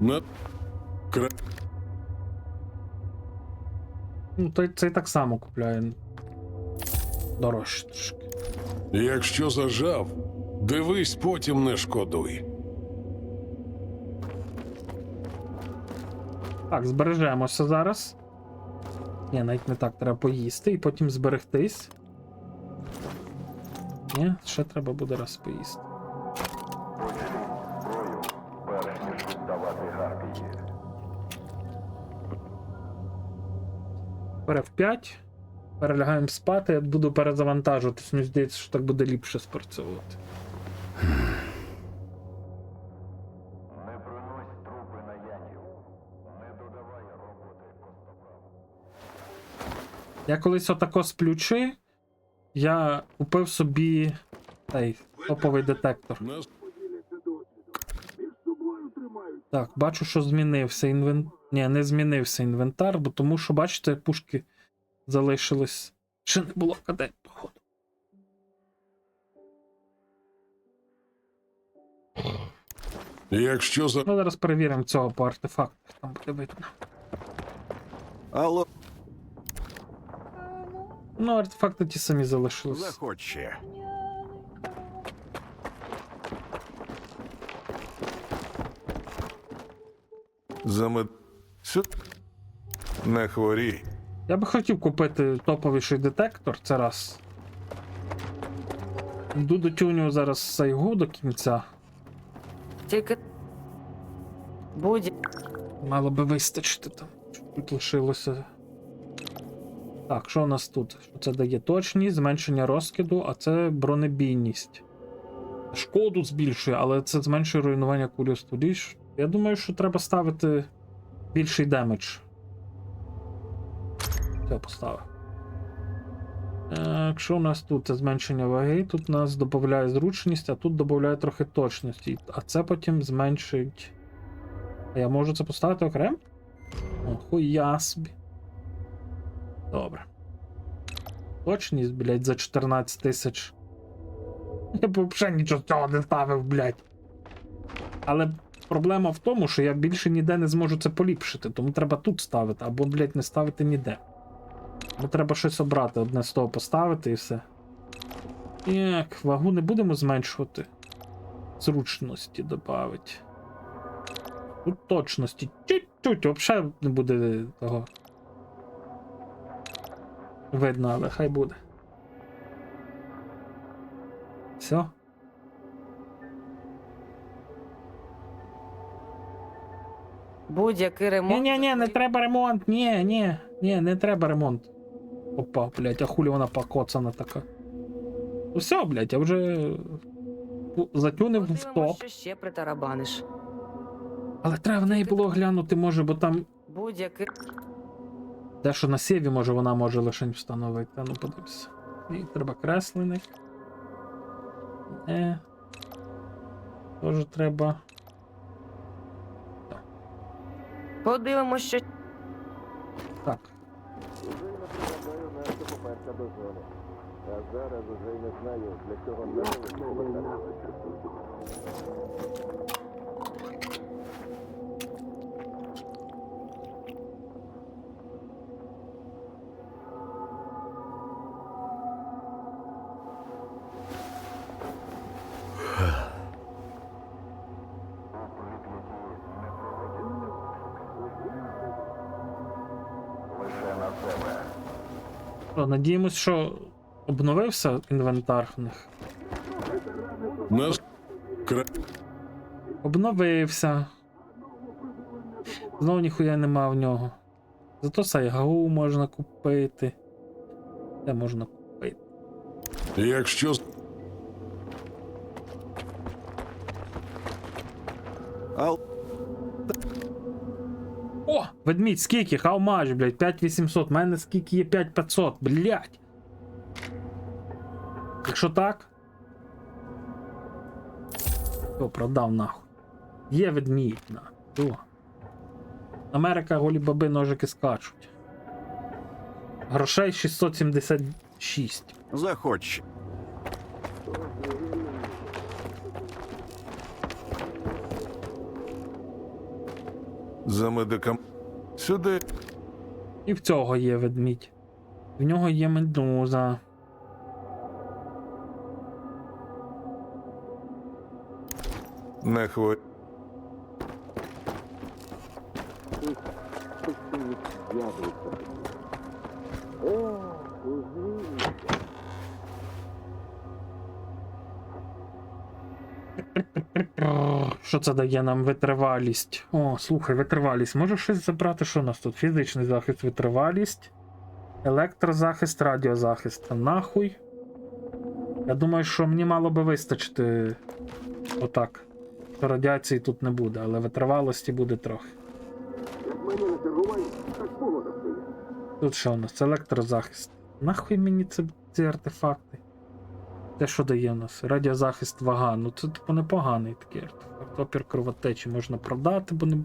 на... Ну, той цей так само купляє. Дорожче трошки. Якщо зажав, дивись, потім не шкодуй. Так, збережемося зараз. Ні, навіть не так, треба поїсти і потім зберегтись. Ні, ще треба буде раз поїсти. F5. Перелягаємо спати, я буду перезавантажуватись. Мені здається, що так буде ліпше спрацьовувати. Я колись отако сплючи, я купив собі цей топовий детектор. Так, бачу, що змінився інвентар. Ні, не змінився інвентар, бо тому що, бачите, пушки залишились. Ще не було кадень, походу. Якщо за... Ну, зараз перевіримо цього по артефактах, там буде видно. Алло. Ну, артефакти ті самі залишились. Заходь ще. Замед... Не хворій. Я би хотів купити топовіший детектор, це раз. Йду дотюню зараз сайгу до кінця. Тільки будь. Мало би вистачити там. Тут лишилося. Так, що у нас тут? Що це дає? Точність, зменшення розкиду, а це бронебійність. Шкоду збільшує, але це зменшує руйнування кулі студіж. Я думаю, що треба ставити більший демедж. Це поставив. Якщо у нас тут це зменшення ваги, тут у нас додає зручність, а тут додає трохи точності. А це потім зменшить. А я можу це поставити окремо? О, хуя собі. Добре. Точність, блядь, за 14 тисяч. Я б взагалі нічого з цього не ставив, блядь. Але проблема в тому, що я більше ніде не зможу це поліпшити, тому треба тут ставити, або, блядь, не ставити ніде. Бо треба щось обрати, одне з того поставити і все. Так, вагу не будемо зменшувати. Зручності додати. Тут точності. Чуть-чуть, взагалі не буде того. Видно, але хай буде. Все. Будь-який ремонт. Ні, не треба ремонт. Ні, не треба ремонт. Опа, блядь, а хулі вона покоцана така. Ну все, блядь, я вже затюнив в топ. Що ще притарабаниш. Але треба в неї було глянути, може, бо там. Будь-який. Те, що на сєві, може, вона може лишень встановити. А ну подивися. І треба креслений. Тоже треба. Подивимось, що. Так. А зараз уже й не знаю, для чого нам. Що, надіємось, що обновився інвентар в них. Нас Обновився. Знову ніхуя нема в нього. Зато сайгау можна купити. Де можна купити? Якщо О! Ведмідь, скільки? How much, блядь? 5800. У мене скільки є 5500, блядь. Якщо так. О, продав нахуй. Є ведмідь, нахуй. О. Америка, голі баби, ножики скачуть. Грошей 676. Заходь. За медикам. Сюди. І в цього є ведмідь. В нього є медуза. Не хворь. Що це дає нам? Витривалість. О, слухай, витривалість. Може щось забрати, що у нас тут? Фізичний захист, витривалість. Електрозахист, радіозахист. А нахуй. Я думаю, що мені мало би вистачити. Отак. Що радіації тут не буде, але витривалості буде трохи. Тут що у нас? Електрозахист. Нахуй мені ці артефакти? Те, що дає у нас? Радіозахист, вага. Ну це типу непоганий такий артефакт. Опір кровотечі можна продати, бо не...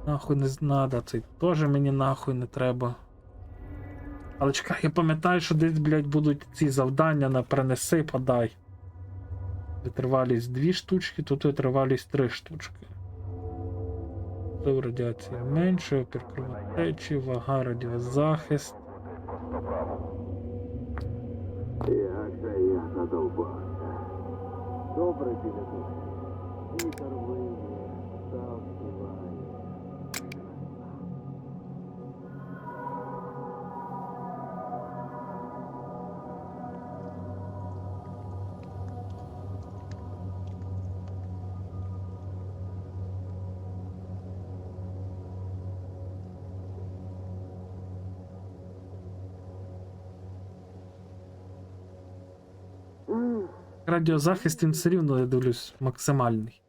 нахуй не надо. Цей теж мені нахуй не треба. Але чекай, я пам'ятаю, що десь, блядь, будуть ці завдання на принеси, подай. Витривалість 2 штучки, тут витривалість 3 штучки. Тут радіація менше, опір кровотечі, вага, радіозахист. Як же я задовбався. Добре біля душі. Вітер виє, став співає. Радіозахист він все рівно, я дивлюсь, максимальний.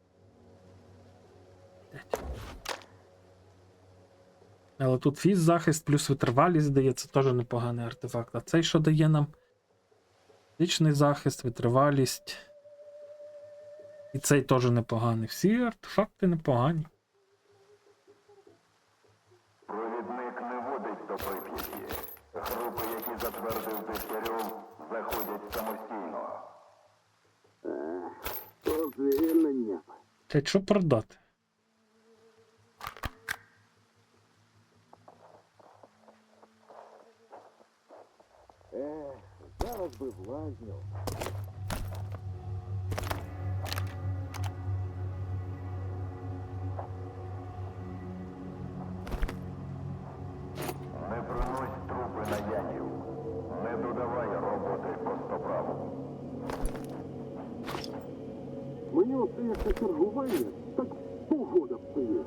Але тут фіззахист плюс витривалість дає, це теж непоганий артефакт. А цей що дає нам? Фізичний захист, витривалість. І цей теж непоганий. Всі артефакти непогані. Провідник не водить до Прип'яті. Групи, які затвердив Дегтярьов, заходять самостійно. То звільнення. Та що продати? Зараз би в лазню. Не принось трупи на янів. Не додавай роботи костоправу. Мені оце як на чергування, так погода встає.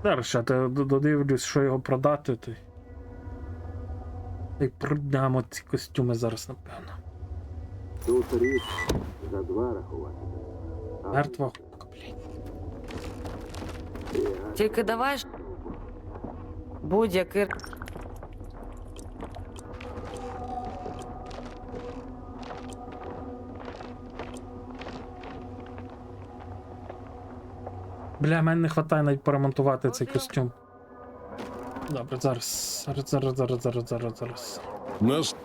Зараз ще я додивлюсь, що його продати. Та й продам ці костюми зараз, напевно. Тут річ за 2 рахувати. Мертва. Тільки давай ж будь-який. Бля, мене не вистачає навіть поремонтувати цей костюм. Добре, зараз. нас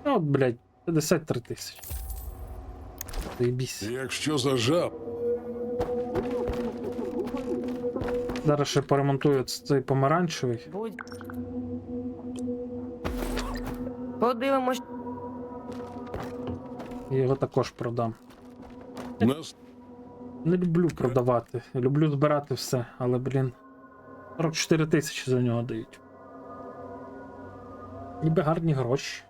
От, блядь, 53 тисячі. Заєбісь. Якщо зажав, Зараз ще поремонтую цей помаранчевий. Будь. Подивимось. І його також продам. нас Не люблю продавати. Люблю збирати все, але, блін. 44 тисячі за нього дають. Ніби гарні гроші.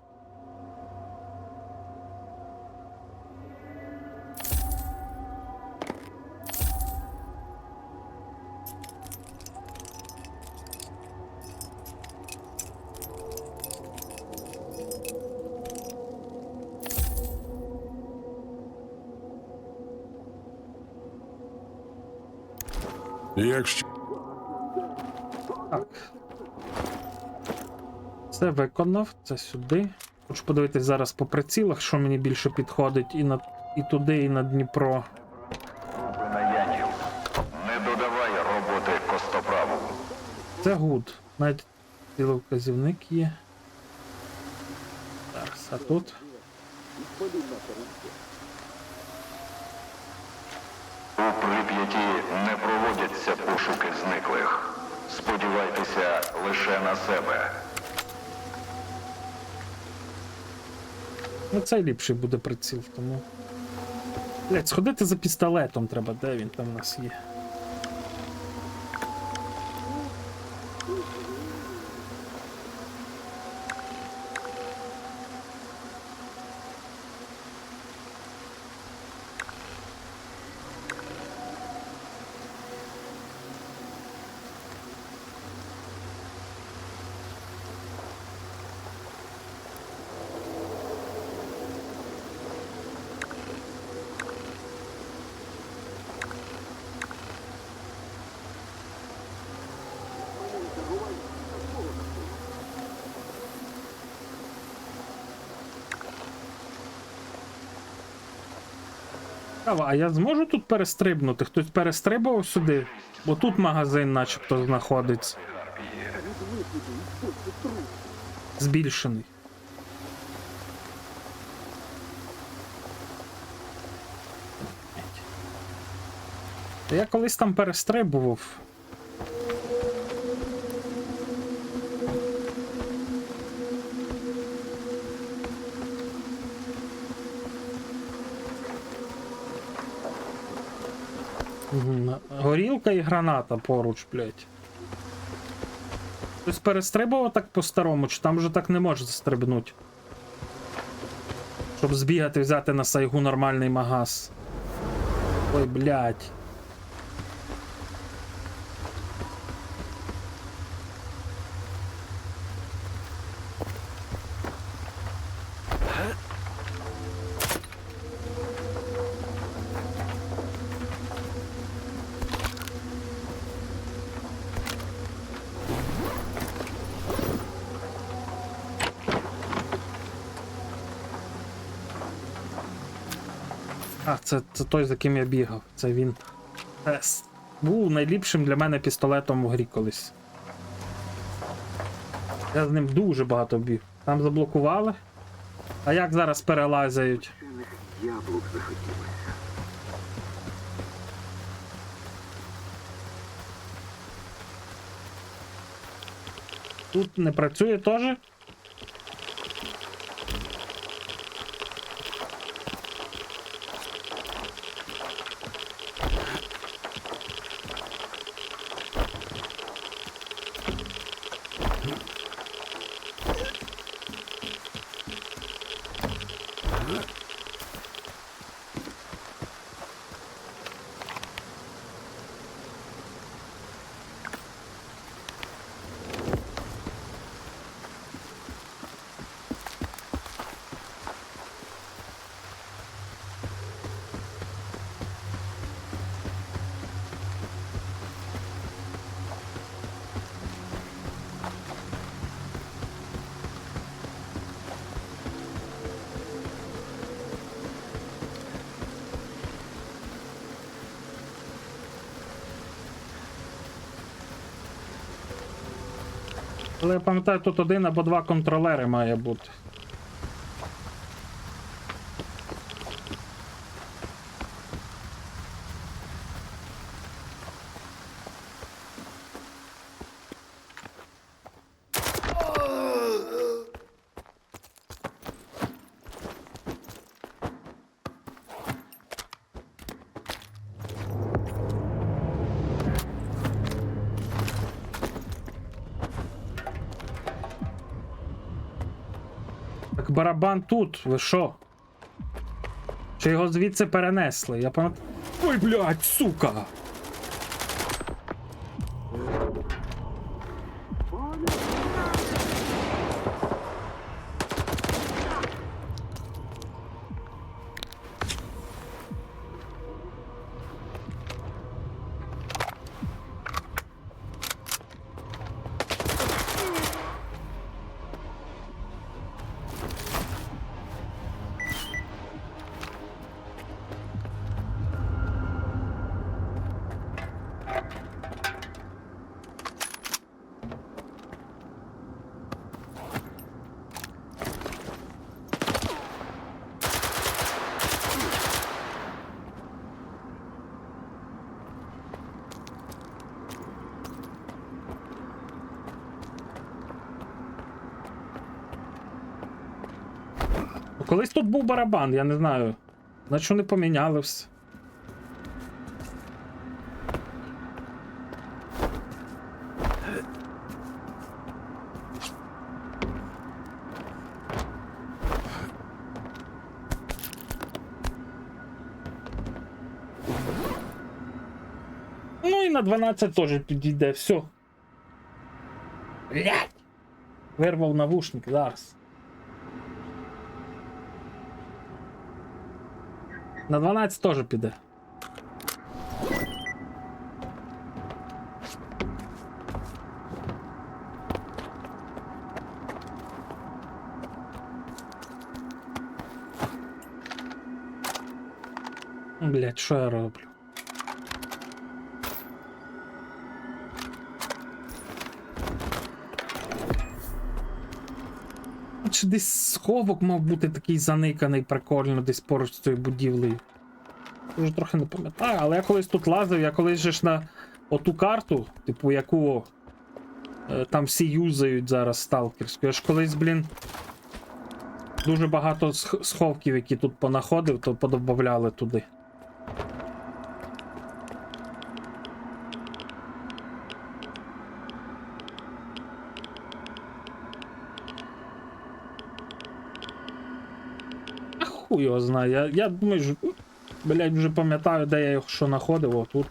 якщо Так. Все виконав, це сюди. Хочу подивитись зараз по прицілах, що мені більше підходить і туди, і на Дніпро. Янів. Не додавай роботи костоправу. Це гуд. Навіть ціловказівник є. Зараз, а тут? У Прип'яті не проводяться пошуки зниклих. Сподівайтеся лише на себе. Ну цей ліпший буде приціл, тому. Блять, сходити за пістолетом треба, де він там у нас є. А я зможу тут перестрибнути? Хтось перестрибував сюди? Бо тут магазин начебто знаходиться. Збільшений. Я колись там перестрибував. Горілка і граната поруч, блять. Хтось перестрибував так по-старому, чи там вже так не може застрибнути? Щоб збігати, взяти на сайгу нормальний магаз. Ой, блять. А, це той, за ким я бігав. Це він. Був найліпшим для мене пістолетом в грі колись. Я з ним дуже багато біг. Там заблокували. А як зараз перелазають? Яблук захотілося. Тут не працює теж? Але я пам'ятаю, тут один або два контролери має бути. Так барабан тут, ви що? Чи його звідси перенесли? Я пам'ятаю. Ой, блядь, сука! Колись тут був барабан, я не знаю. Значить вони поміняли все. Ну і на 12 теж підійде, все. Блядь! Вирвав навушник зараз. На 12 теж піде. Блять, що я роблю? Чи десь сховок мав бути такий заниканий, прикольно, десь поруч з цією будівлею. Вже трохи не пам'ятаю, але я колись тут лазив, я колись же ж на оту карту, типу яку там всі юзають зараз сталкерську. Я ж колись, блін, дуже багато сховків, які тут понаходив, то подобавляли туди. Хуй його знає, я думаю, блять, вже пам'ятаю, де я його що знаходив, отут.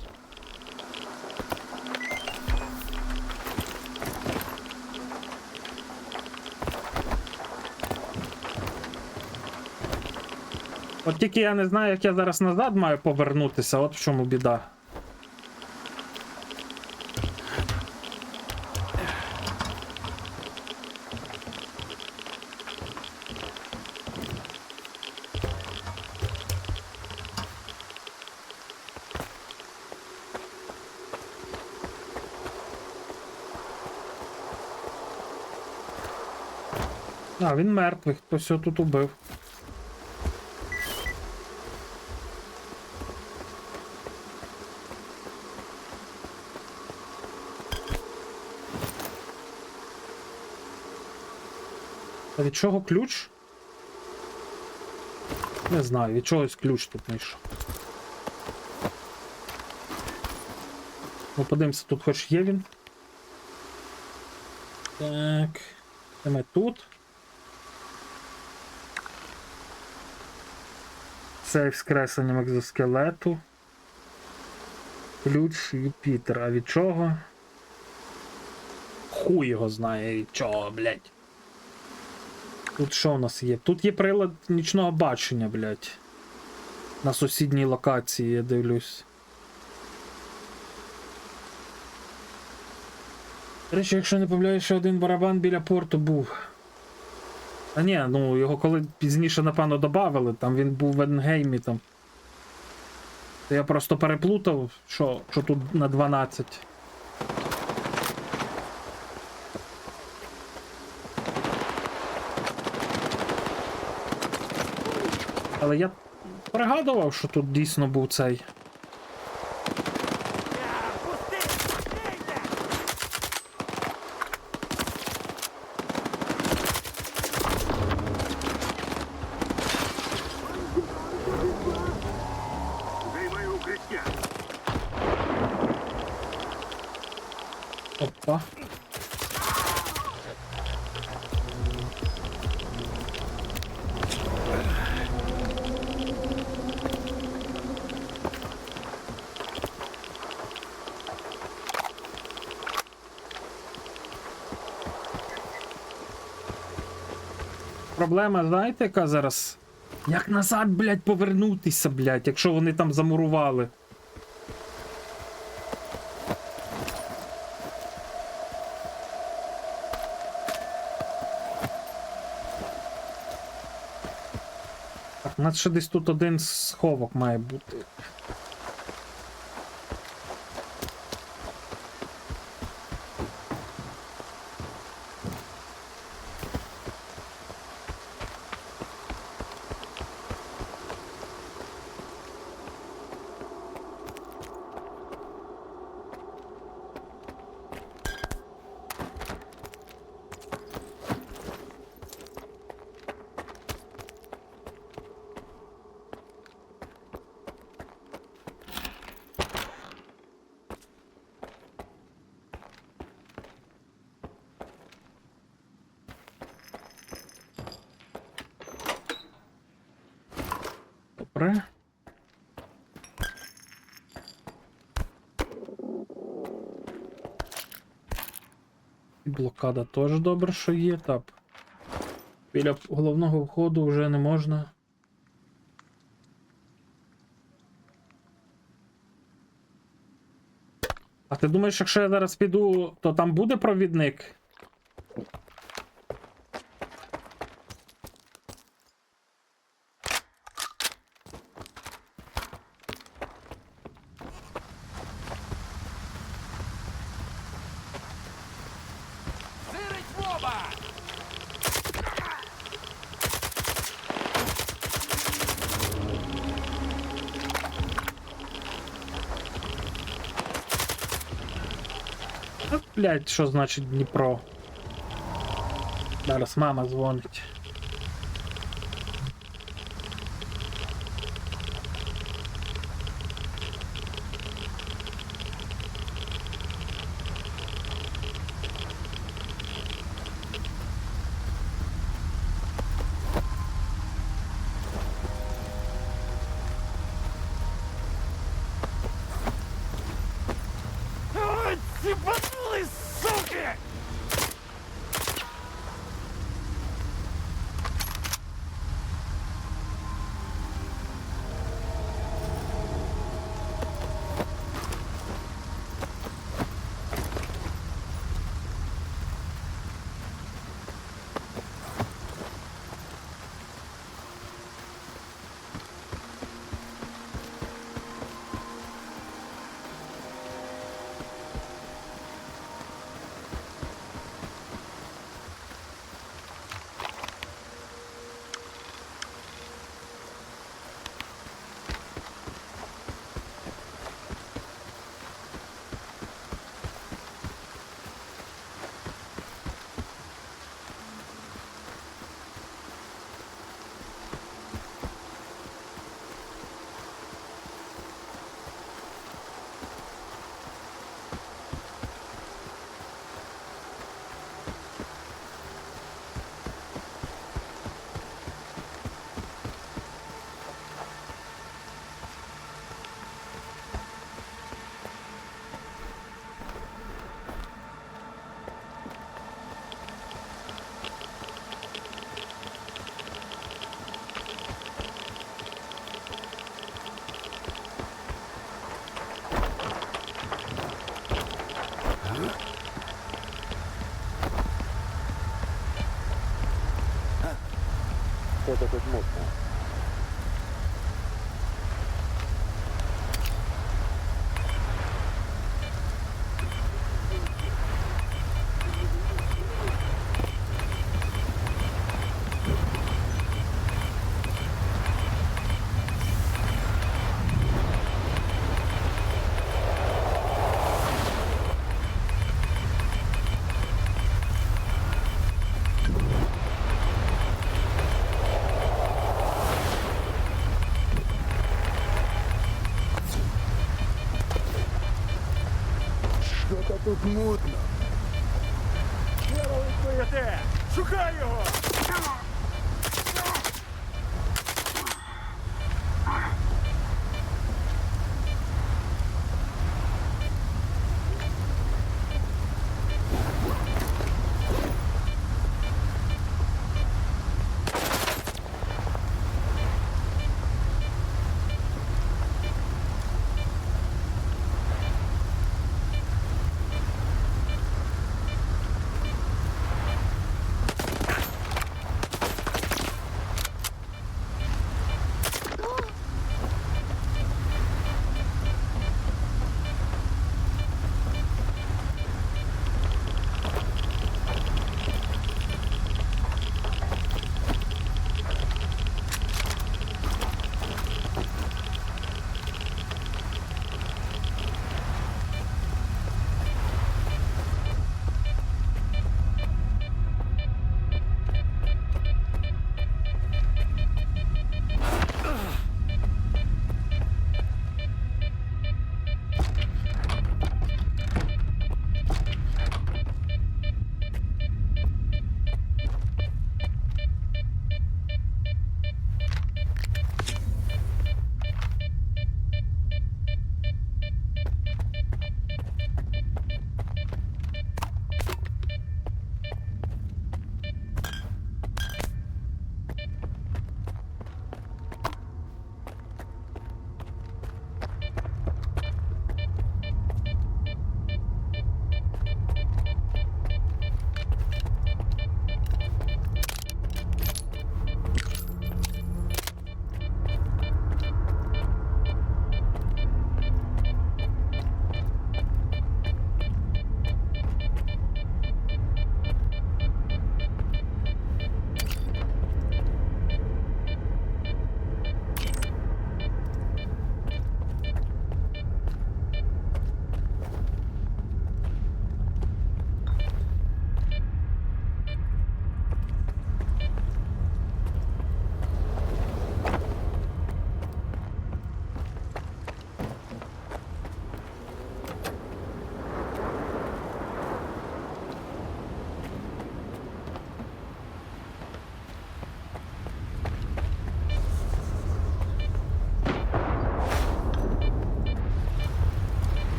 От тільки я не знаю, як я зараз назад маю повернутися, от в чому біда. А, він мертвий, хтось його тут убив. А від чого ключ? Не знаю, від чогось ключ тут знайшов. Ну, подивимося, тут хоч є він. Так. Де ми тут? Сейф з кресленням екзоскелету. Ключ Юпітер. А від чого? Хуй його знає від чого, блядь. Тут що у нас є? Тут є прилад нічного бачення, блядь. На сусідній локації, я дивлюсь. До речі, якщо не помиляюсь, ще один барабан біля порту був. А ні, ну його коли пізніше, напевно, додавали, там він був в ендгеймі там. То я просто переплутав, що тут на 12. Але я пригадував, що тут дійсно був цей. Опа. проблема, знаєте, яка зараз? Як назад, блядь, повернутися, блядь, якщо вони там замурували? Так, у нас ще десь тут один сховок має бути. Добре. Блокада теж добре, що є. Так. Біля головного входу вже не можна. А ти думаєш, якщо я зараз піду, то там буде провідник? Блять, що значить Дніпро? Зараз мама дзвонить. Зібанули, суки! Что-то тут мутно. Що-то тут мутно. Лево відстояте! Шукай його!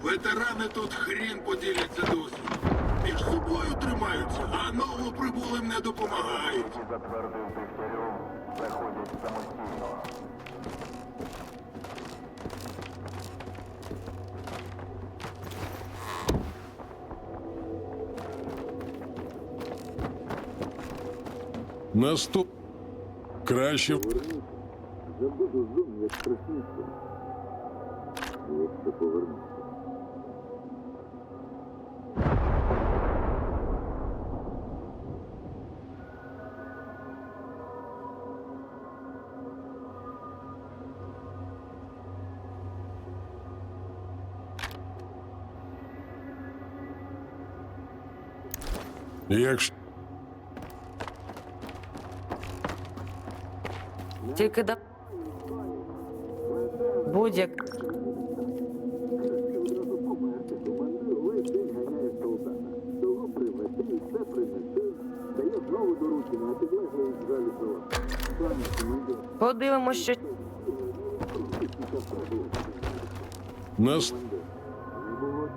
Ветерани тут хрін поділяться досвідом. Між собою тримаються, а новоприбулим не допомагають. Затвердив Дегтярьов, заходять самостійно. Наступ. Краще. Забуду зум, як проснуться. Якщо повернуся. Якщо Тільки да. Будь-як. Того приведи, все принеси, дає знову доручення, а підлеглий залі слова. Пане командир, Подивимось, що. нас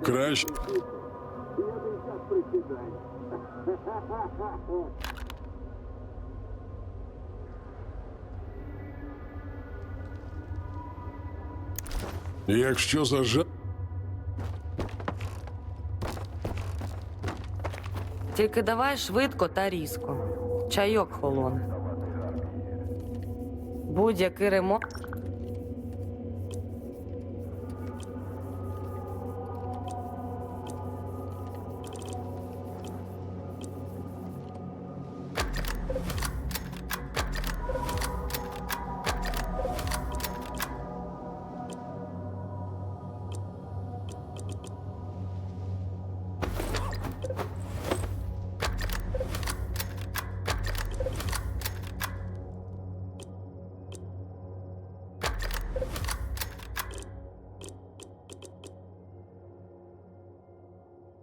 краще. 50 присідань. Якщо зажа... Тільки давай швидко та різко. Чайок холоне. Будь-який ремонт.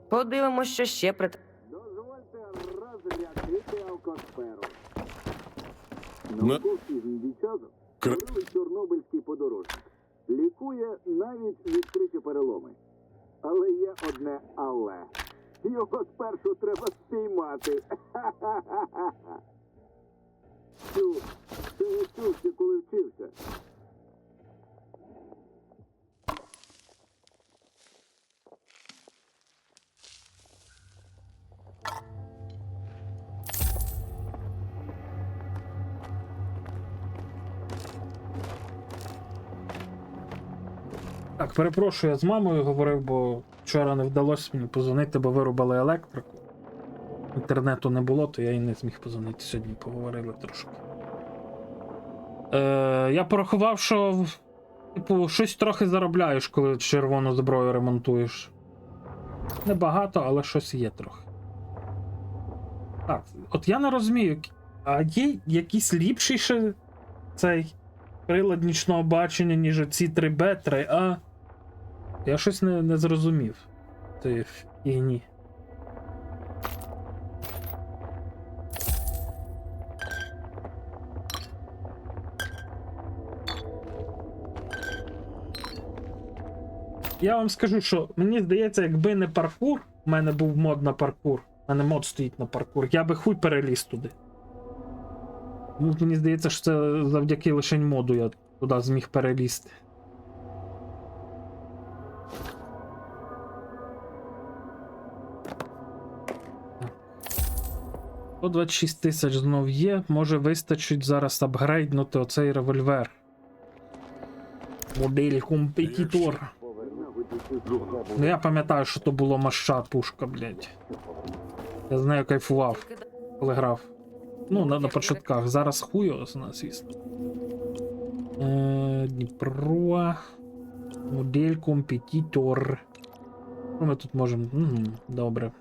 Подивимось, що ще при. Дозвольте розрядити алкосферу. На- Науковці з індійчазу створили чорнобильський подорожник. Лікує навіть відкриті переломи. Але є одне але. Його спершу треба спіймати. Чув. Це я чув ще коли вчився. Так, перепрошую, я з мамою говорив, бо вчора не вдалося мені позвонити, бо вирубили електрику. Інтернету не було, то я і не зміг позвонити. Сьогодні поговорили трошки. Я порахував, що типу, щось трохи заробляєш, коли червону зброю ремонтуєш. Небагато, але щось є трохи. Так, от я не розумію, а є якийсь ліпший ще цей прилад нічного бачення, ніж ці 3Б, 3А? Я щось не зрозумів. Цієї фігні. Я вам скажу, що мені здається, якби не паркур, у мене був мод на паркур, у мене мод стоїть на паркур, я би хуй переліз туди. Ну, мені здається, що це завдяки лишень моду я туди зміг перелізти. О, 26 тисяч знов є, може вистачить зараз апгрейднути оцей револьвер. Модель компетітор. Ну я пам'ятаю, що то було маща пушка, блядь. Я з нею кайфував, коли грав. Ну, на початках. Зараз хуй його знає, звісно. Дніпро. Модель компетітор. Ну, ми тут можемо. Добре.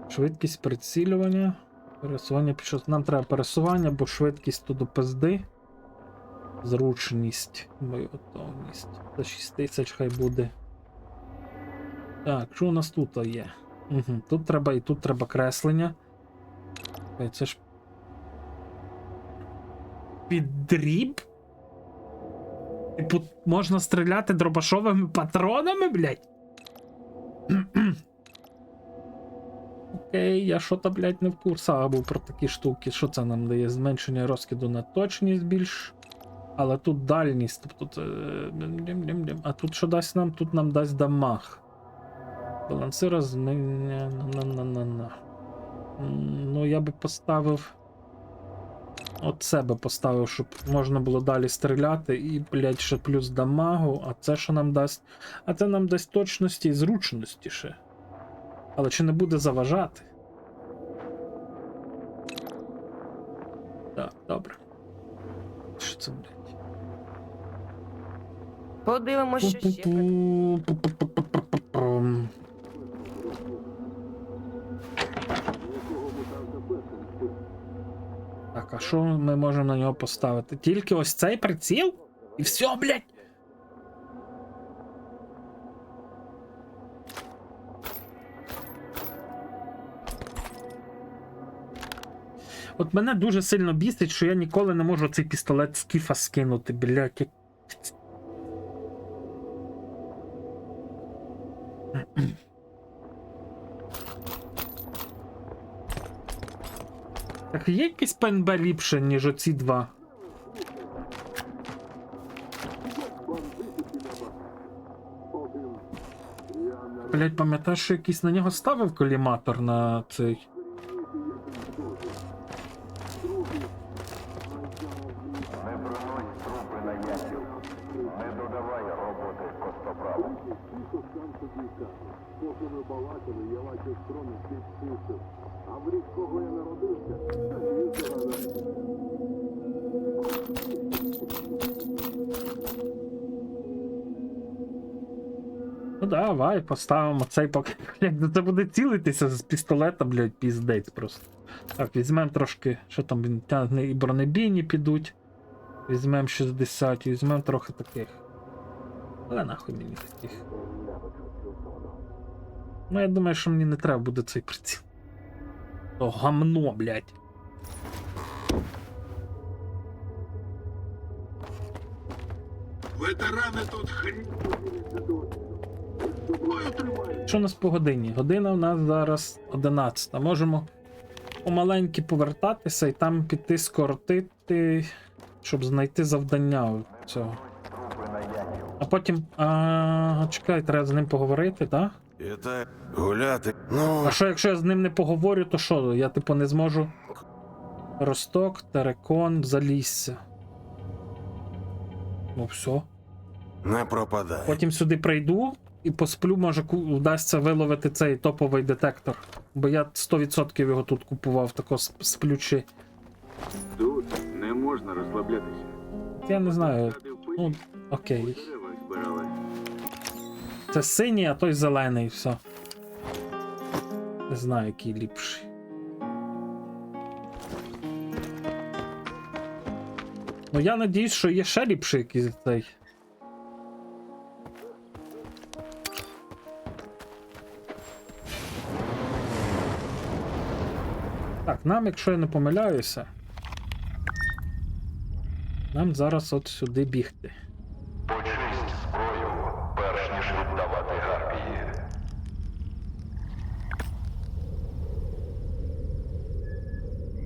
Швидкість прицілювання. Пересування під час. Нам треба пересування, бо швидкість то до пизди. Зручність. Боєготовність. За 6 тисяч хай буде. Так, що у нас тут є? Тут треба і тут треба креслення. Це ж. Підріб? Типу, можна стріляти дробашовими патронами, блядь? Окей, я що-то, блядь, не в курсах був про такі штуки. Що це нам дає? Зменшення розкиду на точність більш. Але тут дальність, тобто це... А тут що дасть нам? Тут нам дасть дамаг. Балансира змінення... Ну, я би поставив... От себе поставив, щоб можна було далі стріляти і, блядь, ще плюс дамагу. А це що нам дасть? А це нам дасть точності і зручності ще. Але чи не буде заважати? Так, добре. Що це, блядь? Подивимось, що ще. Так, а що ми можемо на нього поставити? Тільки ось цей приціл? І все, блядь! От мене дуже сильно бісить, що я ніколи не можу цей пістолет Скіфа скинути, блядь. Так є якийсь ПНБ ліпше, ніж оці два? Блять, пам'ятаєш, що якийсь на нього ставив коліматор на цей? Не принось трупи на ятів. Не додавай роботи костоправу. Поки ви балакали, я бачив строни підчистив. А в рік, кого я народився, Ну давай, поставимо цей поки. Блядь, це буде цілитися з пістолета, блядь, піздець просто. Так, візьмемо трошки, що там він тягне, і бронебійні підуть. Візьмемо 60, візьмемо трохи таких. Але нахуй мені таких. Ну, я думаю, що мені не треба буде цей приціл. То гамно, блядь. Ветерани тут хрінь. Що у нас по годині? Година у нас зараз 11. Можемо помаленьки повертатися і там піти скоротити, щоб знайти завдання цього. А потім. Чекай, треба з ним поговорити, так? І так гуляти. Ну. А що, якщо я з ним не поговорю, то що? Я типу не зможу. Росток, терекон, залісся. Ну все. Не пропадай. Потім сюди прийду і посплю, може вдасться виловити цей топовий детектор. Бо я 100% його тут купував, тако сплючи. Тут не можна розслаблятися. Я не знаю. Ну, окей. Це синій, а той зелений, все. Не знаю, який ліпший. Ну я надіюсь, що є ще ліпший якийсь цей. Так, нам, якщо я не помиляюся, нам зараз от сюди бігти. Почисть зброю, перш ніж віддавати гарпії.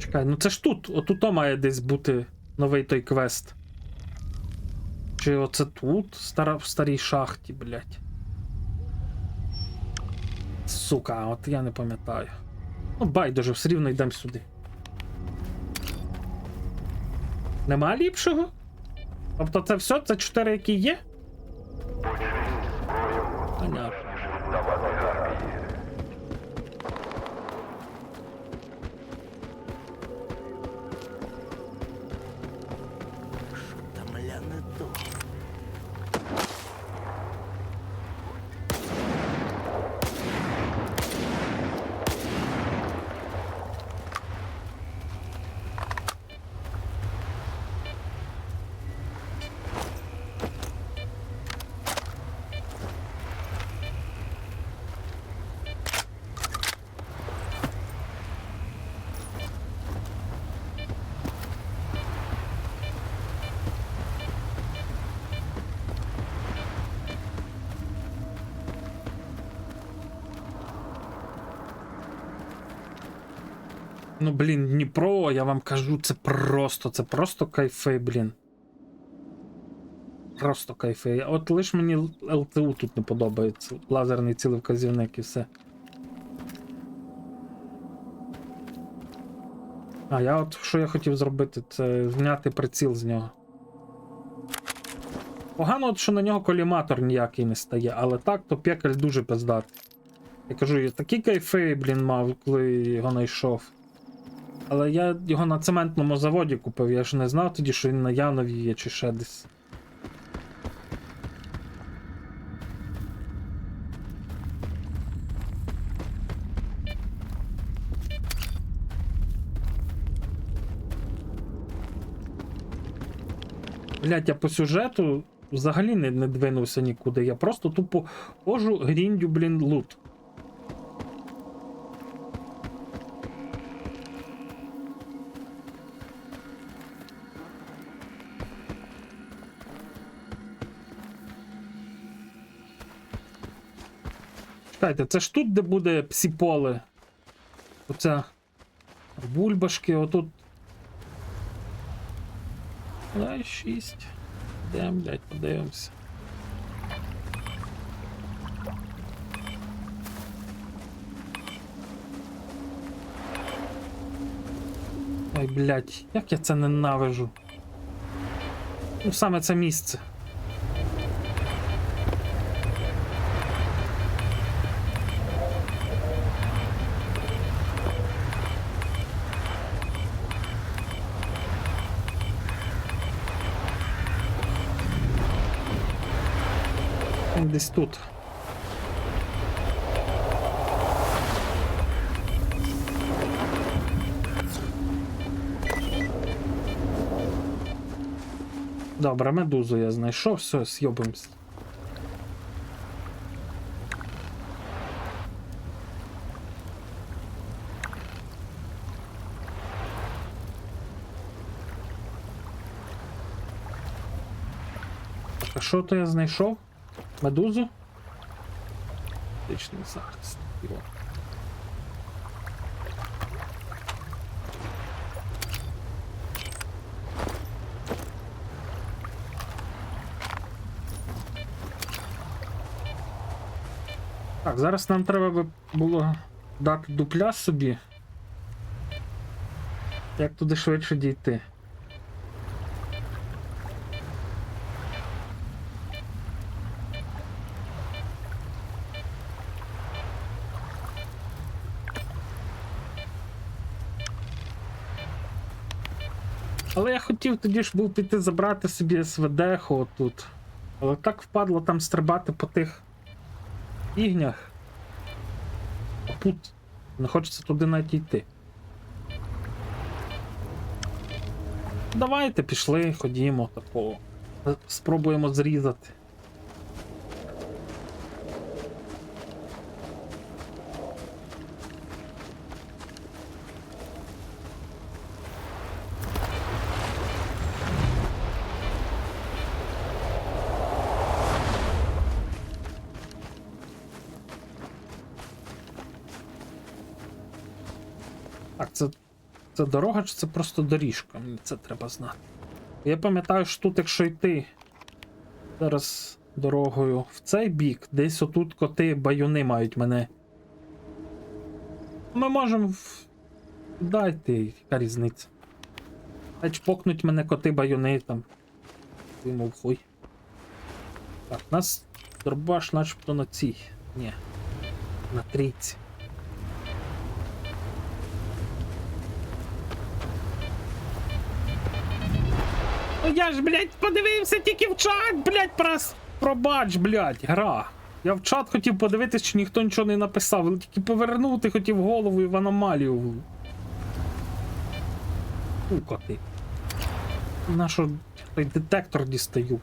Чекай, ну це ж тут, отут має десь бути новий той квест. Чи оце тут? В старій шахті, блядь. Сука, от я не пам'ятаю. Ну байдуже, все рівно йдемо сюди. Нема ліпшого? Тобто це все? Це 4, які є? Почисть зброю, Понятно. перш ніж віддавати гарпії. Там ляне то. Ну, блін, Дніпро, я вам кажу, це просто кайфи, блін. Просто кайфи. От лиш мені ЛТУ тут не подобається. Лазерний цілевказівник і все. А, що я хотів зробити, це зняти приціл з нього. Погано, от, що на нього коліматор ніякий не стає, але так, то пекаль дуже пиздатий. Я кажу, я такі кайфи, блін, мав, коли його знайшов. Але я його на цементному заводі купив, я ж не знав тоді, що він на Янові є чи ще десь. Блять, я по сюжету взагалі не двинувся нікуди, я просто тупо хожу, гріндю, блін, лут. Чекайте, це ж тут, де буде псіполе? Оця бульбашки, отут. Ай, 6. Де, блядь, подивимося. Ой, блядь, як я це ненавижу. Ну, саме це місце. Десь тут. Добре, медузу я знайшов, все, з'єбимось. А що то я знайшов? Медузу? Отличный захист. Йо. Так, зараз нам треба би було дати дупля собі. Як туди швидше дійти? Але я хотів тоді ж був піти забрати собі СВД-ху отут. Але так впадло там стрибати по тих ігнях. А тут не хочеться туди навіть йти. Давайте пішли, ходімо такого. Спробуємо зрізати. Так, це дорога чи це просто доріжка? Мені це треба знати. Я пам'ятаю, що тут, якщо йти зараз дорогою в цей бік, десь отут коти баюни мають мене. Ми можемо дайте, яка різниця. Хай чпокнуть мене коти баюни там. Йому хуй. Так, у нас дробаш начебто на цій. Ні. На трійці. Я ж, блядь, подивився тільки в чат, блядь, пробач, блядь, гра. Я в чат хотів подивитись, чи ніхто нічого не написав, але тільки повернути хотів голову і в аномалію. Сука ти. Нащо той детектор дістаю?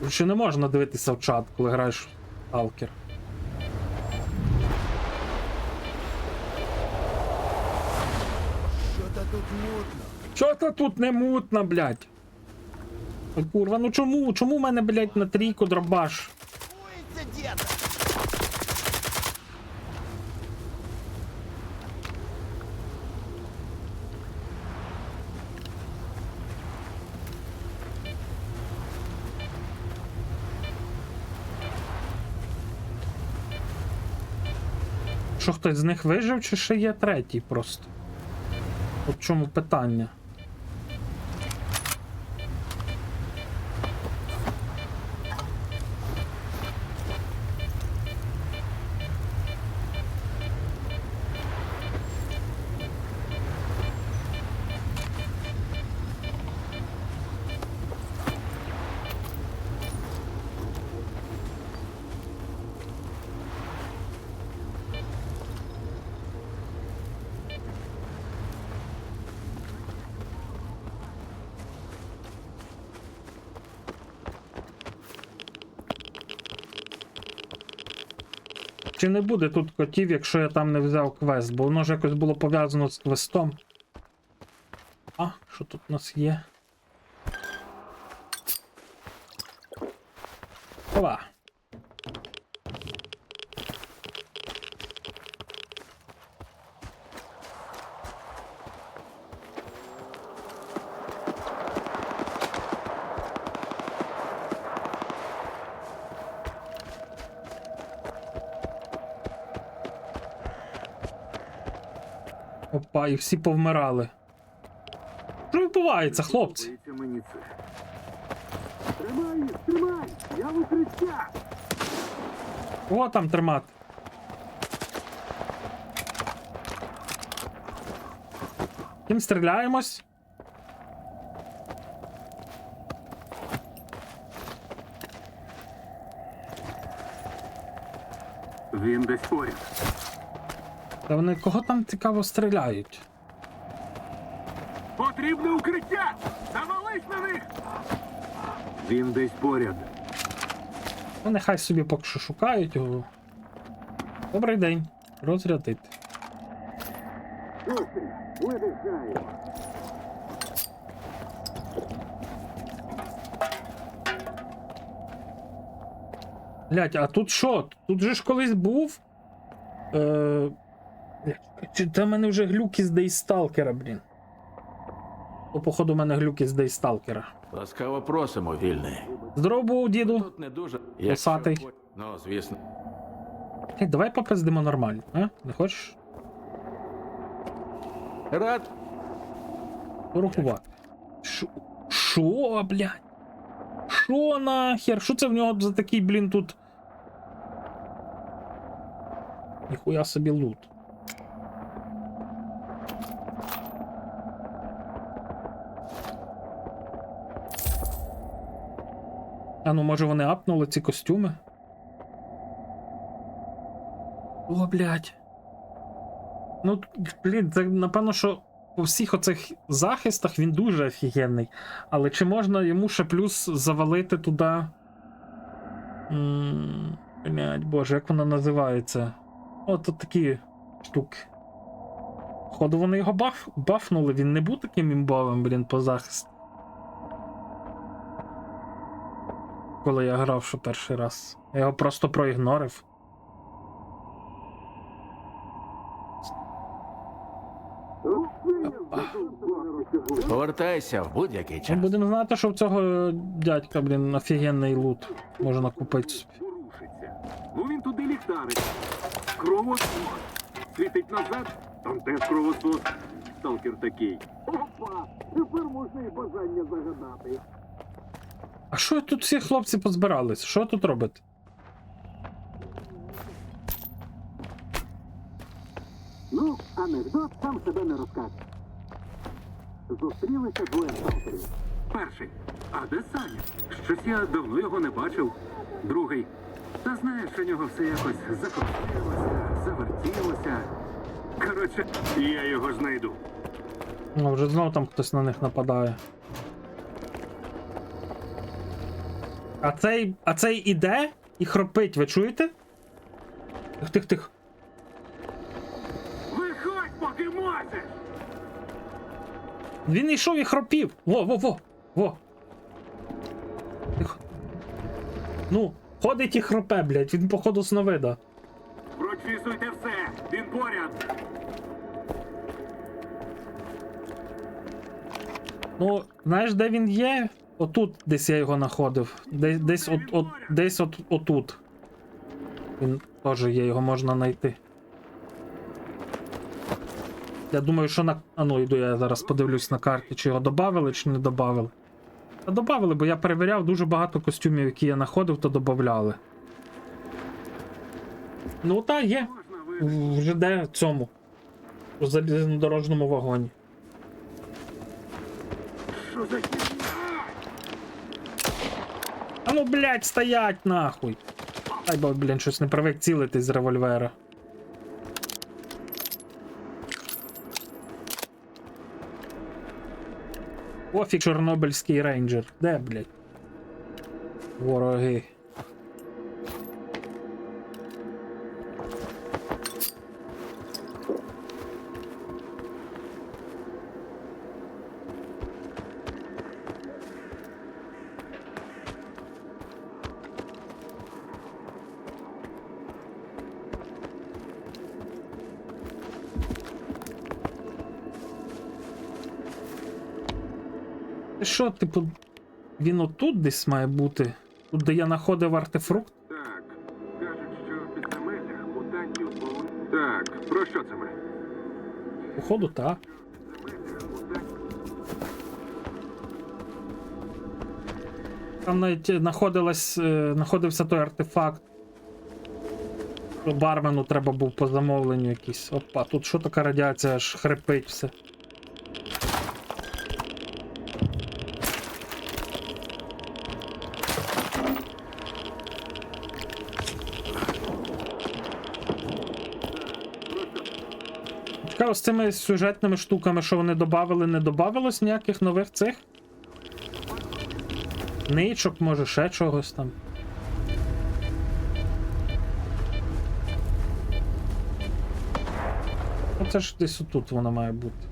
Ще не можна дивитися в чат, коли граєш Сталкер. Що-то тут мутно. Що-то тут не мутно, блядь. Ой, курва, ну чому? Чому в мене, блядь, на трійку дробаш? Що, хтось з них вижив, чи ще є третій просто? От в чому питання? Чи не буде тут котів, якщо я там не взяв квест? Бо воно ж якось було пов'язано з квестом. А, що тут у нас є? Ова. Опа, і всі повмирали. Що відбувається, хлопці? Мені це. Тримай їх, тримай! Я в укриття! Кого там тримати? Ким стріляємось? Він десь поряд. Та вони кого там цікаво стріляють? Потрібне укриття! Навались на них! Він десь поряд. Ну, нехай собі поки що шукають його. Добрий день. Розрядити. Видихаємо. Блять, а тут що? Тут же ж колись був. Чи це в мене вже глюки з Дейсталкера, блін. То, походу, в мене глюки з Дейсталкера. Ласкаво просимо, вільний. Здорово був, діду. Тут не дуже. Косатий. Ну, звісно. Давай попиздимо нормально, а? Не хочеш? Рад. Порахувати. Шо, блядь? Шо нахер? Що це в нього за такий, блін, тут? Ніхуя собі лут. А ну, може вони апнули ці костюми? О, блядь. Ну, блін, це напевно, що по всіх оцих захистах він дуже офігенний. Але чи можна йому ще плюс завалити туди? Блядь, боже, як вона називається? О, тут такі штуки. Походу, вони його бафнули, він не був таким імбовим, блін, по захисту. Коли я грав, що перший раз. Я його просто проігнорив. Повертайся в будь-який Ми час. будемо знати, що в цього дядька, блін, офігенний лут можна купити собі. Ну він туди ліхтарить. Кровосос. Світить назад, там теж кровосос. Сталкер такий. Опа! Тепер можна і бажання загадати. А що тут всі хлопці позбирались? Що тут робити? Ну, анекдот сам себе не розкаже. Зустрілися двоє сталкерів. Перший. А де Саня? Щось я давно його не бачив. Другий. Та знаєш, у нього все якось закрутилося, завертілося. Коротше, я його знайду. Ну, вже знову там хтось на них нападає. А цей іде і хропить, ви чуєте? Тих. Виходь, поки можеш! Він йшов і хропів. Во. Тихо. Ну, ходить і хропе, блядь, він походу сновида. Прочісуйте все! Він поряд! Ну, знаєш, де він є? Отут десь я його знаходив. Десь отут. Він теж є, його можна знайти. Я думаю, що на... А ну, йду я зараз подивлюсь на карті, чи його додавали, чи не додавали. Та додавали, бо я перевіряв, дуже багато костюмів, які я знаходив, то додавали. Ну, та є. В ЖД цьому. У залізнодорожному вагоні. Що за А ну, блядь, стоять нахуй. Ай, бо, блін, щось не привик цілитись з револьвера. Офіг, чорнобильський рейнджер. Де, блядь? Вороги. Що, типу, він отут десь має бути? Тут, де я знаходив артефрукт? Так, кажуть, що в підземеллях мутантів повно. Так, про що це ми? Походу, так. Там навіть знаходився той артефакт. Що бармену треба був по замовленню якийсь. Опа, тут що така радіація, аж хрипить все. Цікаво, з цими сюжетними штуками, що вони додавали, не додавалось ніяких нових цих? Ничок, може, ще чогось там. Оце ж десь отут воно має бути.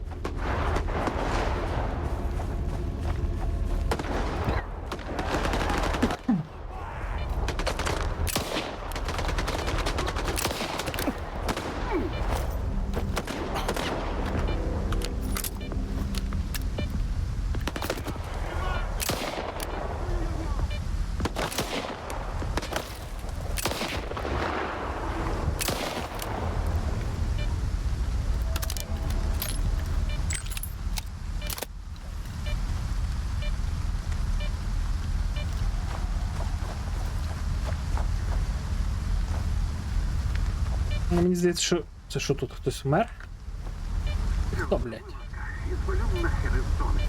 Мені здається, що... Це що тут, хтось вмер? Хто, блядь? Ізвалю нахер із зони.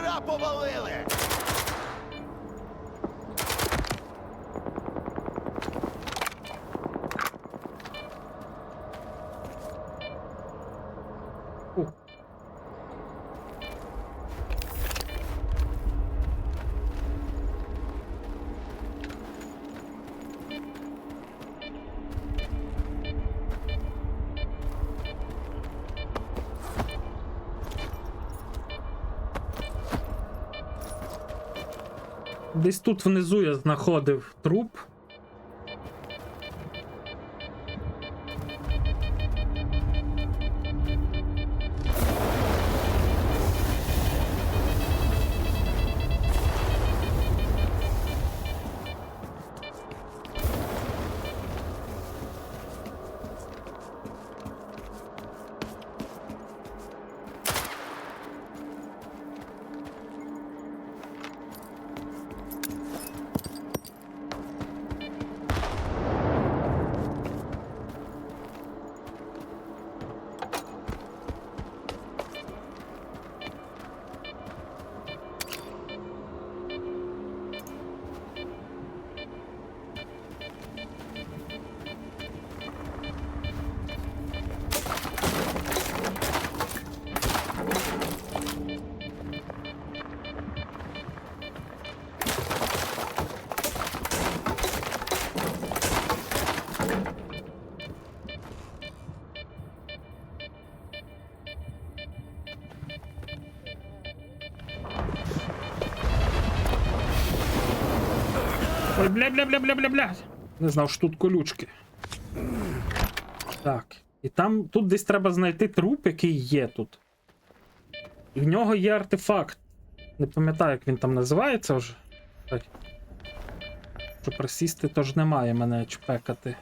Ра повалили! Десь тут внизу я знаходив труп. Ой, бля. Не знав, що тут колючки. Так. І там, тут десь треба знайти труп, який є тут. І в нього є артефакт. Не пам'ятаю, як він там називається вже. Так. Щоб присісти, то ж немає мене чпекати.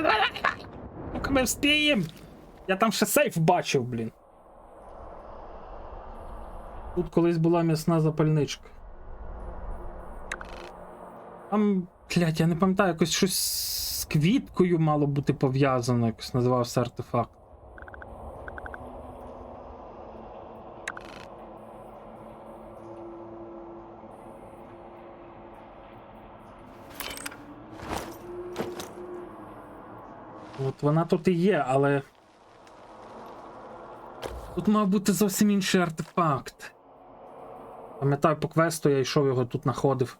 Давай. Поки ми вспіємо. Я там ще сейф бачив, блін. Тут колись була м'ясна запальничка. Там, блядь, я не пам'ятаю, якось щось з квіткою мало бути пов'язано, якось називався артефакт. От вона тут і є, але... Тут мав бути зовсім інший артефакт. Пам'ятаю, по квесту я йшов, його тут знаходив.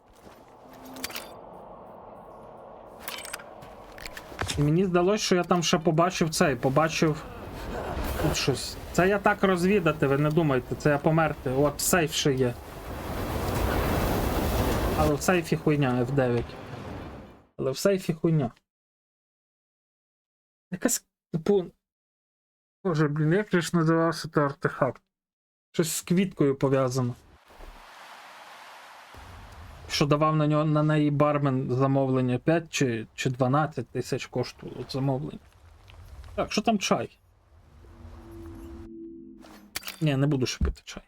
І мені здалося, що я там ще побачив тут щось. Це я так розвідати, ви не думайте, це я померти. От, сейф ще є. Але в сейфі хуйня, F9. Але в сейфі хуйня. Якась, типу... Боже, блін, як же ж називався той артефакт? Щось з квіткою пов'язано. Що давав на неї бармен замовлення 5 чи 12 тисяч коштувало замовлення. Так, що там чай? Ні, не буду ще пити чай.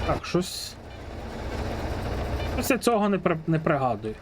Так, щось я цього не пригадую.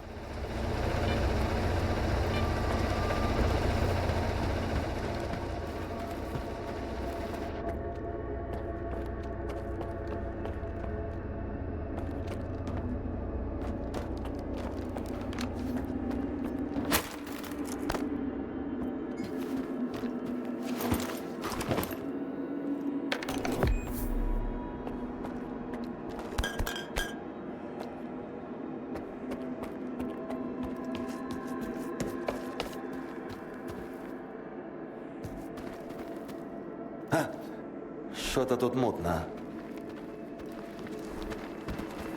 Що-то тут мутно.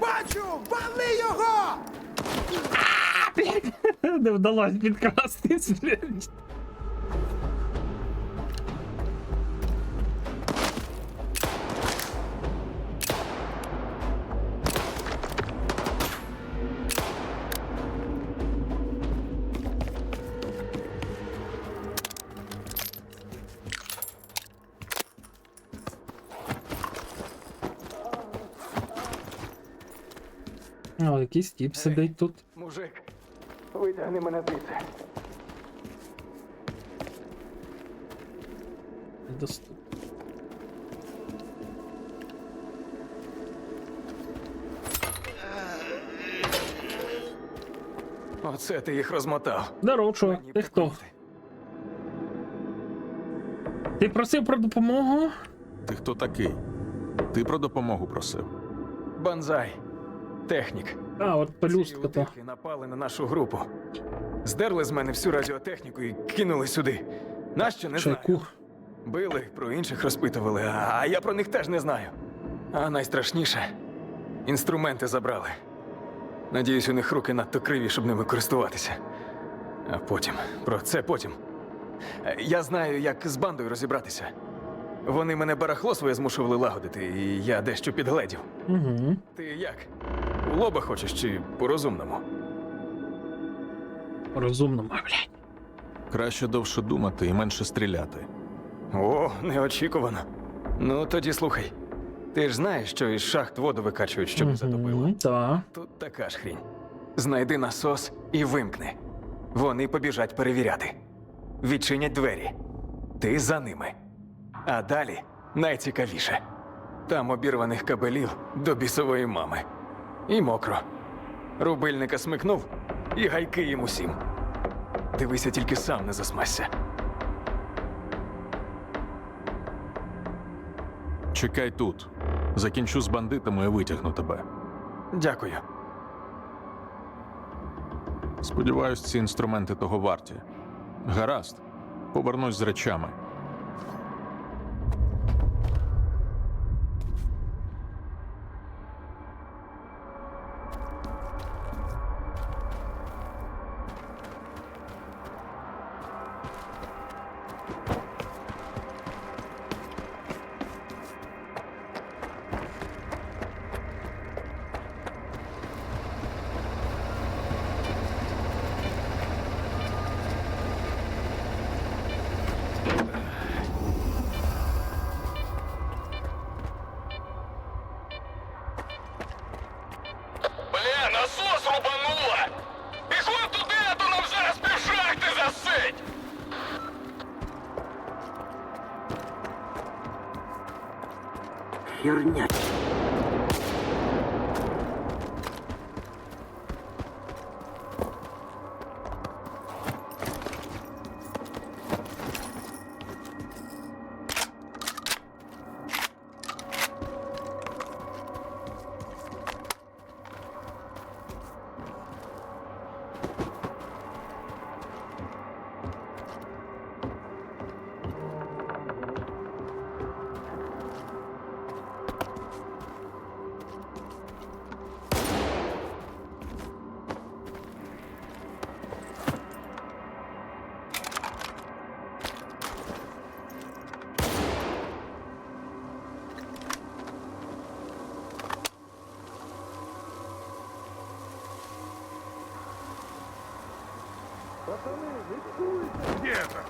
Бачу! Вали його! Не вдалося підкрастись, блядь. О, якийсь тіп сидить тут. Мужик, витягни мене звідси. Недоступно. Оце ти їх розмотав. Здорово, чувак. Ти хто? Ти просив про допомогу? Ти хто такий? Ти про допомогу просив. Банзай. Технік. А, от пелюстка то. Ці напали на нашу групу. Здерли з мене всю радіотехніку і кинули сюди. Нащо, не знаю. Чайку. Били, про інших розпитували, а я про них теж не знаю. А найстрашніше — інструменти забрали. Надіюсь, у них руки надто криві, щоб ними користуватися. А потім. Про це потім. Я знаю, як з бандою розібратися. Вони мене барахло своє змушували лагодити, і я дещо підгледів. Угу. Ти як? У лоба хочеш чи по-розумному? Розумному, блядь. Краще довше думати і менше стріляти. О, неочікувано. Ну, тоді слухай. Ти ж знаєш, що із шахт воду викачують, щоб не затопило? Так. Тут така ж хрінь. Знайди насос і вимкни. Вони побіжать перевіряти. Відчинять двері. Ти за ними. А далі найцікавіше. Там обірваних кабелів до бісової мами. І мокро. Рубильника смикнув і гайки їм усім. Дивися, тільки сам не засмажся. Чекай тут. Закінчу з бандитами і витягну тебе. Дякую. Сподіваюсь, ці інструменти того варті. Гаразд. Повернусь з речами. Бля, насос рубануло! Бігом туди, а то нам зараз півшахти засить! Херня. Где-то!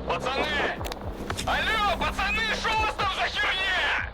Пацаны! Алло, пацаны, что у вас там за херня?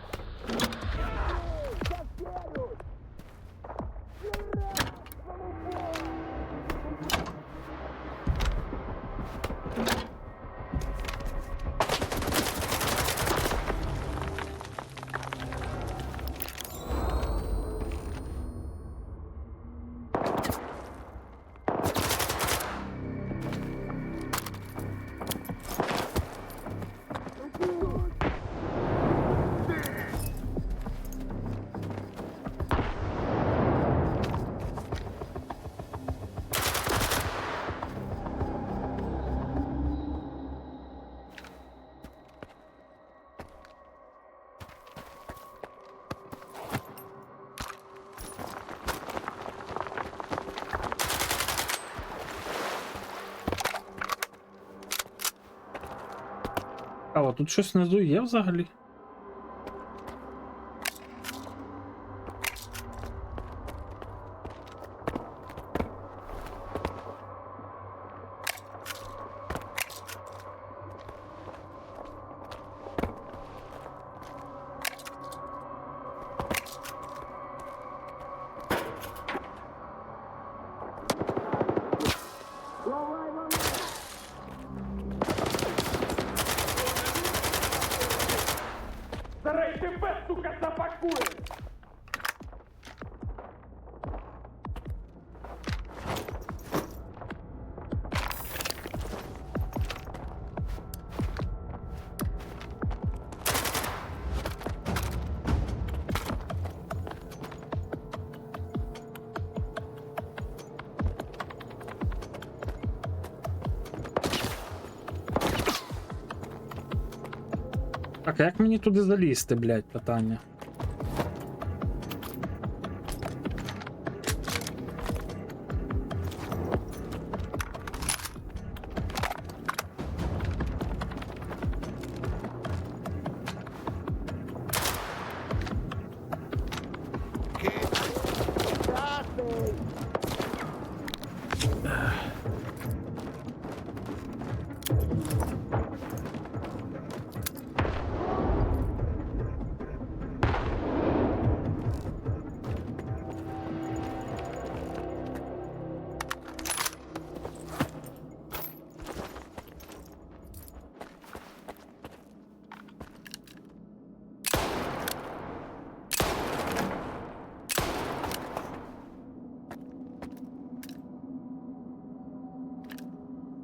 А от тут щось внизу є взагалі? Старай тебе, сука, запакуй! Так, а як мені туди залізти, блядь, питання?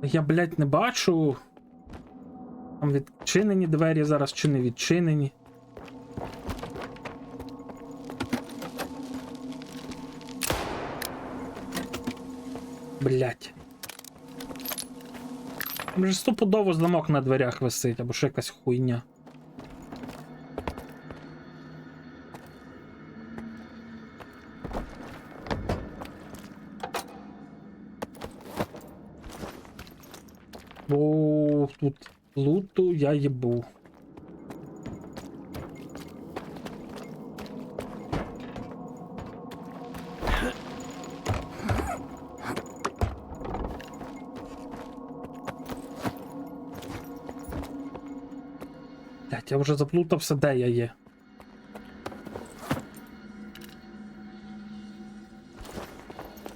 Я, блядь, не бачу. Там відчинені двері зараз чи не відчинені. Блядь. Там же стопудово замок на дверях висить, або ще якась хуйня. Бо тут луту я їбу. Блять, я вже заплутався, де я є.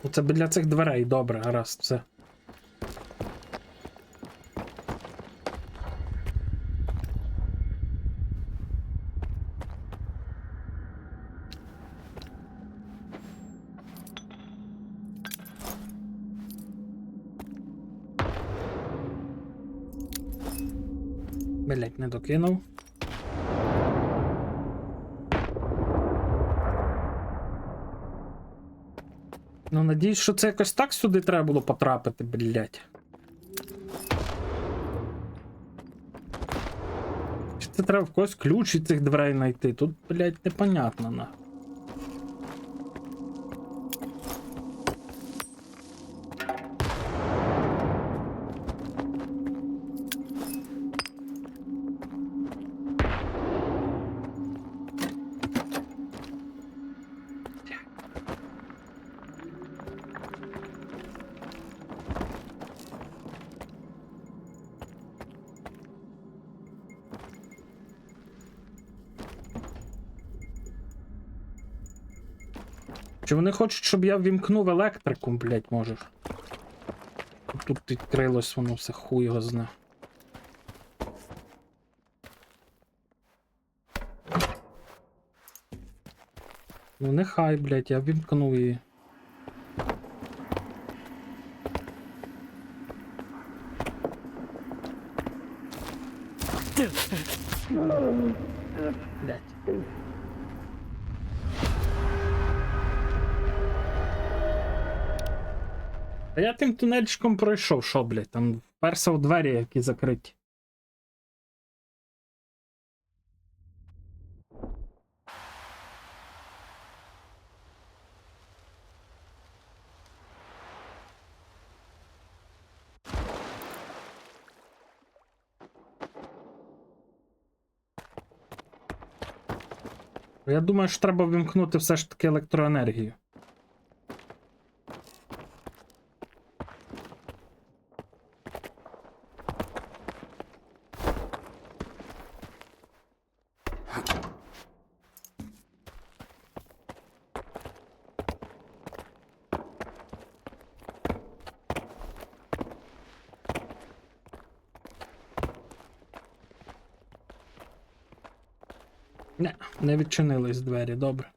Оце біля цих дверей, добре, гаразд, все. Блять, не докинув. Ну, надіюсь, що це якось так сюди треба було потрапити, блять. Чи це треба в когось ключ від цих дверей знайти? Тут, блять, непонятно, на. Чи вони хочуть, щоб я ввімкнув електрику, блять, може? Тут відкрилось воно все, хуй його зна. Ну нехай, блять, я ввімкнув її. Блять. А я тим тунельчиком пройшов, що, блядь, там вперся в двері, які закриті. Я думаю, що треба вимкнути все ж таки електроенергію. Не відчинились двері, добре.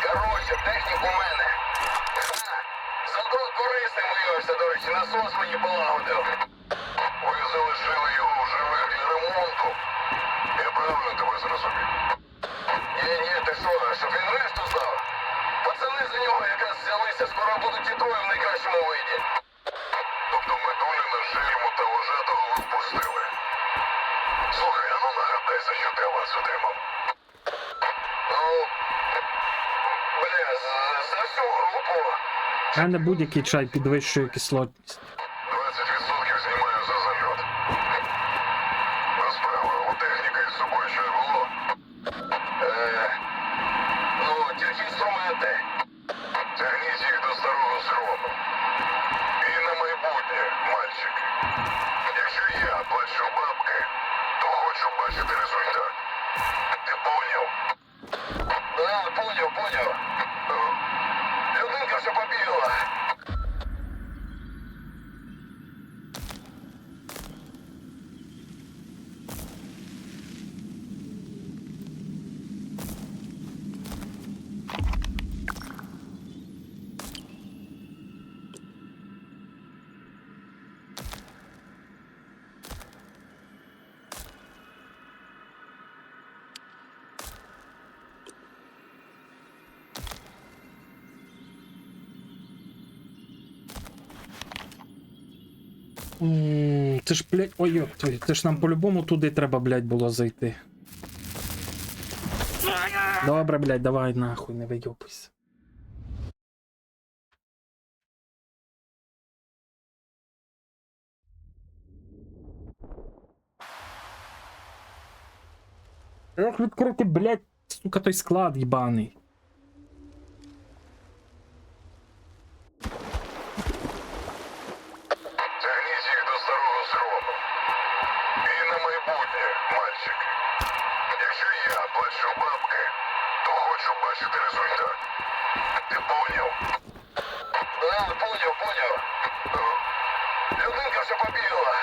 Короче, технік у мене. Задот корисний виявився, до речі, на сон насос мені полагодив. Ви залишили його в живих для ремонту. Я правильно тебе зрозумів? Ні, ти що, щоб він решту здав? Пацани за нього якраз взялися, скоро будуть і троє в найкращому виді. Тобто Медуліна, Жильму та Вожатого ви впустили. Слухай, а ну нагадай, за що ти вас отримав? Ну, бля, за всю групу У мене будь-який чай підвищує кислотність. 20% знімаю за зальот. До справи, у техніки з собою щось було? Ну, тільки інструменти. Тягніть їх до старого схрону. І на майбутнє, мальчики. Якщо я плачу бабки, то хочу бачити результат. Ти поняв? Да, поняв. Людинка все побігла. Це ж, блядь, ой, йоп твою, це ж нам по-любому туди треба, блядь, було зайти. Добре, блядь, давай нахуй, не вийобуйся. Як відкрити, блядь, сука, той склад їбаний. Тягніть їх до старого схрону. І на майбутнє, мальчики. Якщо я плачу бабки, то хочу бачити результат. Ти поняв? Да, поняв. Людинка все побігла.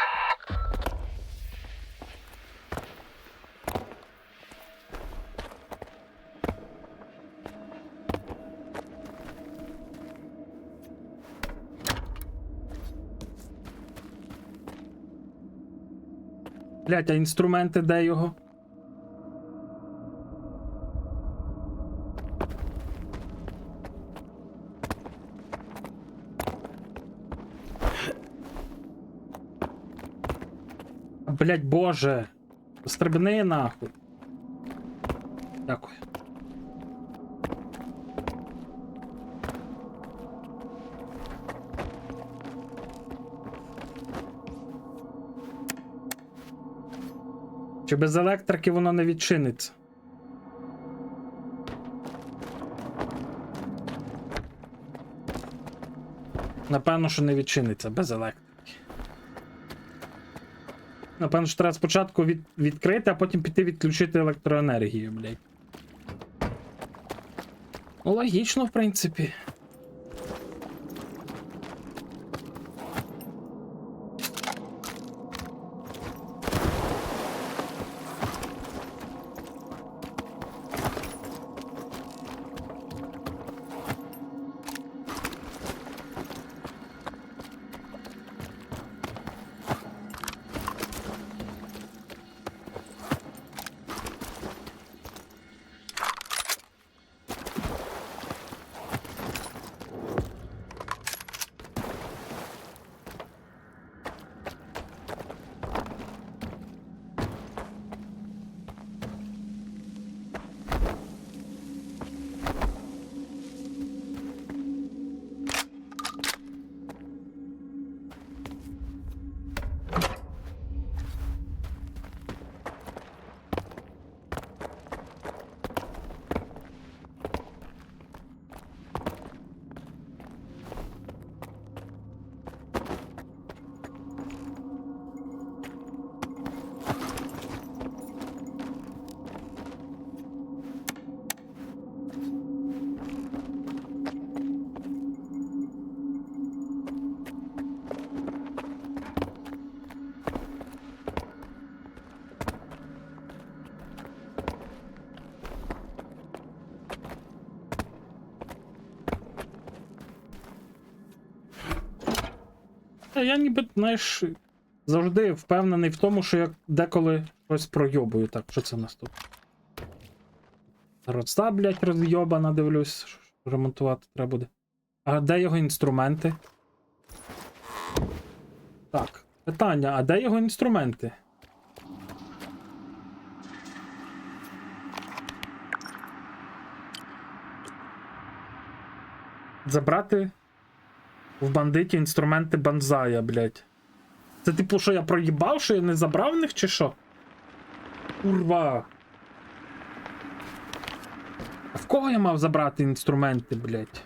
Блядь, а інструменти де його? Блядь, боже. Стрибни нахуй. Дякую. Чи без електрики воно не відчиниться? Напевно, що не відчиниться без електрики. Напевно, що треба спочатку відкрити, а потім піти відключити електроенергію, блядь. Ну, логічно, в принципі. Та я ніби, знаєш, завжди впевнений в тому, що я деколи щось пройобую. Так, що це в нас тут? Роста, блядь, розйобана, дивлюсь, що ремонтувати треба буде. А де його інструменти? Так, питання, а де його інструменти? Забрати в бандиті інструменти банзая, блядь. Це типу, що я проїбав, що я не забрав в них, чи що? Курва. А в кого я мав забрати інструменти, блядь?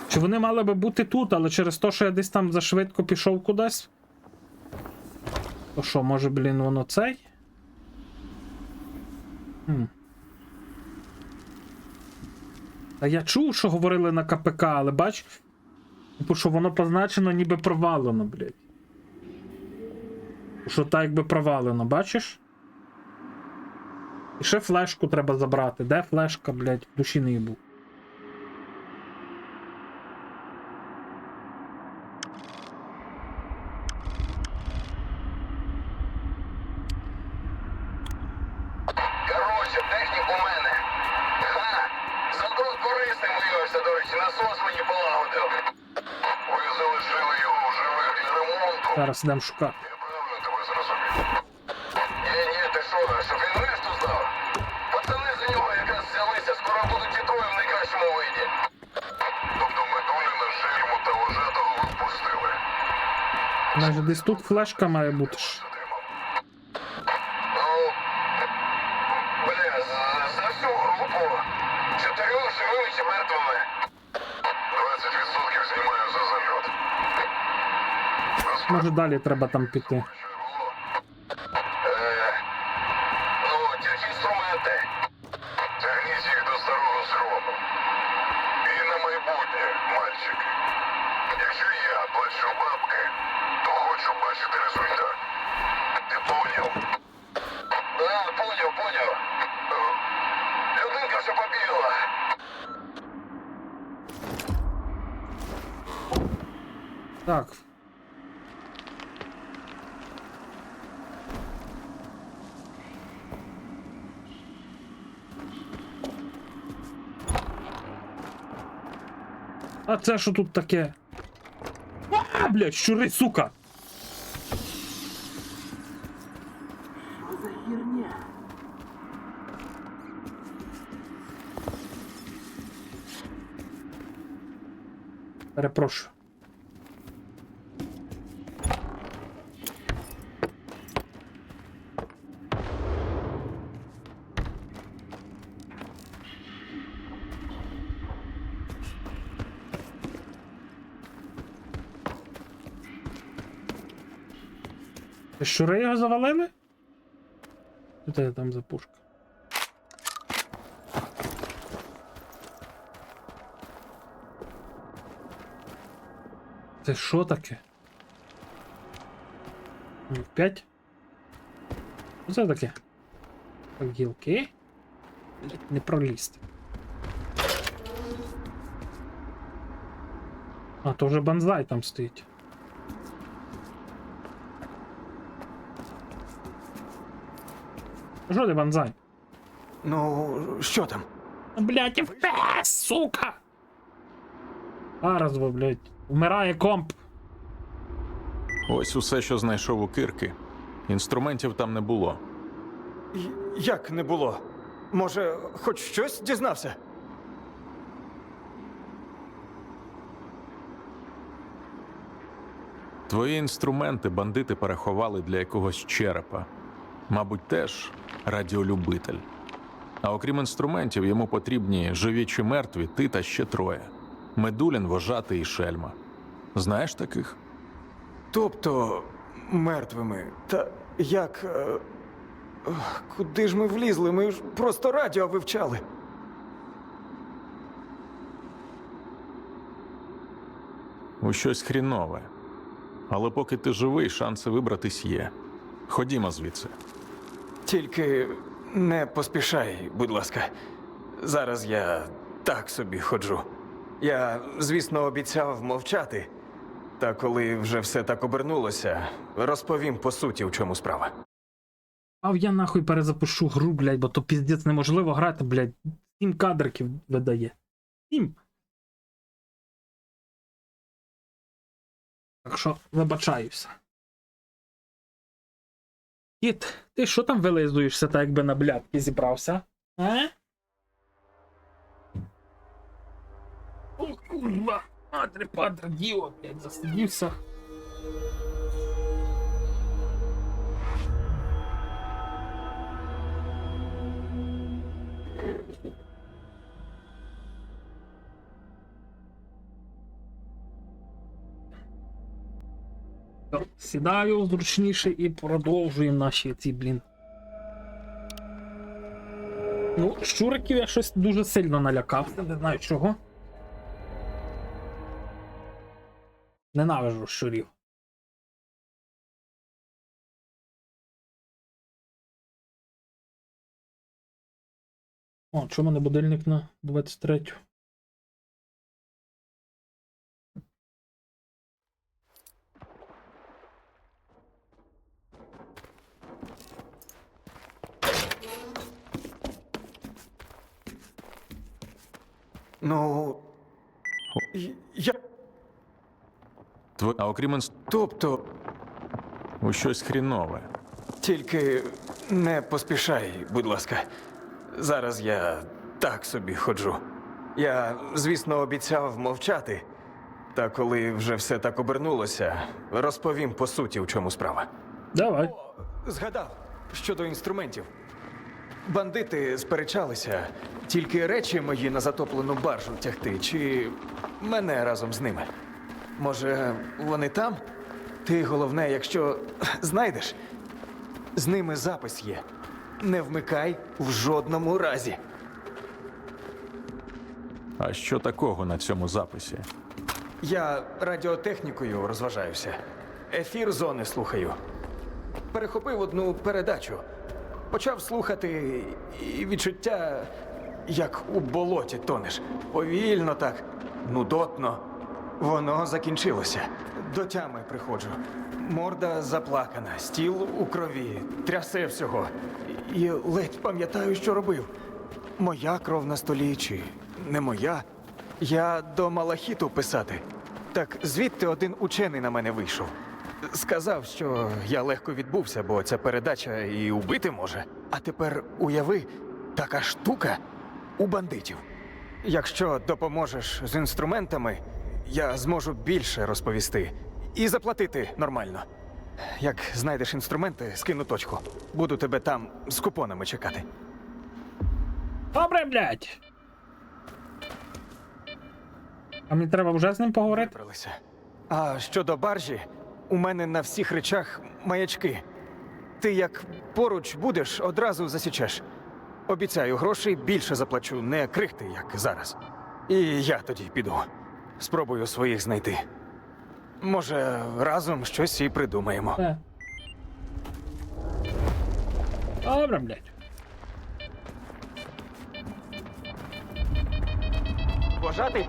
Чи вони мали би бути тут, але через те, що я десь там зашвидко пішов кудись? То що, може, блін, воно цей? Та я чув, що говорили на КПК, але бач, типу, що воно позначено ніби провалено, блядь. Що так якби провалено, бачиш? І ще флешку треба забрати. Де флешка, блядь, в душі не їбу. Короче, технік у мене. Ха! Задрот корисний виявився, до речі, насос мені полагодив. Ви залишили його в живих для ремонту. Зараз йдемо шукати. Я правильно тебе зрозумів? Ні, ти що, щоб він решту здав? Пацани за нього якраз взялися, скоро будуть і троє в найкращому виді. Тобто Медуліна, Шельму та Вожатого ви впустили. Майже десь тут флешка має бути. За всю групу 4 живими чи мертвими. 20% знімаю за зальот. Може далі треба там піти. Ну, тільки інструменти. Тягніть їх до старого схрону. І на майбутнє, мальчики. Якщо я плачу бабки, то хочу бачити результат. Ти поняв? Поняв. Людинка все побігла. Так. А це що тут таке? А, блядь, щури, сука! Що за херня? Перепрошую. Щури його завалили? Де там за пушка? Це що таке? 5? Що це таке? Гілки? Не пролізти. А, то вже банзай там стоїть. Що ти, банзай? Ну, що там? Блядь, FPS, сука! Зараз ви, блядь, вмирає комп. Ось усе, що знайшов у Кирки. Інструментів там не було. Як не було? Може, хоч щось дізнався? Твої інструменти бандити переховали для якогось черепа. Мабуть, теж радіолюбитель. А окрім інструментів, йому потрібні живі чи мертві ти та ще троє. Медулін, Вожатий і Шельма. Знаєш таких? Тобто, мертвими. Та як. Куди ж ми влізли? Ми ж просто радіо вивчали. У щось хрінове. Але поки ти живий, шанси вибратись є. Ходімо звідси. Тільки не поспішай, будь ласка. Зараз я так собі ходжу. Я, звісно, обіцяв мовчати. Та коли вже все так обернулося, розповім по суті, в чому справа. А я нахуй перезапишу гру, блядь, бо то піздець неможливо грати, блядь. 7 кадриків видає. 7. Так що вибачаюся. Кіт, ти що там вилизуєшся, так якби на блядки зібрався? А? О, курва! Адре падре діло, блядь, засидівся. Сідаю зручніше і продовжуємо наші ці, блін. Ну, щуриків я щось дуже сильно налякався, не знаю чого. Ненавижу щурів. О, чому в мене будильник на 23-ю? Ну. Я. А окрім Тобто. у щось хрінове. Тільки не поспішай, будь ласка. Зараз я так собі ходжу. Я, звісно, обіцяв мовчати. Та коли вже все так обернулося, розповім по суті, в чому справа. Давай. Згадав щодо інструментів. Бандити сперечалися, тільки речі мої на затоплену баржу тягти, чи мене разом з ними. Може, вони там? Ти, головне, якщо знайдеш, з ними запис є. Не вмикай в жодному разі. А що такого на цьому записі? Я радіотехнікою розважаюся. Ефір зони слухаю. Перехопив одну передачу. Почав слухати, і відчуття, як у болоті тонеш. Повільно так, нудотно. Воно закінчилося. До тями приходжу. Морда заплакана, стіл у крові, трясе всього. І ледь пам'ятаю, що робив. Моя кров на столі чи не моя? Я до малахіту писати. Так звідти один учений на мене вийшов. Сказав, що я легко відбувся, бо ця передача і убити може. А тепер уяви, така штука у бандитів. Якщо допоможеш з інструментами, я зможу більше розповісти. І заплатити нормально. Як знайдеш інструменти, скину точку. Буду тебе там з купонами чекати. Добре, блядь. А мені треба вже з ним поговорити? А щодо баржі, у мене на всіх речах маячки. Ти як поруч будеш, одразу засічеш. Обіцяю, грошей більше заплачу, не крихти, як зараз. І я тоді піду. Спробую своїх знайти. Може, разом щось і придумаємо. Добре, блядь. Вважати?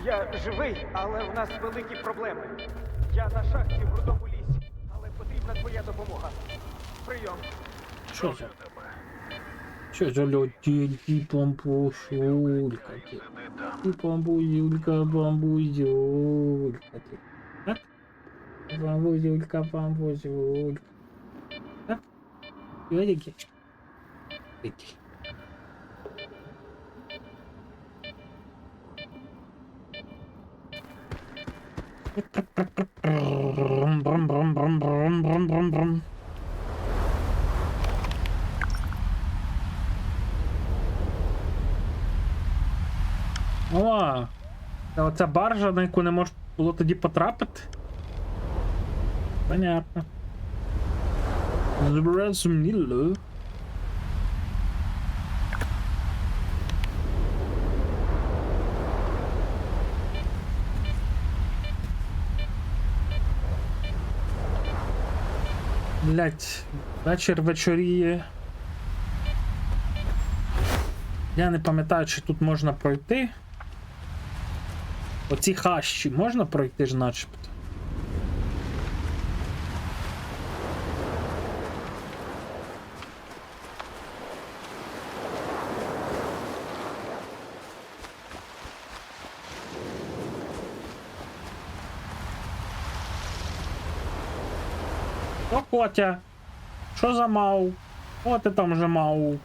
Я живий, але в нас великі проблеми. Я на шахті в рудому лісі, але потрібна твоя допомога. Прийом. Що це? Що за льотільки, пампушулька ти? Ти памбузюлька, памбузюлька ти. Так? Памбузюлька, памбузюлька. Так? Великий. Великий. Брум-брум-брум-брум-брум-брум-брум-брум. О, це оця баржа, на яку не можна було тоді потрапити? Понятно. Зрозуміло. Блять, вечір вечоріє. Я не пам'ятаю, чи тут можна пройти. Оці хащі можна пройти ж начебто? О, Котя. Що за мау? О, ти там же мау.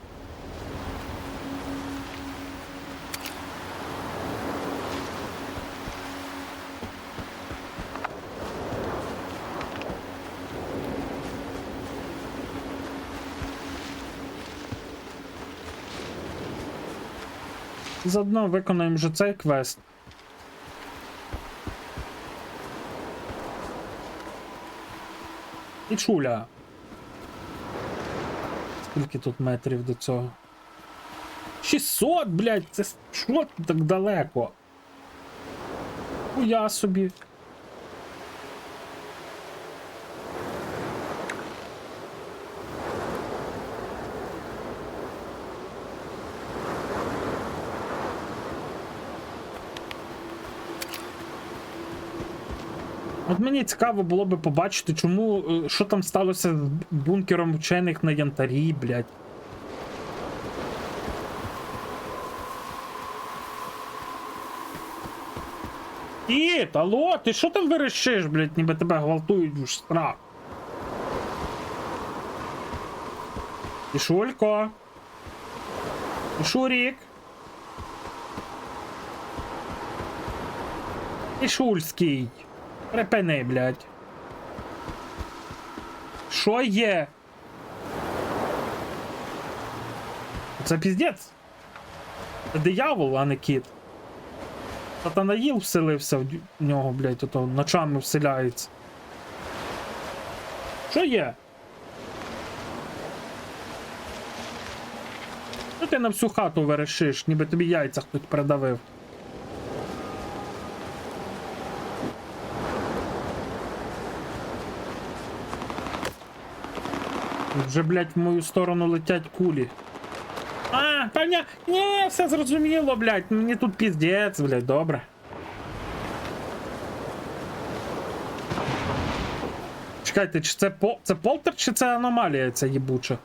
Заодно виконаємо вже цей квест. І чуля. Скільки тут метрів до цього? 600, блядь, це що так далеко? Хуя собі. От мені цікаво було би побачити, чому, що там сталося з бункером вчених на Янтарі, блядь. Кіт, алло, ти що там верещиш, блядь, ніби тебе гвалтують в страх. Ішулько. Ішурік. Ішульський. Припини, блядь. Що є? Це піздець. Це диявол, а не кіт. Сатанаїл вселився в нього, блядь, ото ночами вселяється. Що є? Що ти на всю хату верещиш, ніби тобі яйця хтось придавив? Вже, блядь, в мою сторону летять кулі. А, поня... Ні, все зрозуміло, блядь. Мені тут піздець, блядь, добре. Чекайте, чи це полтер, чи це аномалія ця єбуча?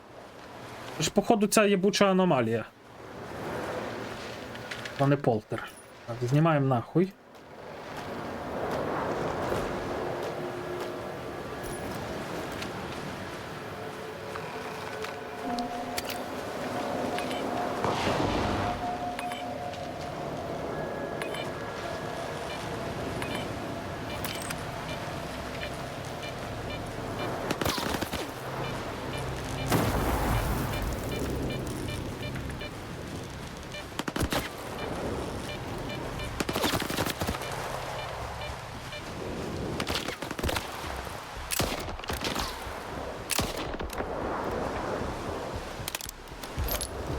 Це ж, походу, ця єбуча аномалія. А не полтер. Так, знімаємо нахуй.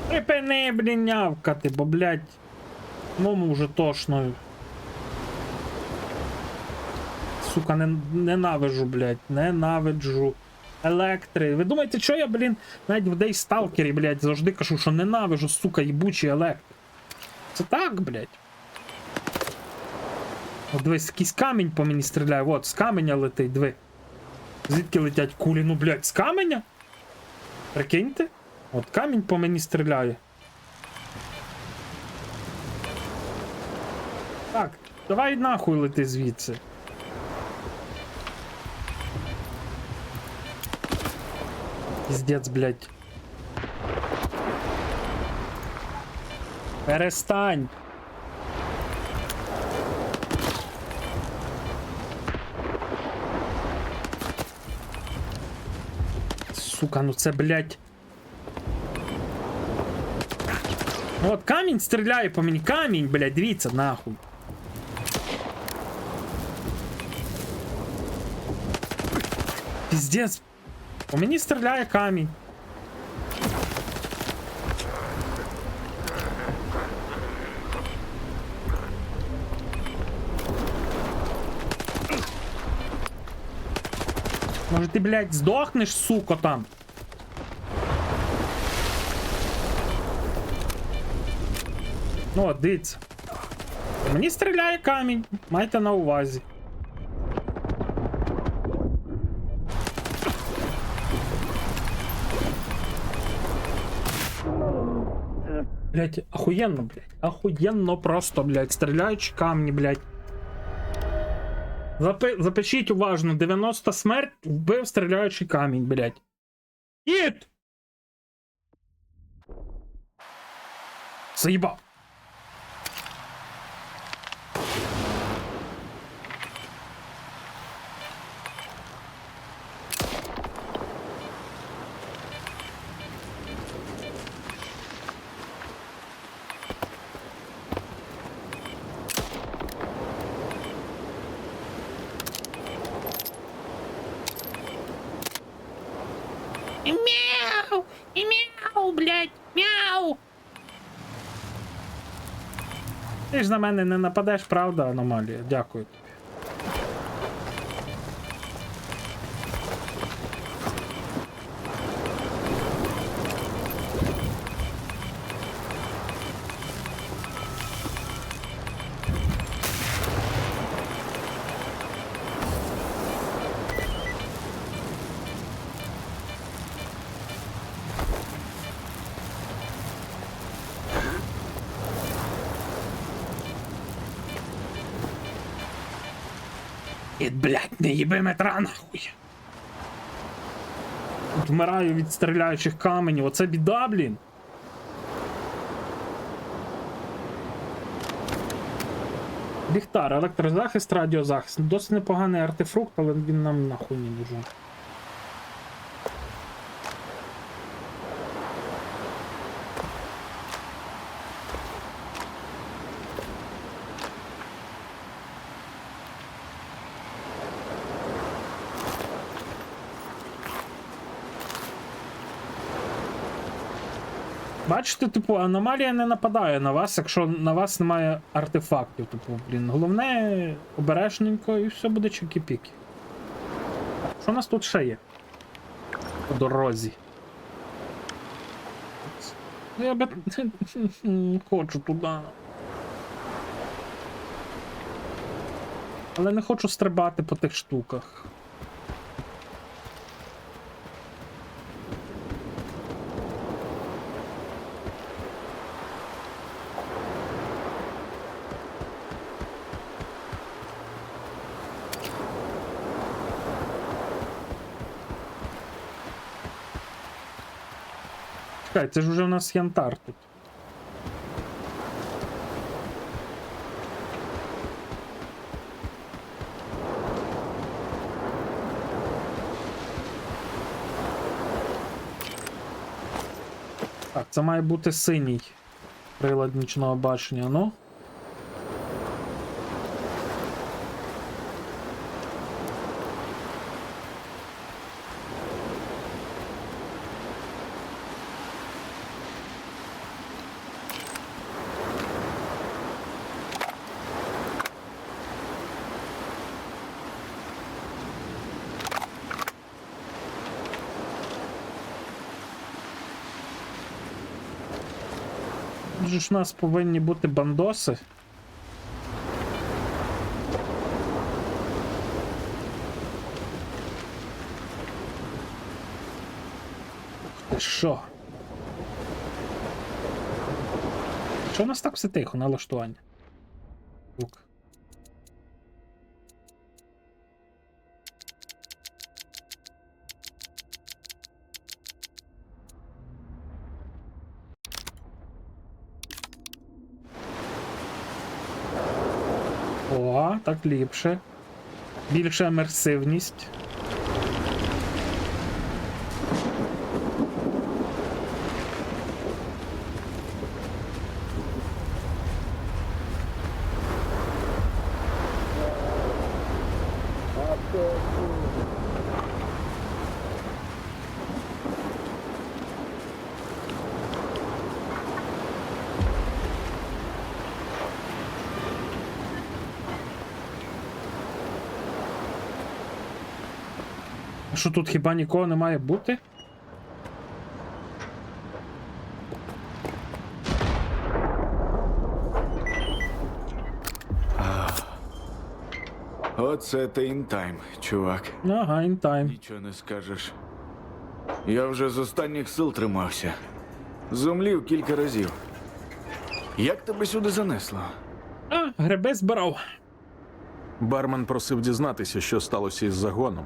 Припини, блін, нявкати, бо, блядь, мому вже тошно. Сука, ненавиджу, блядь, ненавиджу. Електри. Ви думаєте, що я, блін, навіть в Дейсталкері, блядь, завжди кажу, що ненавиджу, сука, їбучий електр. Це так, блядь. От дивись, якийсь камінь по мені стріляє, от, з каменя летить, диви. Звідки летять кулі? Ну, блядь, з каменя? Прикиньте? От камінь по мені стріляє. Так, давай нахуй лети звідси. Пиздец, блядь. Перестань. Сука, ну це, блядь. От камінь стріляє по мені. Камінь, блядь, дивіться, нахуй. Пиздец. По мені стріляє камінь. Може ти, блядь, здохнеш, сука, там? Ну, от, дивіться. Мені стріляє камінь. Майте на увазі. Блядь, охуєнно, блядь. Охуєнно просто, блядь. Стріляючи камні, блядь. Запишіть уважно, 90 смерть, вбив стріляючий камінь, блядь. Кіт! Заїбав. Мяу! И мяу, блядь! Мяу! Ти ж на мене не нападеш, правда, аномалія? Дякую тобі. Блядь, не їби метра нахуй. Тут вмираю від стріляючих каменів, оце біда, блін. Ліхтар, електрозахист, радіозахист. Досить непоганий артефрукт, але він нам нахуй не нужен. Бачите, типу, аномалія не нападає на вас, якщо на вас немає артефактів. Типу, блін, головне обережненько і все буде чики-піки. Що у нас тут ще є? По дорозі. Я би хочу туди. Але не хочу стрибати по тих штуках. Чекай, це ж уже у нас янтар тут. Так, це має бути синій прилад нічного бачення, ну. Же ж у нас повинні бути бандоси. Ти що? Що у нас так все тихо, налаштування? Звук. О, так ліпше. Більша емерсивність. Що тут хіба нікого не має бути? Оце ти інтайм, чувак. Ага, інтайм. Нічого не скажеш. Я вже з останніх сил тримався. Зумлів кілька разів. Як тебе сюди занесло? А, гриби збирав. Бармен просив дізнатися, що сталося із загоном,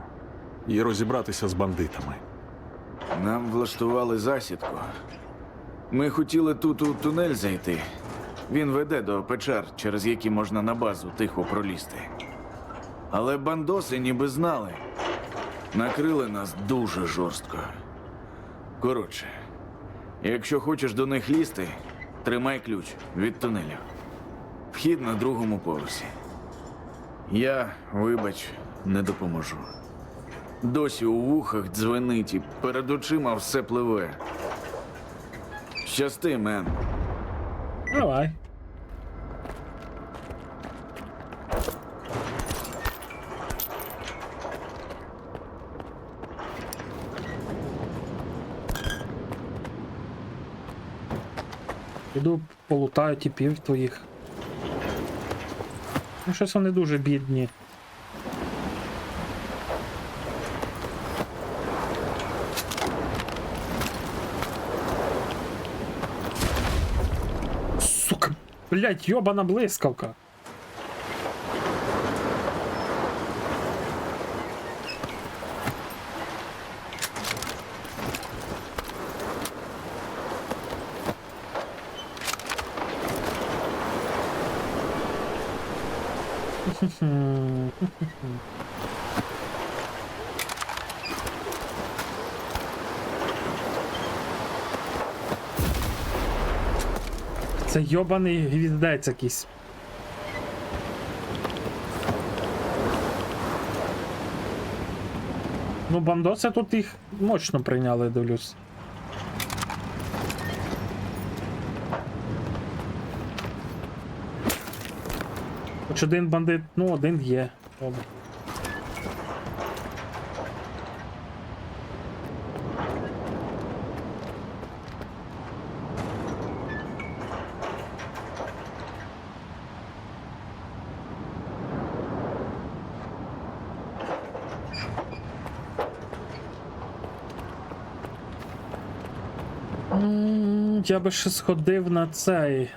і розібратися з бандитами. Нам влаштували засідку. Ми хотіли тут у тунель зайти. Він веде до печер, через які можна на базу тихо пролізти. Але бандоси ніби знали. Накрили нас дуже жорстко. Коротше, якщо хочеш до них лізти, тримай ключ від тунелю. Вхід на другому поверсі. Я, вибач, не допоможу. Досі у вухах дзвенить і перед очима все пливе. Щасти, мен. Давай. Піду полутаю тіпів твоїх. Ну, щось вони дуже бідні. Сука, блять, йобана блискавка. Це йобаний гвіздець якийсь. Ну, бандоси тут їх мощно прийняли, дивлюсь. Хоч один бандит, ну, один є. Добре. Я би ще сходив на цей.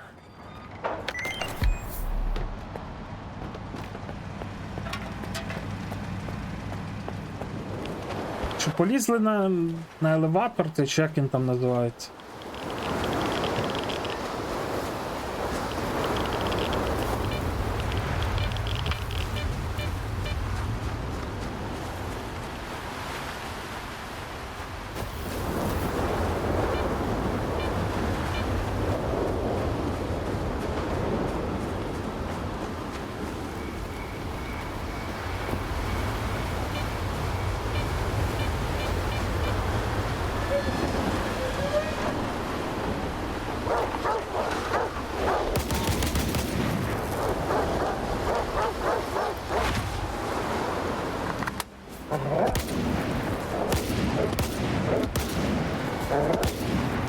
Чи полізли на елеватор, цей, чи як він там називається?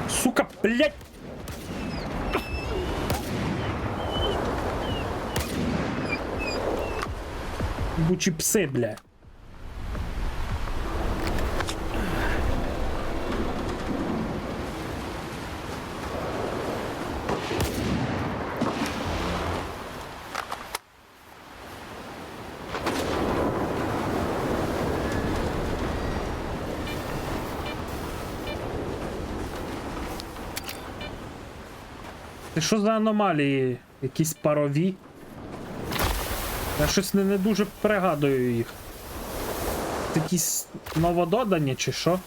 Сука, блядь! Бучі пси, бля. Це що за аномалії? Якісь парові? Я щось не дуже пригадую їх. Це якісь новододані чи що?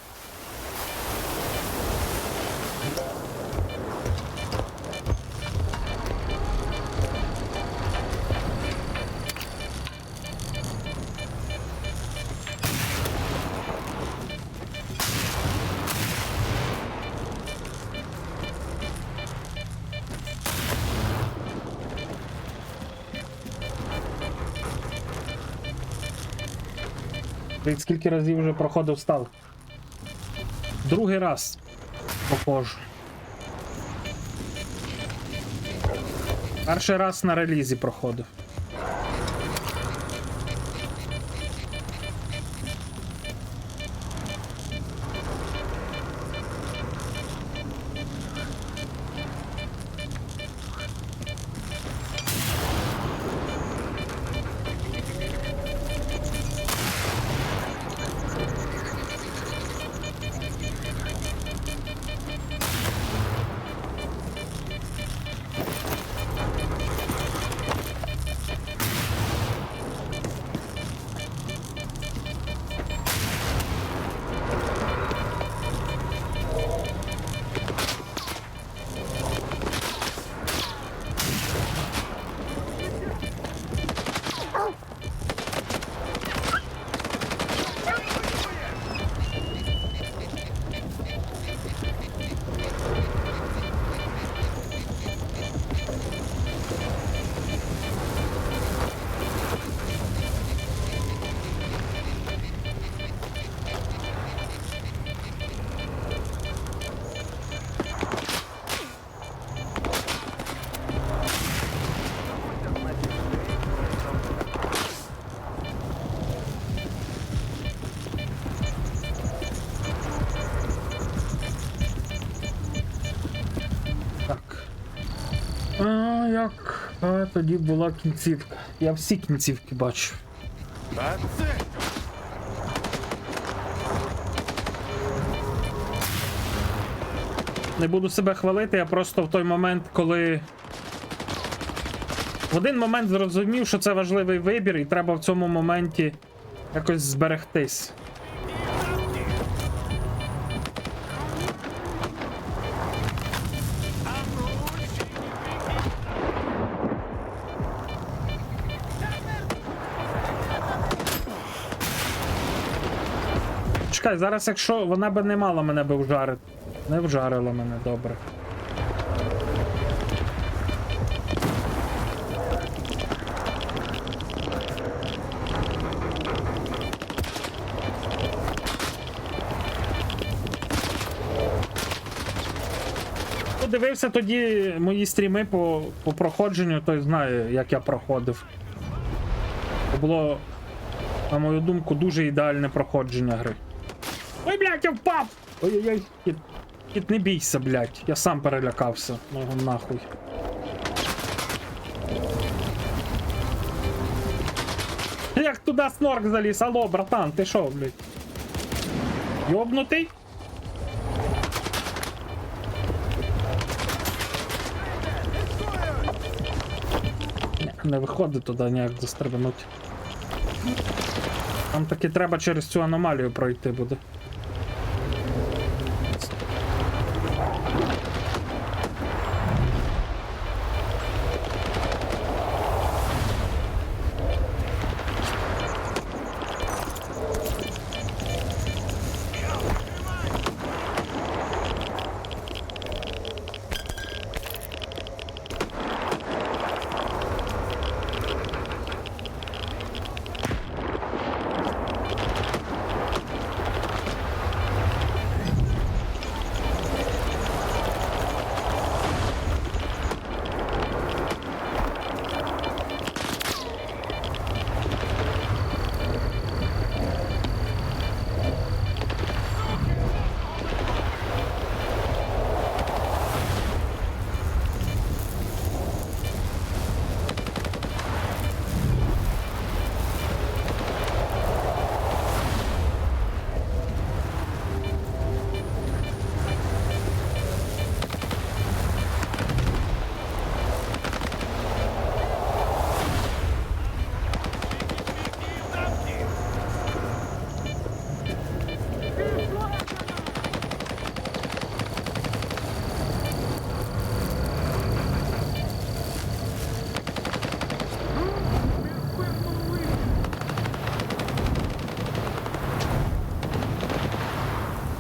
Скільки разів вже проходив стал? Другий раз. Похоже. Перший раз на релізі проходив. А тоді була кінцівка. Я всі кінцівки бачу. А це Не буду себе хвалити, я просто в той момент, коли в один момент зрозумів, що це важливий вибір, і треба в цьому моменті якось зберегтись. Чекай, зараз якщо вона би не мала мене би вжарити. Не вжарила мене, добре. Хто дивився тоді мої стріми по проходженню, той знає, як я проходив. Це було, на мою думку, дуже ідеальне проходження гри. Ой, блядь, я впав! Ой-ой-ой, кіт, не бійся, блядь, я сам перелякався. Ну його нахуй. Як туди снорк заліз? Алло, братан, ти шо, блядь? Йобнутий? Не виходить туди ніяк застрибнути. Там таки треба через цю аномалію пройти буде.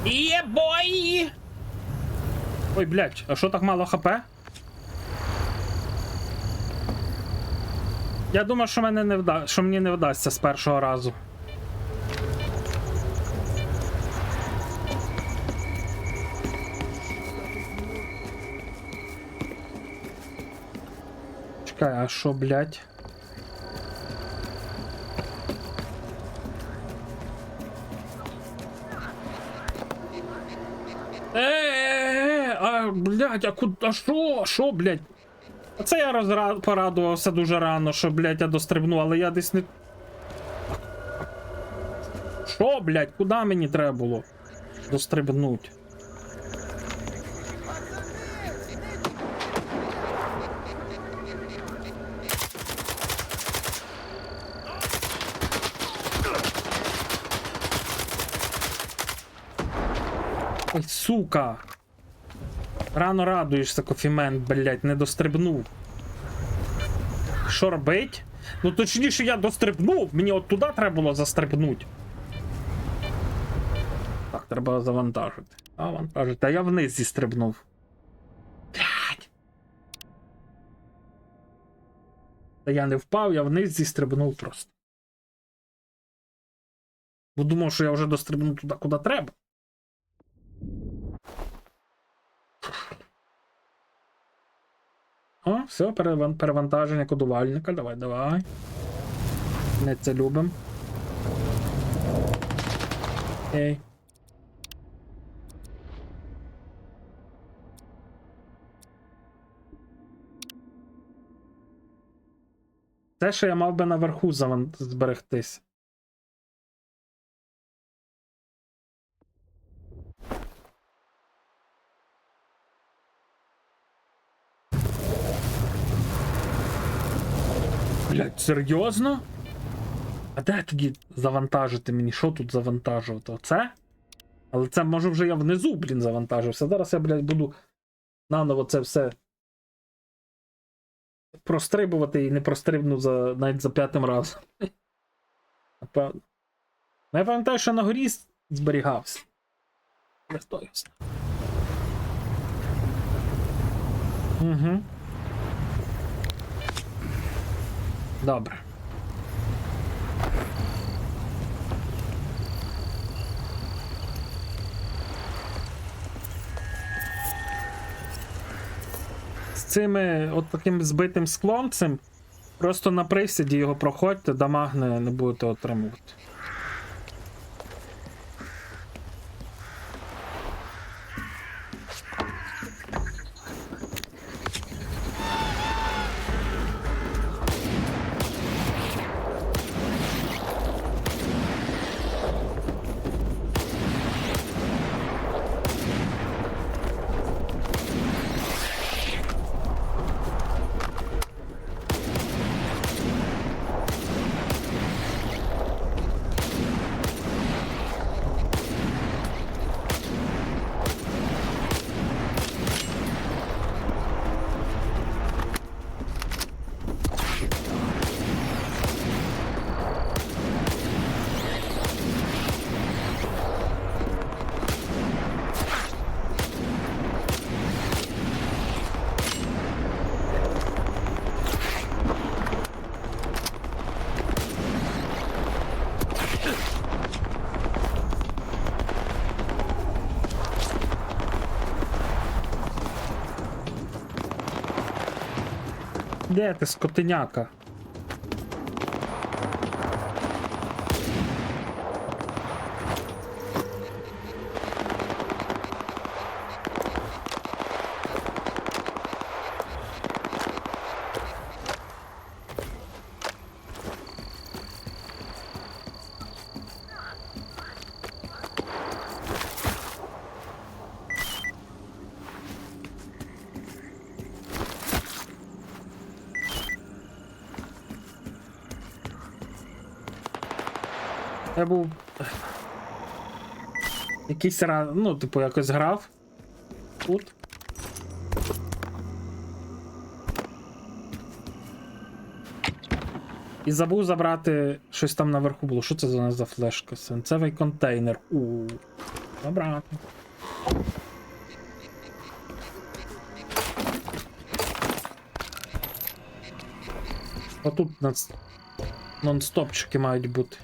Єбой! Ой, блядь, а що так мало хп? Я думав, що мені не вдасться з першого разу. Чекай, а що, блядь? Блядь, а куди, а що, блядь? А це я порадувався дуже рано, що, блядь, я дострибну, але я десь не... Що, блядь, куди мені треба було дострибнуть? Ой, сука! Рано радуєшся, кофімент, блядь, не дострибнув. Що робить? Ну точніше, я дострибнув, мені от туди треба було застрибнути. Так, треба завантажити. А я вниз зістрибнув. Блядь. Та я не впав, я вниз зістрибнув просто. Бо думав, що я вже дострибнув туди, куди треба. О, все, перевантаження кодувальника. Давай. Не це любим. Окей. Те, що я мав би наверху зберегтись. Блять, серйозно? А де тоді завантажити мені? Що тут завантажувати? Оце? Але це може вже я внизу, блін, завантажився. Зараз я, блядь, буду наново це все прострибувати і не прострибну навіть за 5-м разом. Напевно. Я пам'ятаю, що на горі зберігався. Не стоївся. Угу. Добре. З цими от таким збитим склом цим просто на присіді його проходьте, дамаг не будете отримувати. Де ти, скотиняка? Я був якийсь раз, ну, типу, якось грав тут. І забув забрати щось там наверху було. Що це за нас за флешка? Свинцевий контейнер. Забрати. Отут нон-стопчики мають бути.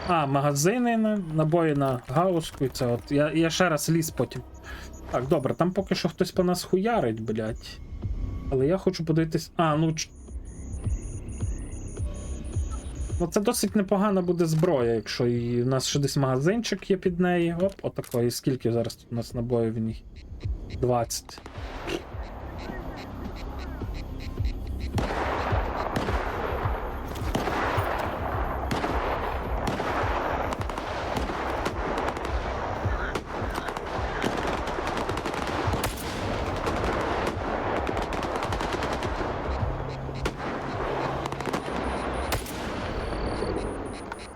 А, магазини, набої на гауску і це от. Я ще раз ліз потім. Так, добре, там поки що хтось по нас хуярить, блядь. Але я хочу подивитись. Ну це досить непогана буде зброя, якщо і в нас ще десь магазинчик є під неї. Оп, отакої. Скільки зараз тут у нас набоїв в ній? 20.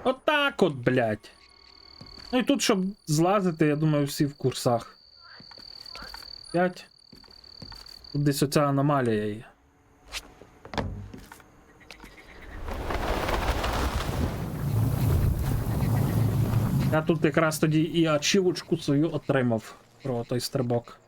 Отак от, блядь. Ну і тут, щоб злазити, я думаю, всі в курсах. 5. Тут десь оця аномалія є. Я тут якраз тоді і ачівочку свою отримав про той стрибок.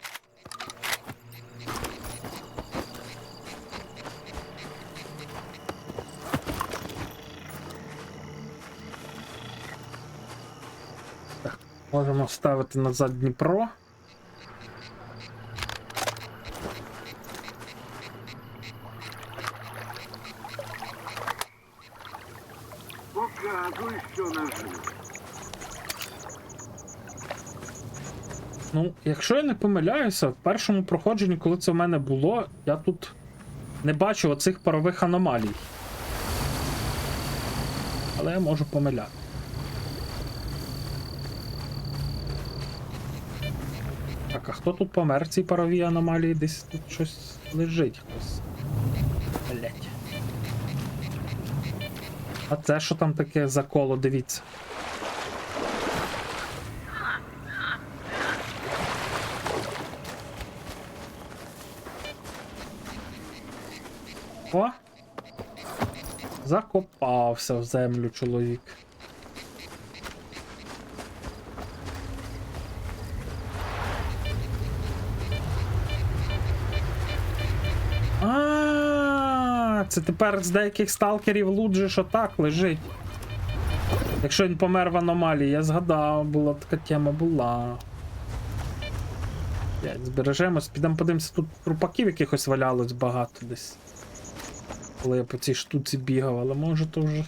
Можемо ставити назад Дніпро. Показуй, що нажив. Ну, якщо я не помиляюся, в першому проходженні, коли це в мене було, я тут не бачив оцих парових аномалій. Але я можу помиляти. Так, а хто тут помер в цій паровій аномалії? Десь тут щось лежить хтось. Блять. А це що там таке за коло, дивіться. О! Закопався в землю чоловік. Це тепер з деяких сталкерів луджі, що так лежить. Якщо він помер в аномалії, я згадав, була така тема була. Збережемось, підемо подивимося, тут трупаків якихось валялось багато десь. Коли я по цій штуці бігав, але може то вже...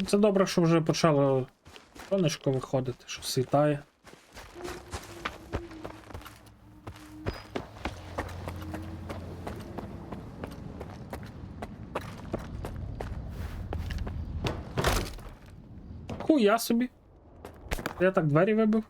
Це добре, що вже почало сонечко виходити, що світає. Хуя собі. Я так двері вибив.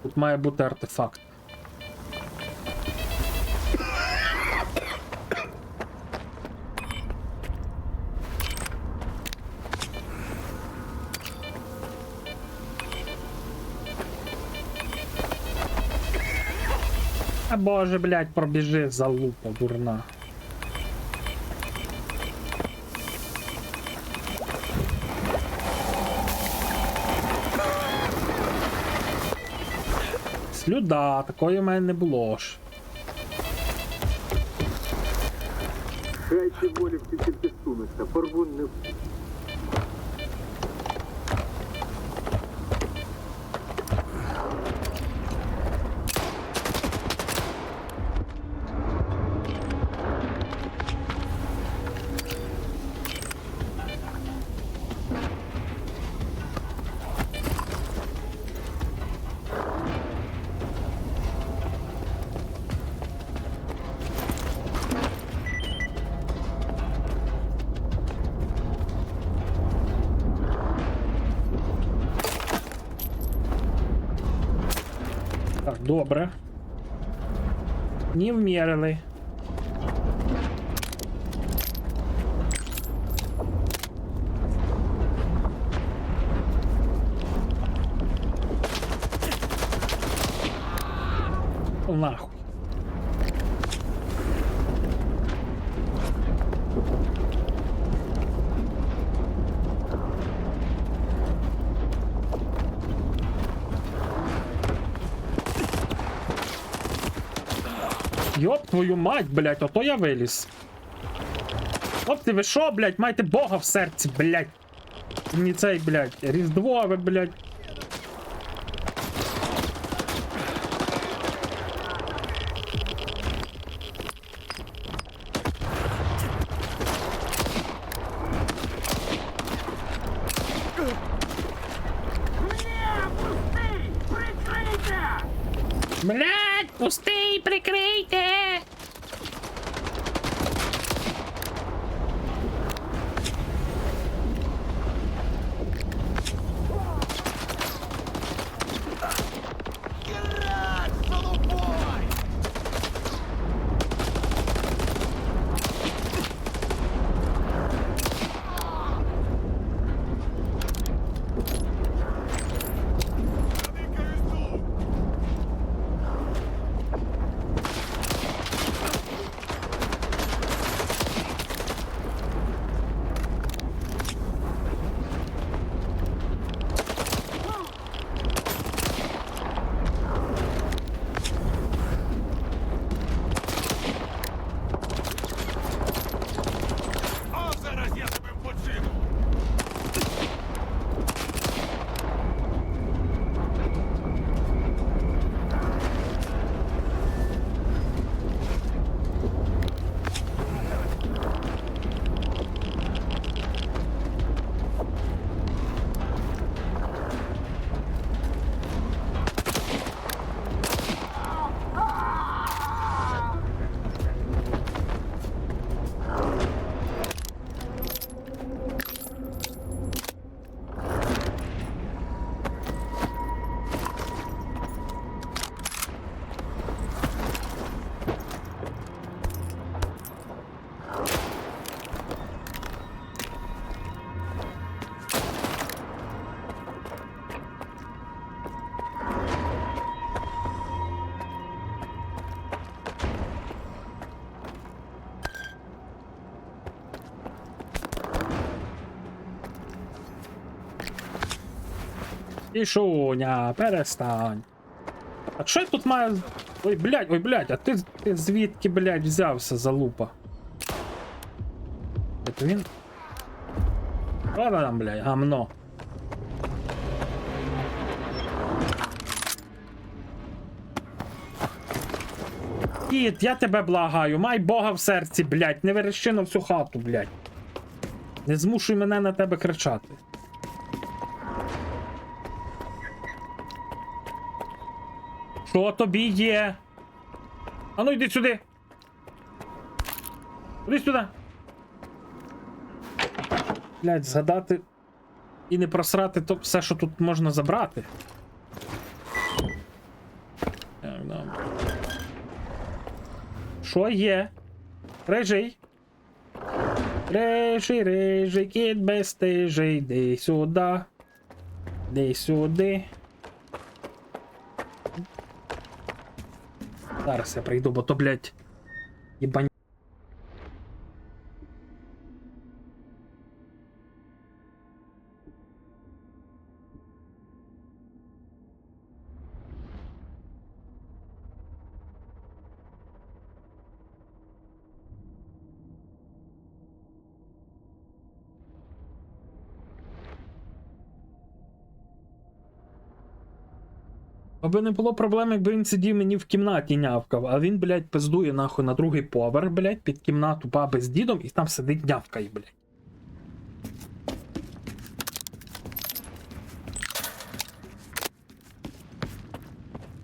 Тут має бути артефакт. А боже, блядь, пробіжи, залупа дурна. Слюда, такої в мене не було ж. Хай ці волівці тільки сунуться, порвун не впустить. Так, добре. Не вмірили. Нахуй. Йоп твою мать, блядь, ото я виліз. Хлопці, ви шо, блядь, маєте Бога в серці, блядь. Мені цей, блядь, Різдво, ви, блядь. Блядь, пустий, прикрийте! Ішуня, перестань. А що я тут маю? Ой, блядь, а ти звідки, блядь, взявся, залупа? Это він? Що там, блядь, гамно? Кіт, я тебе благаю, май Бога в серці, блядь, не верещи на всю хату, блядь. Не змушуй мене на тебе кричати. Що тобі є? А ну йди сюди. Іди сюди. Блядь, згадати і не просрати то все, що тут можна забрати. Так, добре. Що є? Рижий. Рижий, кіт безстижий. Йди сюди. Йди сюди. Зараз я прийду, бо то, блядь, єбань. Аби не було проблем, якби він сидів мені в кімнаті нявкав, а він, блядь, пиздує нахуй на другий поверх, блядь, під кімнату баби з дідом і там сидить нявкає, блядь.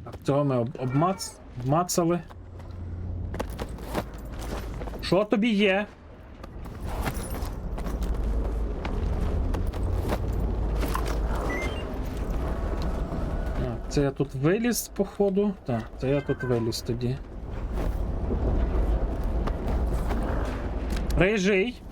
Так, цього ми обмацали. Що тобі є? Це я тут виліз, походу. Так, це я тут виліз тоді. Рижий.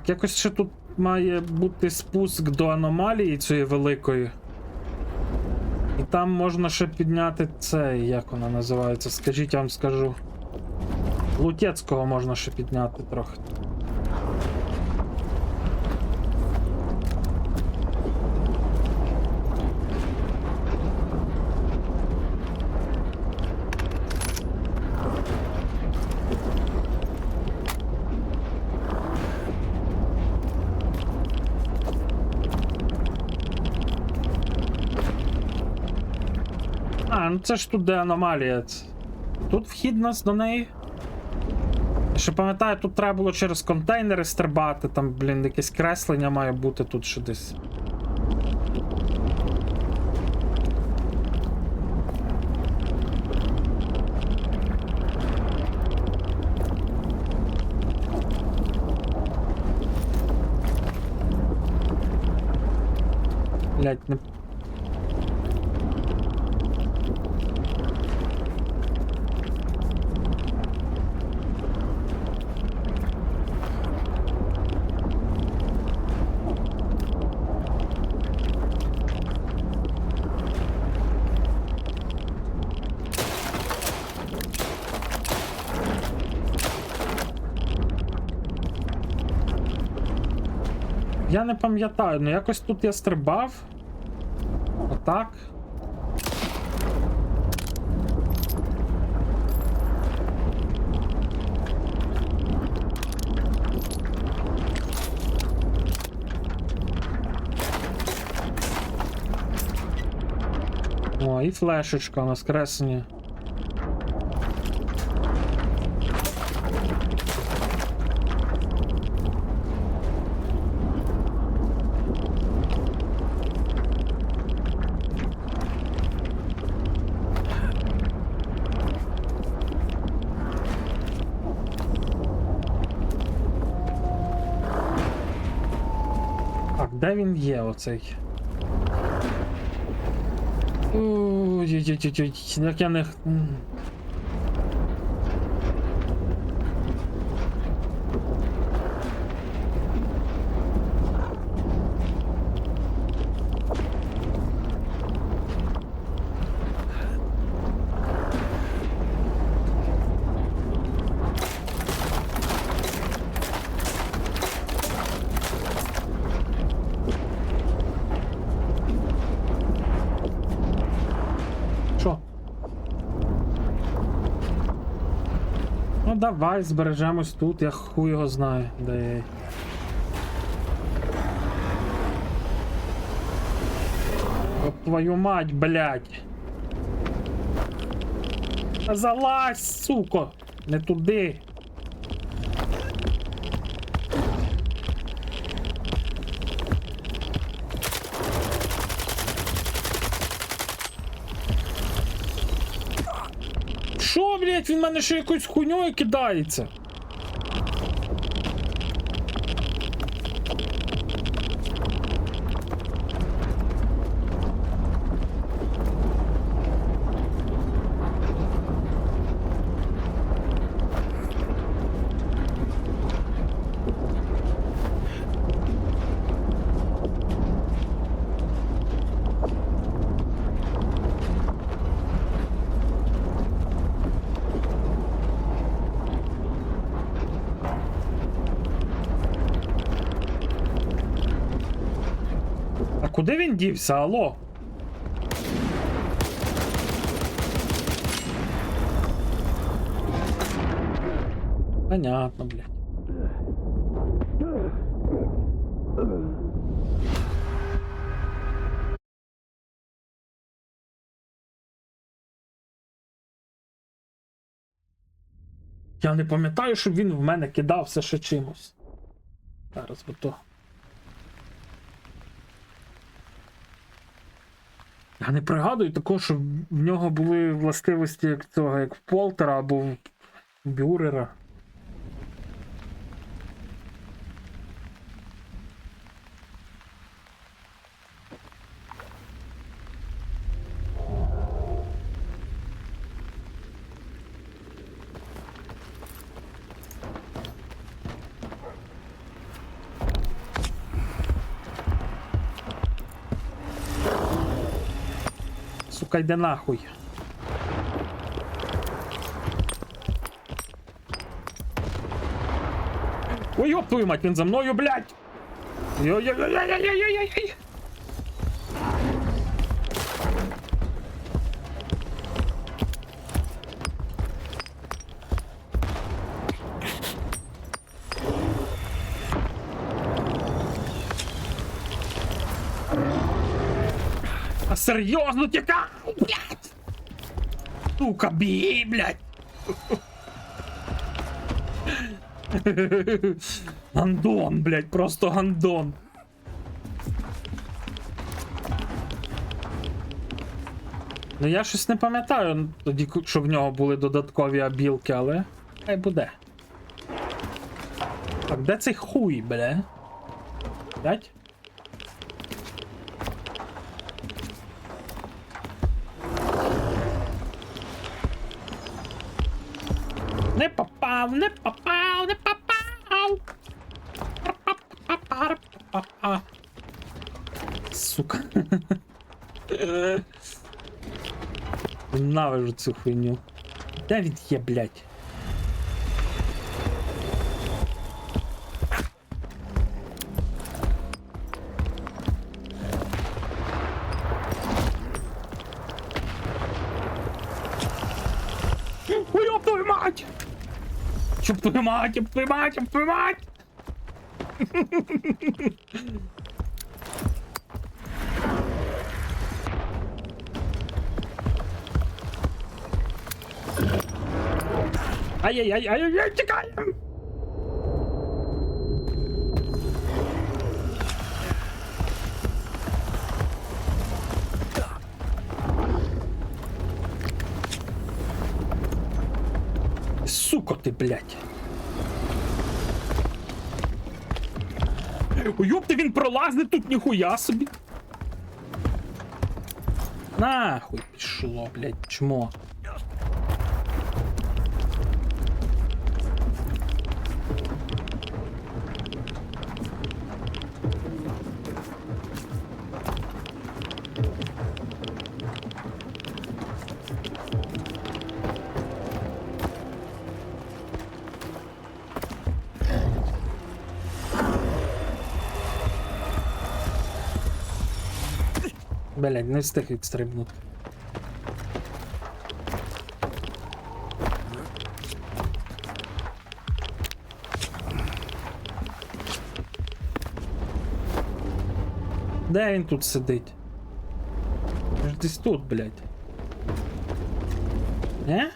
Так, якось ще тут має бути спуск до аномалії цієї великої. І там можна ще підняти цей, як вона називається, скажіть, я вам скажу. Лутецького можна ще підняти трохи. А, ну це ж тут де аномалія. Тут вхід нас до неї. Ще пам'ятаю, тут треба було через контейнери стрибати, там, блін, якесь креслення має бути тут ще десь. Блять, не... Я не пам'ятаю, ну якось тут я стрибав. Отак. О, і флешечка у нас креслення. Де він є, оцей? Ой-ой-ой-ой, як я не... Ну давай збережемось тут, я хуй його знаю, де я. От твою мать, блядь. Залазь, суко! Не туди. Що, блядь, він в мене ще якоюсь хуйньою кидається? Куди він дівся, алло? Понятно, блядь. Я не пам'ятаю, щоб він в мене кидався ще чимось. Зараз би то. Я не пригадую такого, що в нього були властивості як цього, як в Полтера або в Бюрера. Сука, йде нахуй. Ой, ёб твою мать, він за мною, блядь! Йой-йой-йой-йой-йой-йой-йой! А серйозно тікай, блядь! Сука, бій, блядь! Гандон, блядь, просто гандон. Ну я щось не пам'ятаю тоді, що в нього були додаткові абілки, але хай буде. Так, де цей хуй, бля? Блядь? Не попав, не попав, не попав. Сука. Ненавижу цю хуйню. Де він є, блядь? Ой, ёб твою мать! Ёб твою мать, ёб твою мать, ёб твою мать! Ай-яй-яй-яй-яй, тікаємо! Сука ти, блядь! Ой, ёпта, він пролазить тут, ніхуя собі! Нахуй пішло, блядь, чмо! Блядь, не встиг відстрибнути. Де він тут сидить? Ж десь тут, блядь. Не?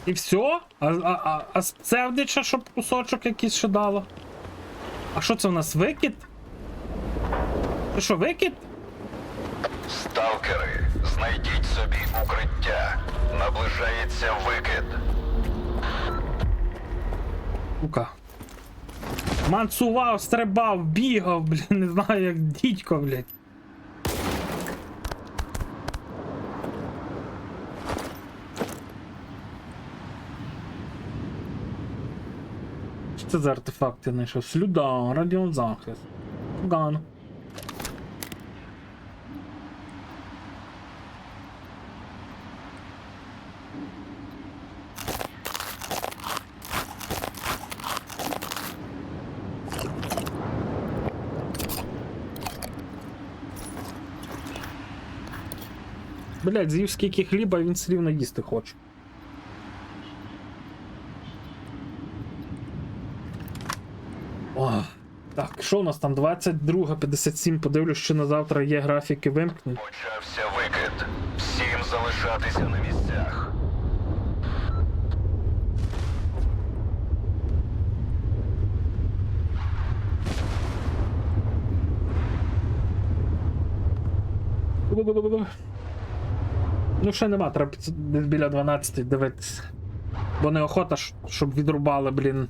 І все? А з псевдича, щоб кусочок якийсь ще дало? А що це у нас, викид? Це що, викид? Сталкери, знайдіть собі укриття. Наближається викид. Сука. Мансував, стрибав, бігав, блін, не знаю, як дідько, блядь. Що це за артефакти знайшов? Слюда, радіозахист. Погано. Блядь, з'їв скільки хліба, він все рівно їсти хоче. О, так, Що у нас там? 22:57. Подивлюсь, що на завтра є графіки вимкнень. Почався викид. Всім залишатися на місцях. Ну, ще нема, треба десь біля 12 дивитися. Бо неохота, щоб відрубали, блін,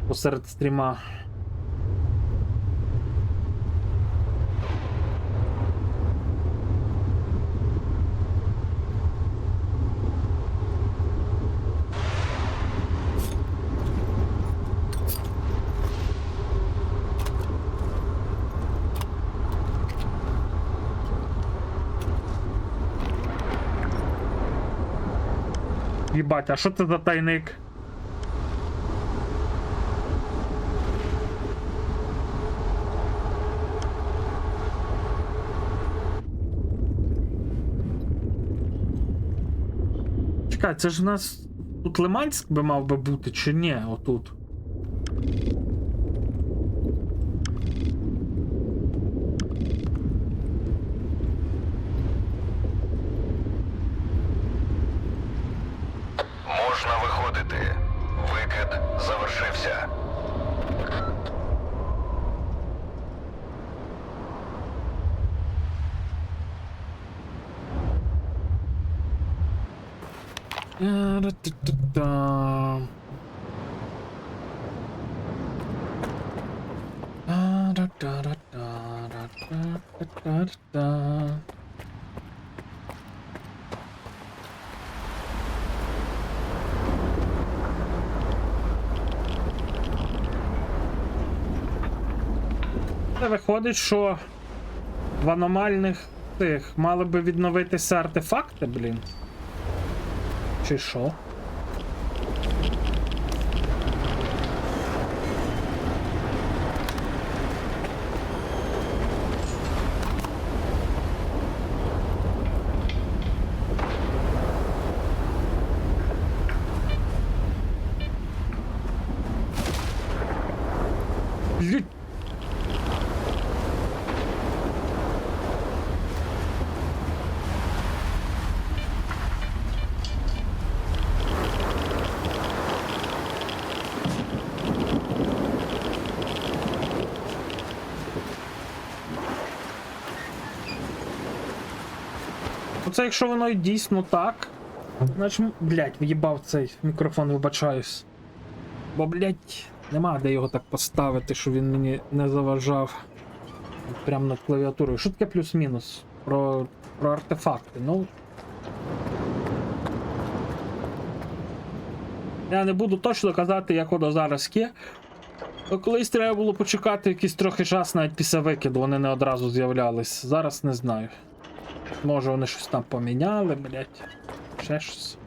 посеред стріма. Єбать, а що це за тайник? Чекай, це ж у нас тут Лиманськ би мав би бути, чи ні, отут? Можна виходити. Викид завершився. Це виходить, що в аномальних тих мали би відновитися артефакти, блін. Чи що? Блін. Оце якщо воно і дійсно так, значить, блядь, в'їбав цей мікрофон, вибачаюсь. Бо, блядь, нема де його так поставити, щоб він мені не заважав. Прямо над клавіатурою. Що таке плюс-мінус? Про артефакти, ну. Я не буду точно казати, як воно зараз є. Бо колись треба було почекати якийсь трохи час навіть після викиду, вони не одразу з'являлись. Зараз не знаю. Може вони щось там поміняли, блять. Ще щось.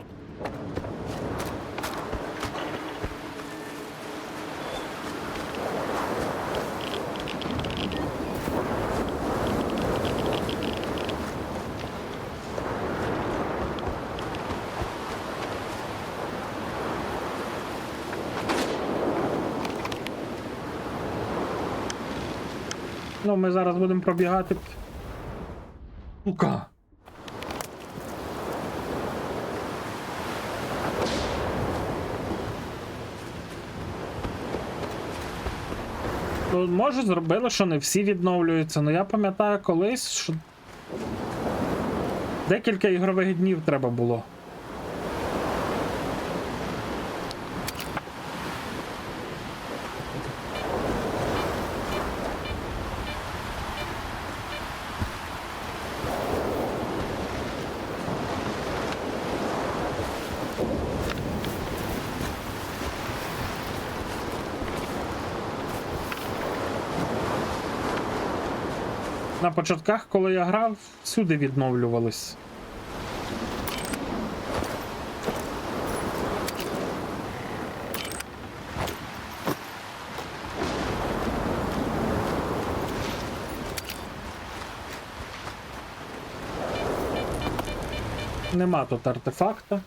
Ну, ми зараз будемо пробігати. Сука. Ну, може зробили, що не всі відновлюються, але я пам'ятаю колись, що декілька ігрових днів треба було. На початках, коли я грав, всюди відновлювались. Нема тут артефакта.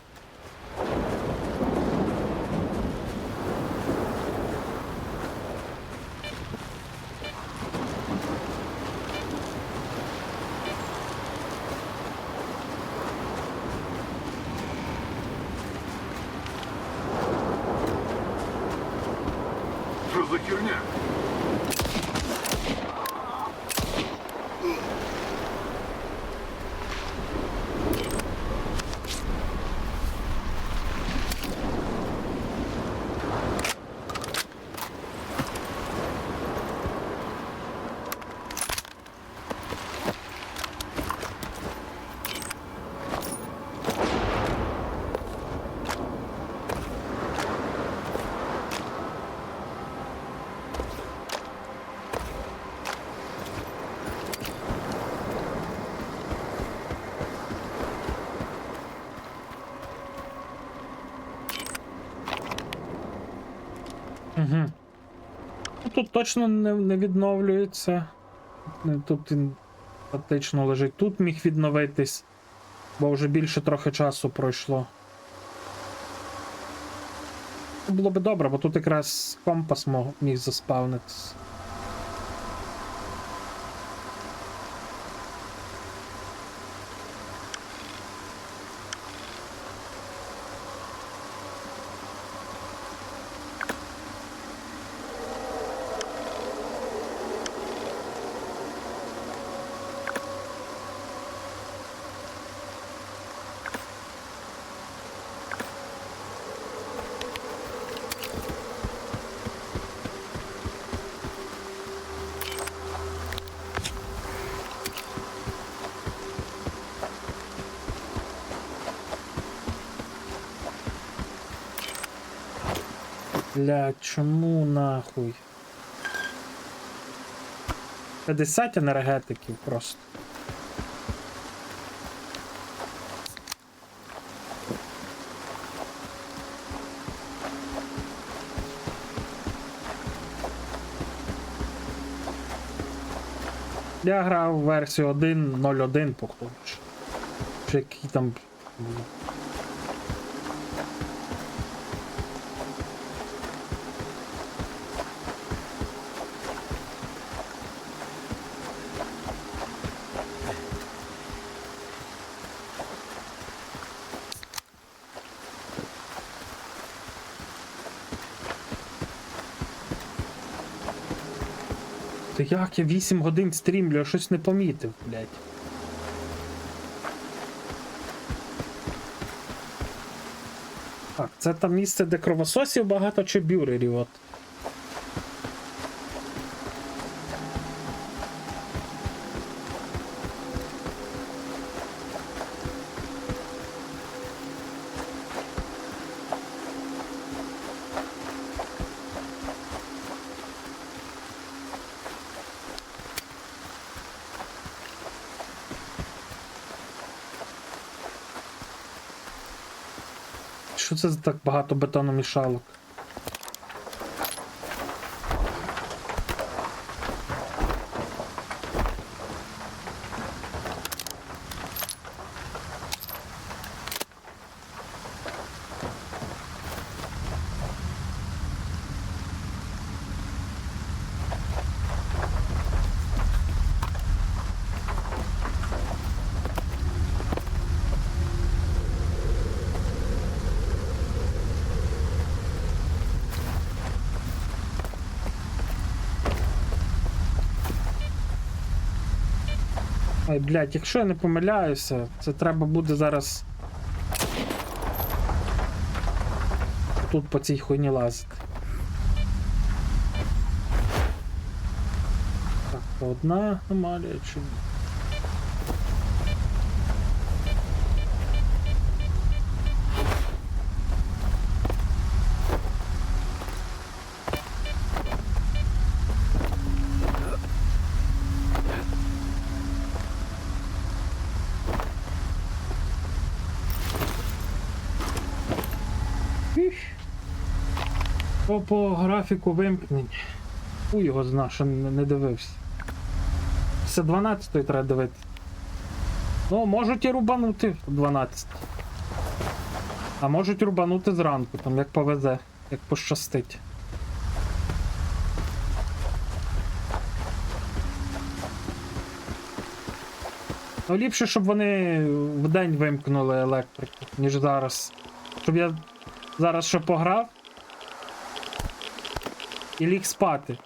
Угу. Тут точно не відновлюється. Тут він фактично лежить. Тут міг відновитись, бо вже більше трохи часу пройшло. Було би добре, бо тут якраз компас міг заспавнитись. Бля, чому нахуй? 50 енергетиків просто. Я грав версію 1.01, походу. Чи який там... Та як я 8 годин стрімлю, я щось не помітив, блядь. Так, це там місце, де кровососів багато чи бюрерів, от. Що це за так багато бетономішалок? Ай, блядь, якщо я не помиляюся, це треба буде зараз тут по цій хуйні лазити. Так, одна аномалія чи... По графіку вимкнень. У його зна, що не дивився. Все 12-ї треба дивитися. Ну, можуть і рубанути 12. А можуть рубанути зранку, там як повезе, як пощастить. Ну, ліпше, щоб вони вдень вимкнули електрику, ніж зараз. Щоб я зараз ще пограв і ліг спати.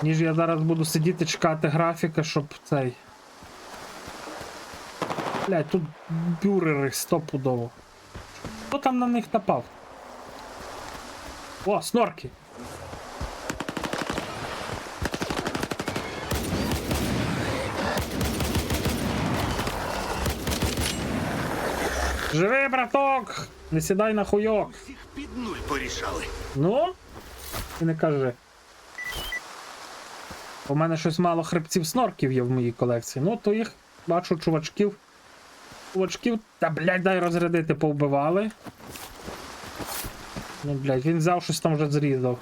Ніж я зараз буду сидіти чекати графіка, щоб цей... Блядь, тут бюрери стопудово. Хто там на них напав? О, снорки! Живи, браток! Не сідай на хуйок! Всіх під нуль порішали. Ну? Ти не кажи. У мене щось мало хребців снорків є в моїй колекції. Ну, то їх, бачу, чувачків. Та, блядь, дай розрядити, повбивали. Ну, блядь, він взяв щось там вже зрізав.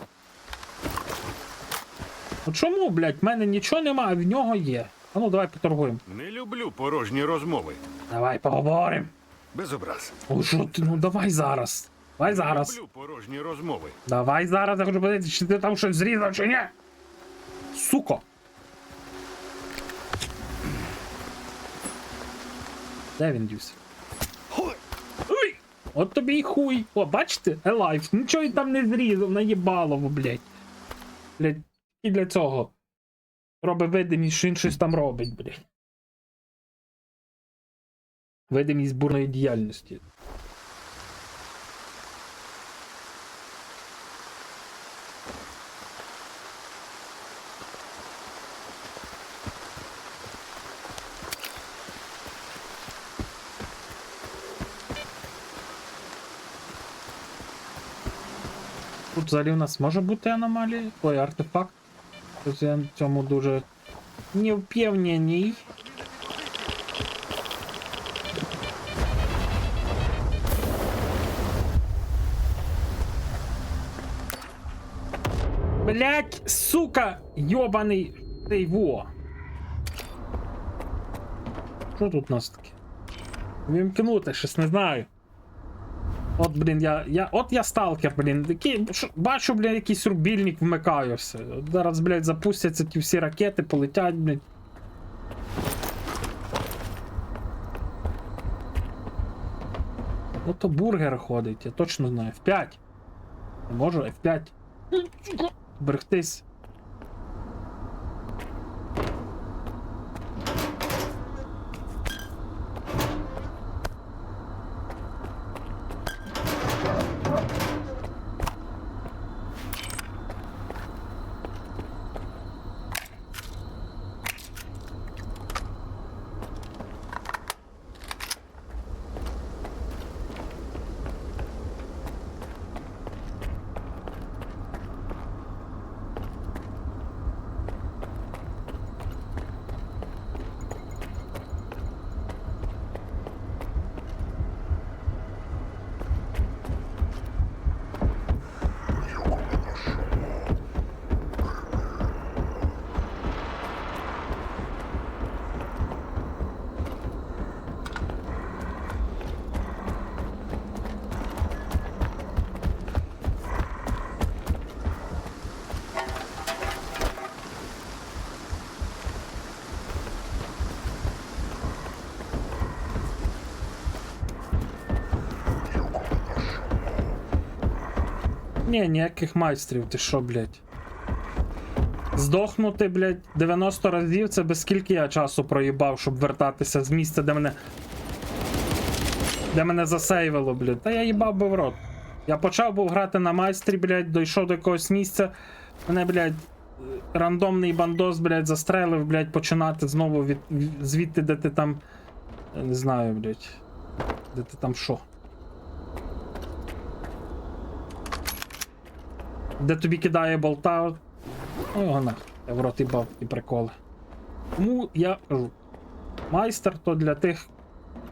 Ну чому, блядь, в мене нічого нема, а в нього є. А ну давай поторгуємо. Не люблю порожні розмови. Давай поговоримо. Без образ. О, що ти, ну давай зараз. Давай зараз. Люблю порожні розмови. Давай зараз, я хочу подивитися, чи ти там щось зрізав, чи ні. Суко. Де він дівся? Ой! От тобі й хуй. О, бачите? Елайф. Нічого він там не зрізав, наїбало, блядь. Блядь, і для цього. Робить видимість, що він щось там робить, блядь. Видимість бурної діяльності. Тут взагалі у нас може бути аномалія? Ой, артефакт. Тобто я в цьому дуже не впевнений. Блять, сука, йобаний цей во. Що тут у нас таке? Вімкнути, щось не знаю. От, блін, я сталкер, блін. Бачу, блін, якийсь рубільник вмикаю все. От зараз, блядь, запустяться ті всі ракети, полетять, блядь. Ото бургер ходить, я точно знаю. F5. Не можу, F5. Берегтись. Ні, ніяких майстрів, ти що, блядь? Здохнути, блядь, 90 разів, це без скільки я часу проїбав, щоб вертатися з місця, де мене засейвило, блядь. Та я їбав би в рот. Я почав був грати на майстрі, блядь, дійшов до якогось місця, мене, блядь, рандомний бандос, блядь, застрелив, блядь, починати знову звідти, де ти там, я не знаю, блядь, де ти там що. Де тобі кидає болта. Ну його нахуй. Я в рот їбав і приколи. Тому я кажу. Майстер то для тих,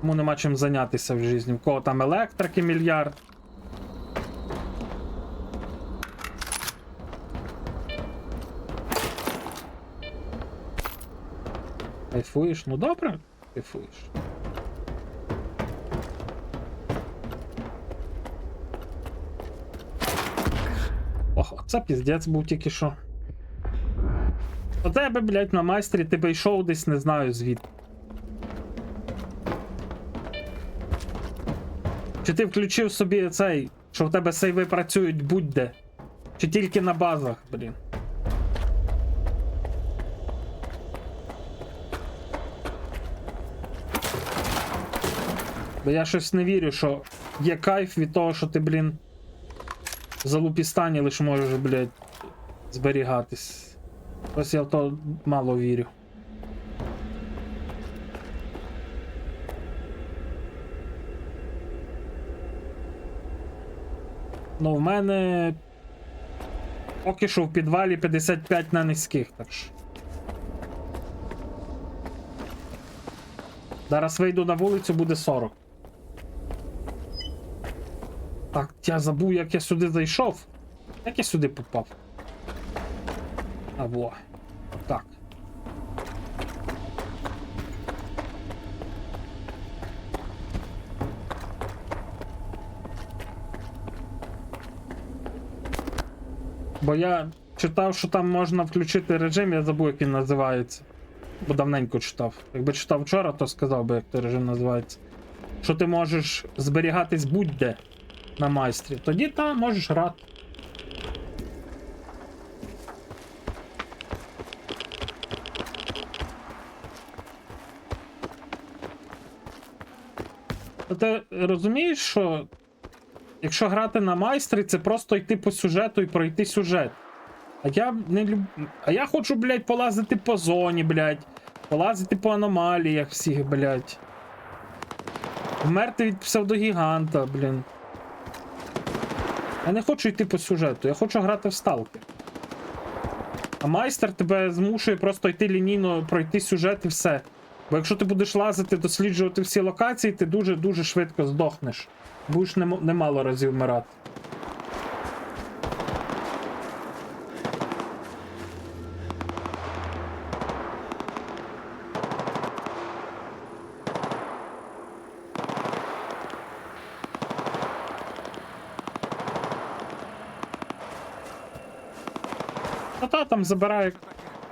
кому нема чим зайнятися в житті. В кого там електрики мільярд. Кайфуєш? Ну добре, кайфуєш. Ох, це піздець був тільки що. У тебе, блядь, на майстрі ти би йшов десь, не знаю звідки. Чи ти включив собі цей, що в тебе сейви працюють будь-де? Чи тільки на базах, блін? Бо я щось не вірю, що є кайф від того, що ти, блін, в Залупістані лише можеш, блядь, зберігатись. Ось я в то мало вірю. Ну, в мене поки що в підвалі 55 на низьких, так що. Зараз вийду на вулицю, буде 40. Так, я забув, як я сюди зайшов. Як я сюди попав? А во. Так. Бо я читав, що там можна включити режим, я забув, як він називається. Бо давненько читав. Якби читав вчора, то сказав би, як той режим називається. Що ти можеш зберігатись будь-де на майстрі. Тоді та можеш грати. Ти розумієш, що якщо грати на майстрі, це просто йти по сюжету і пройти сюжет. А я не люблю. А я хочу, блядь, полазити по зоні, блядь. Полазити по аномаліях всіх, блядь. Вмерти від псевдогіганта, блін. Я не хочу йти по сюжету, я хочу грати в Сталкер. А майстер тебе змушує просто йти лінійно, пройти сюжет і все. Бо якщо ти будеш лазити, досліджувати всі локації, ти дуже-дуже швидко здохнеш. Будеш немало разів вмирати. Та там забирає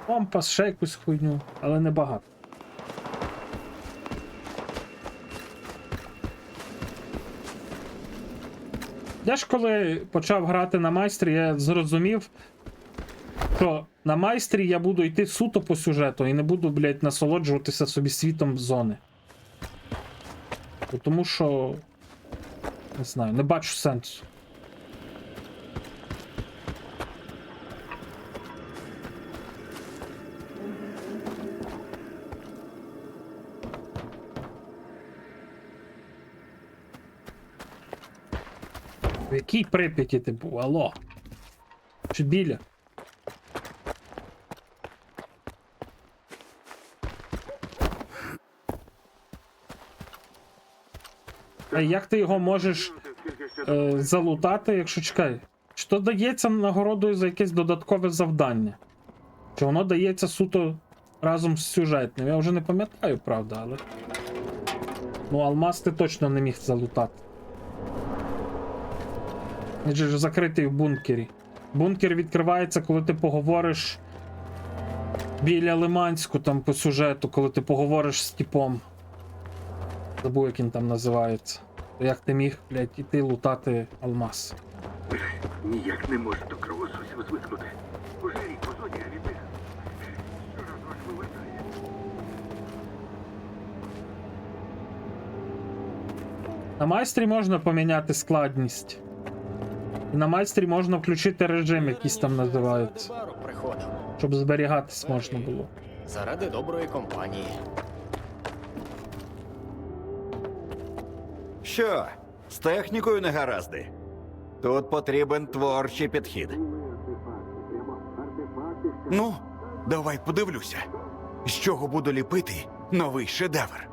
компас, ще якусь хуйню, але не багато. Я ж коли почав грати на майстрі, я зрозумів, що на майстрі я буду йти суто по сюжету і не буду, блядь, насолоджуватися собі світом зони. Тому що, не знаю, не бачу сенсу. В якій Прип'яті ти був? Алло? Чи біля? А як ти його можеш залутати, якщо чекай? Чи то дається нагородою за якесь додаткове завдання? Чи воно дається суто разом з сюжетним? Я вже не пам'ятаю, правда, але... Ну, алмаз ти точно не міг залутати. Він же ж закритий в бункері. Бункер відкривається, коли ти поговориш біля Лиманську, там по сюжету, коли ти поговориш з типом. Забув, як він там називається. То як ти міг, блядь, іти лутати алмаз? Ніяк не можу до кровососів звикнути. Уже рік по зоні, а від них щораз вас вивертає. На майстрі можна поміняти складність. І на майстрі можна включити режим, якийсь там називається. Щоб зберігатись можна було. Заради доброї компанії. Що, з технікою не гаразди? Тут потрібен творчий підхід. Ну, давай подивлюся. З чого буду ліпити новий шедевр.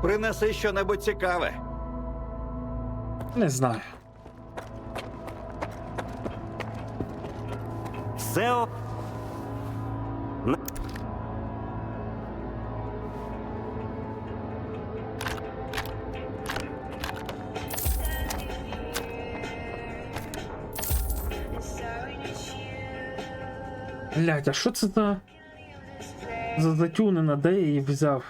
Принеси щонебудь цікаве. Не знаю. Все. Блядь, а що це за затюнена, де я її взяв?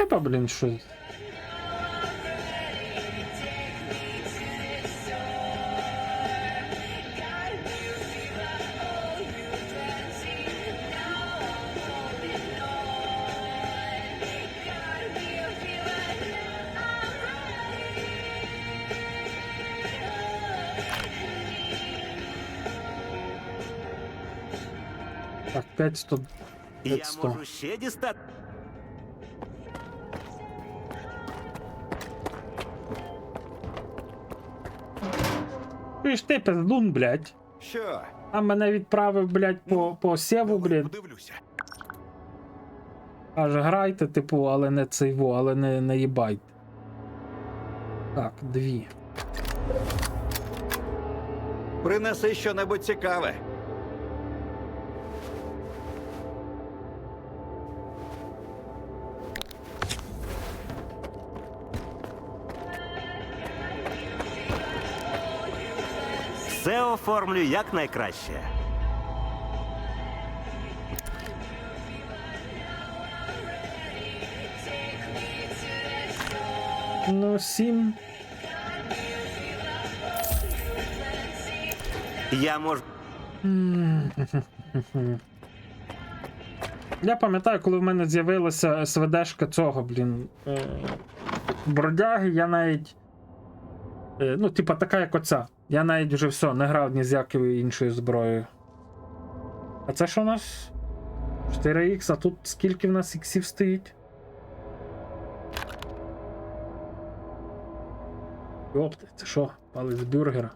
Треба, блін, що. Так, 500. 500. Я можу ще дістати. Ти ж ти пиздун, блядь. Що? А мене відправив, блядь, по сєву, блядь. Подивлюся. Каже, грайте, типу, але не цейво, але не їбайте. Так, 2. Принеси щонебудь цікаве. Все оформлю якнайкраще. Ну, 7. Я можу. Я пам'ятаю, коли в мене з'явилася СВДшка цього, блін. Бродяги, я навіть. Ну, типа така, як оця. Я навіть вже все, не грав ні з якою іншою зброєю. А це що у нас? 4х, а тут скільки в нас іксів стоїть? Йопти, це що? Палець бюргера.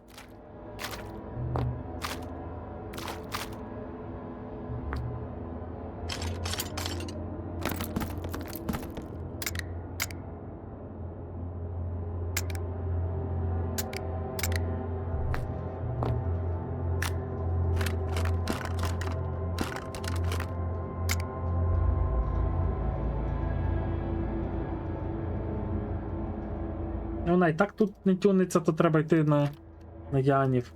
Вона і так тут не тюниться, то треба йти на Янів.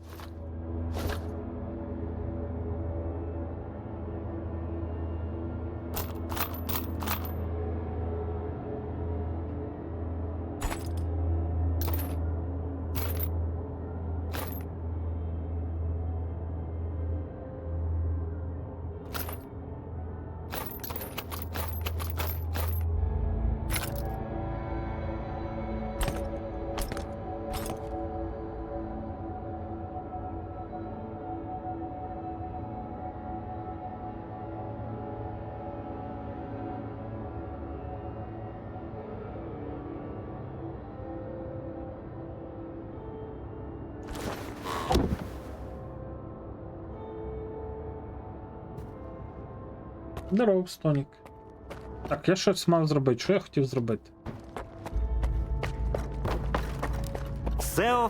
Здорово, Стонік. Так, я щось мав зробити. Що я хотів зробити? Все.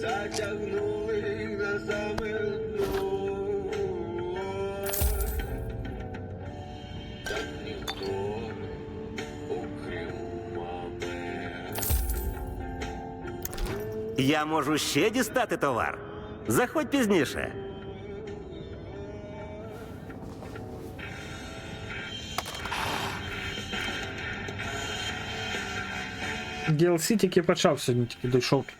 Затягнули на саме дно. Так ніхто, окрім мами. Я можу ще дістати товар. Заходь пізніше. DLC тільки почав сьогодні, тільки дійшов тут.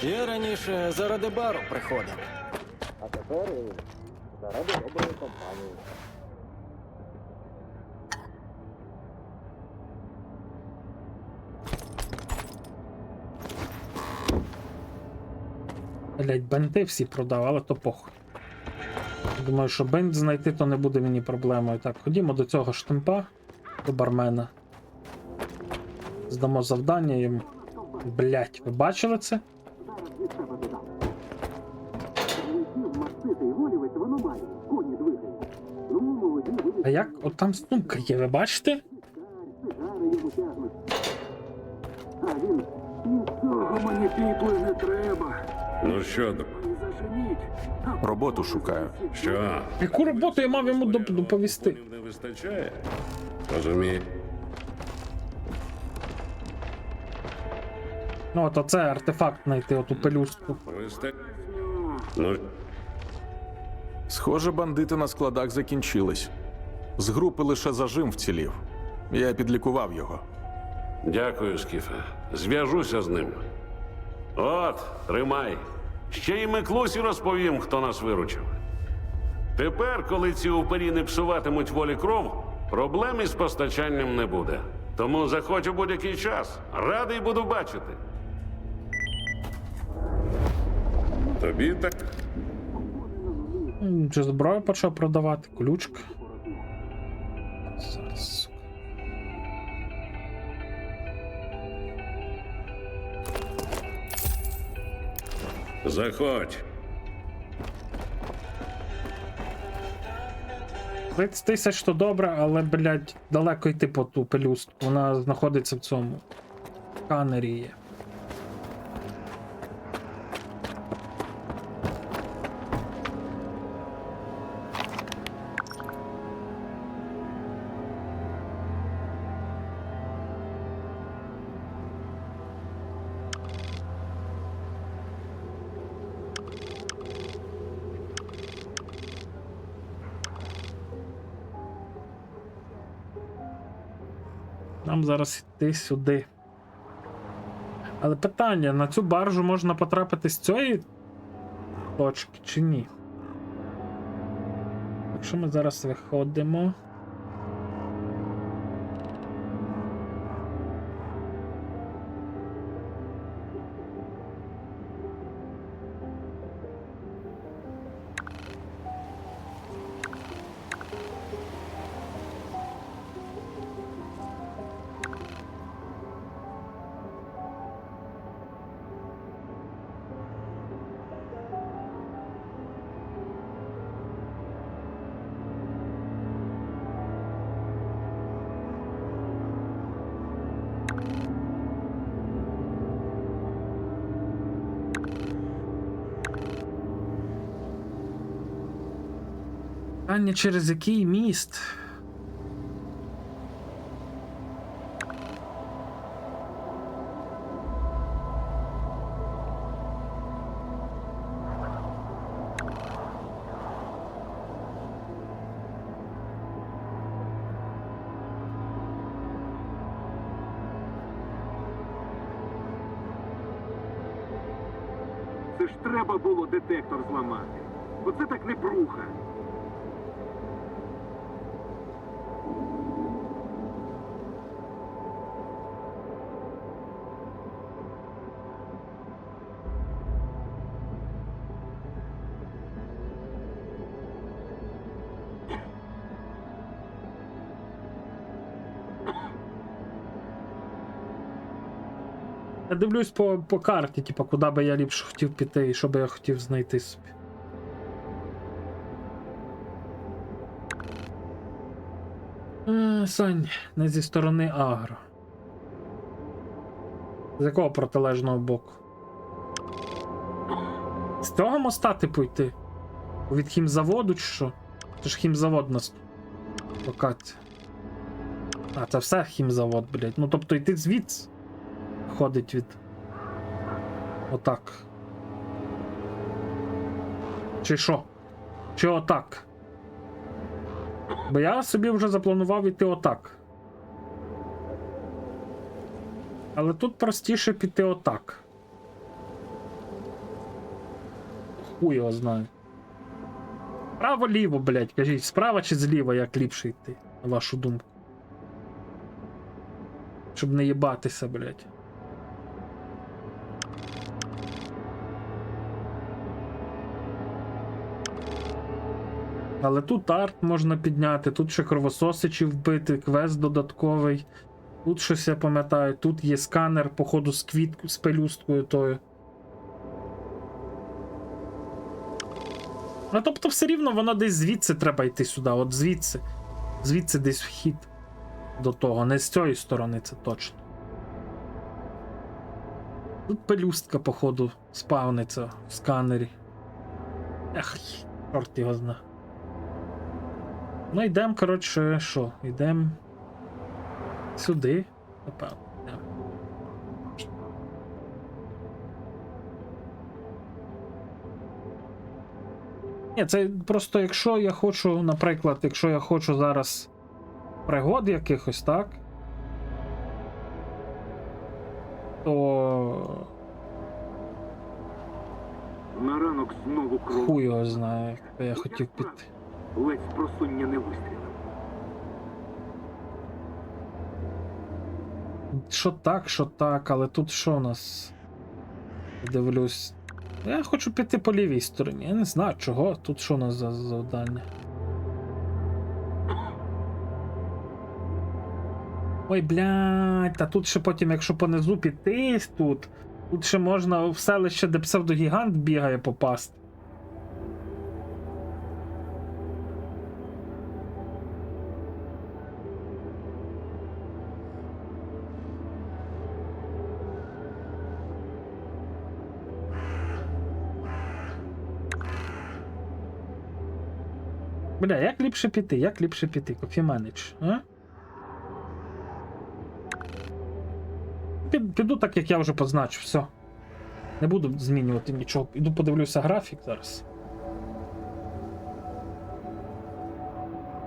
Я раніше заради бару приходив. А тепер і заради доброї компанії. Блять, бенти всі продав, але то похуй. Думаю, що бент знайти то не буде мені проблемою. Так, ходімо до цього штемпа, до бармена. Здамо завдання йому. Блять, ви бачили це? А як? От там сумка є, ви бачите? А він нічого мені піплою не треба. Ну що, Заженіть. Роботу шукаю. що? Яку роботу я мав йому доповісти? Не вистачає? Розумію. Ну, от оце артефакт знайти, оту пелюстку. Ну, Схоже, бандити на складах закінчились. З групи лише зажим вцілів. Я підлікував його. Дякую, Скіфе. Зв'яжуся з ним. От, тримай. Ще й Миклусі розповім, хто нас виручив. Тепер, коли ці упері не псуватимуть волі кров, проблем із постачанням не буде. Тому заходь у будь-який час. Радий буду бачити. тобі так. Чи зброю почав продавати? Ключка. Зараз, сука. Заходь. 30 тисяч то добре, але, блядь, далеко йти по ту пелюстку. Вона знаходиться в цьому сканері є. Нам зараз йти сюди. Але питання, на цю баржу можна потрапити з цієї точки чи ні? Якщо ми зараз виходимо. Питання, через який міст? Це ж треба було детектор зламати. Оце так непруха. Я дивлюсь по карті, типу, куди би я ліпше хотів піти і що би я хотів знайти собі. Сань, не зі сторони Агро. З якого протилежного боку? З цього моста типу йти? Від хімзаводу чи що? Це ж хімзавод нас локація. А, це все хімзавод, блядь. Ну тобто йти звідси. Ходить від. Отак. Чи що? Чи отак? Бо я собі вже запланував іти отак. Але тут простіше піти отак. Хуй його знаю. Право-ліво, блядь, кажіть, справа чи зліва як ліпше йти, на вашу думку. Щоб не їбатися, блядь. Але тут арт можна підняти, тут ще кровососичів вбити, квест додатковий. Тут щось я пам'ятаю, тут є сканер, походу, з пелюсткою тою. Ну, тобто все рівно воно десь звідси треба йти сюди, от звідси. Звідси десь вхід до того, не з цієї сторони, це точно. Тут пелюстка, походу, спавниться в сканері. Ех, чорт його зна. Ну, йдемо, коротше, що? Йдемо сюди, напевно. Йдемо. Ні, це просто якщо я хочу, наприклад, якщо я хочу зараз пригод якихось, так? То... На ранок знову кров. Хуй його знає, як я хотів піти. Ледь з просуння не вистрілив. Що так, але тут що у нас? Дивлюсь. Я хочу піти по лівій стороні. Я не знаю чого. Тут що у нас за завдання? Ой, блядь, та тут ще потім, якщо понизу піти тут ще можна в селище, де псевдогігант бігає, попасти. Бля, як ліпше піти? Як ліпше піти? Кофіманич, а? Піду так, як я вже позначив, все. Не буду змінювати нічого. Іду подивлюся графік зараз.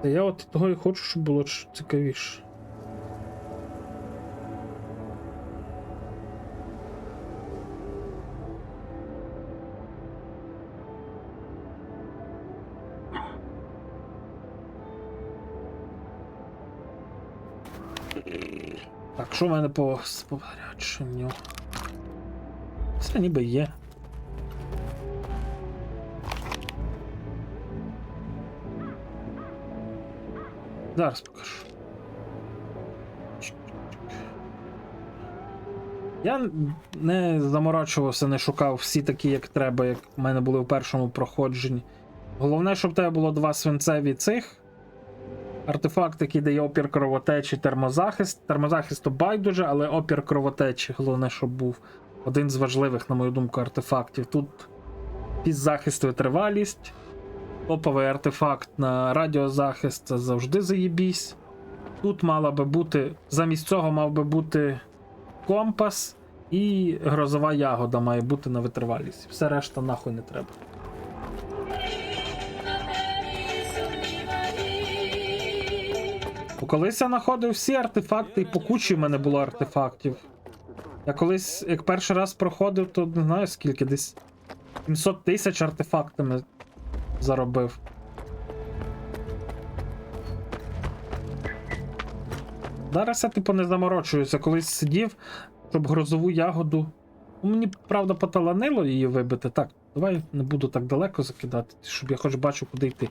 Та я от того і хочу, щоб було цікавіше. Так, що в мене по спорядженню? Все ніби є. Зараз покажу. Я не заморачувався, не шукав всі такі, як треба, як в мене були в першому проходженні. Головне, щоб в тебе було 2 свинцеві цих. Артефакт, який дає опір кровотечі, термозахист. Термозахист то байдуже, але опір кровотечі, головне, щоб був один з важливих, на мою думку, артефактів. Тут фіззахист, витривалість. Топовий артефакт на радіозахист, це завжди заєбісь. Тут мала би бути, замість цього мав би бути компас і грозова ягода має бути на витривалість. Все решта нахуй не треба. Колись я знаходив всі артефакти, і по кучі в мене було артефактів. Я колись, як перший раз проходив, то не знаю скільки, десь 700 тисяч артефактами заробив. Зараз я типу не заморочуюся, колись сидів, щоб грозову ягоду. Мені, правда, поталанило її вибити. Так, давай не буду так далеко закидати, щоб я хоч бачу, куди йти.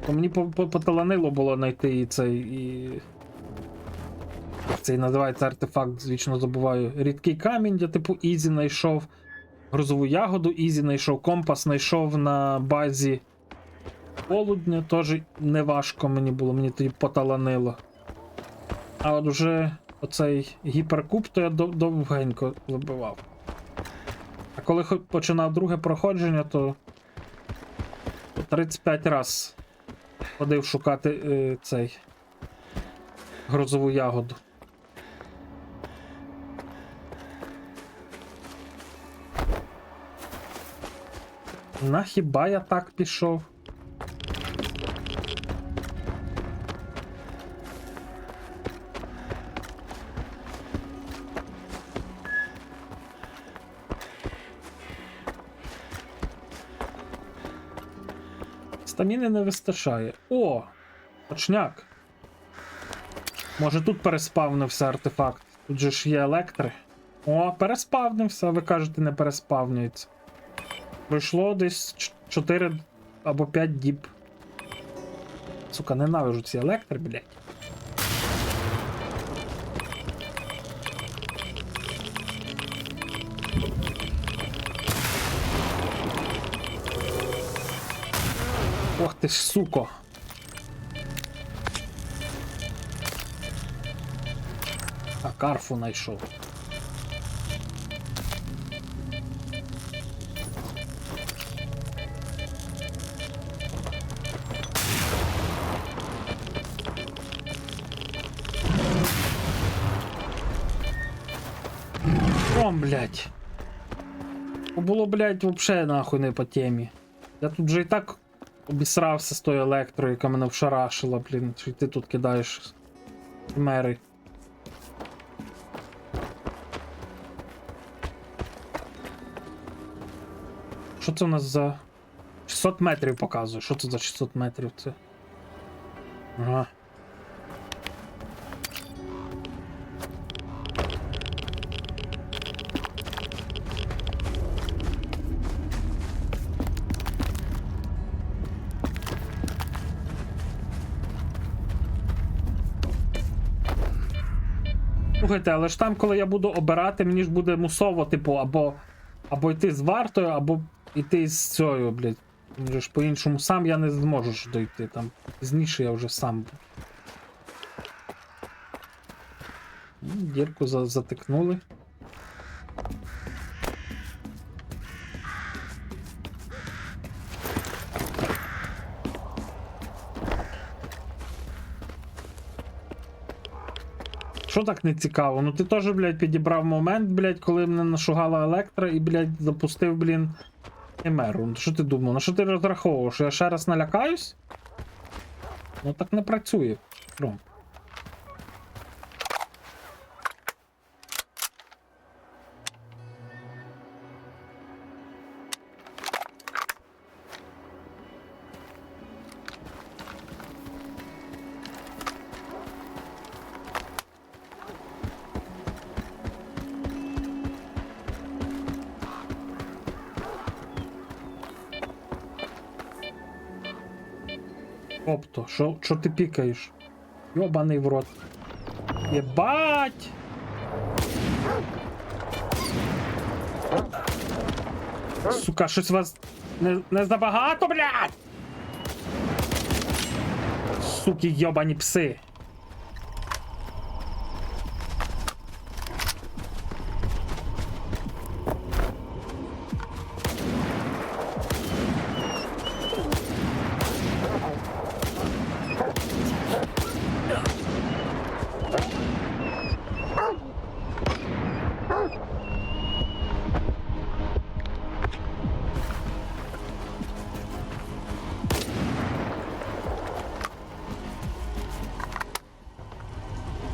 То мені поталанило було знайти і цей, і... Як цей називається артефакт, звічно забуваю. Рідкий камінь, я типу ізі знайшов грозову ягоду, ізі знайшов компас, знайшов на базі полудня, теж неважко мені було, мені тоді поталанило. А от вже оцей гіперкуб, то я довгенько вибивав. А коли починав друге проходження, то 35 раз ходив шукати цей грозову ягоду. На хіба я так пішов? Стаміни не вистачає. О! Точняк. Може тут переспавнився артефакт. Тут же ж є електри. О, переспавнився, ви кажете, не переспавнюється. Пройшло десь 4 або 5 діб. Сука, ненавижу ці електри, блядь. Ох ти ж, суко. А карфу знайшов. Блять. Було, блять, вообще нахуй не по темі. Я тут вже і так обісрався з тою електрою, яка мене вшарашила, блін, що ти тут кидаєш мери. Що це у нас за 600 метрів показує? Що це за 600 метрів? Це. Ага. Слухайте, але ж там, коли я буду обирати, мені ж буде мусово, типу, або йти з вартою, або йти з цією, блядь. Вже ж по-іншому сам я не зможу ж дойти, там пізніше я вже сам. Дірку затикнули. Що так не цікаво? Ну ти теж, блядь, підібрав момент, блядь, коли мене нашугала електра і, блядь, запустив, блін, емеру. Ну що ти думав? На що ти розраховував? Що я ще раз налякаюсь? Ну так не працює. Ром. Тобто, що ти пікаєш? Йобаний в рот. Єбать! Сука, щось вас не забагато, блядь! Суки, йобані пси!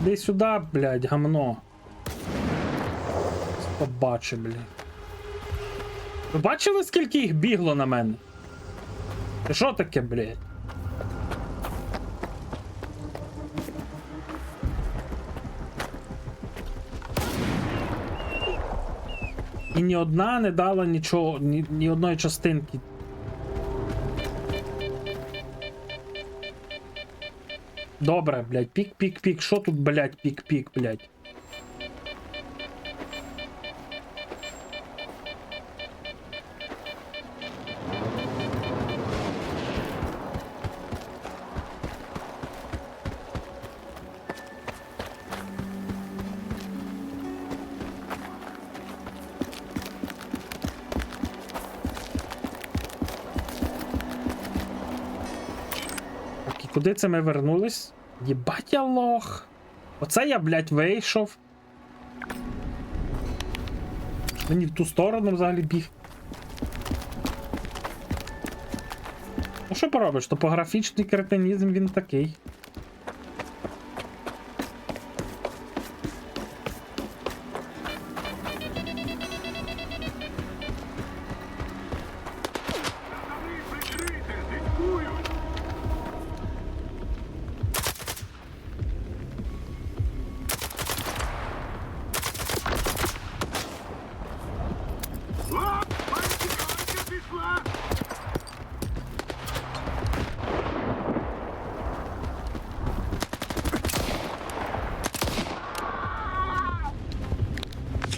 Іди сюди, блядь, гамно. Побачи, блядь. Ви бачили, скільки їх бігло на мене? Це що таке, блядь? І ні одна не дала нічого, ні одної частинки. Добре, блядь, пік-пік-пік. Що тут, блядь, пік-пік, блядь? І куди це ми вернулись? Єбать я лох. Оце я, блядь, вийшов. Мені в ту сторону взагалі біг. Ну що поробиш? Топографічний кретинізм він такий.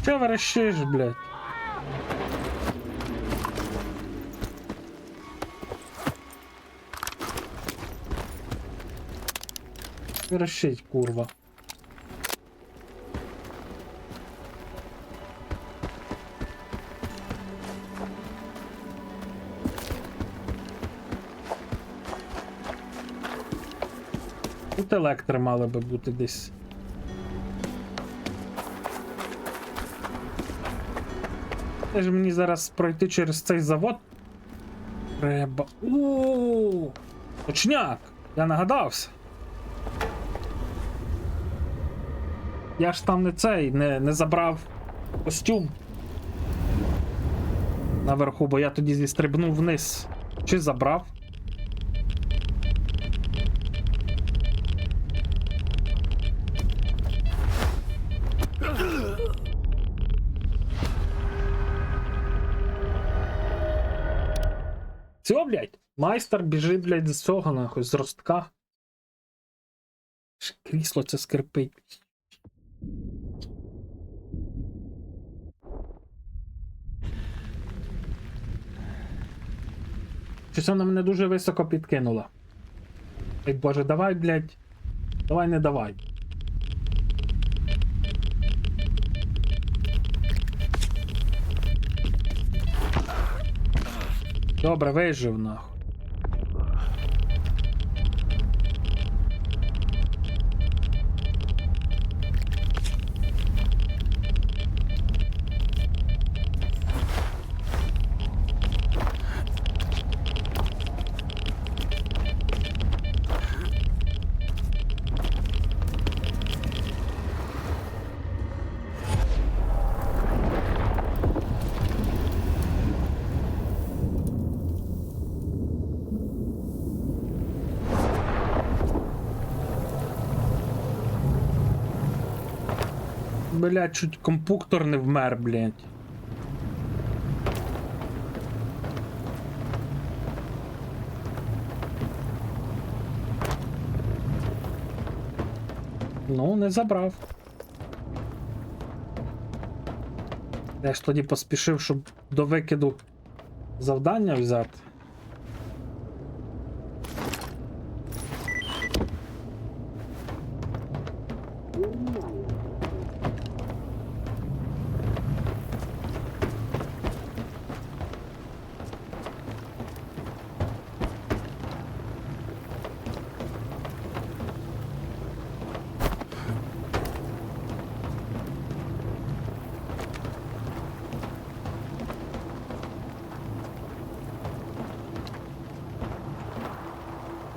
Що верещиш, блядь? Верещить, курва. Тут електри мали би бути десь. Це ж мені зараз пройти через цей завод. Треба. Ууу! Точняк! Я нагадався. Я ж там не цей, не забрав костюм наверху, бо я тоді зістрибнув вниз. Чи забрав? Все, блядь, майстер біжить, блядь, з цього, нахуй, з ростка. Крісло це скрипить. Щось вона мене дуже високо підкинула. Ой, боже, давай, блядь. Давай, не давай. Добре, вижив, нахуй. Блядь, чуть компуктор не вмер, блядь. Ну, не забрав. Я ж тоді поспішив, щоб до викиду завдання взяти.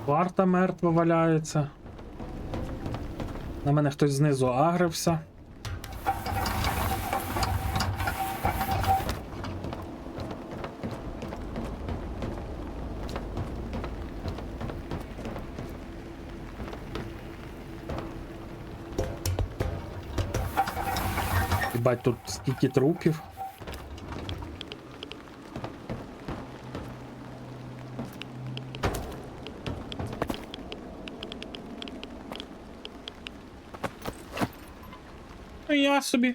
Варта мертва валяється. На мене хтось знизу агрився. Бать, тут стільки трупів. Ну я собі.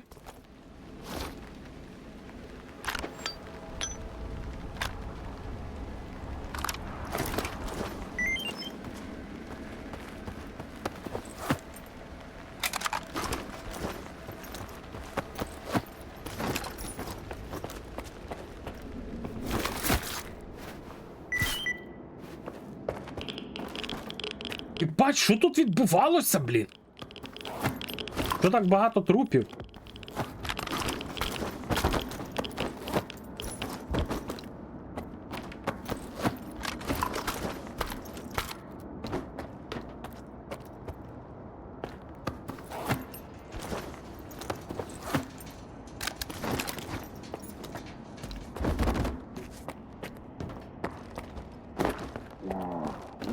І бач, що тут відбувалося, блін? Що так багато трупів?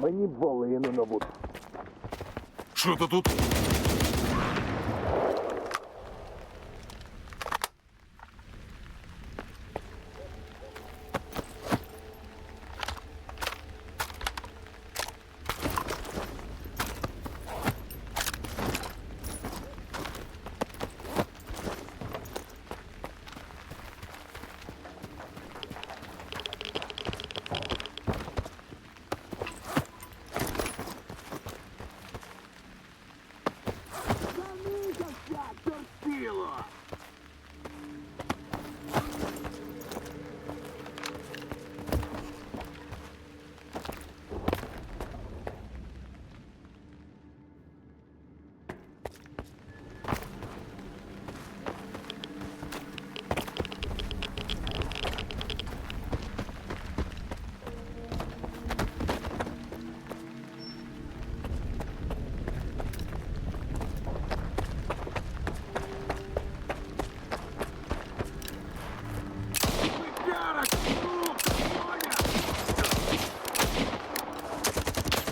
Мені волину нову. Що то тут?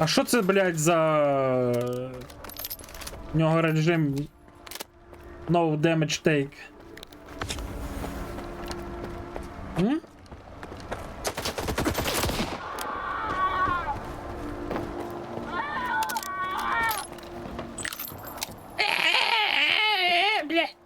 А що це, блядь, за... В нього режим... No damage take. М? Блядь.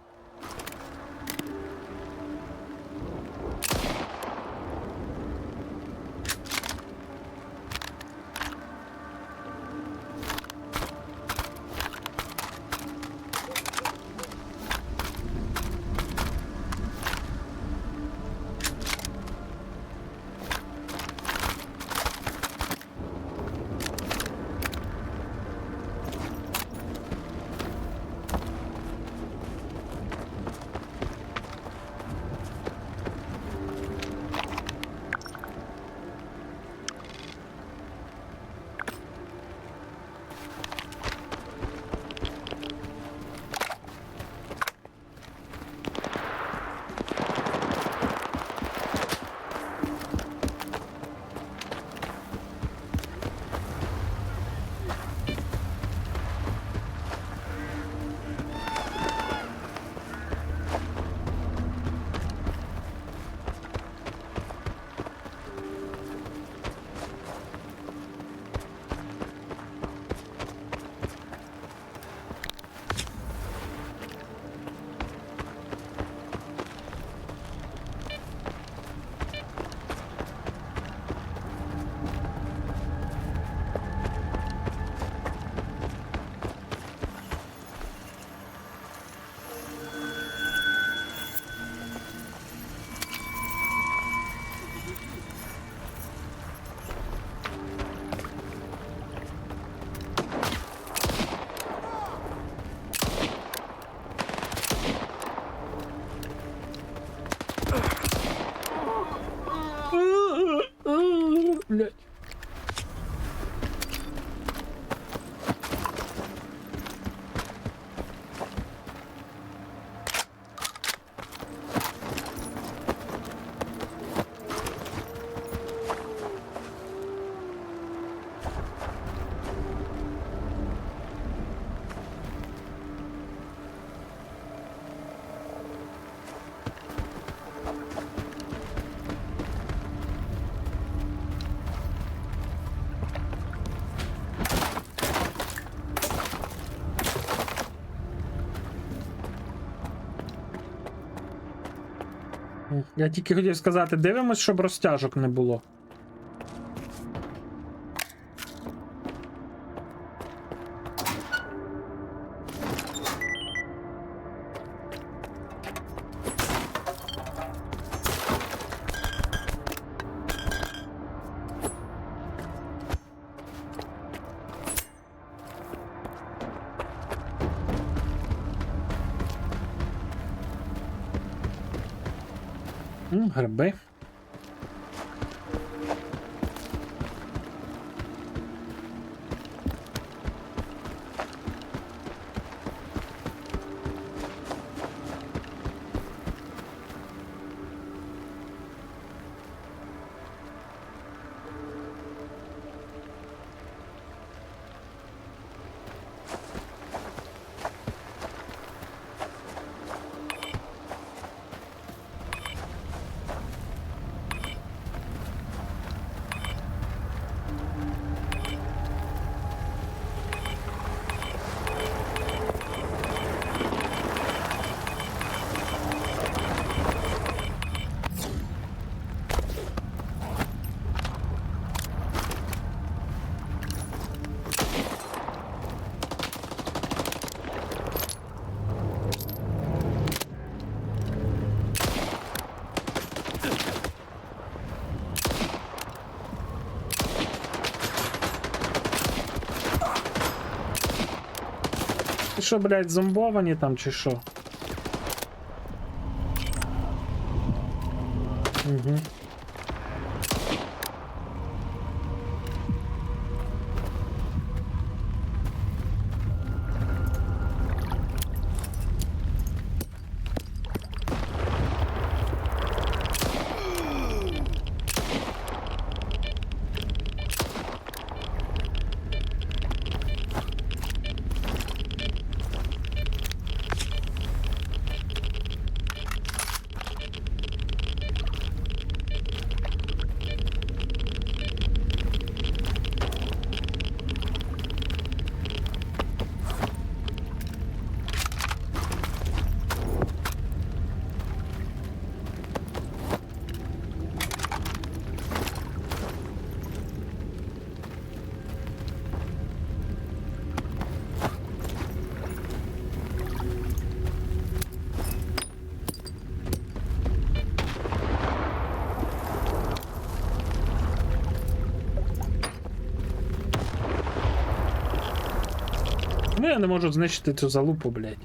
Блядь. Я тільки хотів сказати, дивимось, щоб розтяжок не було. Гриби. Ти що, блядь, зомбовані там чи що? Угу. Ну я не можу знищити цю залупу, блядь.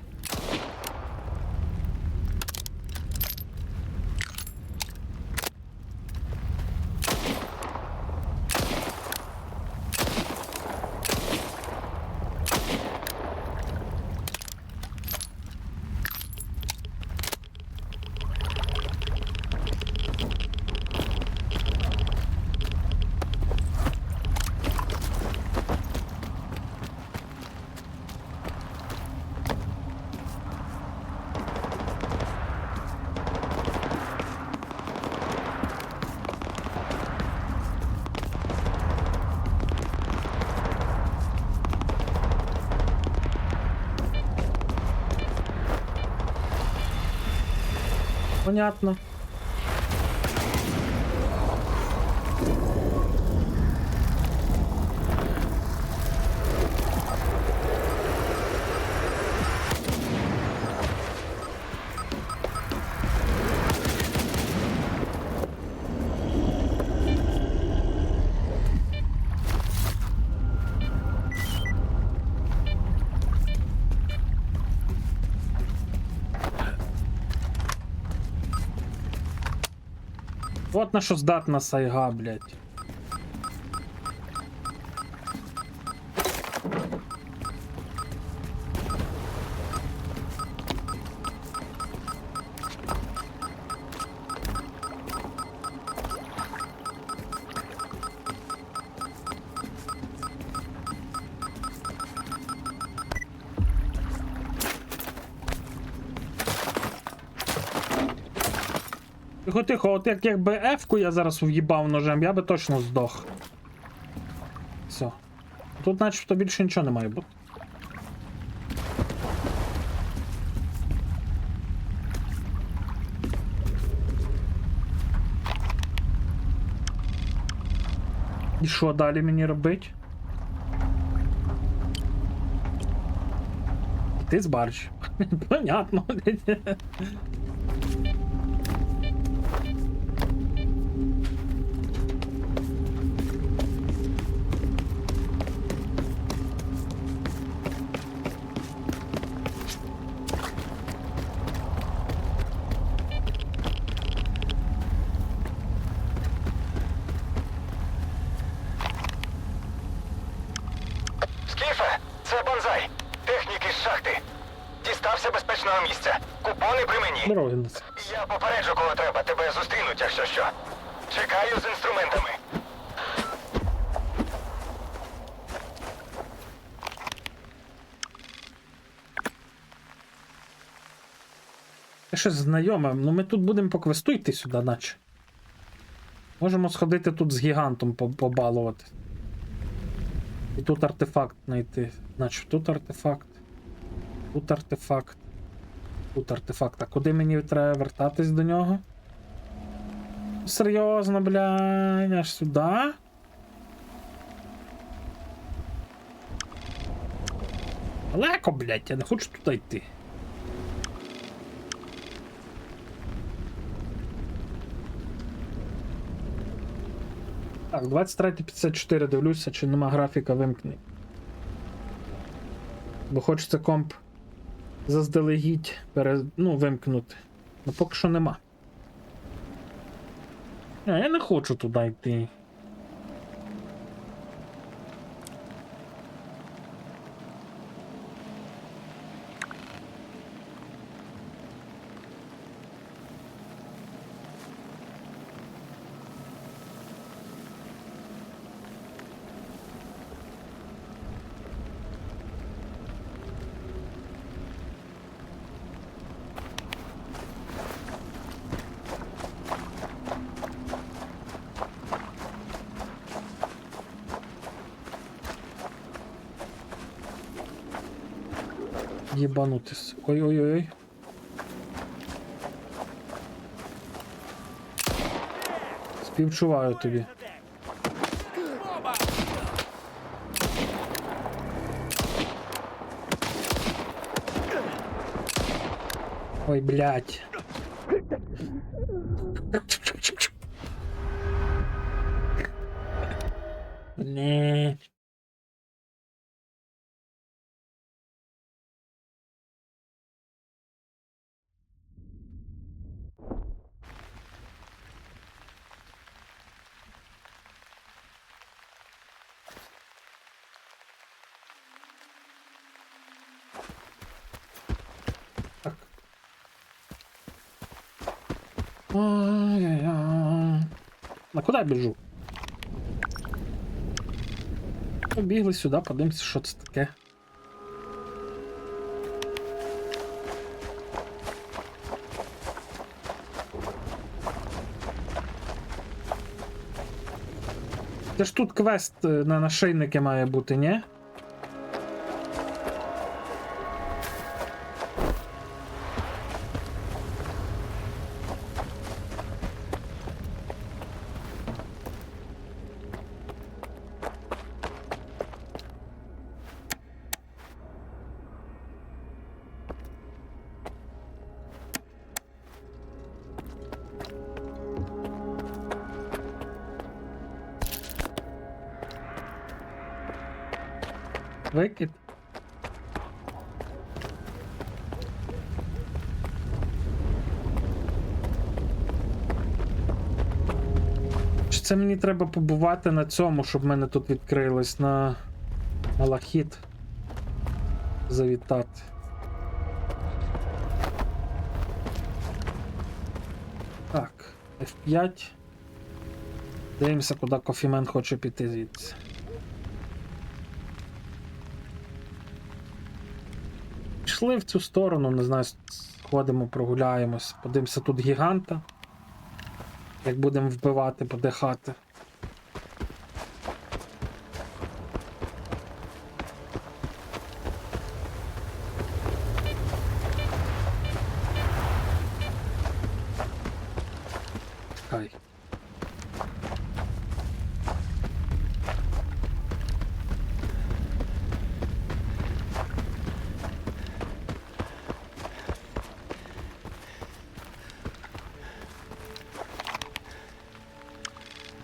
Понятно. От на що здатна сайга, блядь. Тихо, тихо, от якби F-ку я зараз в'їбав ножем, я би точно здох. Все. Тут начебто більше нічого не має бути. І що далі мені робить? Ти з баржі. Понятно. Скіфе, це Бонзай. Технік із шахти. Дістався безпечного місця. Купони при мені. Дороги нас. Я попереджу, коли треба. Тебе зустрінуть, якщо що. Чекаю з інструментами. Це щось знайоме, ну ми тут будемо по квесту йти сюди, наче. Можемо сходити тут з гігантом побалувати. І тут артефакт знайти. Значить, тут артефакт. Тут артефакт. Тут артефакт. А куди мені треба вертатись до нього? Серйозно, блядь, аж сюди? Далеко, блядь, я не хочу туди йти. Так, 23:54 дивлюся, чи нема графіка вимкнень. Бо хочеться комп заздалегідь вимкнути. Ну поки що нема. Я не хочу туди йти. Єбанутись. Ой-ой-ой. Співчуваю тобі. Ой, блядь. Не. Ай-яй-яй. А куди я біжу? Побігли сюди, подивимося, що це таке. Це ж тут квест на нашийники має бути, ні? Викид. Чи це мені треба побувати на цьому, щоб в мене тут відкрилось на Малахіт? Завітати. Так, F5. Дивимося, куди Кофімен хоче піти звідси. Пішли в цю сторону, не знаю, сходимо, прогуляємось. Подивимося тут гіганта. Як будемо вбивати, подихати. Чекай.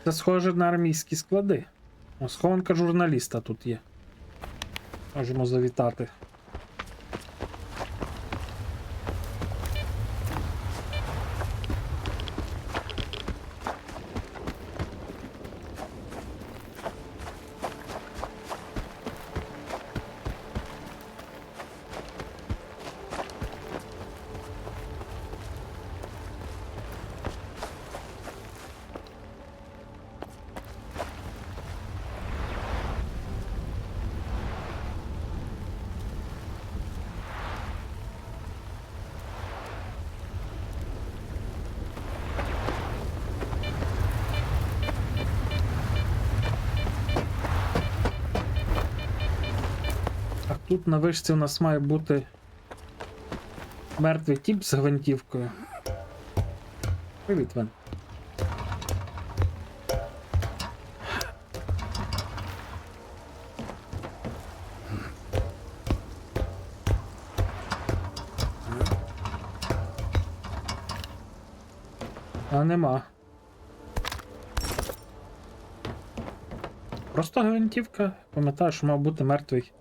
Це схоже на армійські склади. О, схованка журналіста тут є. Можемо завітати. Тут на вишці у нас має бути мертвий тіп з гвинтівкою. Привіт, Вен. А нема. Просто гвинтівка. Пам'ятаю, що мав бути мертвий.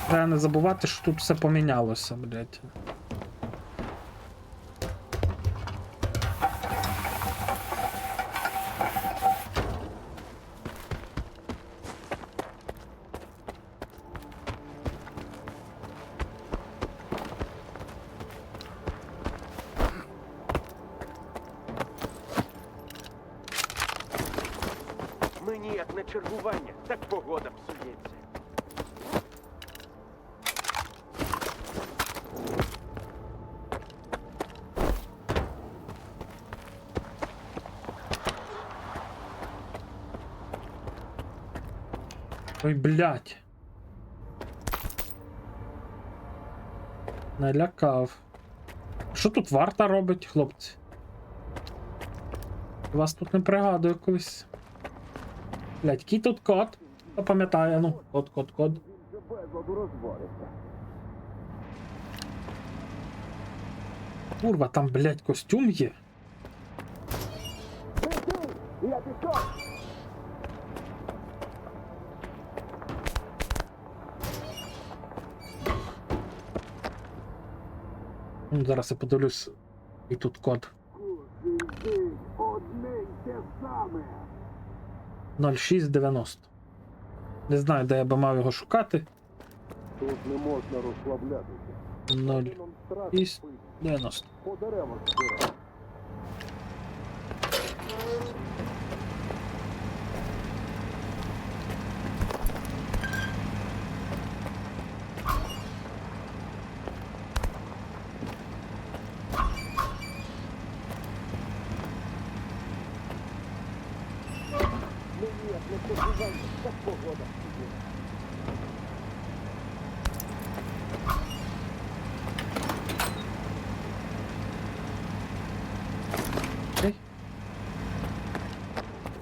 Треба не забувати, що тут все помінялося, блядь. Мені як на чергування, так погода псується. Ой, блядь. Налякав. Що тут варта робить, хлопці? Вас тут не пригадую колись. Блядь, який тут код? Хто пам'ятає, ну, код. Курва, там, блядь, костюм є. Я пішов! Ну, зараз я подивлюсь, і тут код. Одне й те саме. 0690. Не знаю, де я би мав його шукати. Тут не можна розслаблятися. 0,690. По деревах збирав.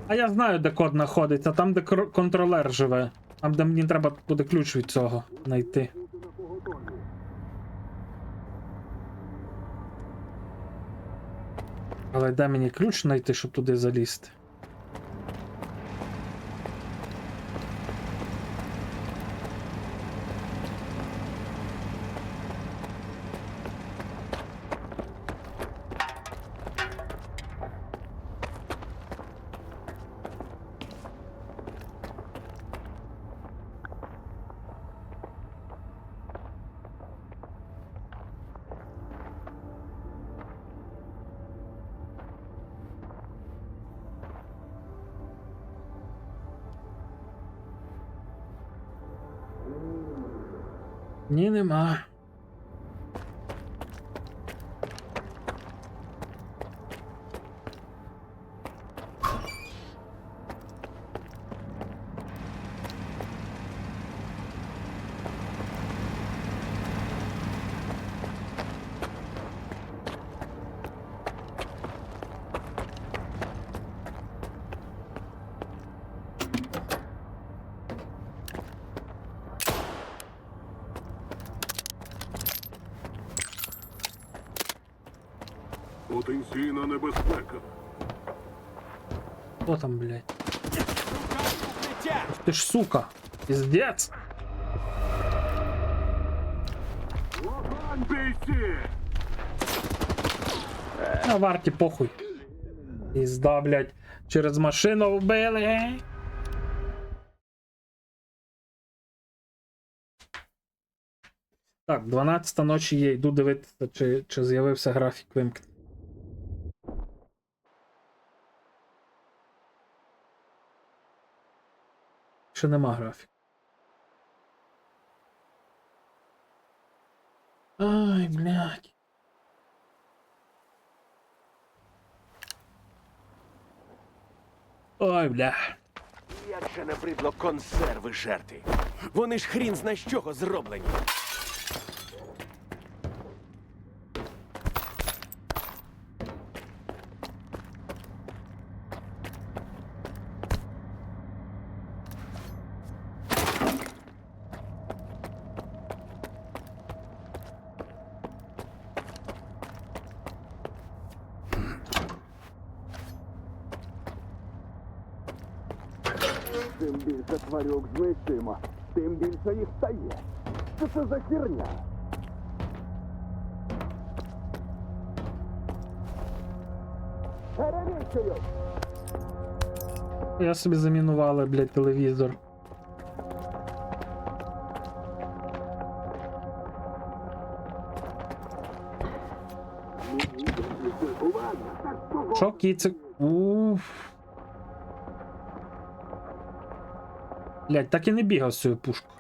А я знаю, де код знаходиться, там, де контролер живе. Там, де мені треба буде ключ від цього знайти. Але де мені ключ знайти, щоб туди залізти? Ні, нема. Потенційна небезпека. Хто там, блядь? Ти ж сука! Пиздец! Логан бійці! На варті похуй. Пізда, блядь. Через машину вбили. Так, 12 ночі є. Йду дивитися, чи з'явився графік вимкнення. Ще нема графіку. Ай, блядь. Ой, бля. Як ще набридло консерви жерти. Вони ж хрін зна з чого зроблені. Чим більше тварюк знищуємо, тим більше їх стає. Що це за херня? Переміщую! Я собі замінували, блядь, телевізор. Що, кіцик? Уф. Блядь, так і не бігав з цією пушкою.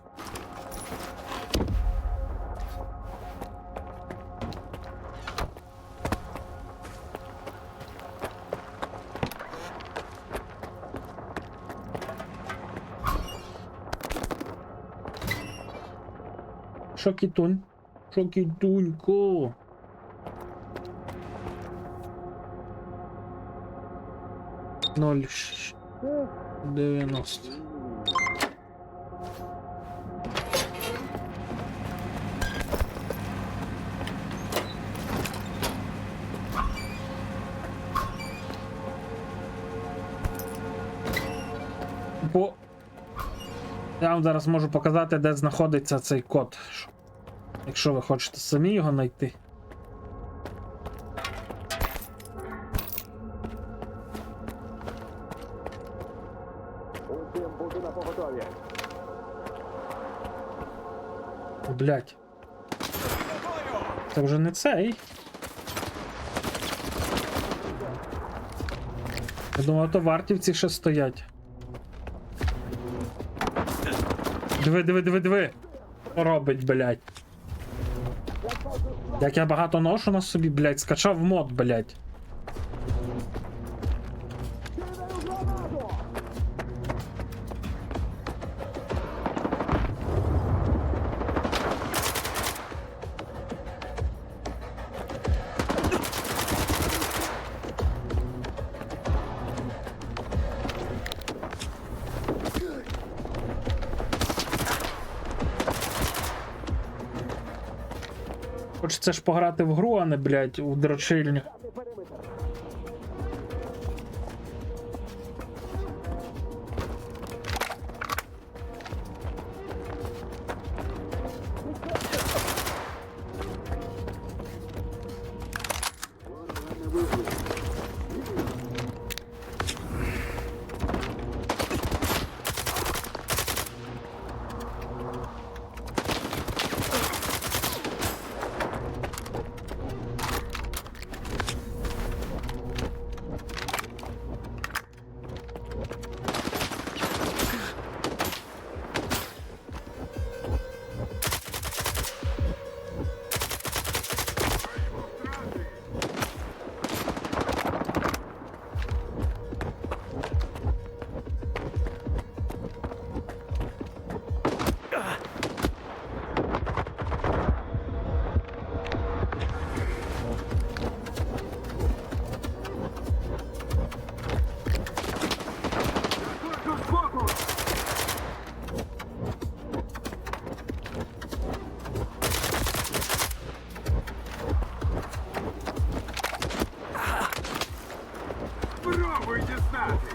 Що, кітунь? Що, кітунько? Ноль 90. Я вам зараз можу показати, де знаходиться цей код. Якщо ви хочете самі його знайти. Усім бути на поготові. Блять. Це вже не цей. Я думав, то вартівці ще стоять. Диви. Що робить, блядь? Як я багато ношу на собі, блядь, скачав мод, блядь. Хочеться ж пограти в гру, а не, блядь, у дрочильню. Спробуй дістати!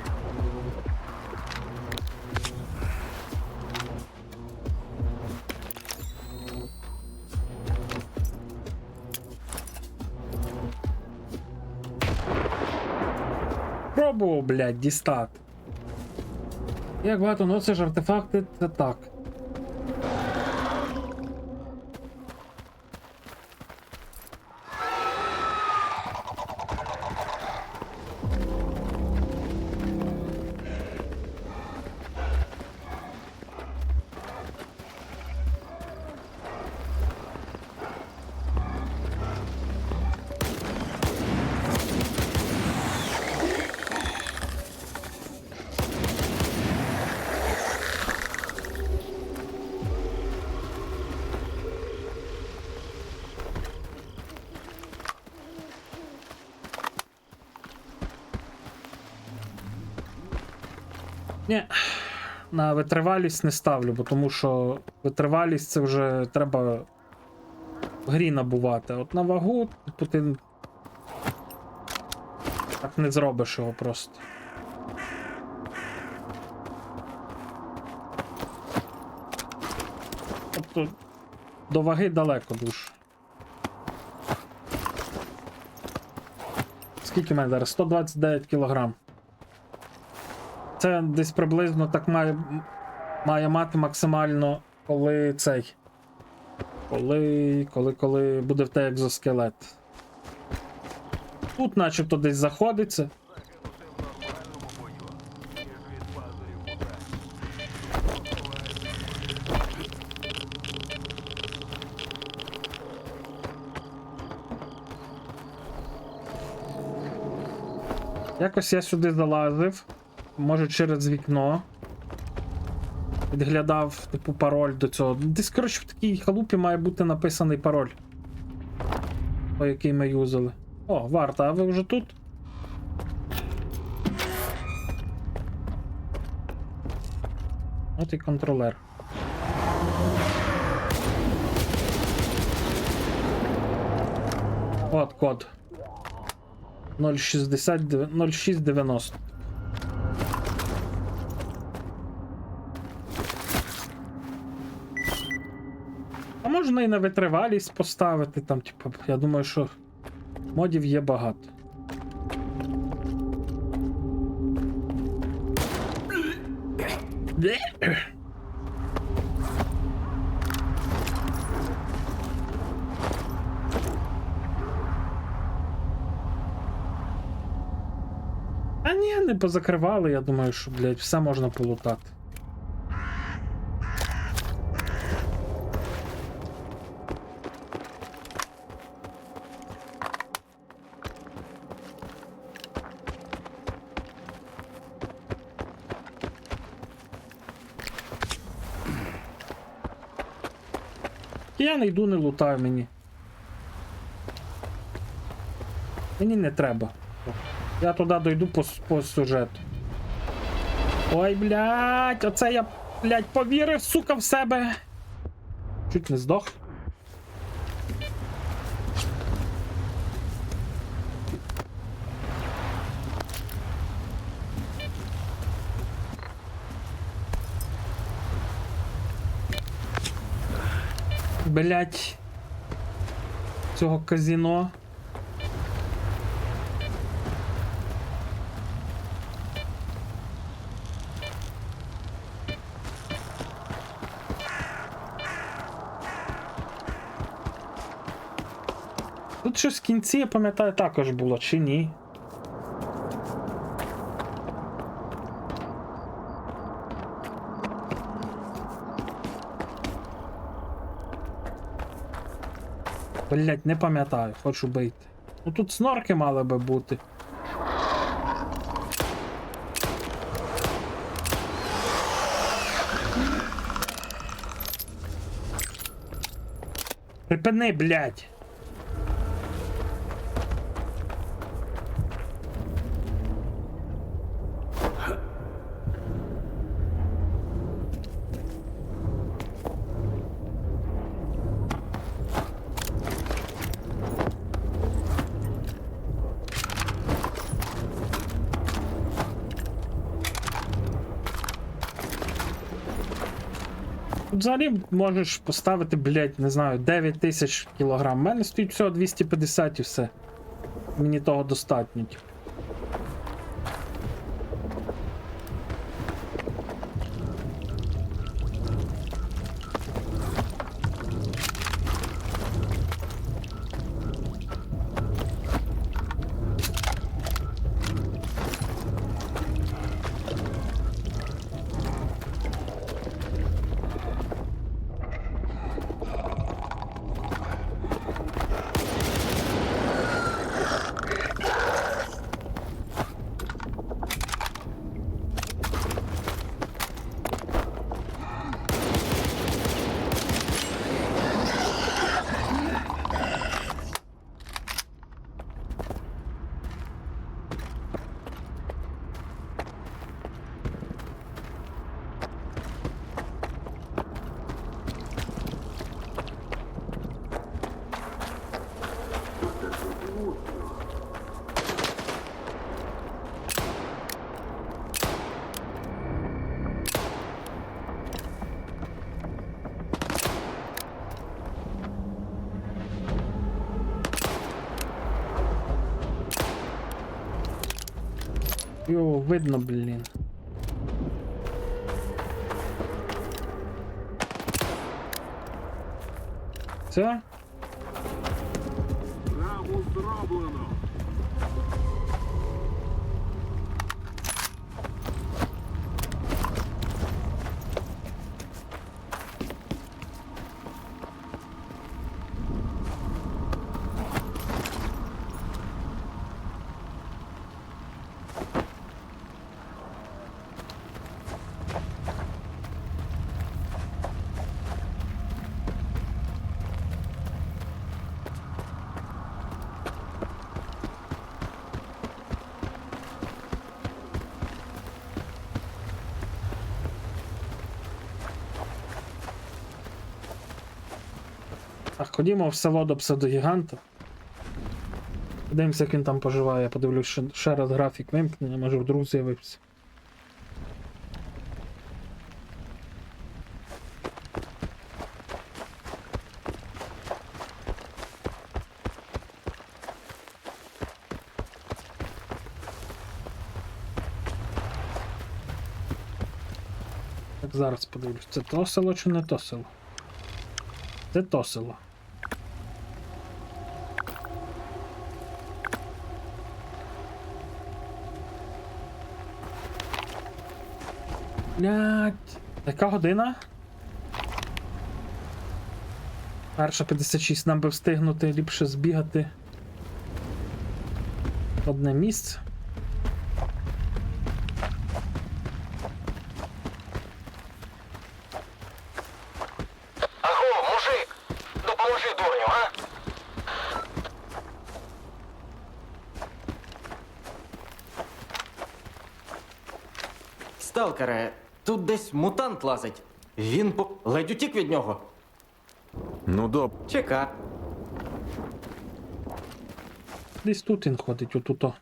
Пробував, блядь, дістати. Як багато носиш артефакти, це так. Ні, на витривалість не ставлю, бо тому що витривалість це вже треба в грі набувати. От на вагу, типу, ти так не зробиш його просто. Тобто до ваги далеко дуже. Скільки в мене зараз? 129 кілограм. Це десь приблизно так має мати максимально, коли цей. Коли буде в те екзоскелет. Тут начебто десь заходиться. Якось я сюди залазив. Може через вікно. Підглядав, типу, пароль до цього. Десь, коротше, в такій халупі має бути написаний пароль. По який ми юзали. О, варта, а ви вже тут? От і контролер. От код. 0690. А можна і на витривалість поставити там, типу, я думаю, що модів є багато. Магазини позакривали, я думаю, що, блядь, все можна полутати. Я не йду, не лутаю мені. Мені не треба. Я туди дойду по сюжету. Ой, блядь, оце я, блядь, повірив, сука, в себе. Чуть не здох. Блядь. Цього казино. Тут щось в кінці, я пам'ятаю, також було, чи ні? Блять, не пам'ятаю, хочу бити. Ну тут снорки мали би бути. Припини, блять. Взагалі можеш поставити, блядь, не знаю, 9000 кілограм. У мене стоїть всього 250 і все. Мені того достатньо. Його видно, блін. Це? Справу зроблено. Так, ходімо в село до псевдогіганта. Подивимося, як він там поживає. Я подивлюсь ще раз графік вимкнення, може вдруг з'явився. Так, зараз подивлюсь, це то село чи не то село? Це то село. Блядь. Яка година? 1:56, нам би встигнути, ліпше збігати. Одне місце. Аго, мужик! Допоможи дурню, а? Сталкере, тут десь мутант лазить. Він ледь утік від нього. Ну, Чека. Десь тут він ходить, отуто.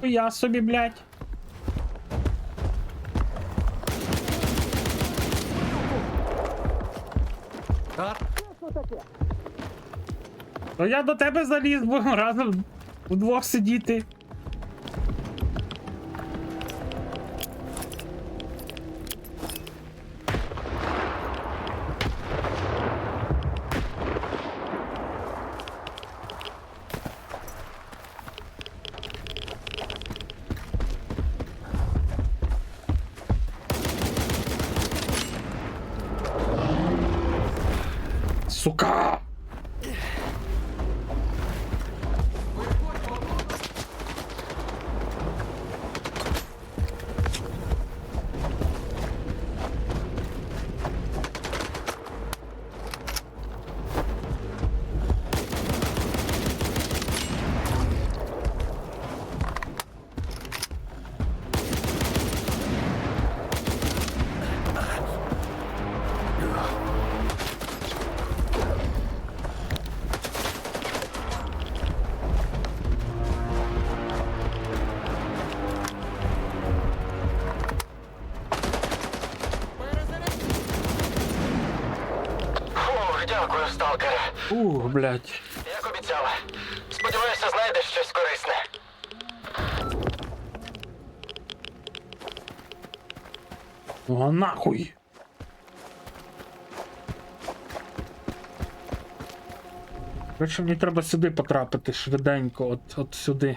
Я собі, блядь. То я до тебе заліз, будемо разом вдвох сидіти. Сука! Дякую, сталкере. Блядь. Як обіцяла. Сподіваюся, знайдеш щось корисне. О, нахуй. Короче, мені треба сюди потрапити швиденько, от сюди.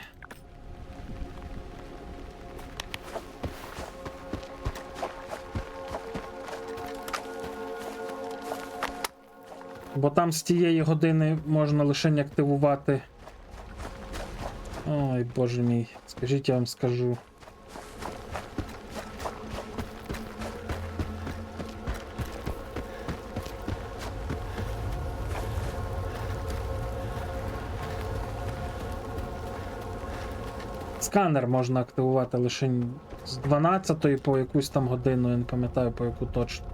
Бо там з тієї години можна лише не активувати. Ой, боже мій, скажіть, я вам скажу. Сканер можна активувати лише з 12-ї по якусь там годину, я не пам'ятаю по яку точно.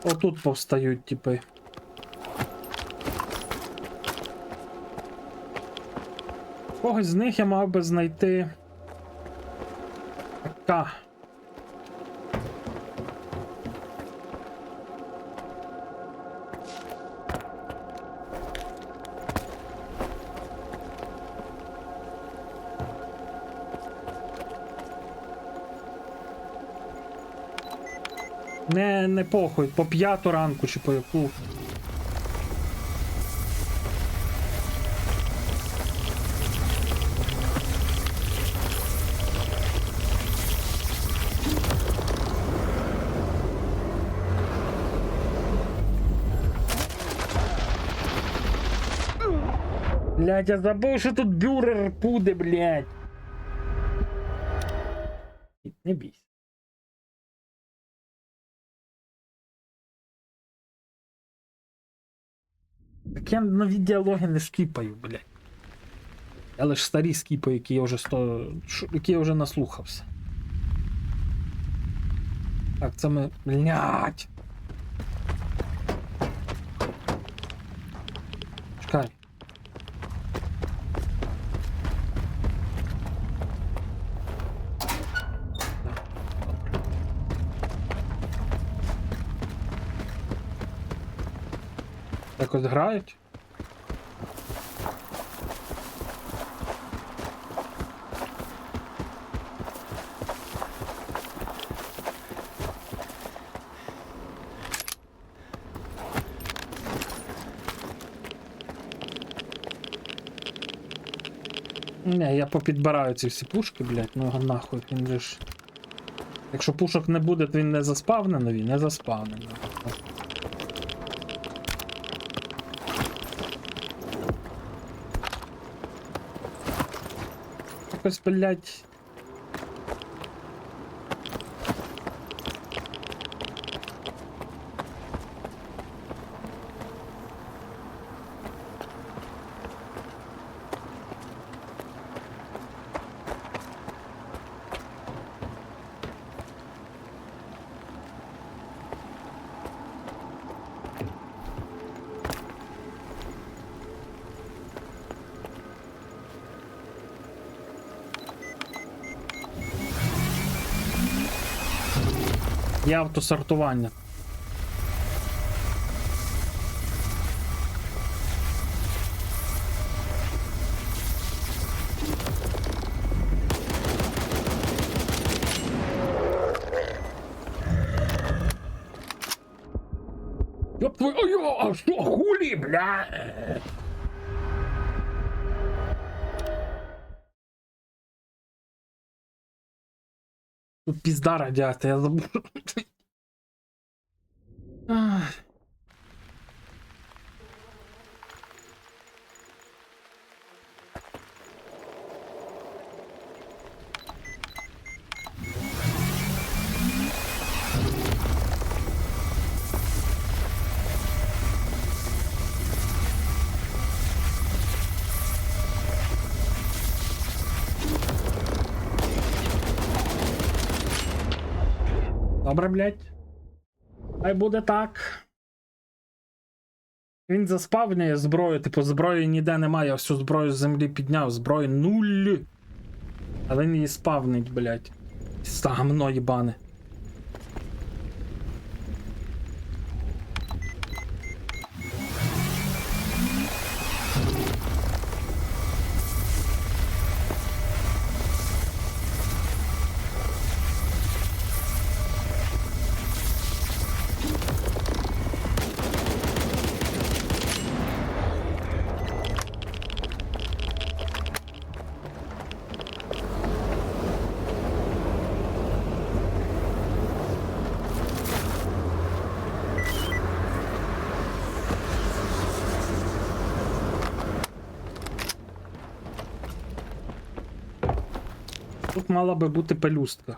Отут повстають, типи. Когось з них я мав би знайти. АК. Не похуй, по 5 ранку чи по яку. Блядь, я забув, що тут бюрер буде, блядь. Не бійся. Так я нові діалоги не скіпаю, блядь. Я лише старі скіпаю, які я вже наслухався. Так, це ми... Блядь! Чекай. Якось грають? Не, я попідбираю ці всі пушки, блядь, ну нахуй, він же ж... Якщо пушок не буде, то він не заспавнений, не заспавнений. Якось, блядь... Є автосортування. Ёб твой... Ой, а что, хули, бля? Тут пизда радиация, я забыл. Добре, блядь. Хай буде так. Він заспавнює зброю, типу зброї ніде немає, я всю зброю з землі підняв, зброї 0. А він її спавнить, блядь. Гамно їбане. Тут мала би бути пелюстка.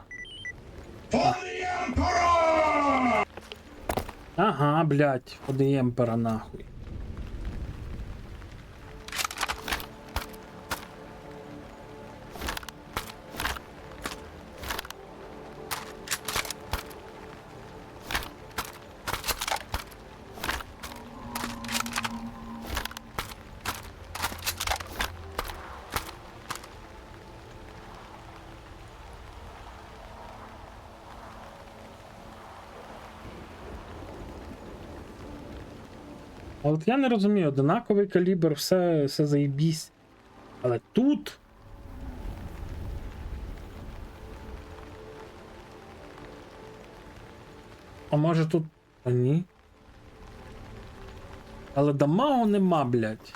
Ага, блядь, ходи Емпера нахуй. А от я не розумію, одинаковий калібр, все заєбісь. Але тут... А може тут... А ні. Але дамагу нема, блядь.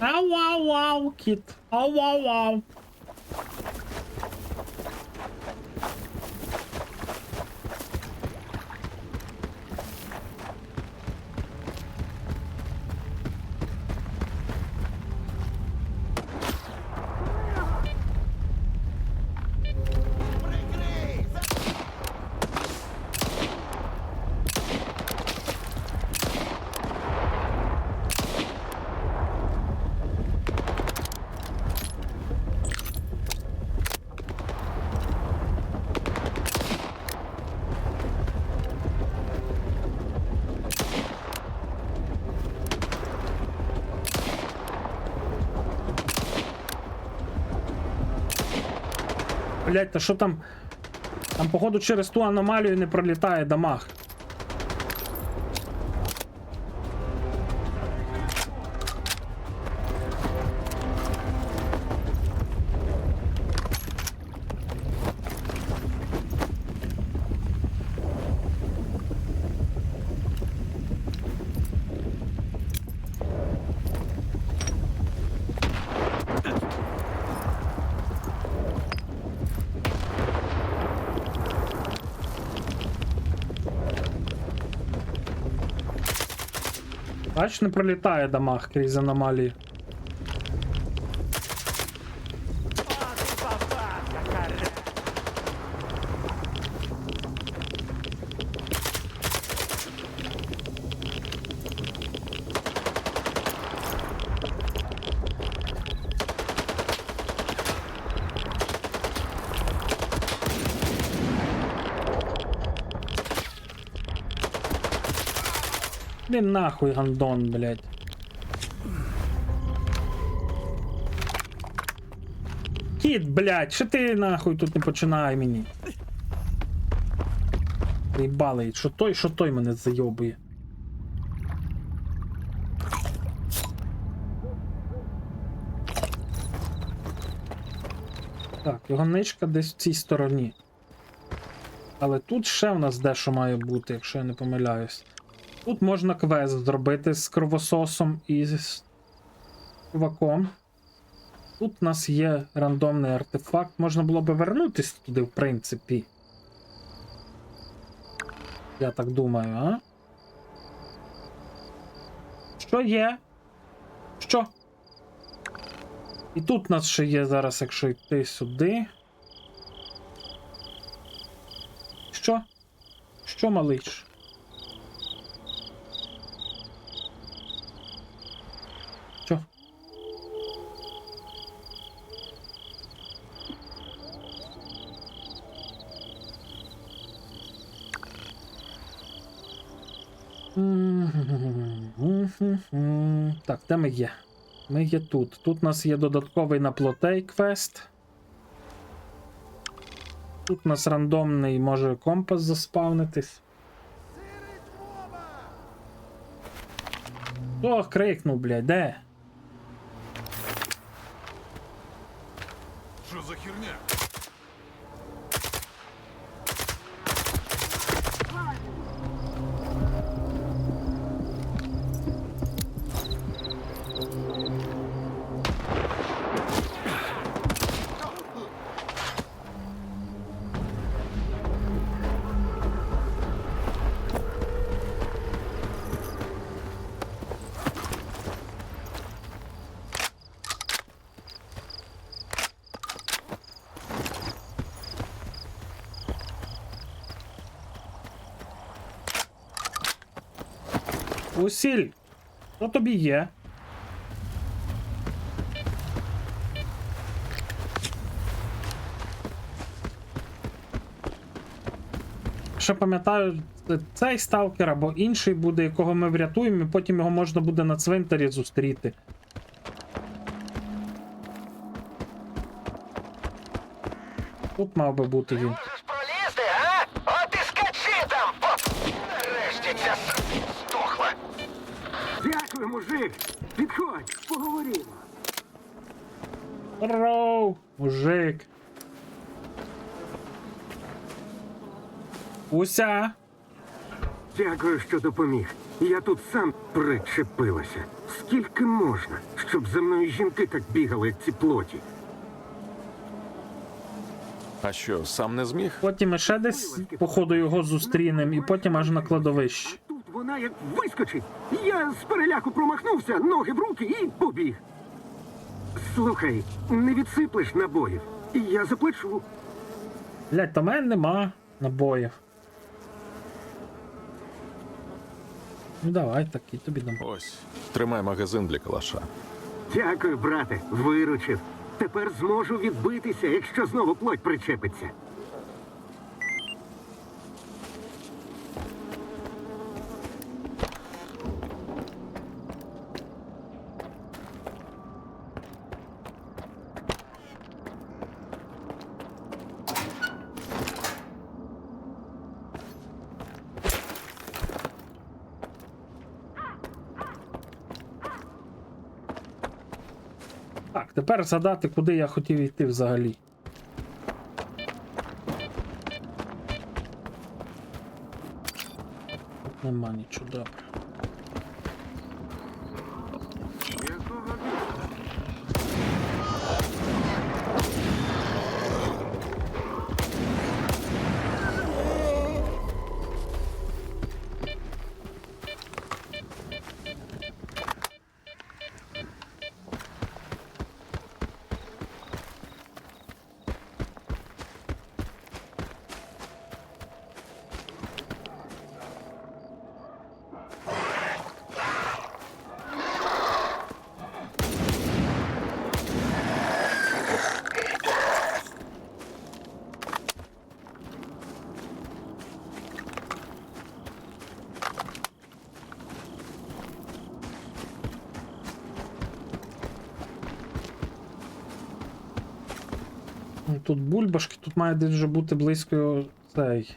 Ау-ау-ау, кіт. Ау-ау-ау. Блять, та що там? Там, походу, через ту аномалію не пролітає дамаг. Бач, не пролітає дамаг крізь аномалії. Іди нахуй, гандон, блядь. Кіт, блядь, що ти нахуй тут не починай мені? Їбалий, що той мене зайобує. Так, його ничка десь в цій стороні. Але тут ще в нас дещо має бути, якщо я не помиляюсь. Тут можна квест зробити з кровососом і з чуваком. Тут у нас є рандомний артефакт. Можна було би вернутися туди, в принципі. Я так думаю, а? Що є? Що? І тут у нас ще є зараз, якщо йти сюди. Що? Що, малиш? Що? Так, де ми є? Ми є тут. Тут у нас є додатковий на плотей квест. Тут у нас рандомний може компас заспавнитись. Ох, крикнув, блядь, де? Що за херня? Усіль, що тобі є? Ще пам'ятаю, цей сталкер або інший буде, якого ми врятуємо, і потім його можна буде на цвинтарі зустріти. Тут мав би бути він. Пролізти, а? От і скачи там! Нарешті ця здохла. Дякую, мужик! Підходь, поговоримо. Здоров, мужик. Уся. Дякую, що допоміг. Я тут сам причепилася. Скільки можна, щоб за мною жінки так бігали, як ці плоті? А що, сам не зміг? Потім ми ще десь, походу, його зустрінем, і потім аж на кладовищі. Тут вона як вискочить. Я з переляку промахнувся, ноги в руки і побіг. Слухай, не відсиплеш набоїв. Я заплачу. Блять, та в мене нема набоїв. Ну давай, такий тобі дам. Ось, тримай магазин для калаша. Дякую, брате, виручив. Тепер зможу відбитися, якщо знову плоть причепиться. Так, тепер згадати, куди я хотів йти взагалі. Тут нема нічого, добре. Тут бульбашки, тут має десь вже бути близько цей.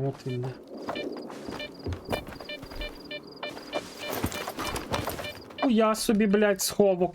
От він де. Я собі, блядь, сховок.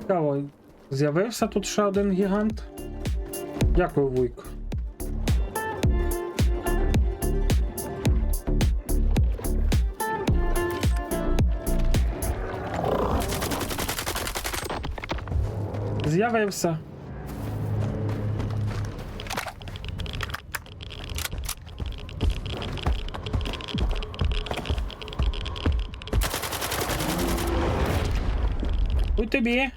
Цікаво, з'явився тут ще один гігант? Дякую, Вуйко. З'явився. Ой тобі.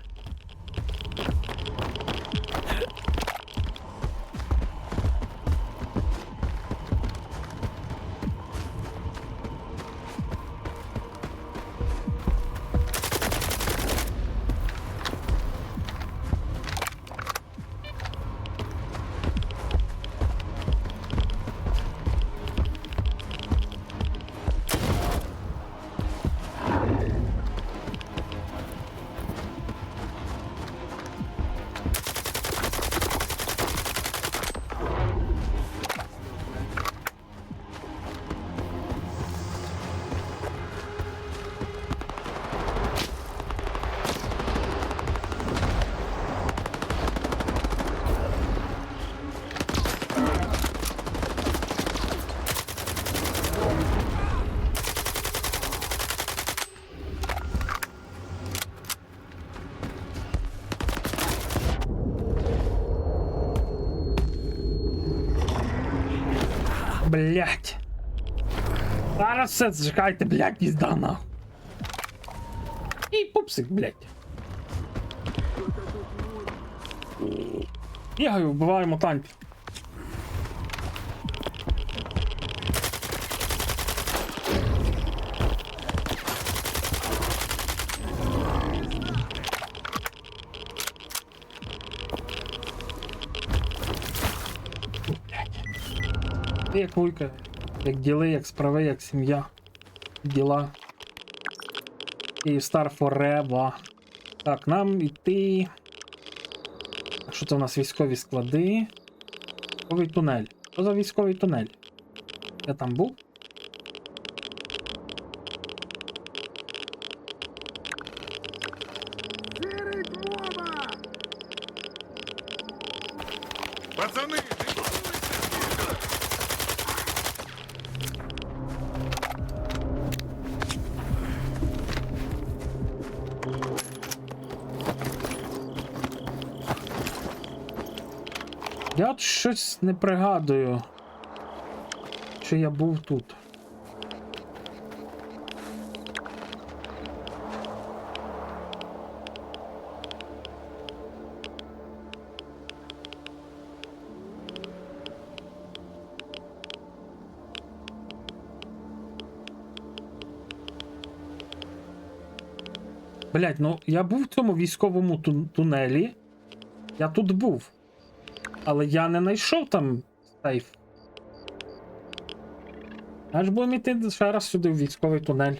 Блять. Зараз все, чекайте, блять, пізда нахуй. І пупсик, блять. Бігаю, вбиваю мутантів. Як вуйка, як діли, як справи, як сім'я. Діла. Київстар Forever. Так, нам іти. А що це у нас військові склади? Військовий тунель. Що за військовий тунель? Я там був? Пацани! Я от щось не пригадую, що я був тут. Блять, ну я був в цьому військовому тунелі. Я тут був. Але я не знайшов там сейф. Аж будемо йти ще раз сюди в військовий тунель.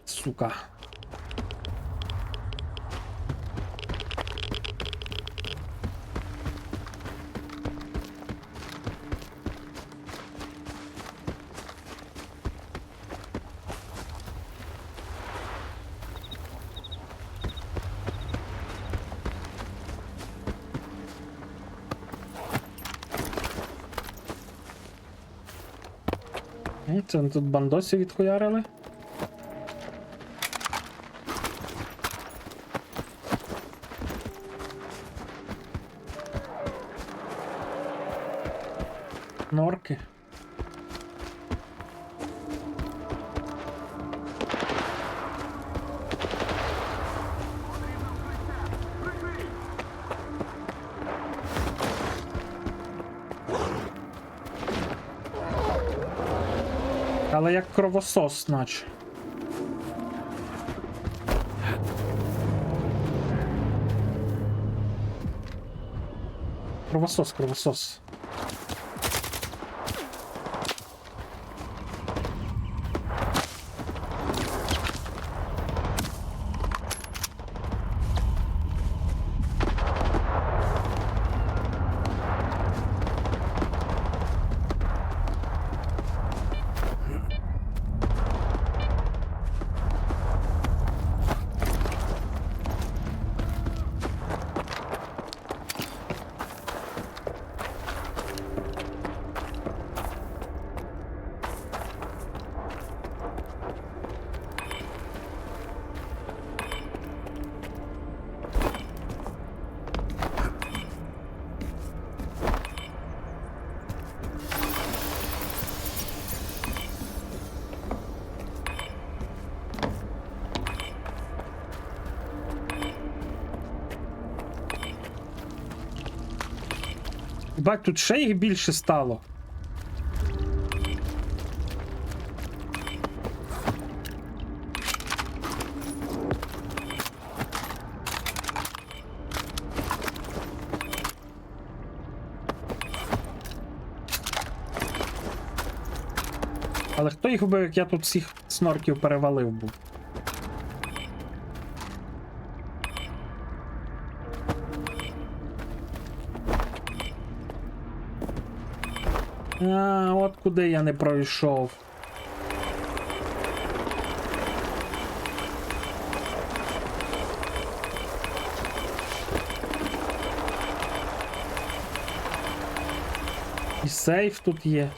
Сука. Це вони тут бандосів відхуярили. Норки. Але як кровосос, наче. Кровосос, кровосос. Бать, тут ще їх більше стало. Але хто їх вбив, як я тут всіх снорків перевалив був? А, от куди я не пройшов. І сейф тут є.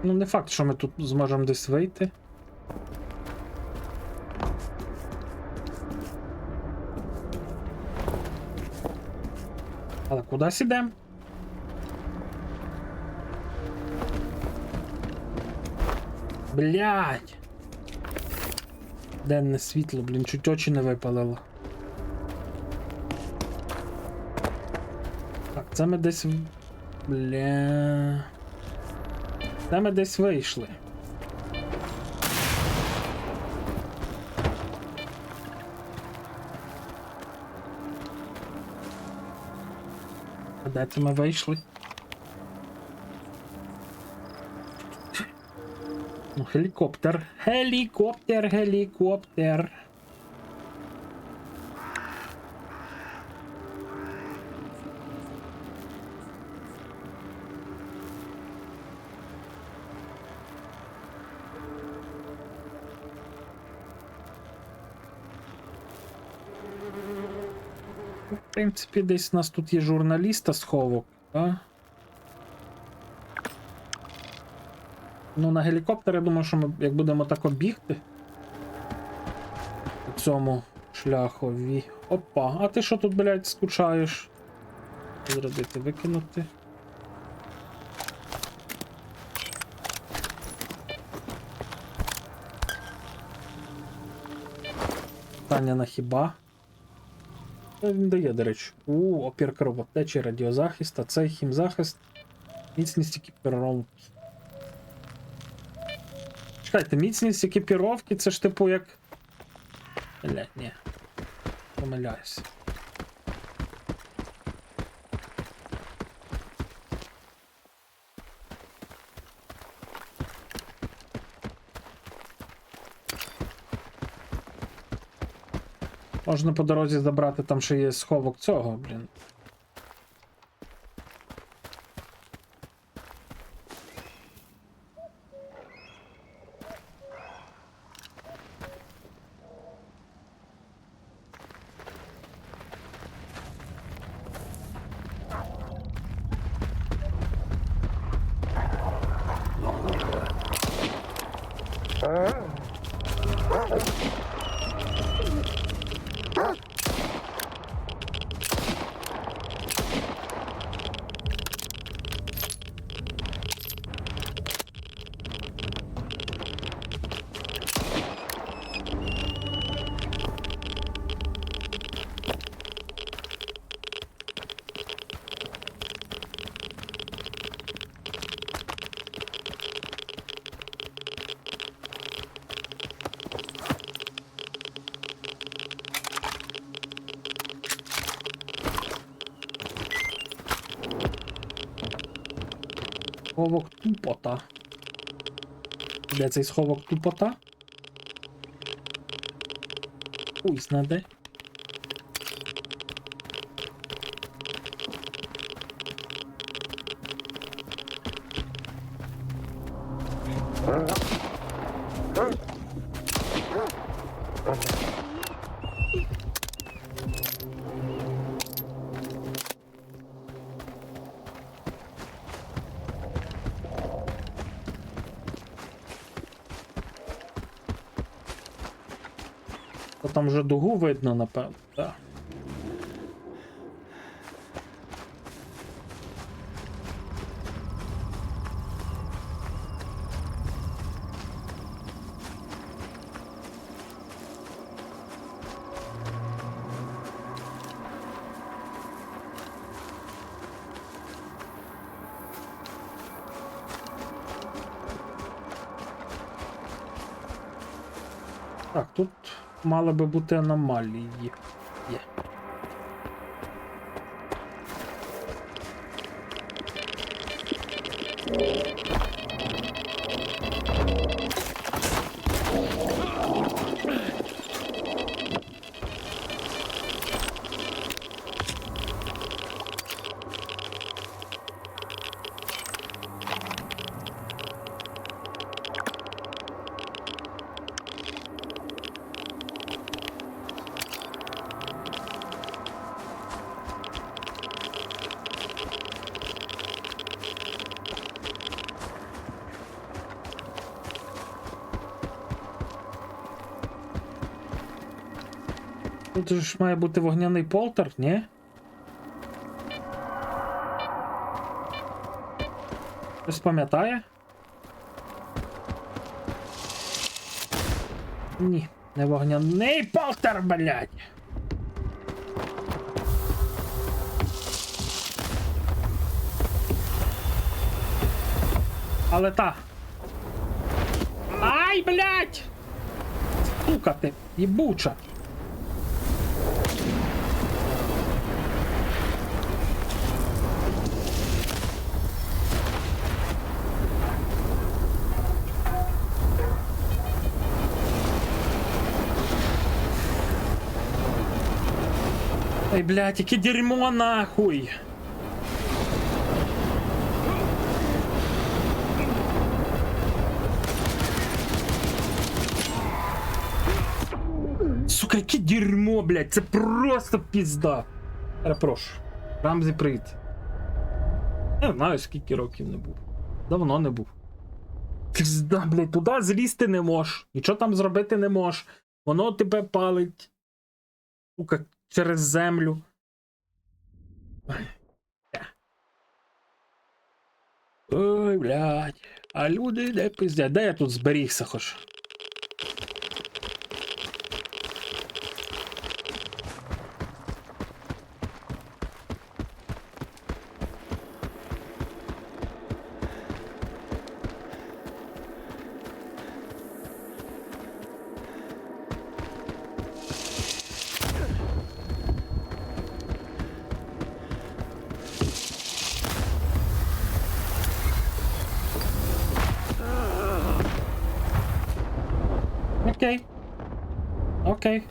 Ну, не факт, що ми тут зможемо десь вийти. Але кудись ідемо? Блядь! Денне світло, блін, чуть очі не випалило. Так, це ми десь... Бля... Це ми десь вийшли. А де це ми вийшли? Ну, гелікоптер. Гелікоптер, гелікоптер. В принципі, десь у нас тут є журналіста сховок, а? Ну, на гелікоптер, я думаю, що ми, як будемо так обігти по цьому шляхові. Опа, а ти що тут, блядь, скучаєш? Зробити, викинути. Питання на хіба? Він дає, до речі. Опір кровотечі, радіозахист, а цей хімзахист, міцність екіпіровки. Чекайте, міцність екіпіровки, це ж типу як... Блядь, ні. Помиляюсь. Можна по дорозі забрати, там ще є сховок цього, блін. Сховок тупота. Де цей сховок тупота? Хуй знаде. Там вже дугу видно, напевно, так. Так, тут мали би бути аномалії. Є. Тут ж має бути вогняний полтер, ні? Хтось пам'ятає? Ні, не вогняний полтер, блядь! Але та. Ай, блядь! Сука ти, їбуча. Ай, блядь, яке дерьмо нахуй! Сука, яке дерьмо, блядь, це просто пізда. Перепрошую. Рамзі, привіт. Я не знаю, скільки років не був. Давно не був. Пізда, блядь, туди злізти не можеш. Нічого там зробити не можеш. Воно тебе палить. Сука, через землю. Ой, блядь. А люди де пиздять. Де я тут зберігся хоч? Окей. Окей.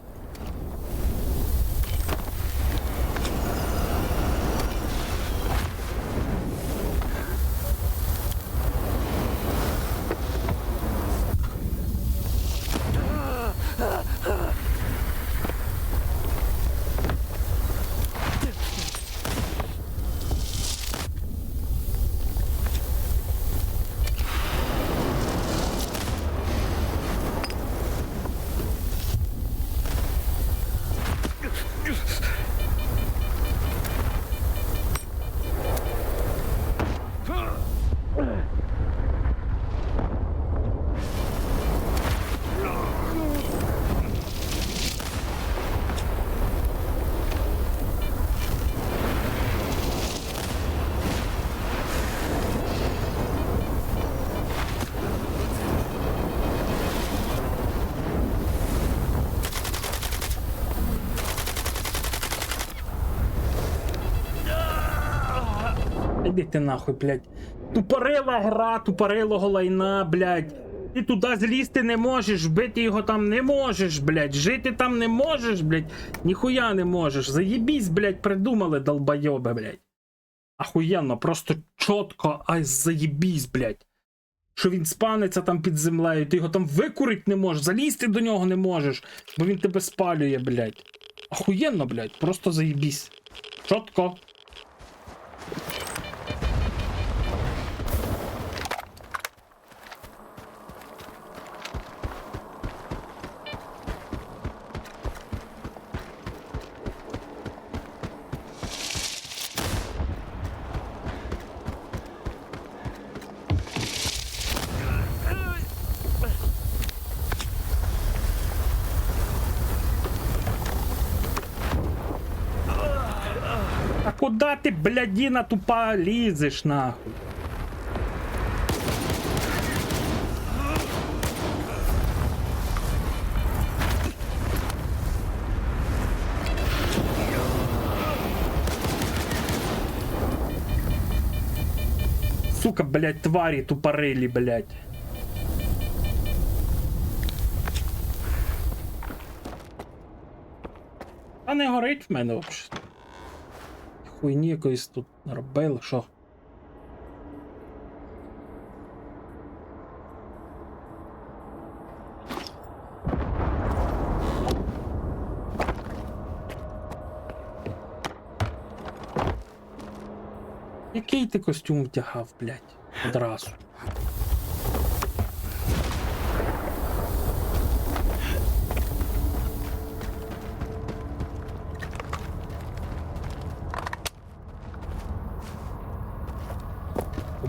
Іди ти нахуй, блядь. Тупорила гра, тупорилого лайна, блядь. Ти туди злізти не можеш, бити його там не можеш, блядь. Жити там не можеш, блядь. Ніхуя не можеш. Заєбісь, блядь, придумали, долбойоби, блядь. Ахуєнно, просто чітко, ай, заєбісь, блядь. Що він спаниться там під землею, ти його там викурить не можеш, залізти до нього не можеш, бо він тебе спалює, блядь. Ахуєнно, блядь, просто заєбісь. Чітко. А куда ти, блядіна тупа, лізеш, нахуй? Сука, блядь, тварі тупорилі, блядь. А не горить в мене взагалі. Хуйні якоїсь тут наробили, що? Який ти костюм втягав, блядь, одразу?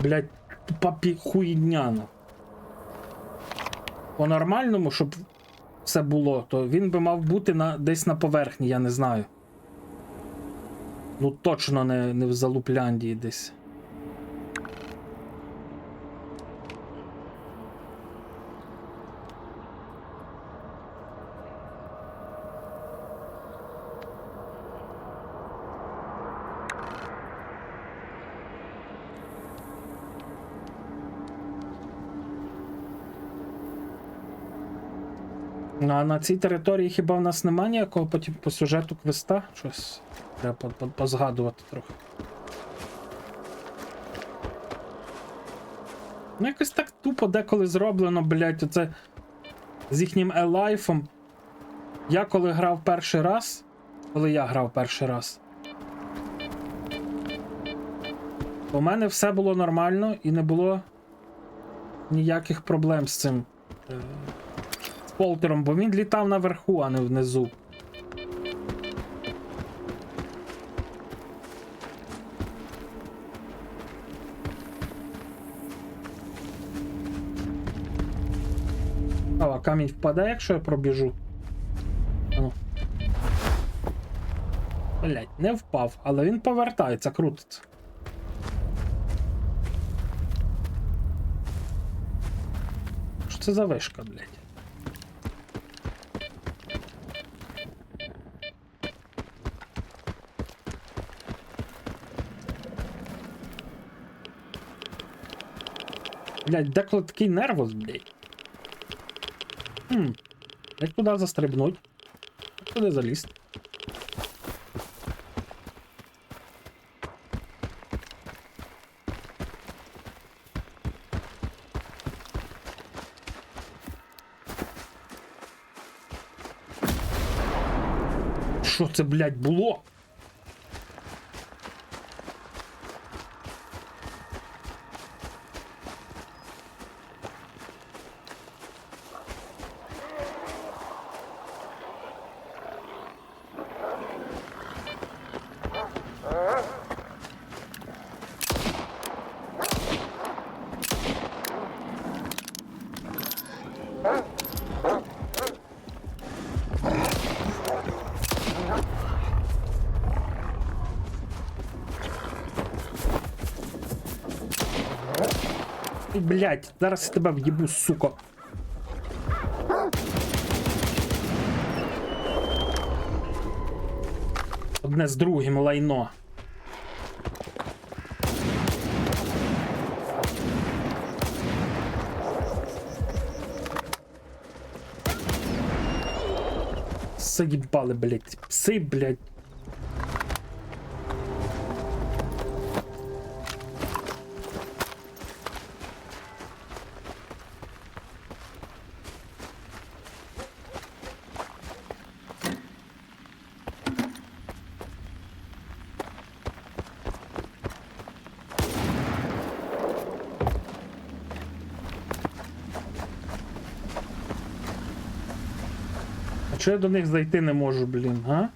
Блядь, тупа хуйняна. По-нормальному, щоб все було, то він би мав бути десь на поверхні, я не знаю. Ну точно не в Залупляндії десь. Ну, а на цій території хіба в нас немає ніякого потім по сюжету квеста? Щось треба позгадувати трохи. Ну, якось так тупо деколи зроблено, блять, оце з їхнім елайфом. Коли я грав перший раз, у мене все було нормально і не було ніяких проблем з цим. Полтером, бо він літав наверху, а не внизу. А камінь впаде, якщо я пробіжу? Ну. Блять, не впав, але він повертається, крутиться. Що це за вишка, блять? Блять, деколи такий нервус, блять. Як туди застрибнуть? Як туди залізти? Що це, блять, було? Блять, зараз я тебе в'їбу, сука. Одне з другим лайно. Заїбали, блять. Пси, блять. Чого я до них зайти не можу, блін, а?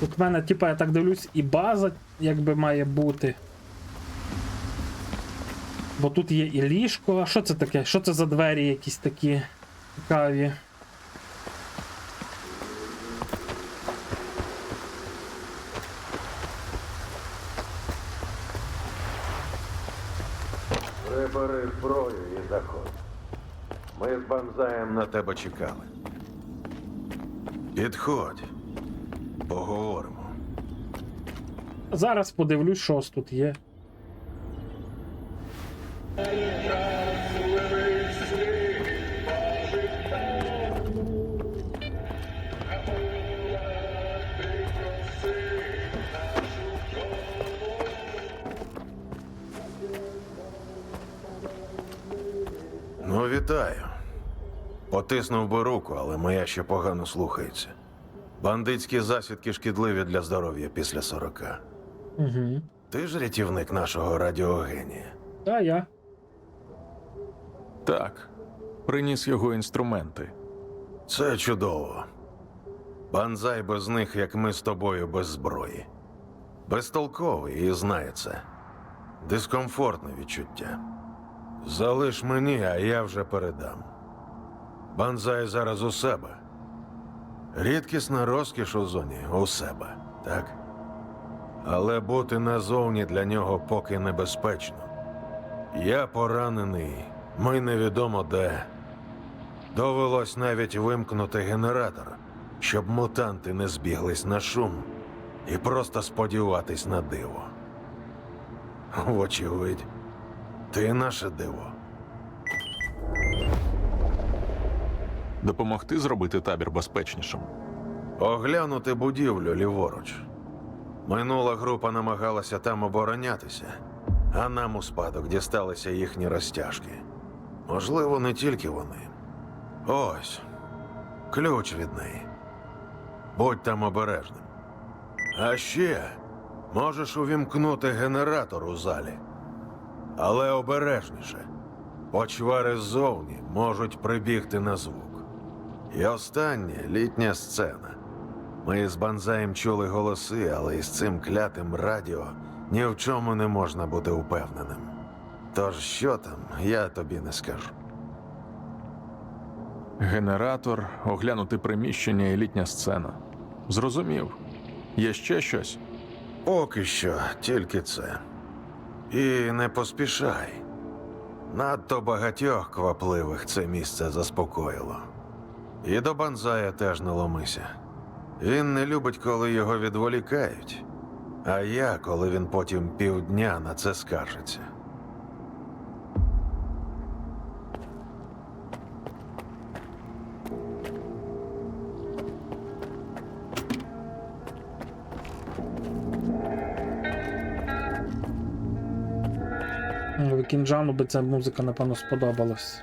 Тут в мене, типа, я так дивлюсь, і база, якби має бути. Бо тут є і ліжко. А що це таке? Що це за двері якісь такі цікаві? Прибери зброю і заходь. Ми з Банзаєм на тебе чекали. Підходь. Поговоримо. Зараз подивлюсь, що ось тут є. Ну, вітаю. Потиснув би руку, але моя ще погано слухається. Бандитські засідки шкідливі для здоров'я після 40. Угу. Ти ж рятівник нашого радіогенія. Та я. Так. Приніс його інструменти. Це чудово. Банзай без них, як ми з тобою без зброї. Безтолковий і знає це. Дискомфортне відчуття. Залиш мені, а я вже передам. Банзай зараз у себе. Рідкісна розкіш у зоні у себе, так? Але бути назовні для нього поки небезпечно. Я поранений, ми невідомо де. Довелось навіть вимкнути генератор, щоб мутанти не збіглись на шум і просто сподіватись на диво. Вочевидь, ти наше диво. Допомогти зробити табір безпечнішим. Оглянути будівлю ліворуч. Минула група намагалася там оборонятися, а нам у спадок дісталися їхні розтяжки. Можливо, не тільки вони. Ось, ключ від неї. Будь там обережним. А ще можеш увімкнути генератор у залі. Але обережніше. Почвари ззовні можуть прибігти на звук. І останнє – літня сцена. Ми з Банзаєм чули голоси, але із цим клятим радіо ні в чому не можна бути упевненим. Тож що там, я тобі не скажу. Генератор, оглянути приміщення і літня сцена. Зрозумів. Є ще щось? Поки що тільки це. І не поспішай. Надто багатьох квапливих це місце заспокоїло. І до Банзая теж не ломися. Він не любить, коли його відволікають. А я, коли він потім півдня на це скаржиться. Кінджану би ця музика, напевно, сподобалась.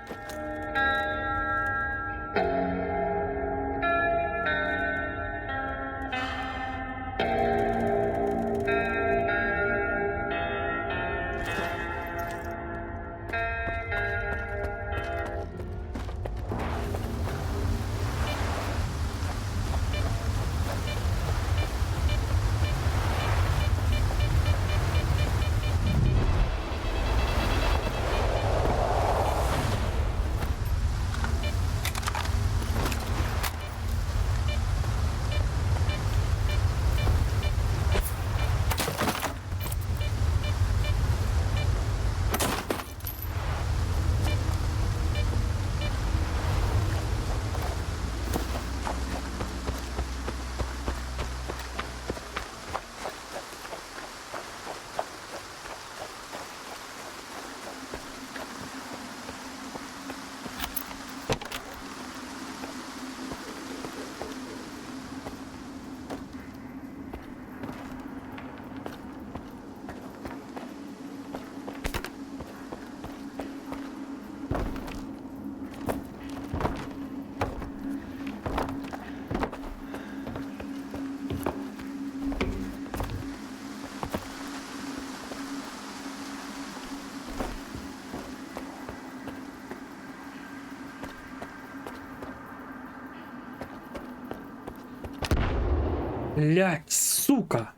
Блять, сука!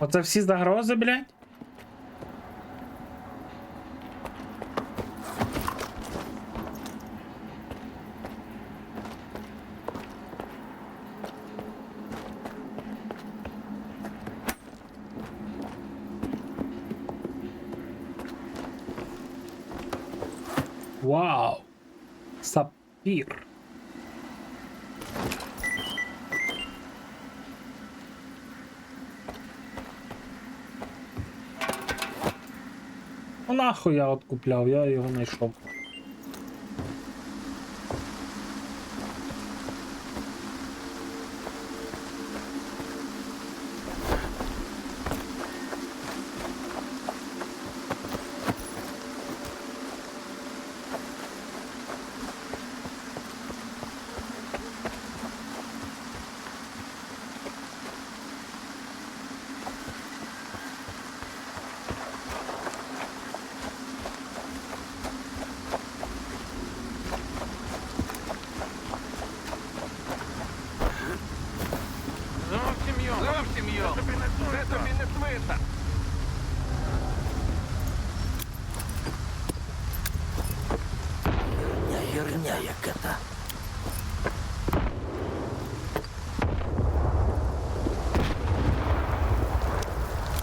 Оце всі загрози, блядь? Вау! Пір. Ну нахуй я от купляв, я його знайшов. Зовсім йо! Це тобі не свита! Гірня яка-то.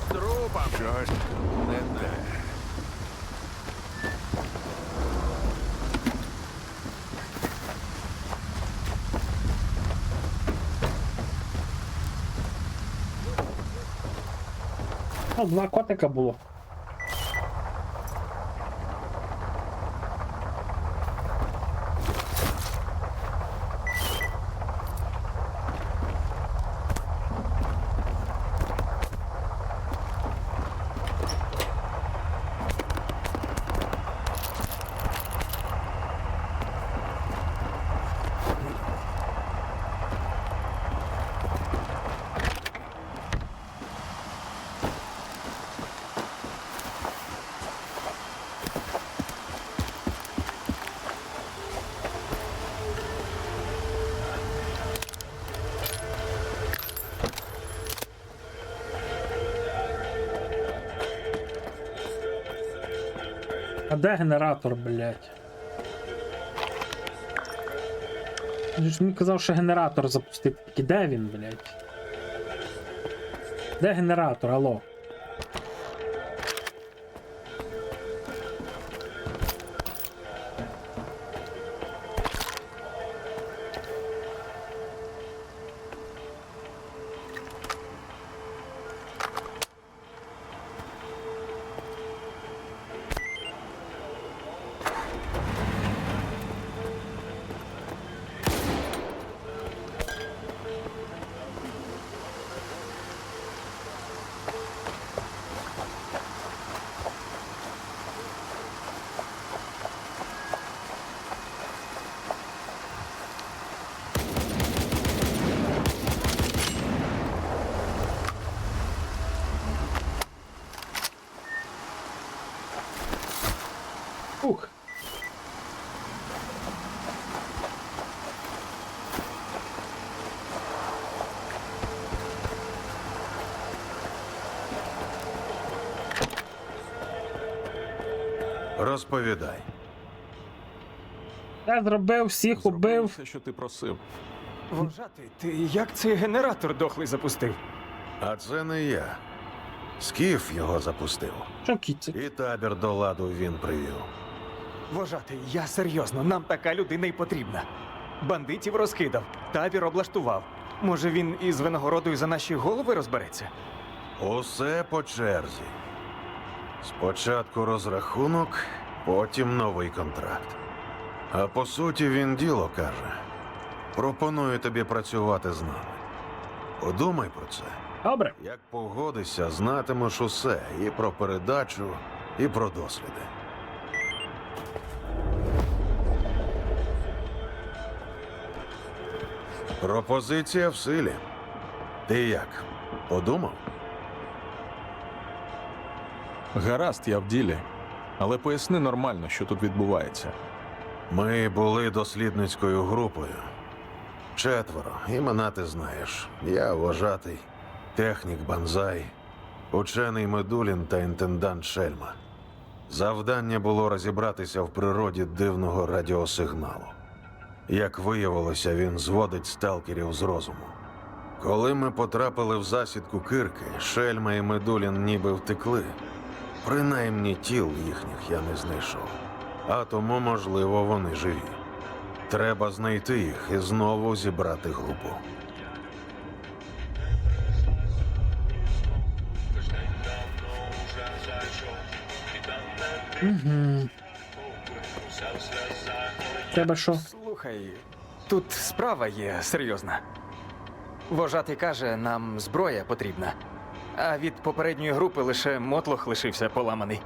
Трупа! Щось не те. Ну, 2 котика було. А де генератор, блядь? Він ж мені казав, що генератор запустив. Тільки де він, блядь? Де генератор, алло? Ух. Розповідай. Я зробив, всіх убив. Все, що ти просив. Вожатий, ти як цей генератор дохлий запустив? А це не я. Скіф його запустив. Що кіці? І табір до ладу він привів. Вожатий, я серйозно, нам така людина й потрібна. Бандитів розкидав, табір облаштував. Може він із винагородою за наші голови розбереться? Усе по черзі. Спочатку розрахунок, потім новий контракт. А по суті він діло каже. Пропоную тобі працювати з нами. Подумай про це. Добре. Як погодишся, знатимеш усе і про передачу, і про досліди. Пропозиція в силі. Ти як? Подумав? Гаразд, я в ділі. Але поясни нормально, що тут відбувається. Ми були дослідницькою групою. 4. Імена ти знаєш. Я вожатий, технік Банзай, учений Медулін та інтендант Шельма. Завдання було розібратися в природі дивного радіосигналу. Як виявилося, він зводить сталкерів з розуму. Коли ми потрапили в засідку Кирки, Шельма і Медулін ніби втекли. Принаймні тіл їхніх я не знайшов. А тому, можливо, вони живі. Треба знайти їх і знову зібрати групу. Угу. Треба що? Слухай, тут справа є серйозна. Вожатий каже, нам зброя потрібна. А від попередньої групи лише мотлох лишився поламаний.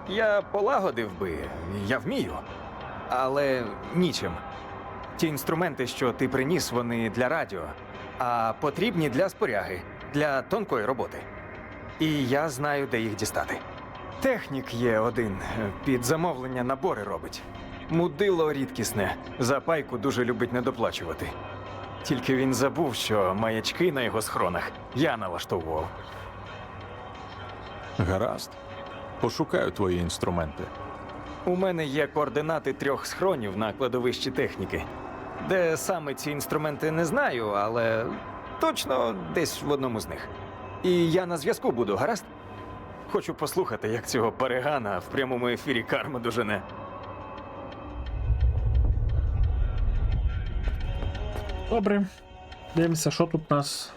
Я полагодив би, я вмію. Але нічим. Ті інструменти, що ти приніс, вони для радіо, а потрібні для споряги, для тонкої роботи. І я знаю, де їх дістати. Технік є один, під замовлення набори робить. Мудило рідкісне, за пайку дуже любить недоплачувати. Тільки він забув, що маячки на його схронах я налаштовував. Гаразд. Пошукаю твої інструменти. У мене є координати 3 схронів на кладовищі техніки. Де саме ці інструменти не знаю, але точно десь в одному з них. І я на зв'язку буду, гаразд? Хочу послухати, як цього перегана в прямому ефірі карма дожене. Добре. Дивимося, що тут у нас.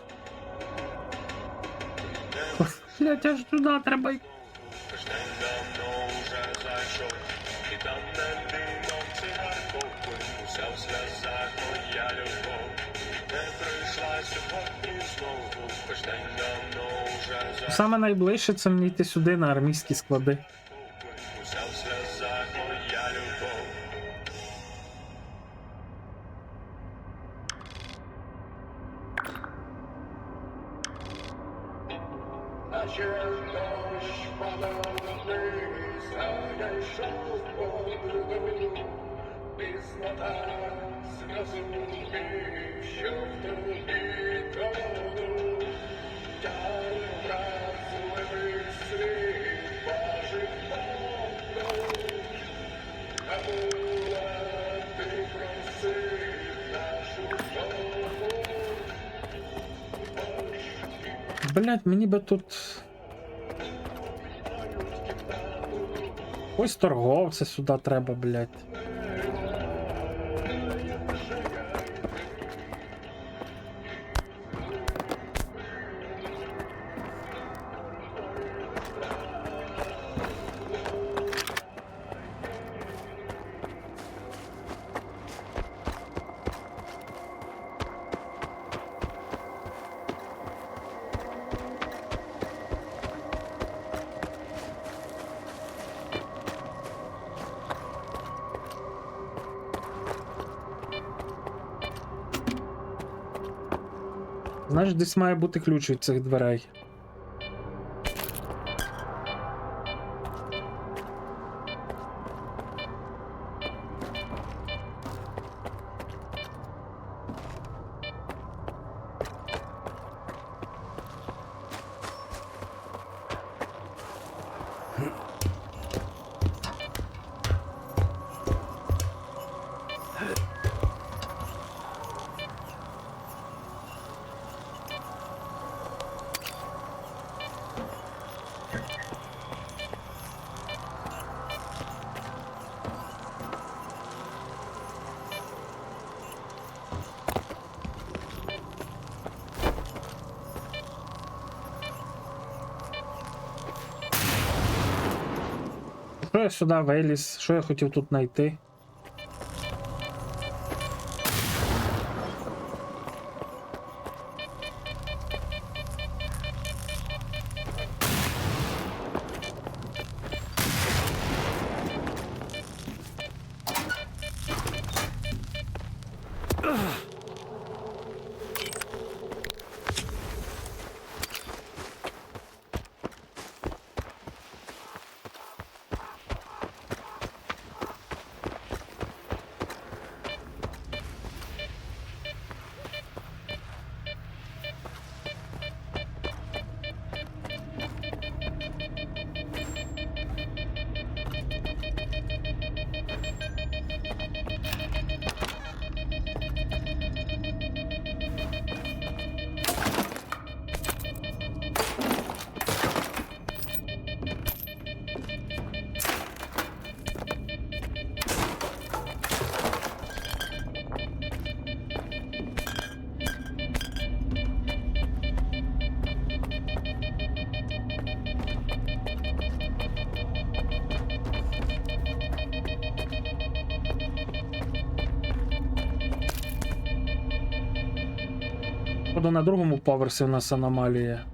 Блять, аж туди треба й. Саме найближче це мені йти сюди на армійські склади. Блять, мені би тут. Ось торговця сюди треба, блять. Знаєш, десь має бути ключ від цих дверей. Що я сюди виліз? Що я хотів тут знайти? Походу на другому поверсі у нас аномалія.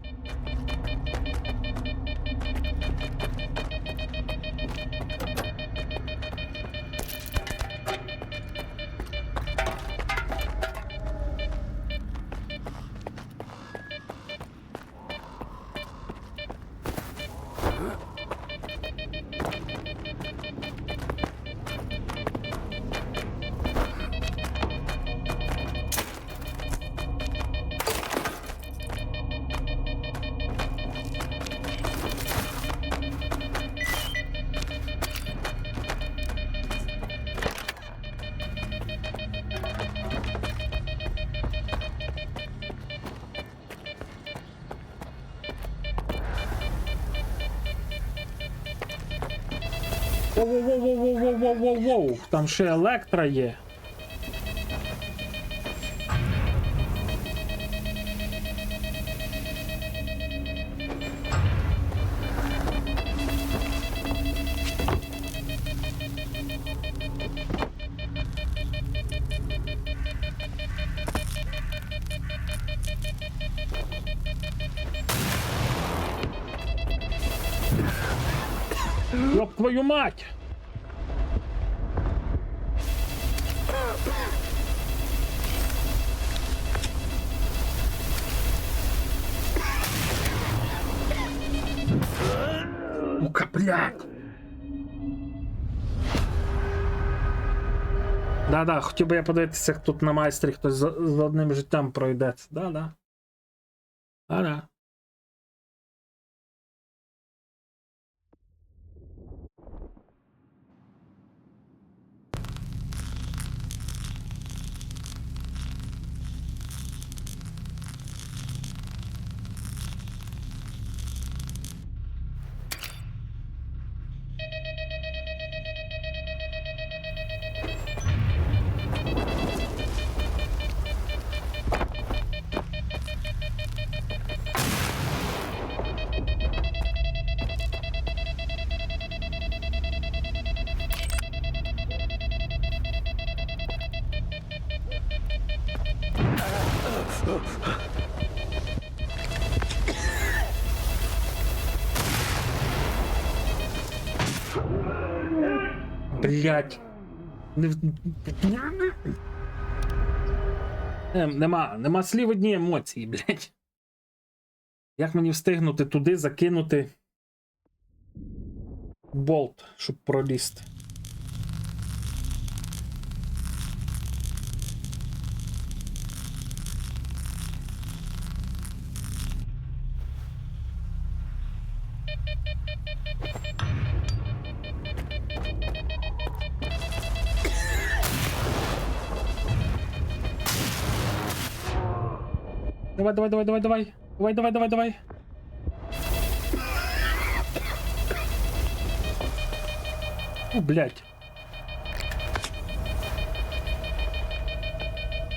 Воу-воу-воу-воу-воу-воу-воу-воу! Там ще електра є. Ёб твою мать! Сука, блядь! Да-да, хотів би я подивитися, як тут на майстрі хтось з одним життям пройдеться. Да-да. Да-да. Блять. Нема слів, одні емоції, блять. Як мені встигнути туди закинути болт, щоб пролізти? Давай, давай, давай, давай, давай. Давай, давай, давай, давай. О, блядь.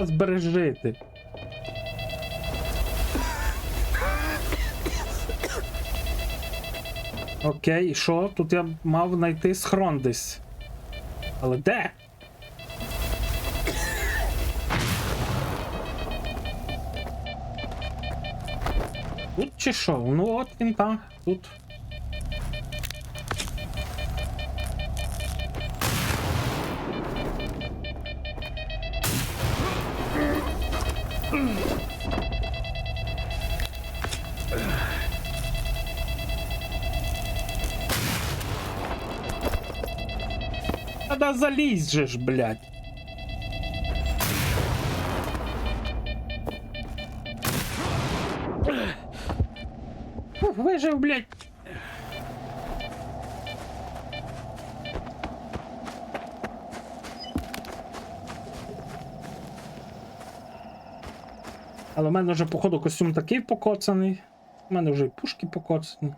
Збережи ти. Окей, і що? Тут я мав знайти схрон десь. Але де? Тут чи що? Ну от він там, тут. Да залізь же ж, блядь. Вижив, блядь. Але в мене вже, походу, костюм такий покоцаний. У мене вже і пушки покоцані.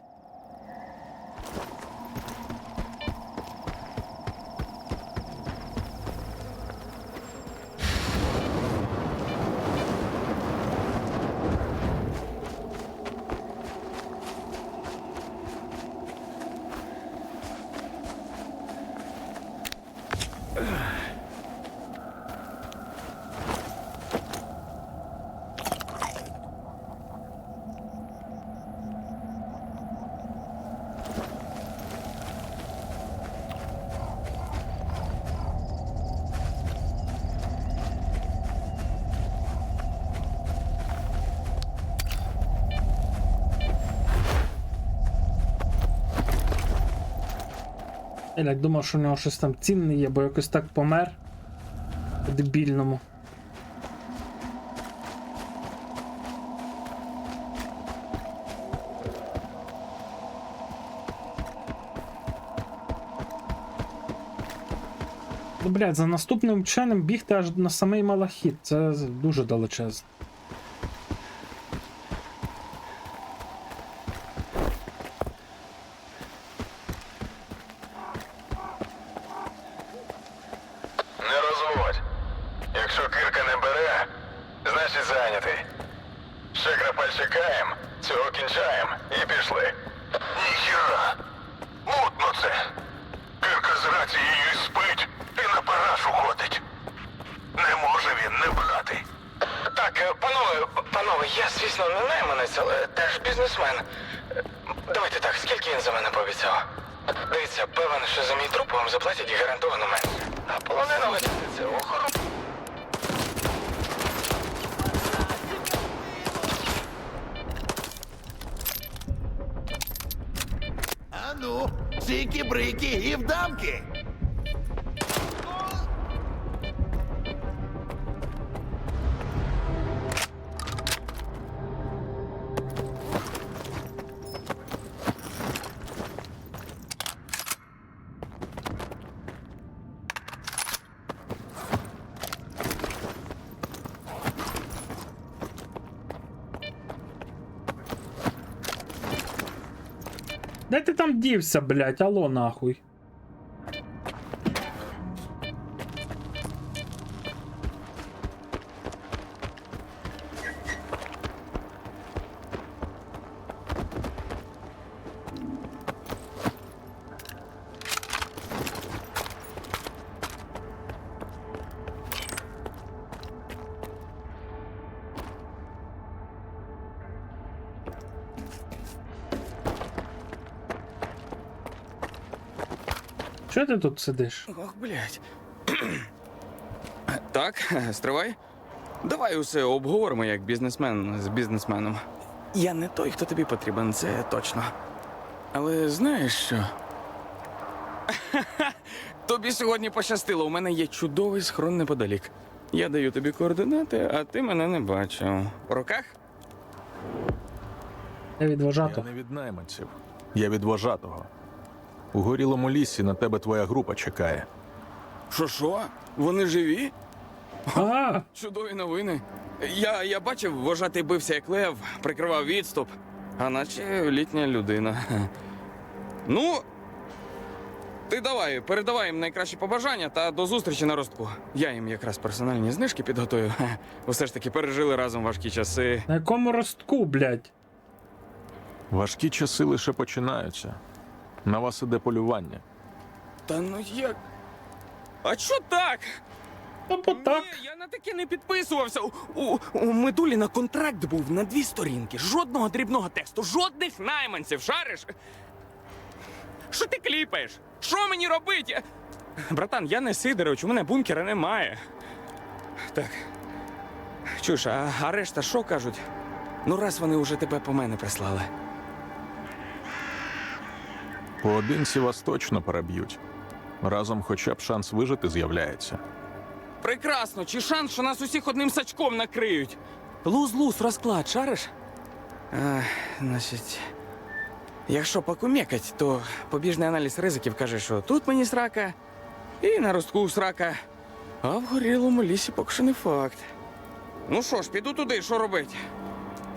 Я так думав, що у нього щось там цінне є, бо якось так помер. По-дебільному. Ну, блядь, за наступним вченим бігти аж на самий Малахіт. Це дуже далечезно. Не розводь. Якщо кирка не бере, значить зайнятий. Ще крапаль чекаєм, цього кінчаєм і пішли. Ніхіра. Мутно це. Кирка з рацією спить і на парашу ходить. Не може він не брати. Так, панове, я, звісно, не найманець, але теж бізнесмен. Давайте так, скільки він за мене пообіцяв? Дивіться, певен, що за мій труп вам заплатять гарантовано менше. А полонина летіти це охорон. А ну, чики-брики і вдамки! Де ти там дівся, блядь? Алло, нахуй. Чого ти тут сидиш? Ох, блядь. Так, стривай. Давай усе обговоримо як бізнесмен з бізнесменом. Я не той, хто тобі потрібен, це точно. Але знаєш що? Тобі сьогодні пощастило, у мене є чудовий схрон неподалік. Я даю тобі координати, а ти мене не бачив. По руках? Я від вожатого. Я не від найманців. Я від вожатого. У горілому лісі на тебе твоя група чекає. Що? Вони живі? А! Чудові новини. Я бачив, вожатий бився як лев, прикривав відступ, а наче літня людина. Ну, ти давай, передавай їм найкращі побажання та до зустрічі на ростку. Я їм якраз персональні знижки підготую. Усе ж таки пережили разом важкі часи. На якому ростку, блядь? Важкі часи лише починаються. На вас іде полювання. Та ну як? А чо так? Так. Ні, я на таке не підписувався. У Медуліна контракт був на 2 сторінки. Жодного дрібного тексту, жодних найманців, шариш? Що ти кліпаєш? Що мені робити? Братан, я не Сидорович, у мене бункера немає. Так. Чуєш, а решта що кажуть? Ну, раз вони уже тебе по мене прислали. Поодинці вас точно переб'ють. Разом хоча б шанс вижити з'являється. Прекрасно, чи шанс, що нас усіх одним сачком накриють? Луз-луз, розклад, шариш? Значить, якщо покумекать, то побіжний аналіз ризиків каже, що тут мені срака, і на ростку срака, а в горілому лісі поки що не факт. Ну що ж, піду туди, що робить?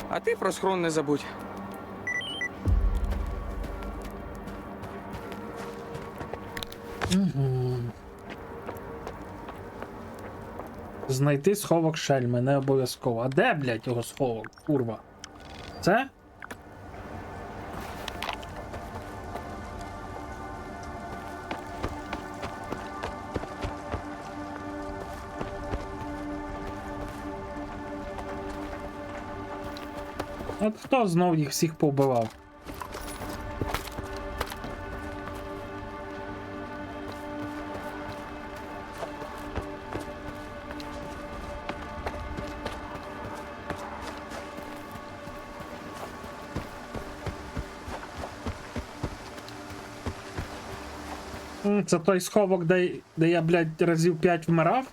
А ти про схрон не забудь. Угу. Знайти сховок шельми, не обов'язково. А де, блядь, його сховок, курва? Це? От хто знов їх всіх повбивав? Це той сховок, де я, блядь, разів 5 вмирав?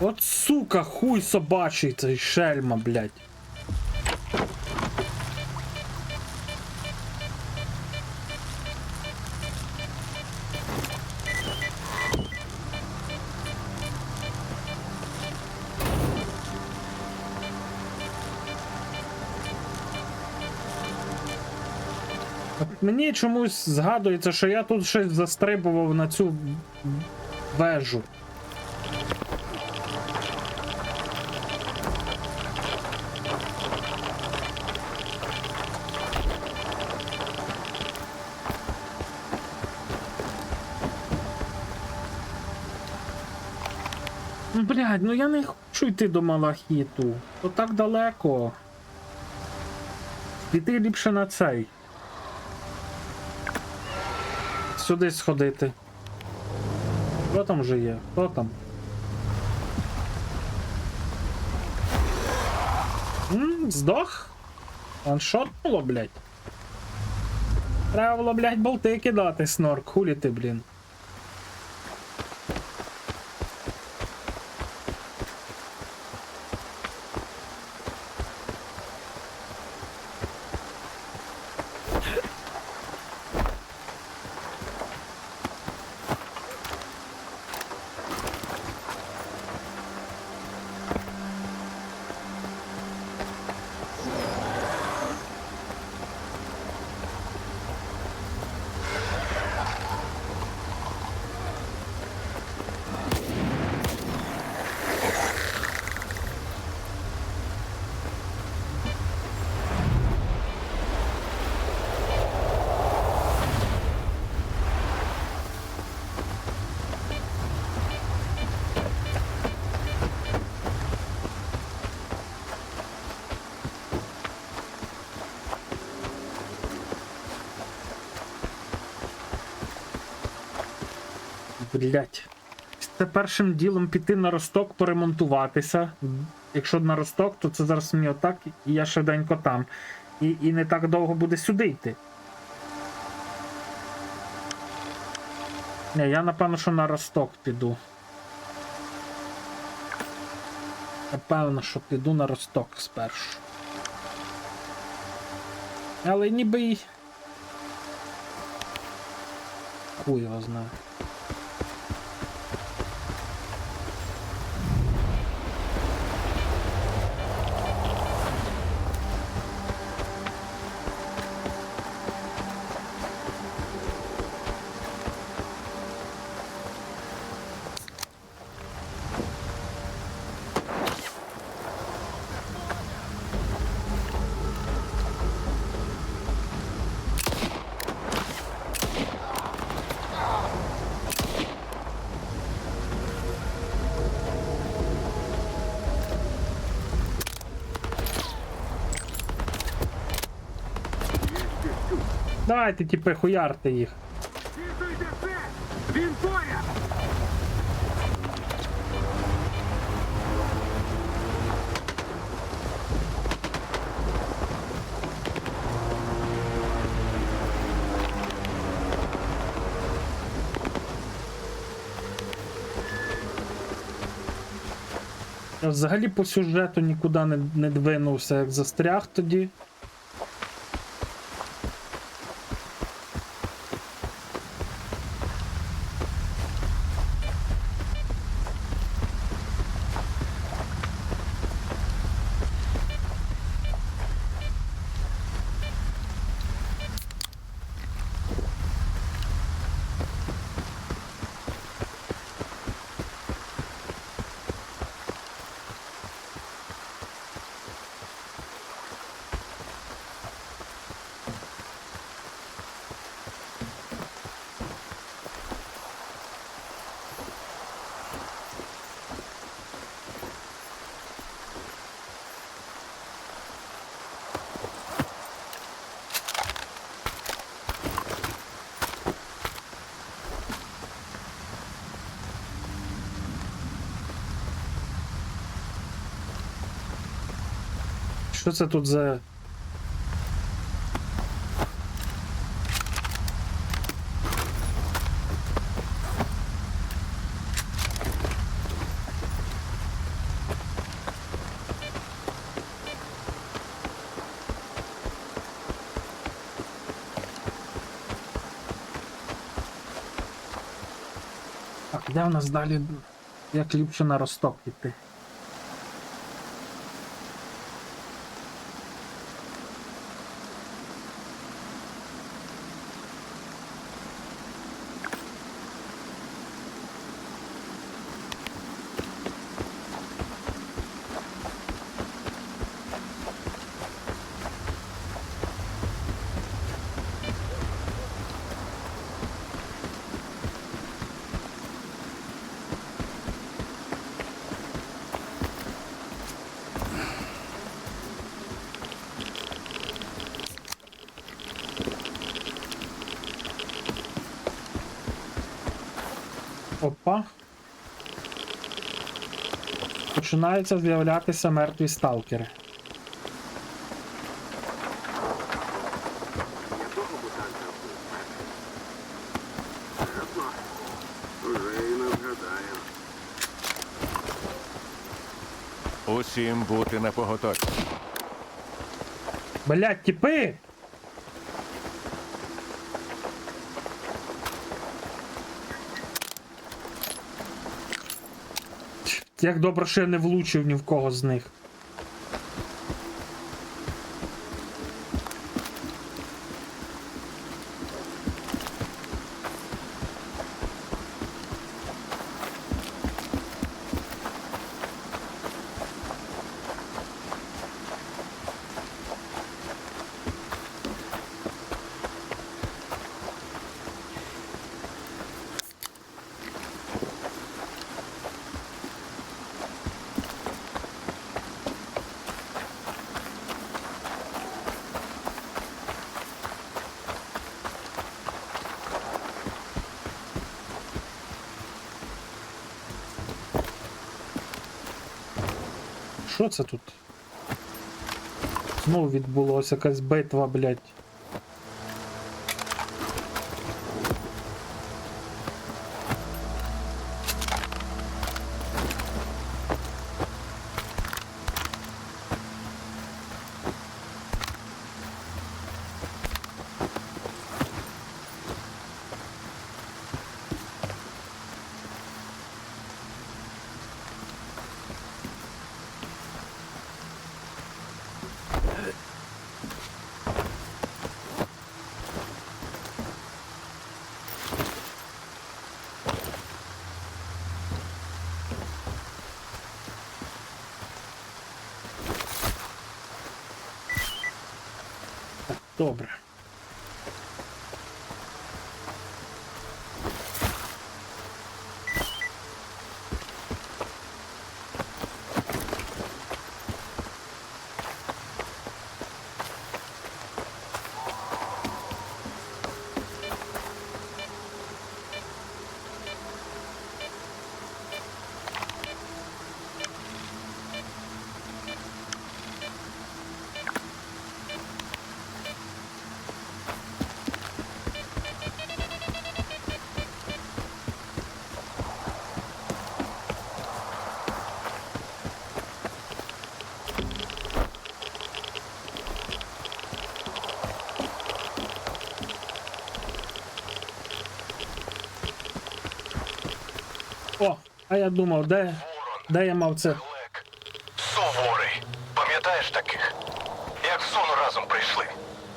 От сука, хуй собачий цей шельма, блядь. Мені чомусь згадується, що я тут щось застрибував на цю вежу. Блядь, ну я не хочу йти до Малахіту. То так далеко. Піти ліпше на цей. Сюди сходити. Хто там вже є? Хто там? Здох? Ваншотнуло, блядь. Треба було, блядь, болти кидати, снорк. Хулі ти, блін. Блять. Це першим ділом піти на Росток, поремонтуватися. Якщо на Росток, то це зараз мені отак, і я швиденько там. І не так довго буде сюди йти. Не, я напевно, що на Росток піду. Напевно, що піду на Росток спершу. Але ніби й... Хуй його знає. Давайте, типи, хуярте їх. Читуйте все! Він поряд! Я взагалі по сюжету нікуди не двинувся, як застряг тоді. Що це тут за... Так, де у нас далі? Як ліпше на Росток піти? Опа. Починаються з'являтися мертві сталкери. Вже і не згадаю. Усім бути напоготові. Блядь, тіпи! Як добре, що я не влучив ні в кого з них. Що це тут? Знову відбулося якась битва, блядь. Добре. О, а я думав, де я мав це? Суворий. Пам'ятаєш таких? Як в сон разом прийшли.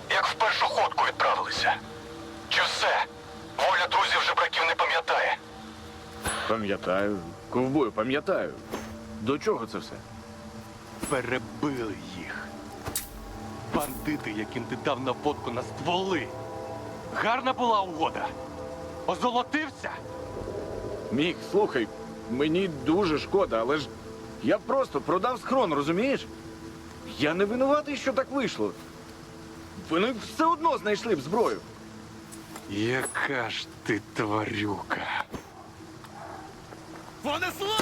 Як в першу ходку відправилися. Чи все? Воля друзів жебраків не пам'ятає. Пам'ятаю. Ковбою, пам'ятаю. До чого це все? Перебили їх. Бандити, яким ти дав наводку на стволи. Гарна була угода. Озолотився? Мік, слухай, мені дуже шкода, але ж я просто продав схрон, розумієш? Я не винуватий, що так вийшло. Вони все одно знайшли б зброю. Яка ж ти тварюка. Понесло!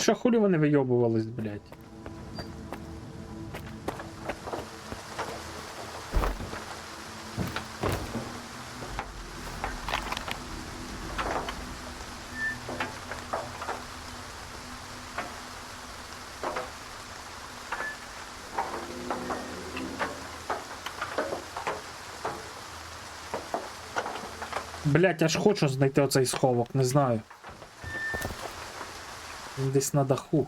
Що хулі вони вийобувались, блядь? Блять, аж хочу знайти оцей сховок, не знаю. Він десь на даху.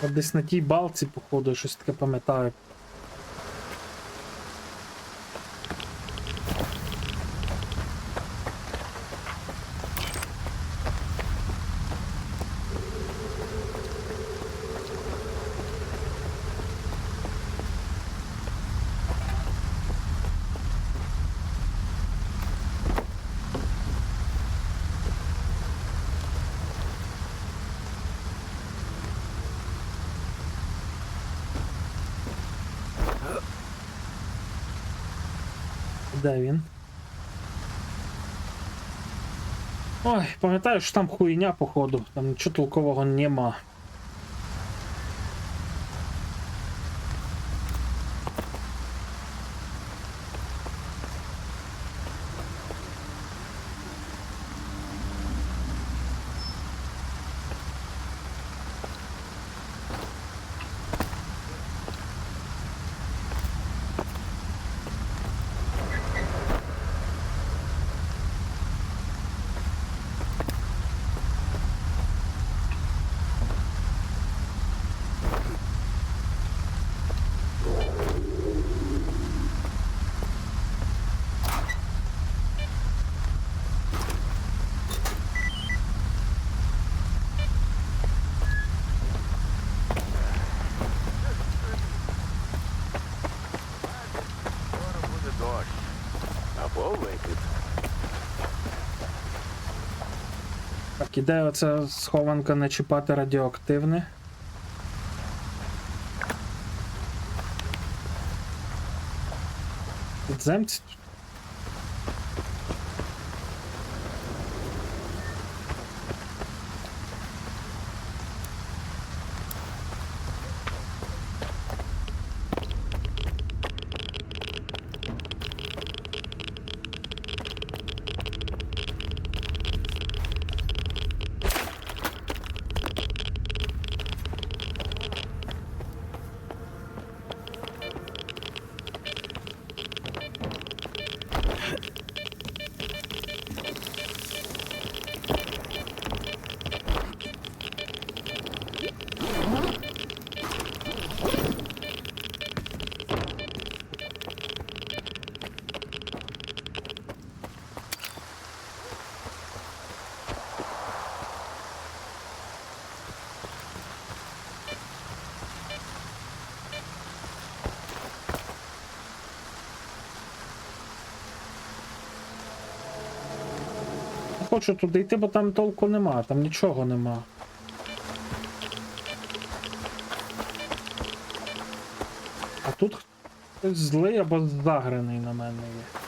От десь на тій балці, походу, щось таке пам'ятаю. Де він? Ой, пам'ятаю, що там хуйня, походу. Там нічого толкового нема. Так, іде оця схованка не чіпати радіоактивне. Підземці? Хочу туди йти, бо там толку нема, там нічого нема. А тут хтось злий або заграний на мене є.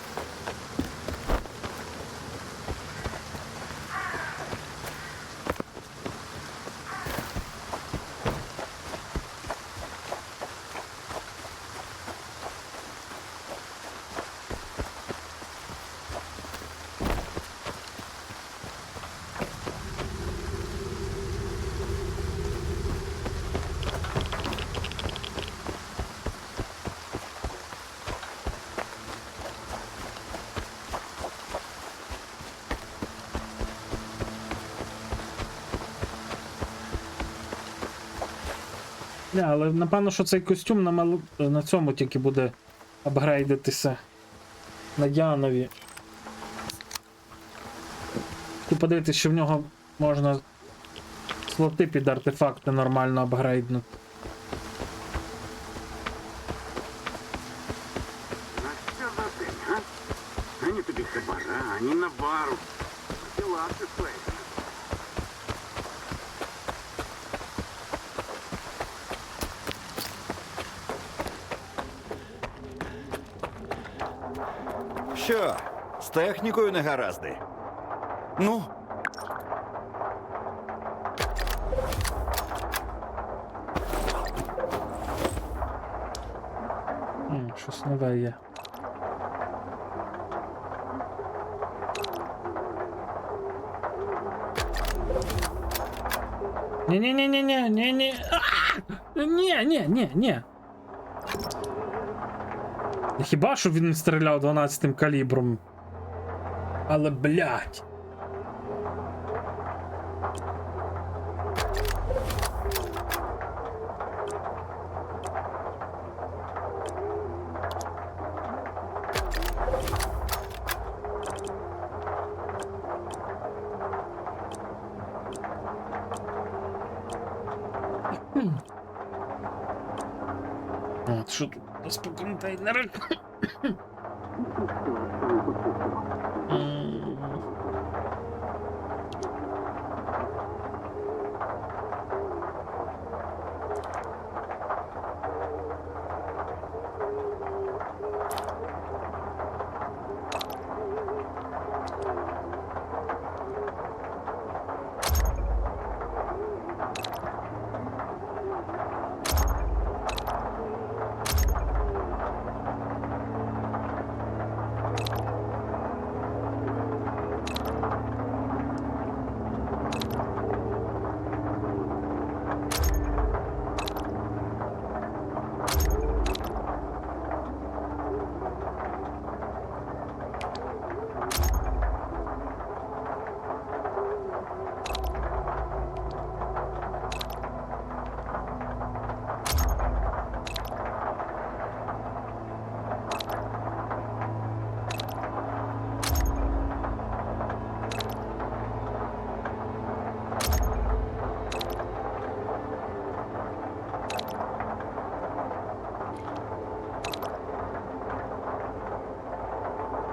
Не, але напевно, що цей костюм на цьому тільки буде апгрейдитися. На Янові. І подивитися, що в нього можна слоти під артефакти нормально апгрейднути. Діла пішли. Що, з технікою не гаразди? Ну, Щось нове є. Ні-ні-ні-ні-ні-ні. Ні-ні-ні-ні. Хіба що він стріляв 12-м калібром? Але, блядь. От, що тут у нас по контейнерах?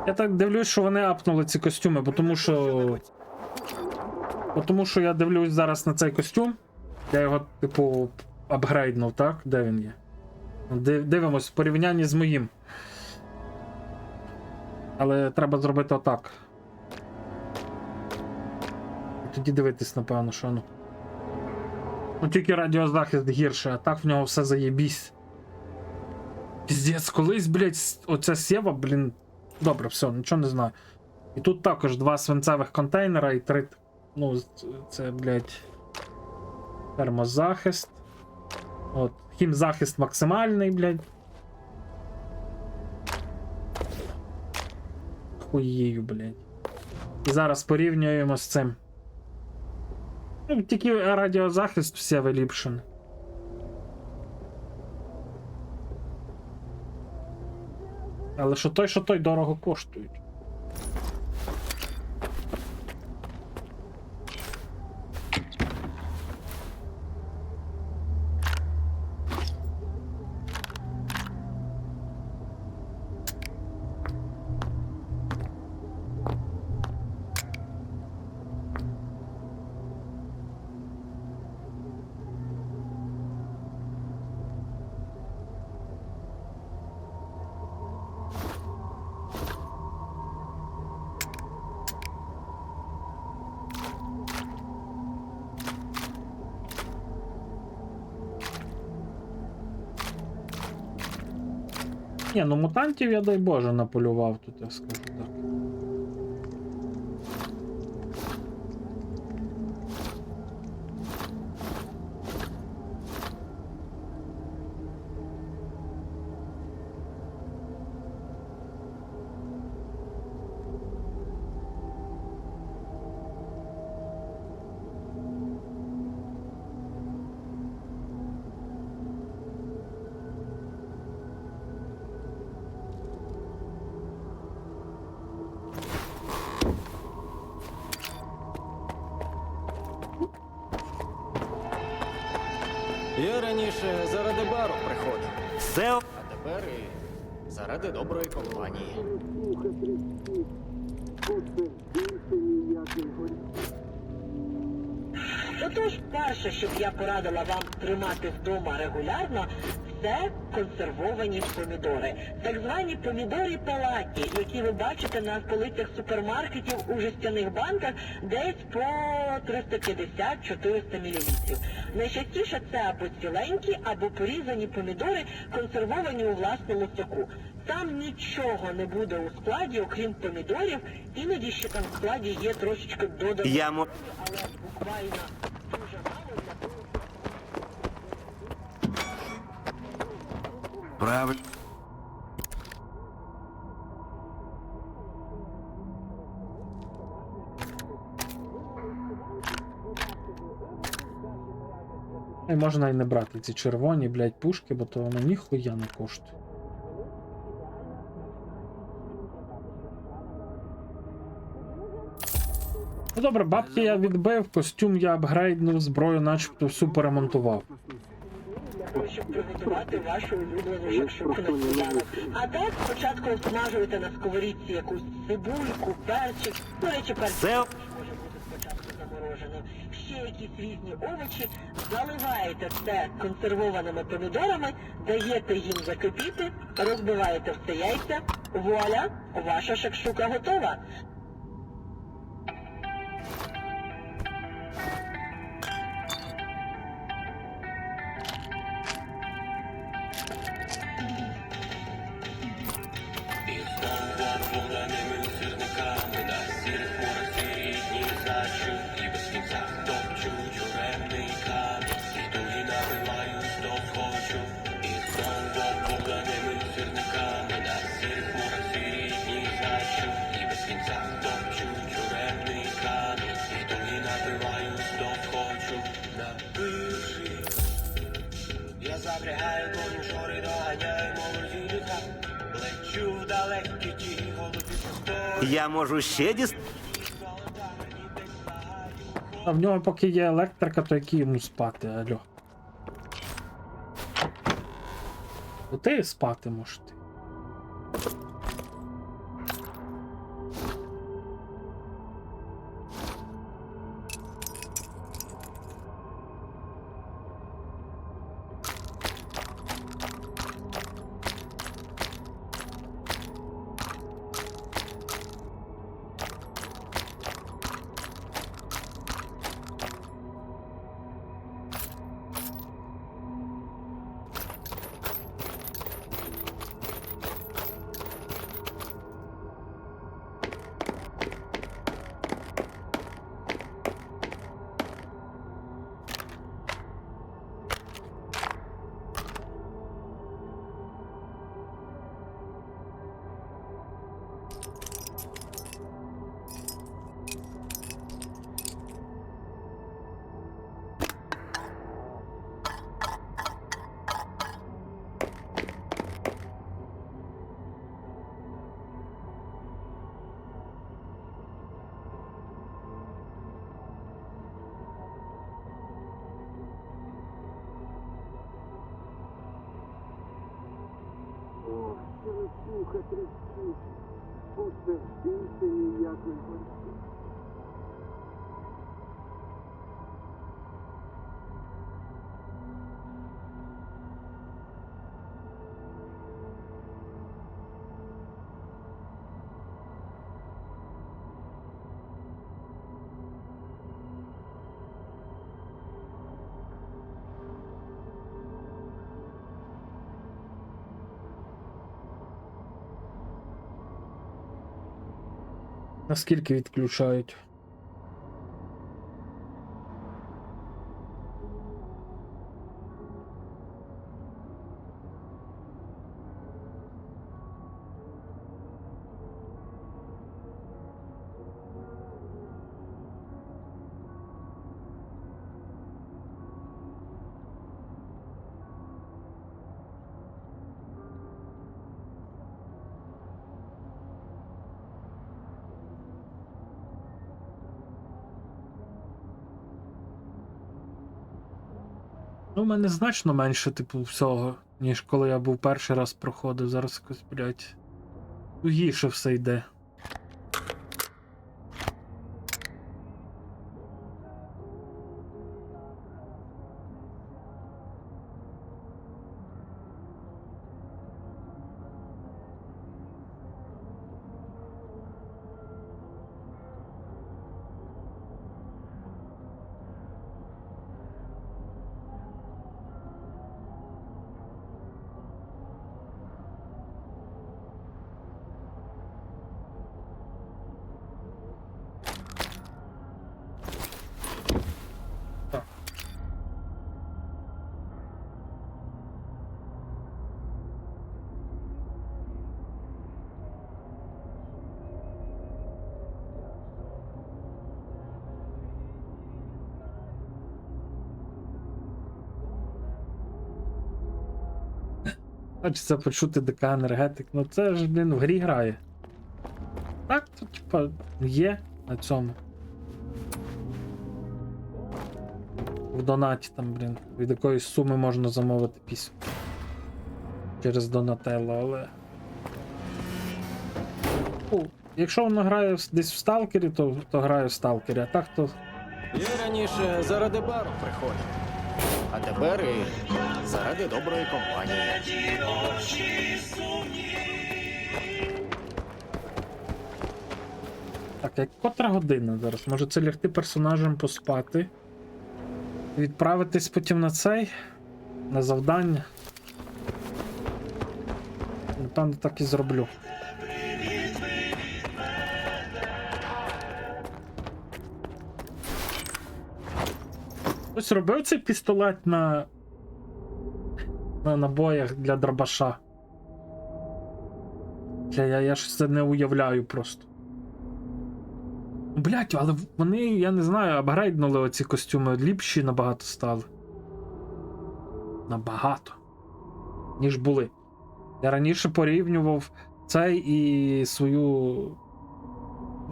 Я так дивлюсь, що вони апнули ці костюми, тому що я дивлюсь зараз на цей костюм. Я його, типу, апгрейднув, так? Де він є? Дивимось в порівнянні з моїм. Але треба зробити отак. І тоді дивитись, напевно, що ну. Ну тільки радіозахист гірше, а так в нього все заєбісь. Піздець, колись, блядь, оця сєва, блін. Добре, все, нічого не знаю. І тут також 2 свинцевих контейнера і 3. Ну, це, блядь, термозахист. От, хімзахист максимальний, блядь. Хуєю, блядь. І зараз порівнюємо з цим. Ну, тільки радіозахист все виліпшений. Але що той дорого коштують. Ні, ну мутантів я, дай Боже, наполював тут, я скажу так. Я раніше заради бару приходив. Все. А тепер і заради доброї компанії. Тут більше перше, що б я порадила вам тримати вдома регулярно, це консервовані помідори. Так звані помідори палаті, які ви бачите на полицях супермаркетів у жестяних банках десь по 350-400 мл. Найчастіше це або ціленькі, або порізані помідори, консервовані у власному соку. Там нічого не буде у складі, окрім помідорів, іноді ще там в складі є трошечки додаткові, але буквально дуже мало для того, Правильно. І можна і не брати ці червоні, блядь, пушки, бо то воно ніхуя не коштує. Ну добре, бабки я відбив, костюм я апгрейднув, зброю начебто всю поремонтував. щоб приготувати вашу улюблену шакшуку на сніданок. А так спочатку обсмажуєте на сковорідці якусь цибульку, перчик. До речі, перчик може бути спочатку заморожено. Ще якісь різні овочі. Заливаєте все консервованими помідорами, даєте їм закипіти, розбиваєте все яйця. Вуаля, ваша шакшука готова. Я запрягаю коню, шори доганяю, молоділіка. Лечу в далекі ті голубі простори. Я можу ще А в нього поки є електрика, то який йому спати, алло. То ти спати можеш ти. Слуха тріщить, будьте більше ніякої боротьби. Наскільки відключають? Ну, у мене значно менше, типу, всього, ніж коли я був перший раз проходив. Зараз якось, блядь, тугіше все йде. Хочеться почути ДК енергетик. Ну це ж, блін, в грі грає. Так, то, типа, є на цьому. В донаті там, блін, від якоїсь суми можна замовити пісню. Через Донателло, але. Ну, якщо воно грає десь в Сталкері, то грає в Сталкері, а так то. Я раніше заради бару приходив. А тепер і заради доброї компанії. Так, як котра година зараз? Може це лягти персонажем поспати? Відправитись потім на цей? На завдання? Напевно, так і зроблю. Хтось робив цей пістолет на набоях для дробаша? Я ж це не уявляю просто. Блять, але вони, я не знаю, апгрейднули оці костюми, ліпші набагато стали. Набагато. Ніж були. Я раніше порівнював цей і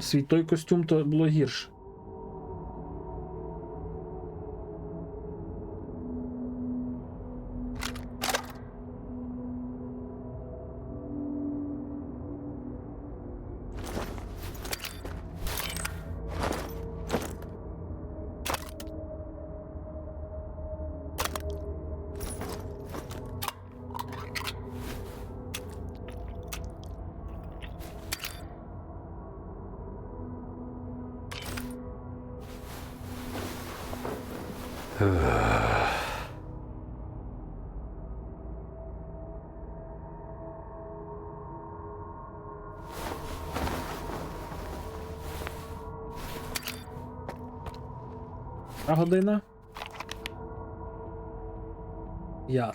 свій той костюм, то було гірше. А година? 5.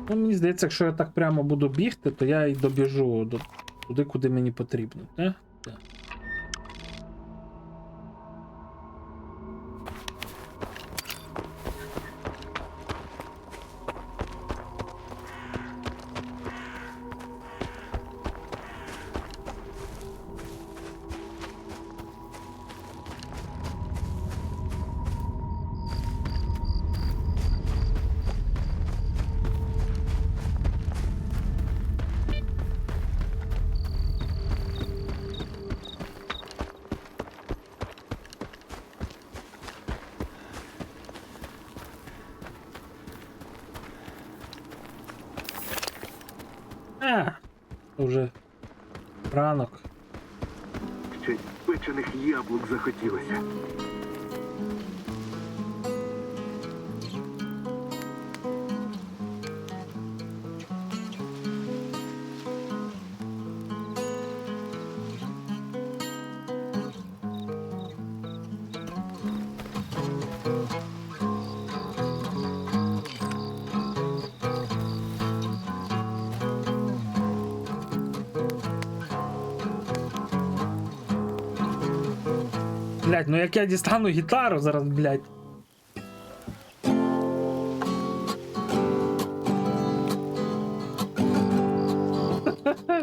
Ну, мені здається, якщо я так прямо буду бігти, то я і добіжу туди, куди мені потрібно. Так? Так. Уже ранок. Ще й печених яблук захотілося. Блять, ну як я дістану гітару зараз, блять.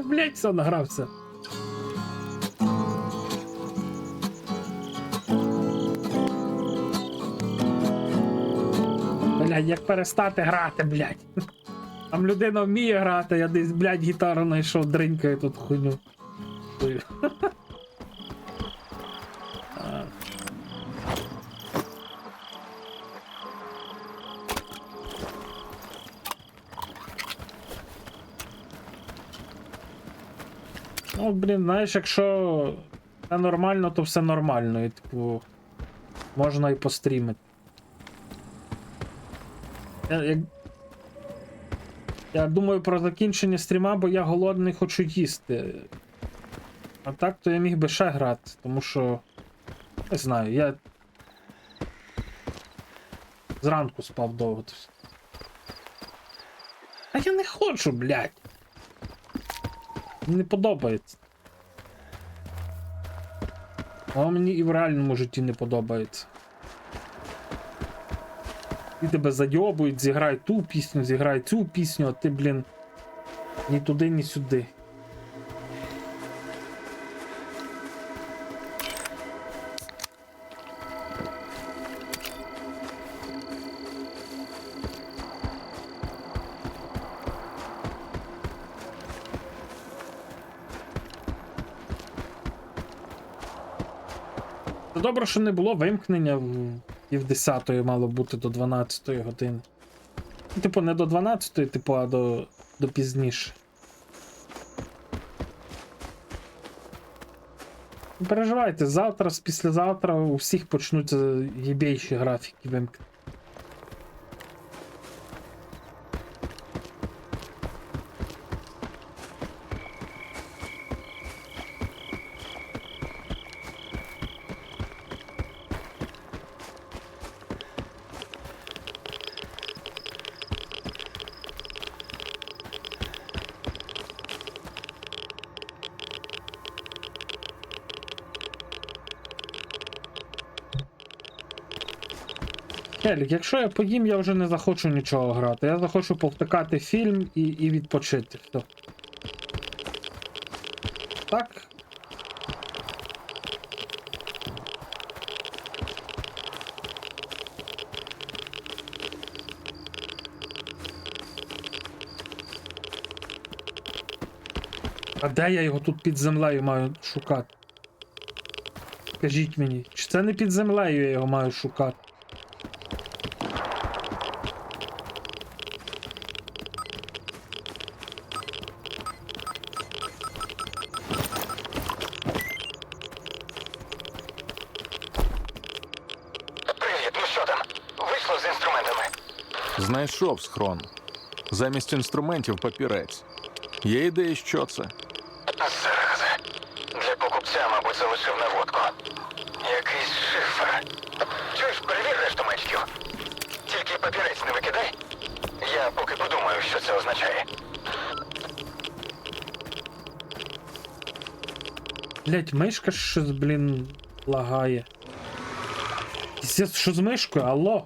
Блять, все, награвся. Блять, як перестати грати, блять. Там людина вміє грати, я десь, блять, гітару знайшов, дринькаю тут хуйню. Ну, блін, знаєш, якщо все нормально, то все нормально. І, типу, можна і пострімити. Я думаю про закінчення стріма, бо я голодний, хочу їсти. А так то я міг би ще грати, тому що. Не знаю, я. Зранку спав довго. А я не хочу, блядь. Мені не подобається. А мені і в реальному житті не подобається. І тебе задьобують, зіграй ту пісню, зіграй цю пісню, а ти, блін, ні туди, ні сюди. Це добре, що не було вимкнення і в 10-ї мало бути до 12-ї години. Типу, не до 12-ї, типу, а до пізніше. Не переживайте, завтра, післязавтра у всіх почнуться єбейші графіки вимкнення. Келік, якщо я поїм, я вже не захочу нічого грати. Я захочу повтикати фільм і відпочити. Все. Так? А де я його тут під землею маю шукати? Скажіть мені, чи це не під землею я його маю шукати? Привіт, ну що там? Вийшло з інструментами? Знайшов схрон. Замість інструментів папірець. Є ідеї, що це? Зараза. Для покупця, мабуть, залишив наводку. Якийсь шифр. Чуєш, перевір решту мечків. Тільки папірець не викидай. Я поки подумаю, що це означає. Блять, мишка щось, блін, лагає. Пиздец, що з мишкою? Алло?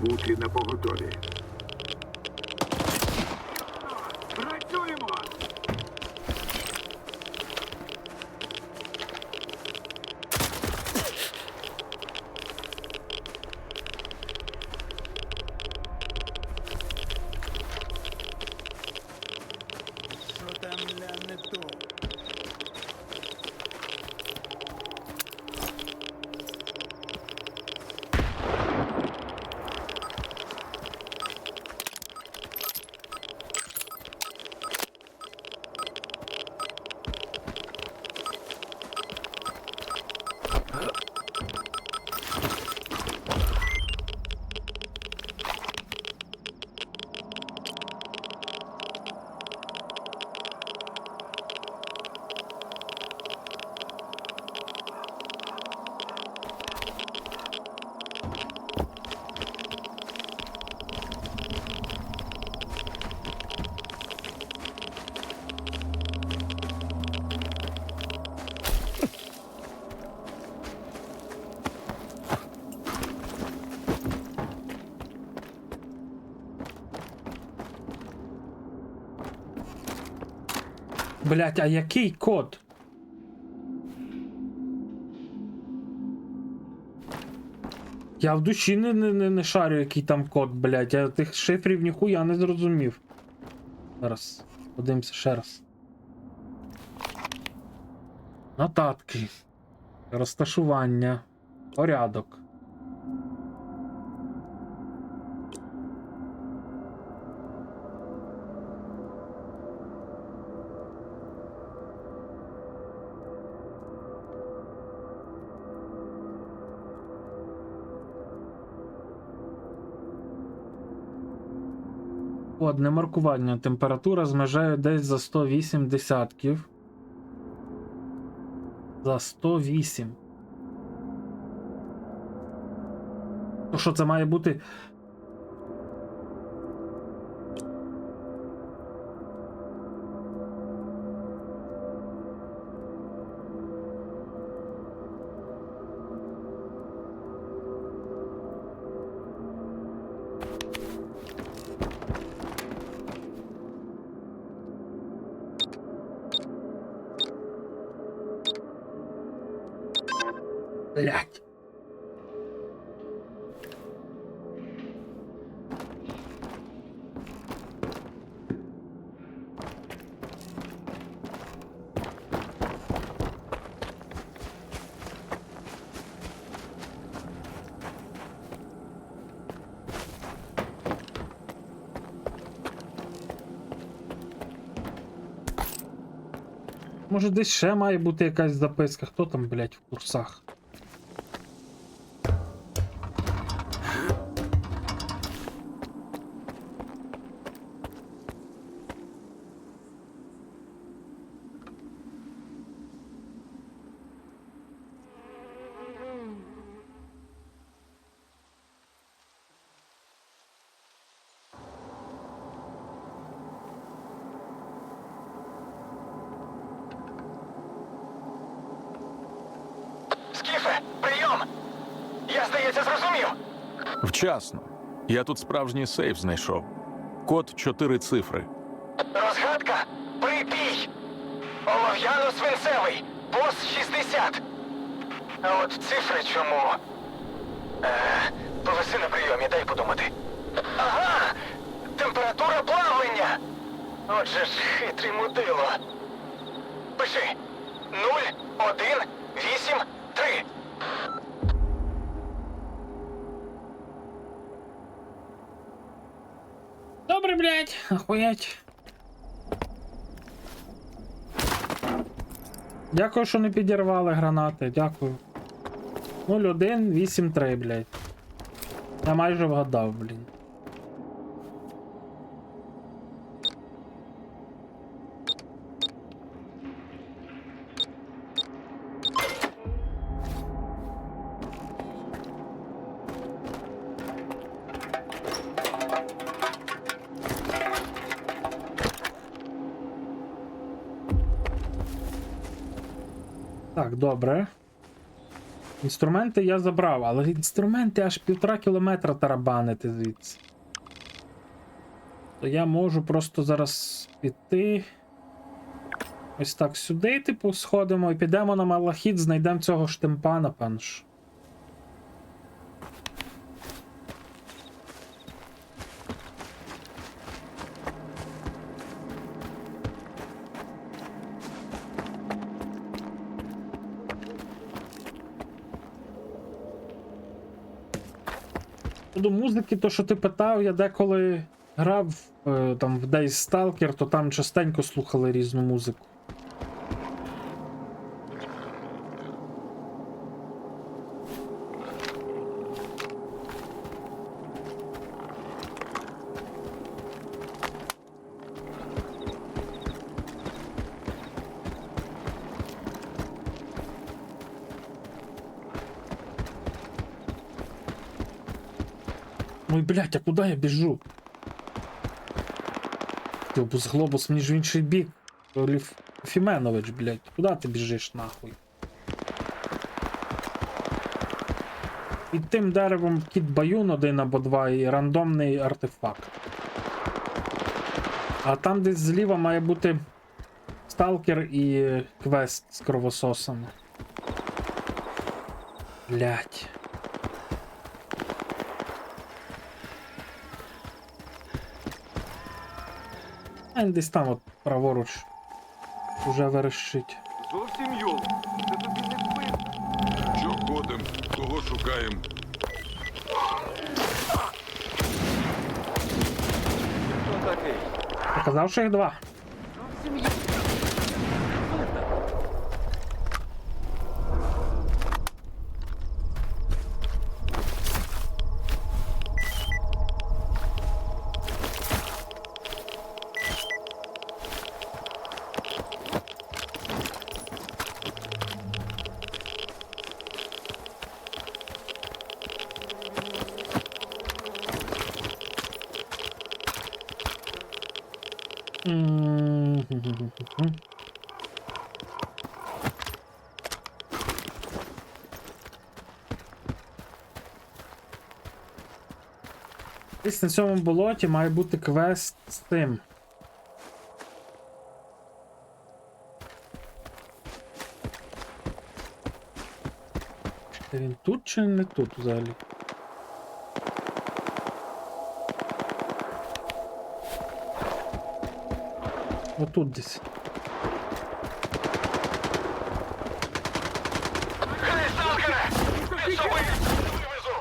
Бути на поготові. Працюємо! Блять, а який код? Я в душі не шарю, який там код, блять. Я тих шифрів ніхуя не зрозумів. Зараз. Подивимося ще раз. Нотатки. Розташування. Порядок. Одне маркування. Температура з межею десь за 108 десятків. За 108. То що це має бути? Блять. Може десь ще має бути якась записка. Хто там, блять, в курсах? Скіфе, прийом! Я, здається, зрозумів. Вчасно. Я тут справжній сейф знайшов. Код 4 цифри. Розгадка? Припій! Олов'яно-свинцевий, бос 60. А от цифри чому? Повиси на прийомі, дай подумати. Ага! Температура плавлення! Отже ж, хитрий мудило. Пиши. 0, 1, 8, 3. Добре, блять, охуять. Дякую, що не підірвали гранати, дякую. 0183, блять. Я майже вгадав, блін. Так, добре. Інструменти я забрав, але інструменти аж 1,5 кілометра тарабанити звідси. То я можу просто зараз піти. Ось так сюди, типу, сходимо і підемо на Малахіт, знайдемо цього штемпа, напевно. До музики, то що ти питав, я деколи грав там в Days Stalker, то там частенько слухали різну музику. Ой, блядь, а куда я біжу? Глобус, глобус, мені ж в інший бік. Фіменович, блядь, куди ти біжиш, нахуй? Під тим деревом кіт баюн 1 або 2 і рандомний артефакт. А там десь зліва має бути Сталкер і квест з кровососами. Блять. А він десь там от праворуч. Уже верещить. Зовсім йол. Це тобі не вбив. Що ходим? Кого шукаємо? Хто такий? Показав, що їх два. Зовсім йол. Десь на цьому болоті має бути квест з тим. Він тут чи не тут взагалі? Отут десь. Гей, сталкере! Під собою вивезу!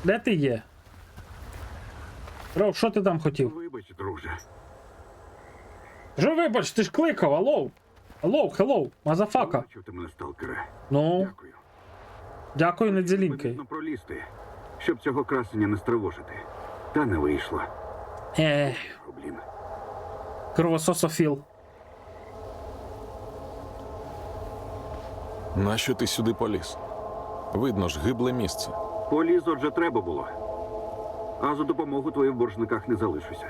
Де ти є? Ров, що ти там хотів? Вибач, друже. Що вибач, ти ж кликав, алло? Алло, хеллоу, мазафака. Бачив ти мене, сталкере. Ну? Дякую. Дякую, не дзелінький. Потрібно пролізти, щоб цього красення не стривожити. Та не вийшло. Блін. Кровосософіл. Нащо ти сюди поліз? Видно ж, гибле місце. Поліз, отже, треба було. А за допомогу твоїм в боржниках не залишуся.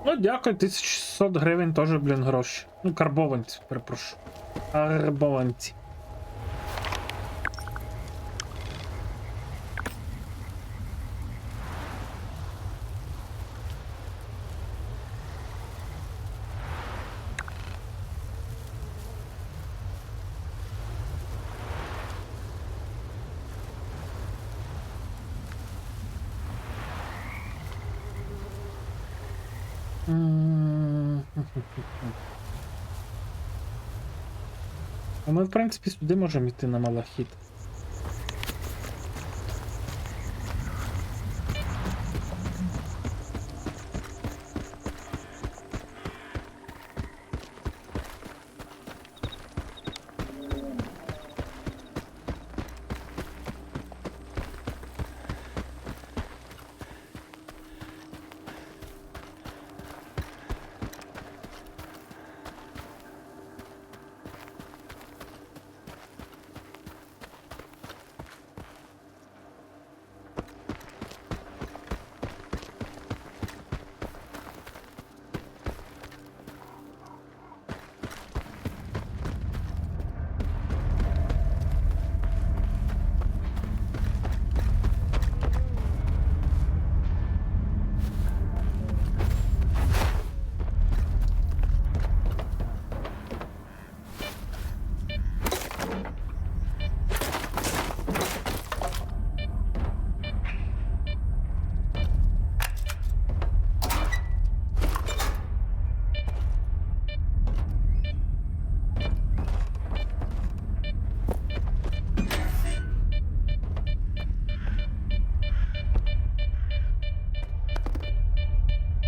Ну, дякую, 1600 гривень теж, блін, гроші. Ну, карбованці, перепрошую. Карбованці. А ми, в принципі, сюди можемо йти на малахіт.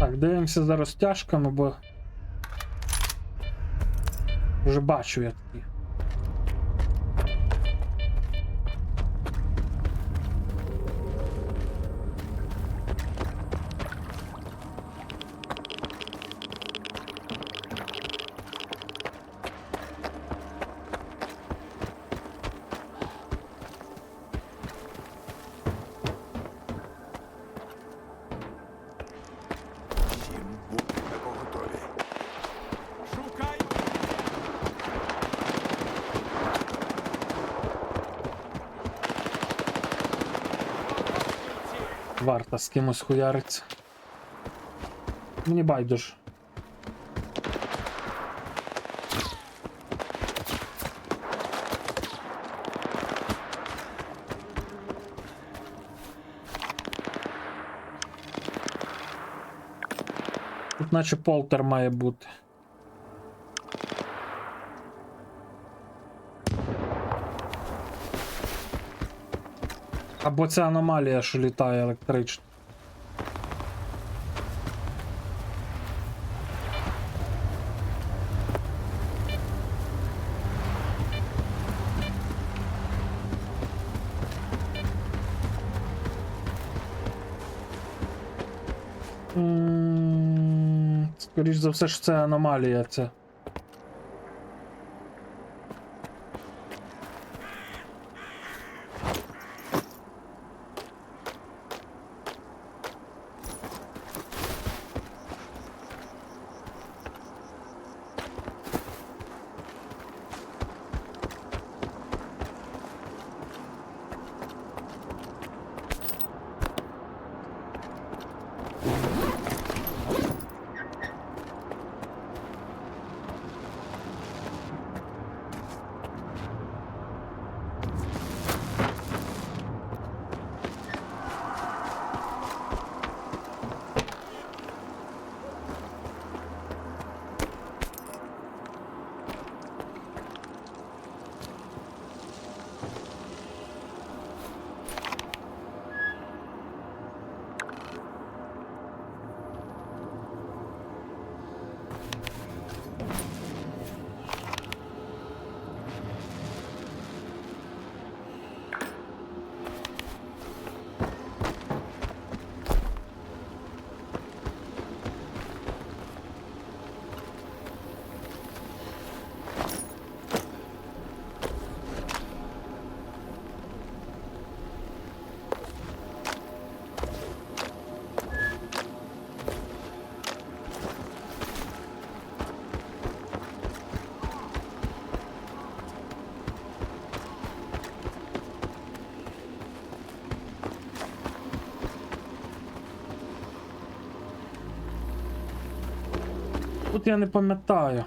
Так, дивимося за розтяжками, бо вже бачу я такі. Варта з кимось хуяриться. Мені байдуже. Тут наче полтер має бути. Або ця аномалія, що літає електрично. Скоріш за все, що це аномалія ця. Тут я не пам'ятаю.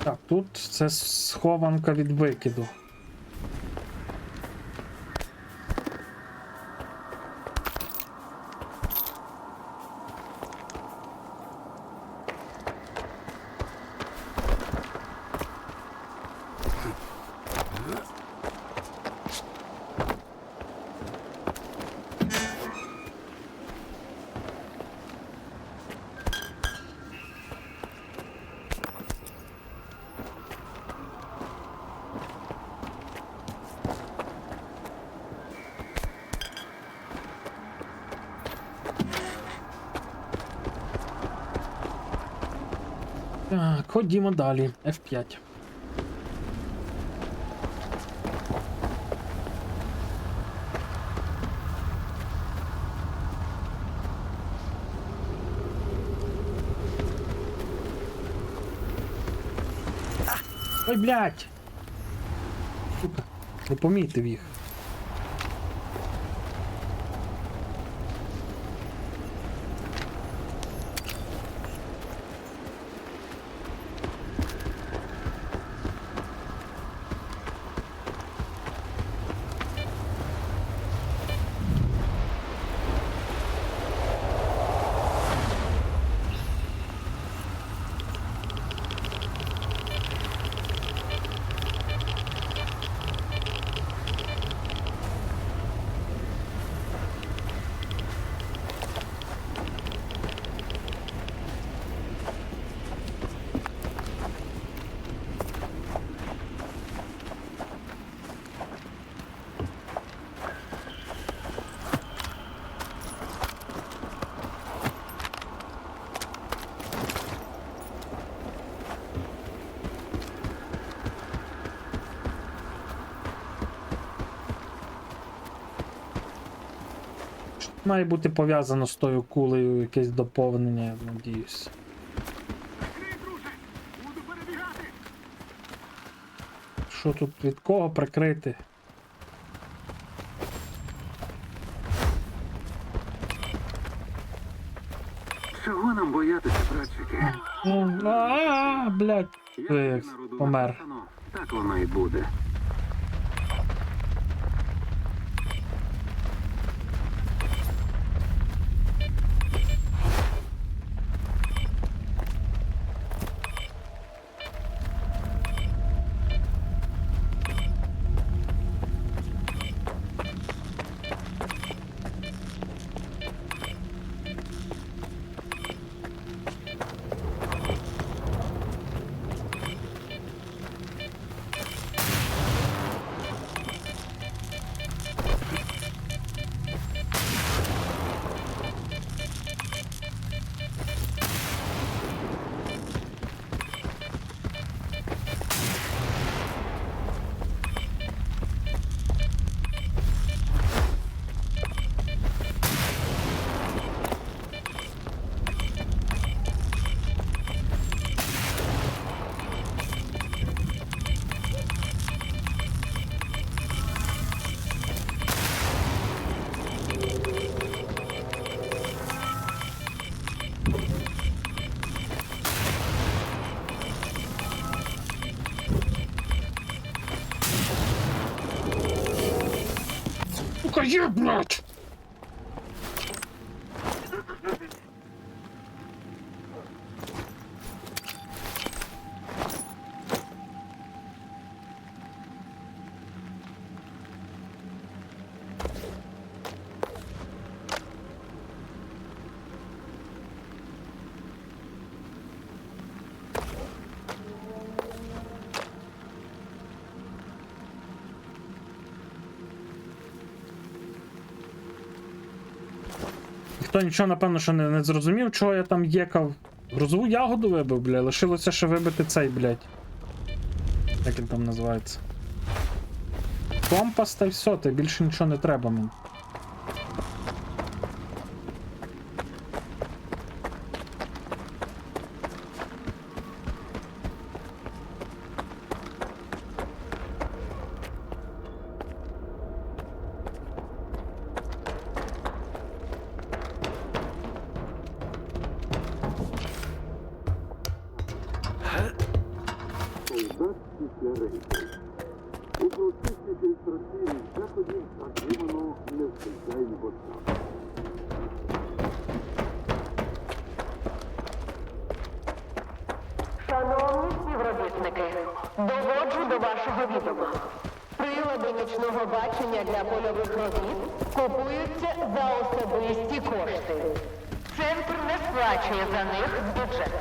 Так, тут це схованка від викиду. ходімо далі. F5. Ой, блядь! Сука, не помітив їх. Має бути пов'язано з тою кулею якесь доповнення, я надіюсь. Що тут від кого прикрити? Чого нам боятися, братчики? Блядь, помер. Так воно і буде. Сука, є, блядь! Ніхто нічого, напевно, що не зрозумів, чого я там єкав. Грузову ягоду вибив, бля, лишилося ще вибити цей, блядь. Як він там називається? Компас та й все, та більше нічого не треба мені. Солдат після рейсу. У процесі фільтраційних заходів отримано незвичайні вода. Шановні співробітники, доводжу до вашого відома. Прилади нічного бачення для польових робіт купуються за особисті кошти. Центр не сплачує за них з бюджету.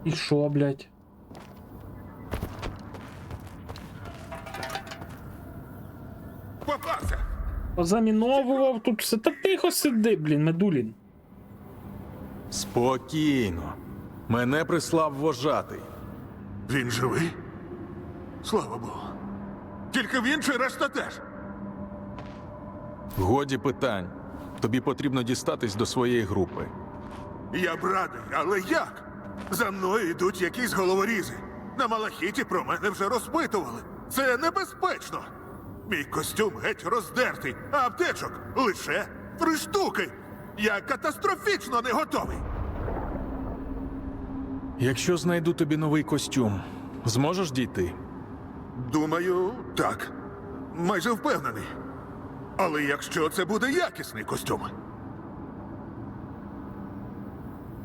І що, блядь? Попався! Позаміновував тут все. Та тихо сиди, блін, Медулін. Спокійно. Мене прислав вожатий. Він живий? Слава Богу. Тільки він чи решта теж? Годі питань. Тобі потрібно дістатись до своєї групи. Я б радий, але як? За мною йдуть якісь головорізи. На Малахіті про мене вже розпитували. Це небезпечно. Мій костюм геть роздертий, а аптечок лише 3 штуки. Я катастрофічно не готовий. Якщо знайду тобі новий костюм, зможеш дійти? Думаю, так. Майже впевнений. Але якщо це буде якісний костюм.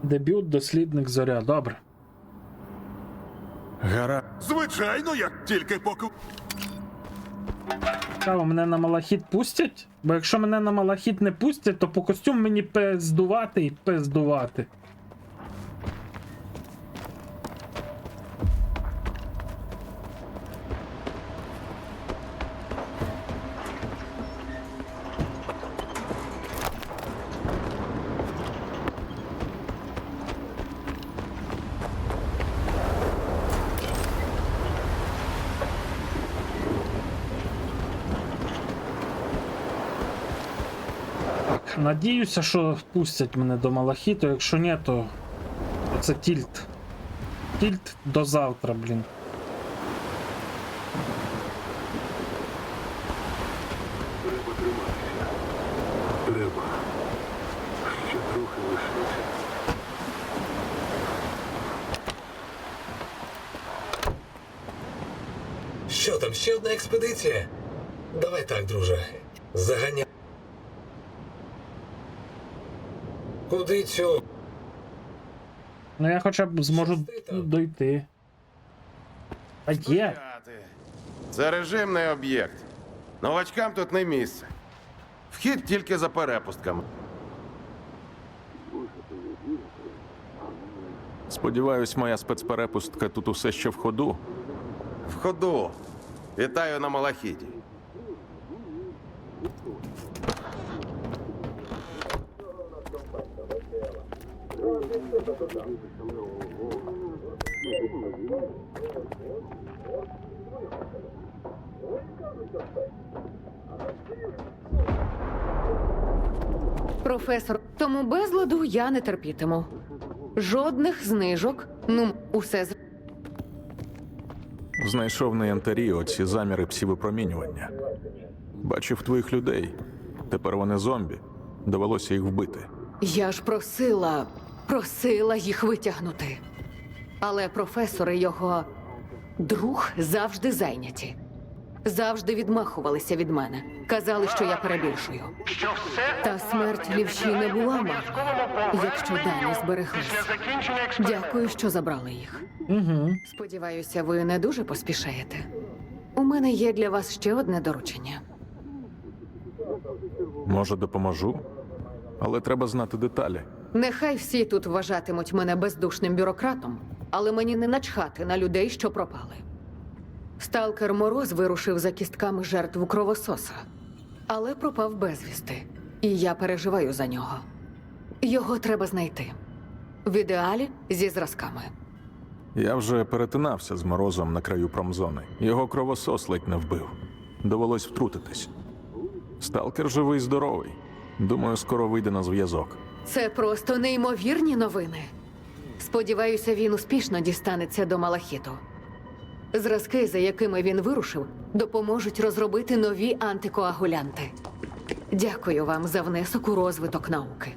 Дебют, дослідник зоря. Добре. Звичайно, я тільки поки... Цікаво, мене на Малахіт пустять? Бо якщо мене на Малахіт не пустять, то по костюм мені пиздувати і пиздувати. Надіюся, що пустять мене до Малахіту, якщо ні, то це тільт. Тільт до завтра, блін. Треба триматися. Треба. Ще трохи лишиться. Що там, ще одна експедиція? Давай так, друже. Заганяй. Куди цю? Ну я хоча б зможу дойти. А є. Це режимний об'єкт. Новачкам тут не місце. Вхід тільки за перепустками. Сподіваюсь, моя спецперепустка тут усе ще в ходу. В ходу. Вітаю на Малахіті. Професор, тому безладу я не терпітиму. Жодних знижок. Ну, усе з... Знайшов на янтарі оці заміри псівипромінювання. Бачив твоїх людей. Тепер вони зомбі. Довелося їх вбити. Я ж просила їх витягнути. Але професор і його друг завжди зайняті. Завжди відмахувалися від мене. Казали, що я перебільшую. Та смерть лівші не була марна, якщо дані збереглися. Дякую, що забрали їх. Угу. Сподіваюся, ви не дуже поспішаєте. У мене є для вас ще одне доручення. Може, допоможу? Але треба знати деталі. Нехай всі тут вважатимуть мене бездушним бюрократом, але мені не начхати на людей, що пропали. Сталкер Мороз вирушив за кістками жертв кровососа, але пропав безвісти, і я переживаю за нього. Його треба знайти. В ідеалі зі зразками. Я вже перетинався з Морозом на краю промзони. Його кровосос ледь не вбив. Довелось втрутитись. Сталкер живий і здоровий. Думаю, скоро вийде на зв'язок. Це просто неймовірні новини. Сподіваюся, він успішно дістанеться до Малахіту. Зразки, за якими він вирушив, допоможуть розробити нові антикоагулянти. Дякую вам за внесок у розвиток науки.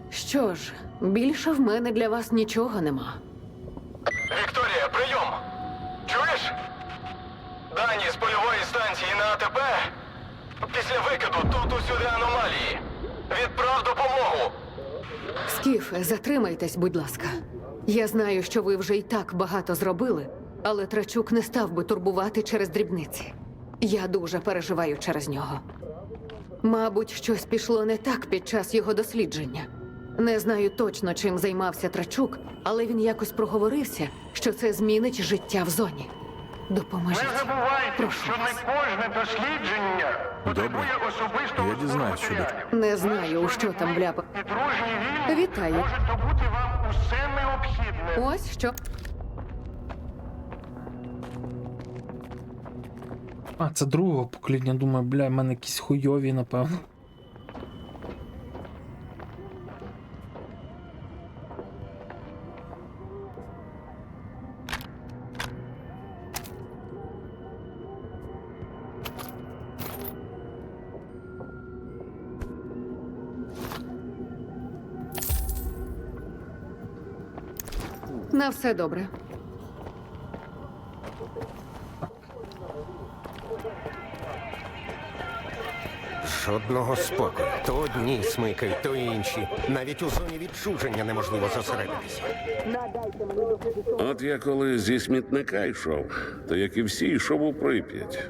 Що ж, більше в мене для вас нічого нема. Вікторія, прийом! Чуєш? Дані з польової станції на АТП. Після викиду тут усюди аномалії. Відправ допомогу! Скіфе, затримайтесь, будь ласка. Я знаю, що ви вже й так багато зробили, але Трачук не став би турбувати через дрібниці. Я дуже переживаю через нього. Мабуть, щось пішло не так під час його дослідження. Не знаю точно, чим займався Трачук, але він якось проговорився, що це змінить життя в зоні. Допоможіть. Прошу що вас. не кожне дослідження Добре. Я дізнаюсь, що де. Не знаю, у що там вляпав. Вітаю. добути вам усе необхідне. Ось що. А, це другого покоління. Думаю, бля, в мене якісь хуйові, напевно. На все добре. Жодного спокою. То одні смикають, то інші. Навіть у зоні відчуження неможливо зосередитися. От я коли зі смітника йшов, то як і всі, йшов у Прип'ять.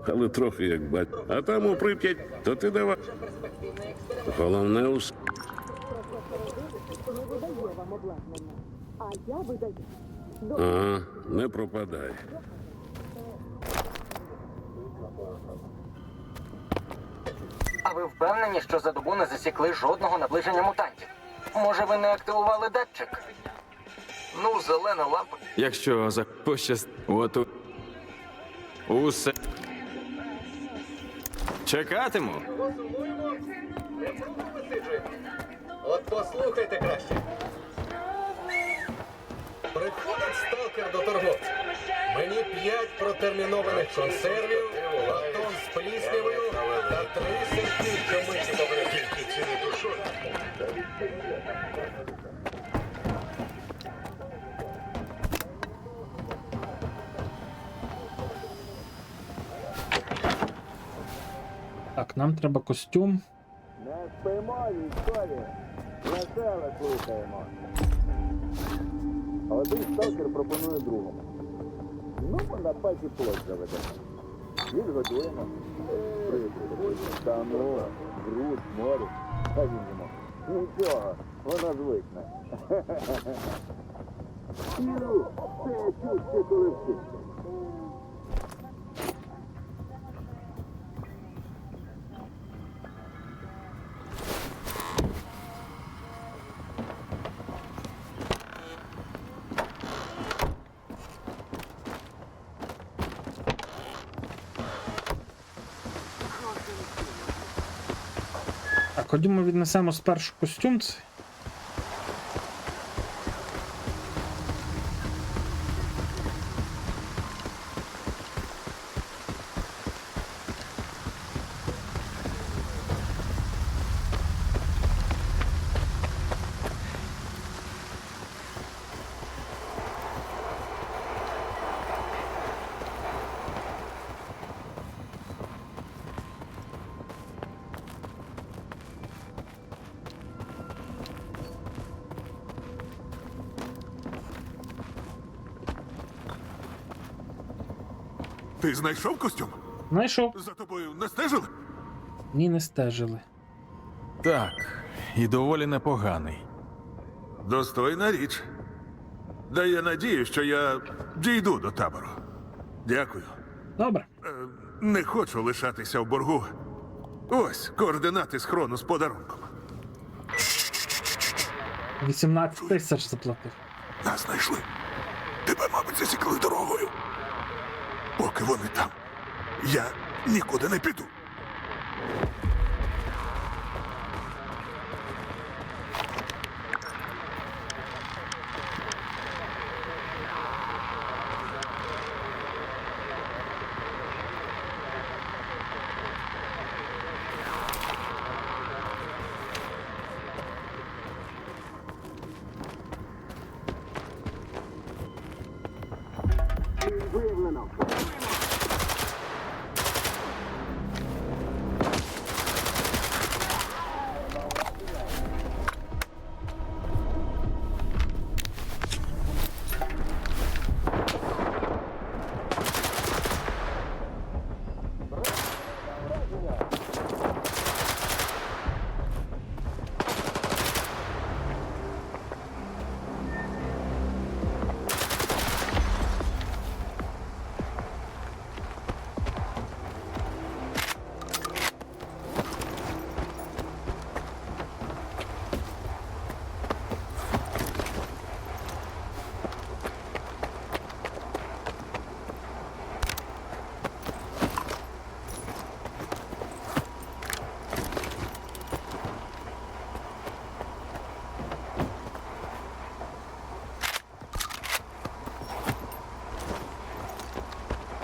Але трохи як бать. А там у Прип'ять, то ти давай. Головне ус... Ага, не пропадай. А ви впевнені, що за добу не засікли жодного наближення мутантів? Може, ви не активували датчик? Ну, зелена лампа. Якщо за пощаст... От усе. Чекатиму. От послухайте краще. Приходить сталкер до торговця. Мені 5 протермінованих консервів, батон з пліснявою та 3 сирки, що миті добре. Тільки ціни тушонки. Так, нам треба костюм. Не спимо, військові. Весело слухаємо. Один сталкер пропонує другому. Ну, на паті плоть заведемо. Відгодуємо. Та ну, груд, море. А він йому. Нічого, вона звикне. Ю, це я чув ще коли вчився. Так, ходімо віднесемо спершу костюм цей. Ти знайшов костюм? Знайшов. За тобою не стежили? Ні, не стежили. Так, і доволі непоганий. Достойна річ. Дає надію, що я дійду до табору. Дякую. Добре. Не хочу лишатися в боргу. Ось координати схрону з подарунком. 18 тисяч заплатив. Нас знайшли. Тебе, мабуть, засікли дорогою. Поки вони там, я нікуди не піду. Виявлено.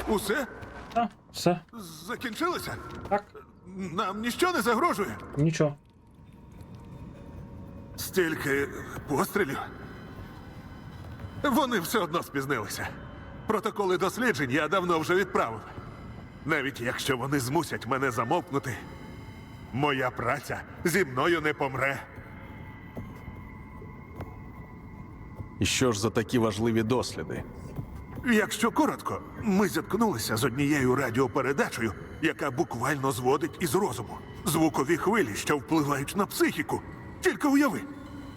Усе? Так, все. Закінчилося? Так. Нам ніщо не загрожує? Нічого. Стільки пострілів. Вони все одно спізнилися. Протоколи досліджень я давно вже відправив. Навіть якщо вони змусять мене замовкнути, моя праця зі мною не помре. І що ж за такі важливі досліди? Якщо коротко, ми зіткнулися з однією радіопередачею, яка буквально зводить із розуму. Звукові хвилі, що впливають на психіку. Тільки уяви.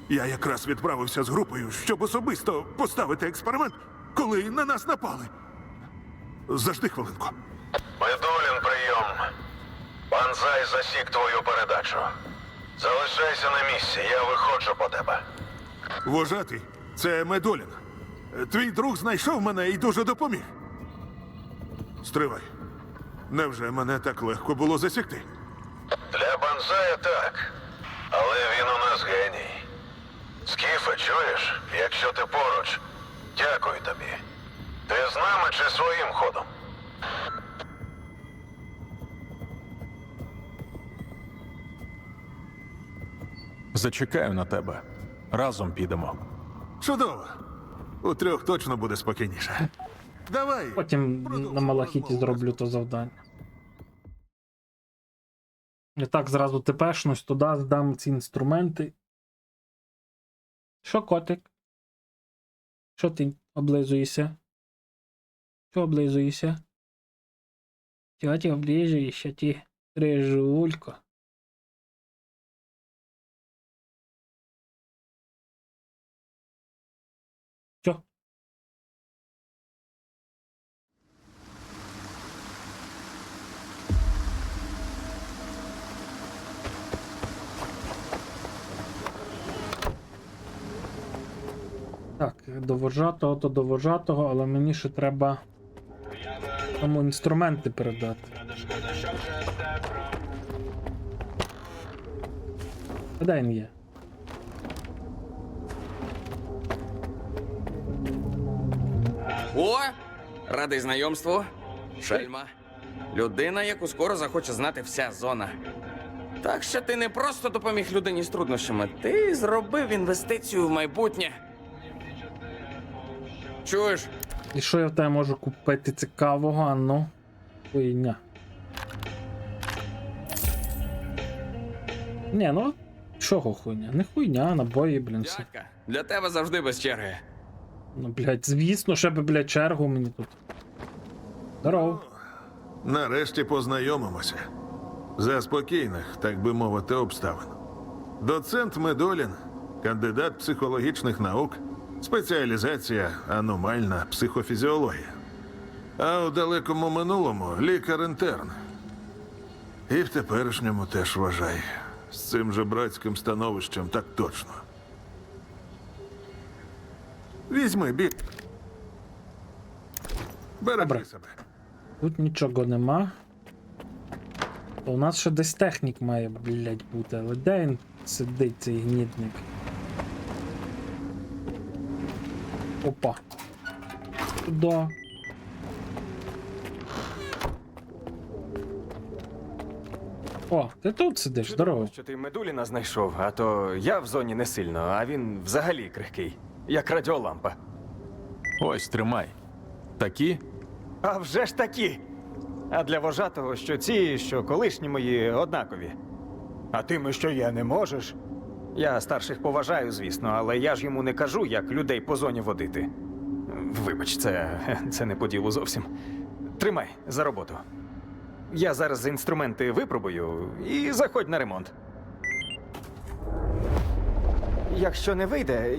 Я якраз відправився з групою, щоб особисто поставити експеримент, коли на нас напали. Зажди хвилинку. Медулін, прийом. Банзай засік твою передачу. Залишайся на місці, я виходжу по тебе. Вважатий, це Медулін. Твій друг знайшов мене і дуже допоміг. Стривай. Невже мене так легко було засікти? Для Банзая так. Але він у нас геній. Скіфе, чуєш? Якщо ти поруч, дякую тобі. Ти з нами чи своїм ходом? Зачекаю на тебе. Разом підемо. Чудово. У трьох точно буде спокійніше. Давай. Потім на Малахіті зроблю то завдання. Я так зразу тепешнусь туди, здам ці інструменти. Що, котик? Що ти облизуєшся? Що облизуєшся? Чого ти облизуєшся, ти рижулько? Що? Так, до вожатого, то до вожатого, але мені ще треба тому інструменти передати. А де він є? О! Радий знайомству. Шельма. Людина, яку скоро захоче знати вся зона. Так що ти не просто допоміг людині з труднощами, ти зробив інвестицію в майбутнє. Чуєш? І що я в тебе можу купити цікавого, а ну? Хуйня. Ні, ну, чого хуйня? Не хуйня, набої, блін, все. Дядька, для тебе завжди без черги. Ну, блядь, звісно, ще би, блядь, чергу мені тут. Здорово. Нарешті познайомимося. За спокійних, так би мовити, обставин. Доцент Медулін, кандидат психологічних наук, спеціалізація аномальна психофізіологія. А у далекому минулому лікар-інтерн. І в теперішньому теж вважай. З цим же братським становищем так точно. Візьми бік. Бережи себе. Тут нічого нема. То у нас ще десь технік має, блядь, бути, але де він сидить, цей гнідник? Опа. Туди. О, ти тут сидиш, здорово. Що ти Медуліна знайшов, а то я в зоні не сильно, а він взагалі крихкий, як радіолампа. Ось, тримай. Такі? А вже ж такі! А для вожатого, що ці, що колишні мої однакові. А тими, що я не можеш. Я старших поважаю, звісно, але я ж йому не кажу, як людей по зоні водити. Вибач, це не по ділу зовсім. Тримай за роботу. Я зараз інструменти випробую і заходь на ремонт. Якщо не вийде.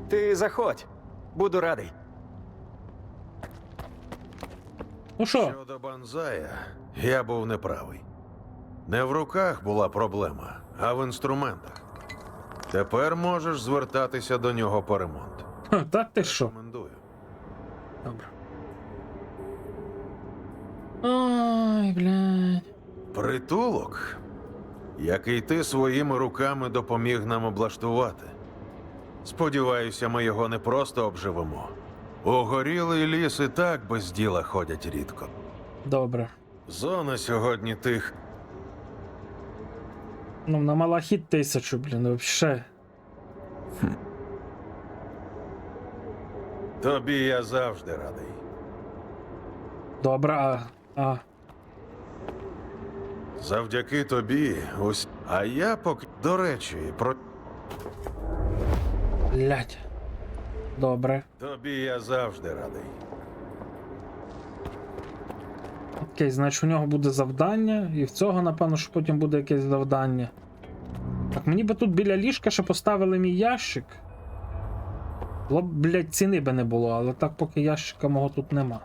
Ти заходь. Буду радий. Ну що? Щодо Банзая, я був неправий. Не в руках була проблема, а в інструментах. Тепер можеш звертатися до нього по ремонт. Ха, так ти що? Рекомендую. Добре. Ой, блядь. Притулок, який ти своїми руками допоміг нам облаштувати. Сподіваюся, ми його не просто обживемо. Угорілий ліс і так без діла ходять рідко. Добре. Зона сьогодні тих. Ну, на Малахіт 1000, блін, вообще. Тобі я завжди радий. Добре, Завдяки тобі А я поки. До речі, про. Блядь. Добре. Тобі я завжди радий. Окей, значить у нього буде завдання, і в цього, напевно, що потім буде якесь завдання. Так, мені би тут біля ліжка ще поставили мій ящик. Було б, блядь, ціни би не було, але так поки ящика мого тут нема.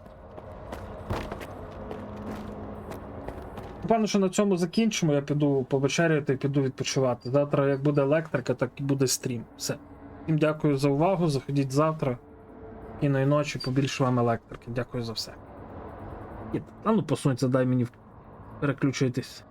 Напевно, що на цьому закінчимо, я піду повечеряти і піду відпочивати. Завтра, як буде електрика, так і буде стрім. Все. Всім дякую за увагу, заходіть завтра. Кіної ночі, побільше вам електрики. Дякую за все. А ну посунься, дай мені переключитись.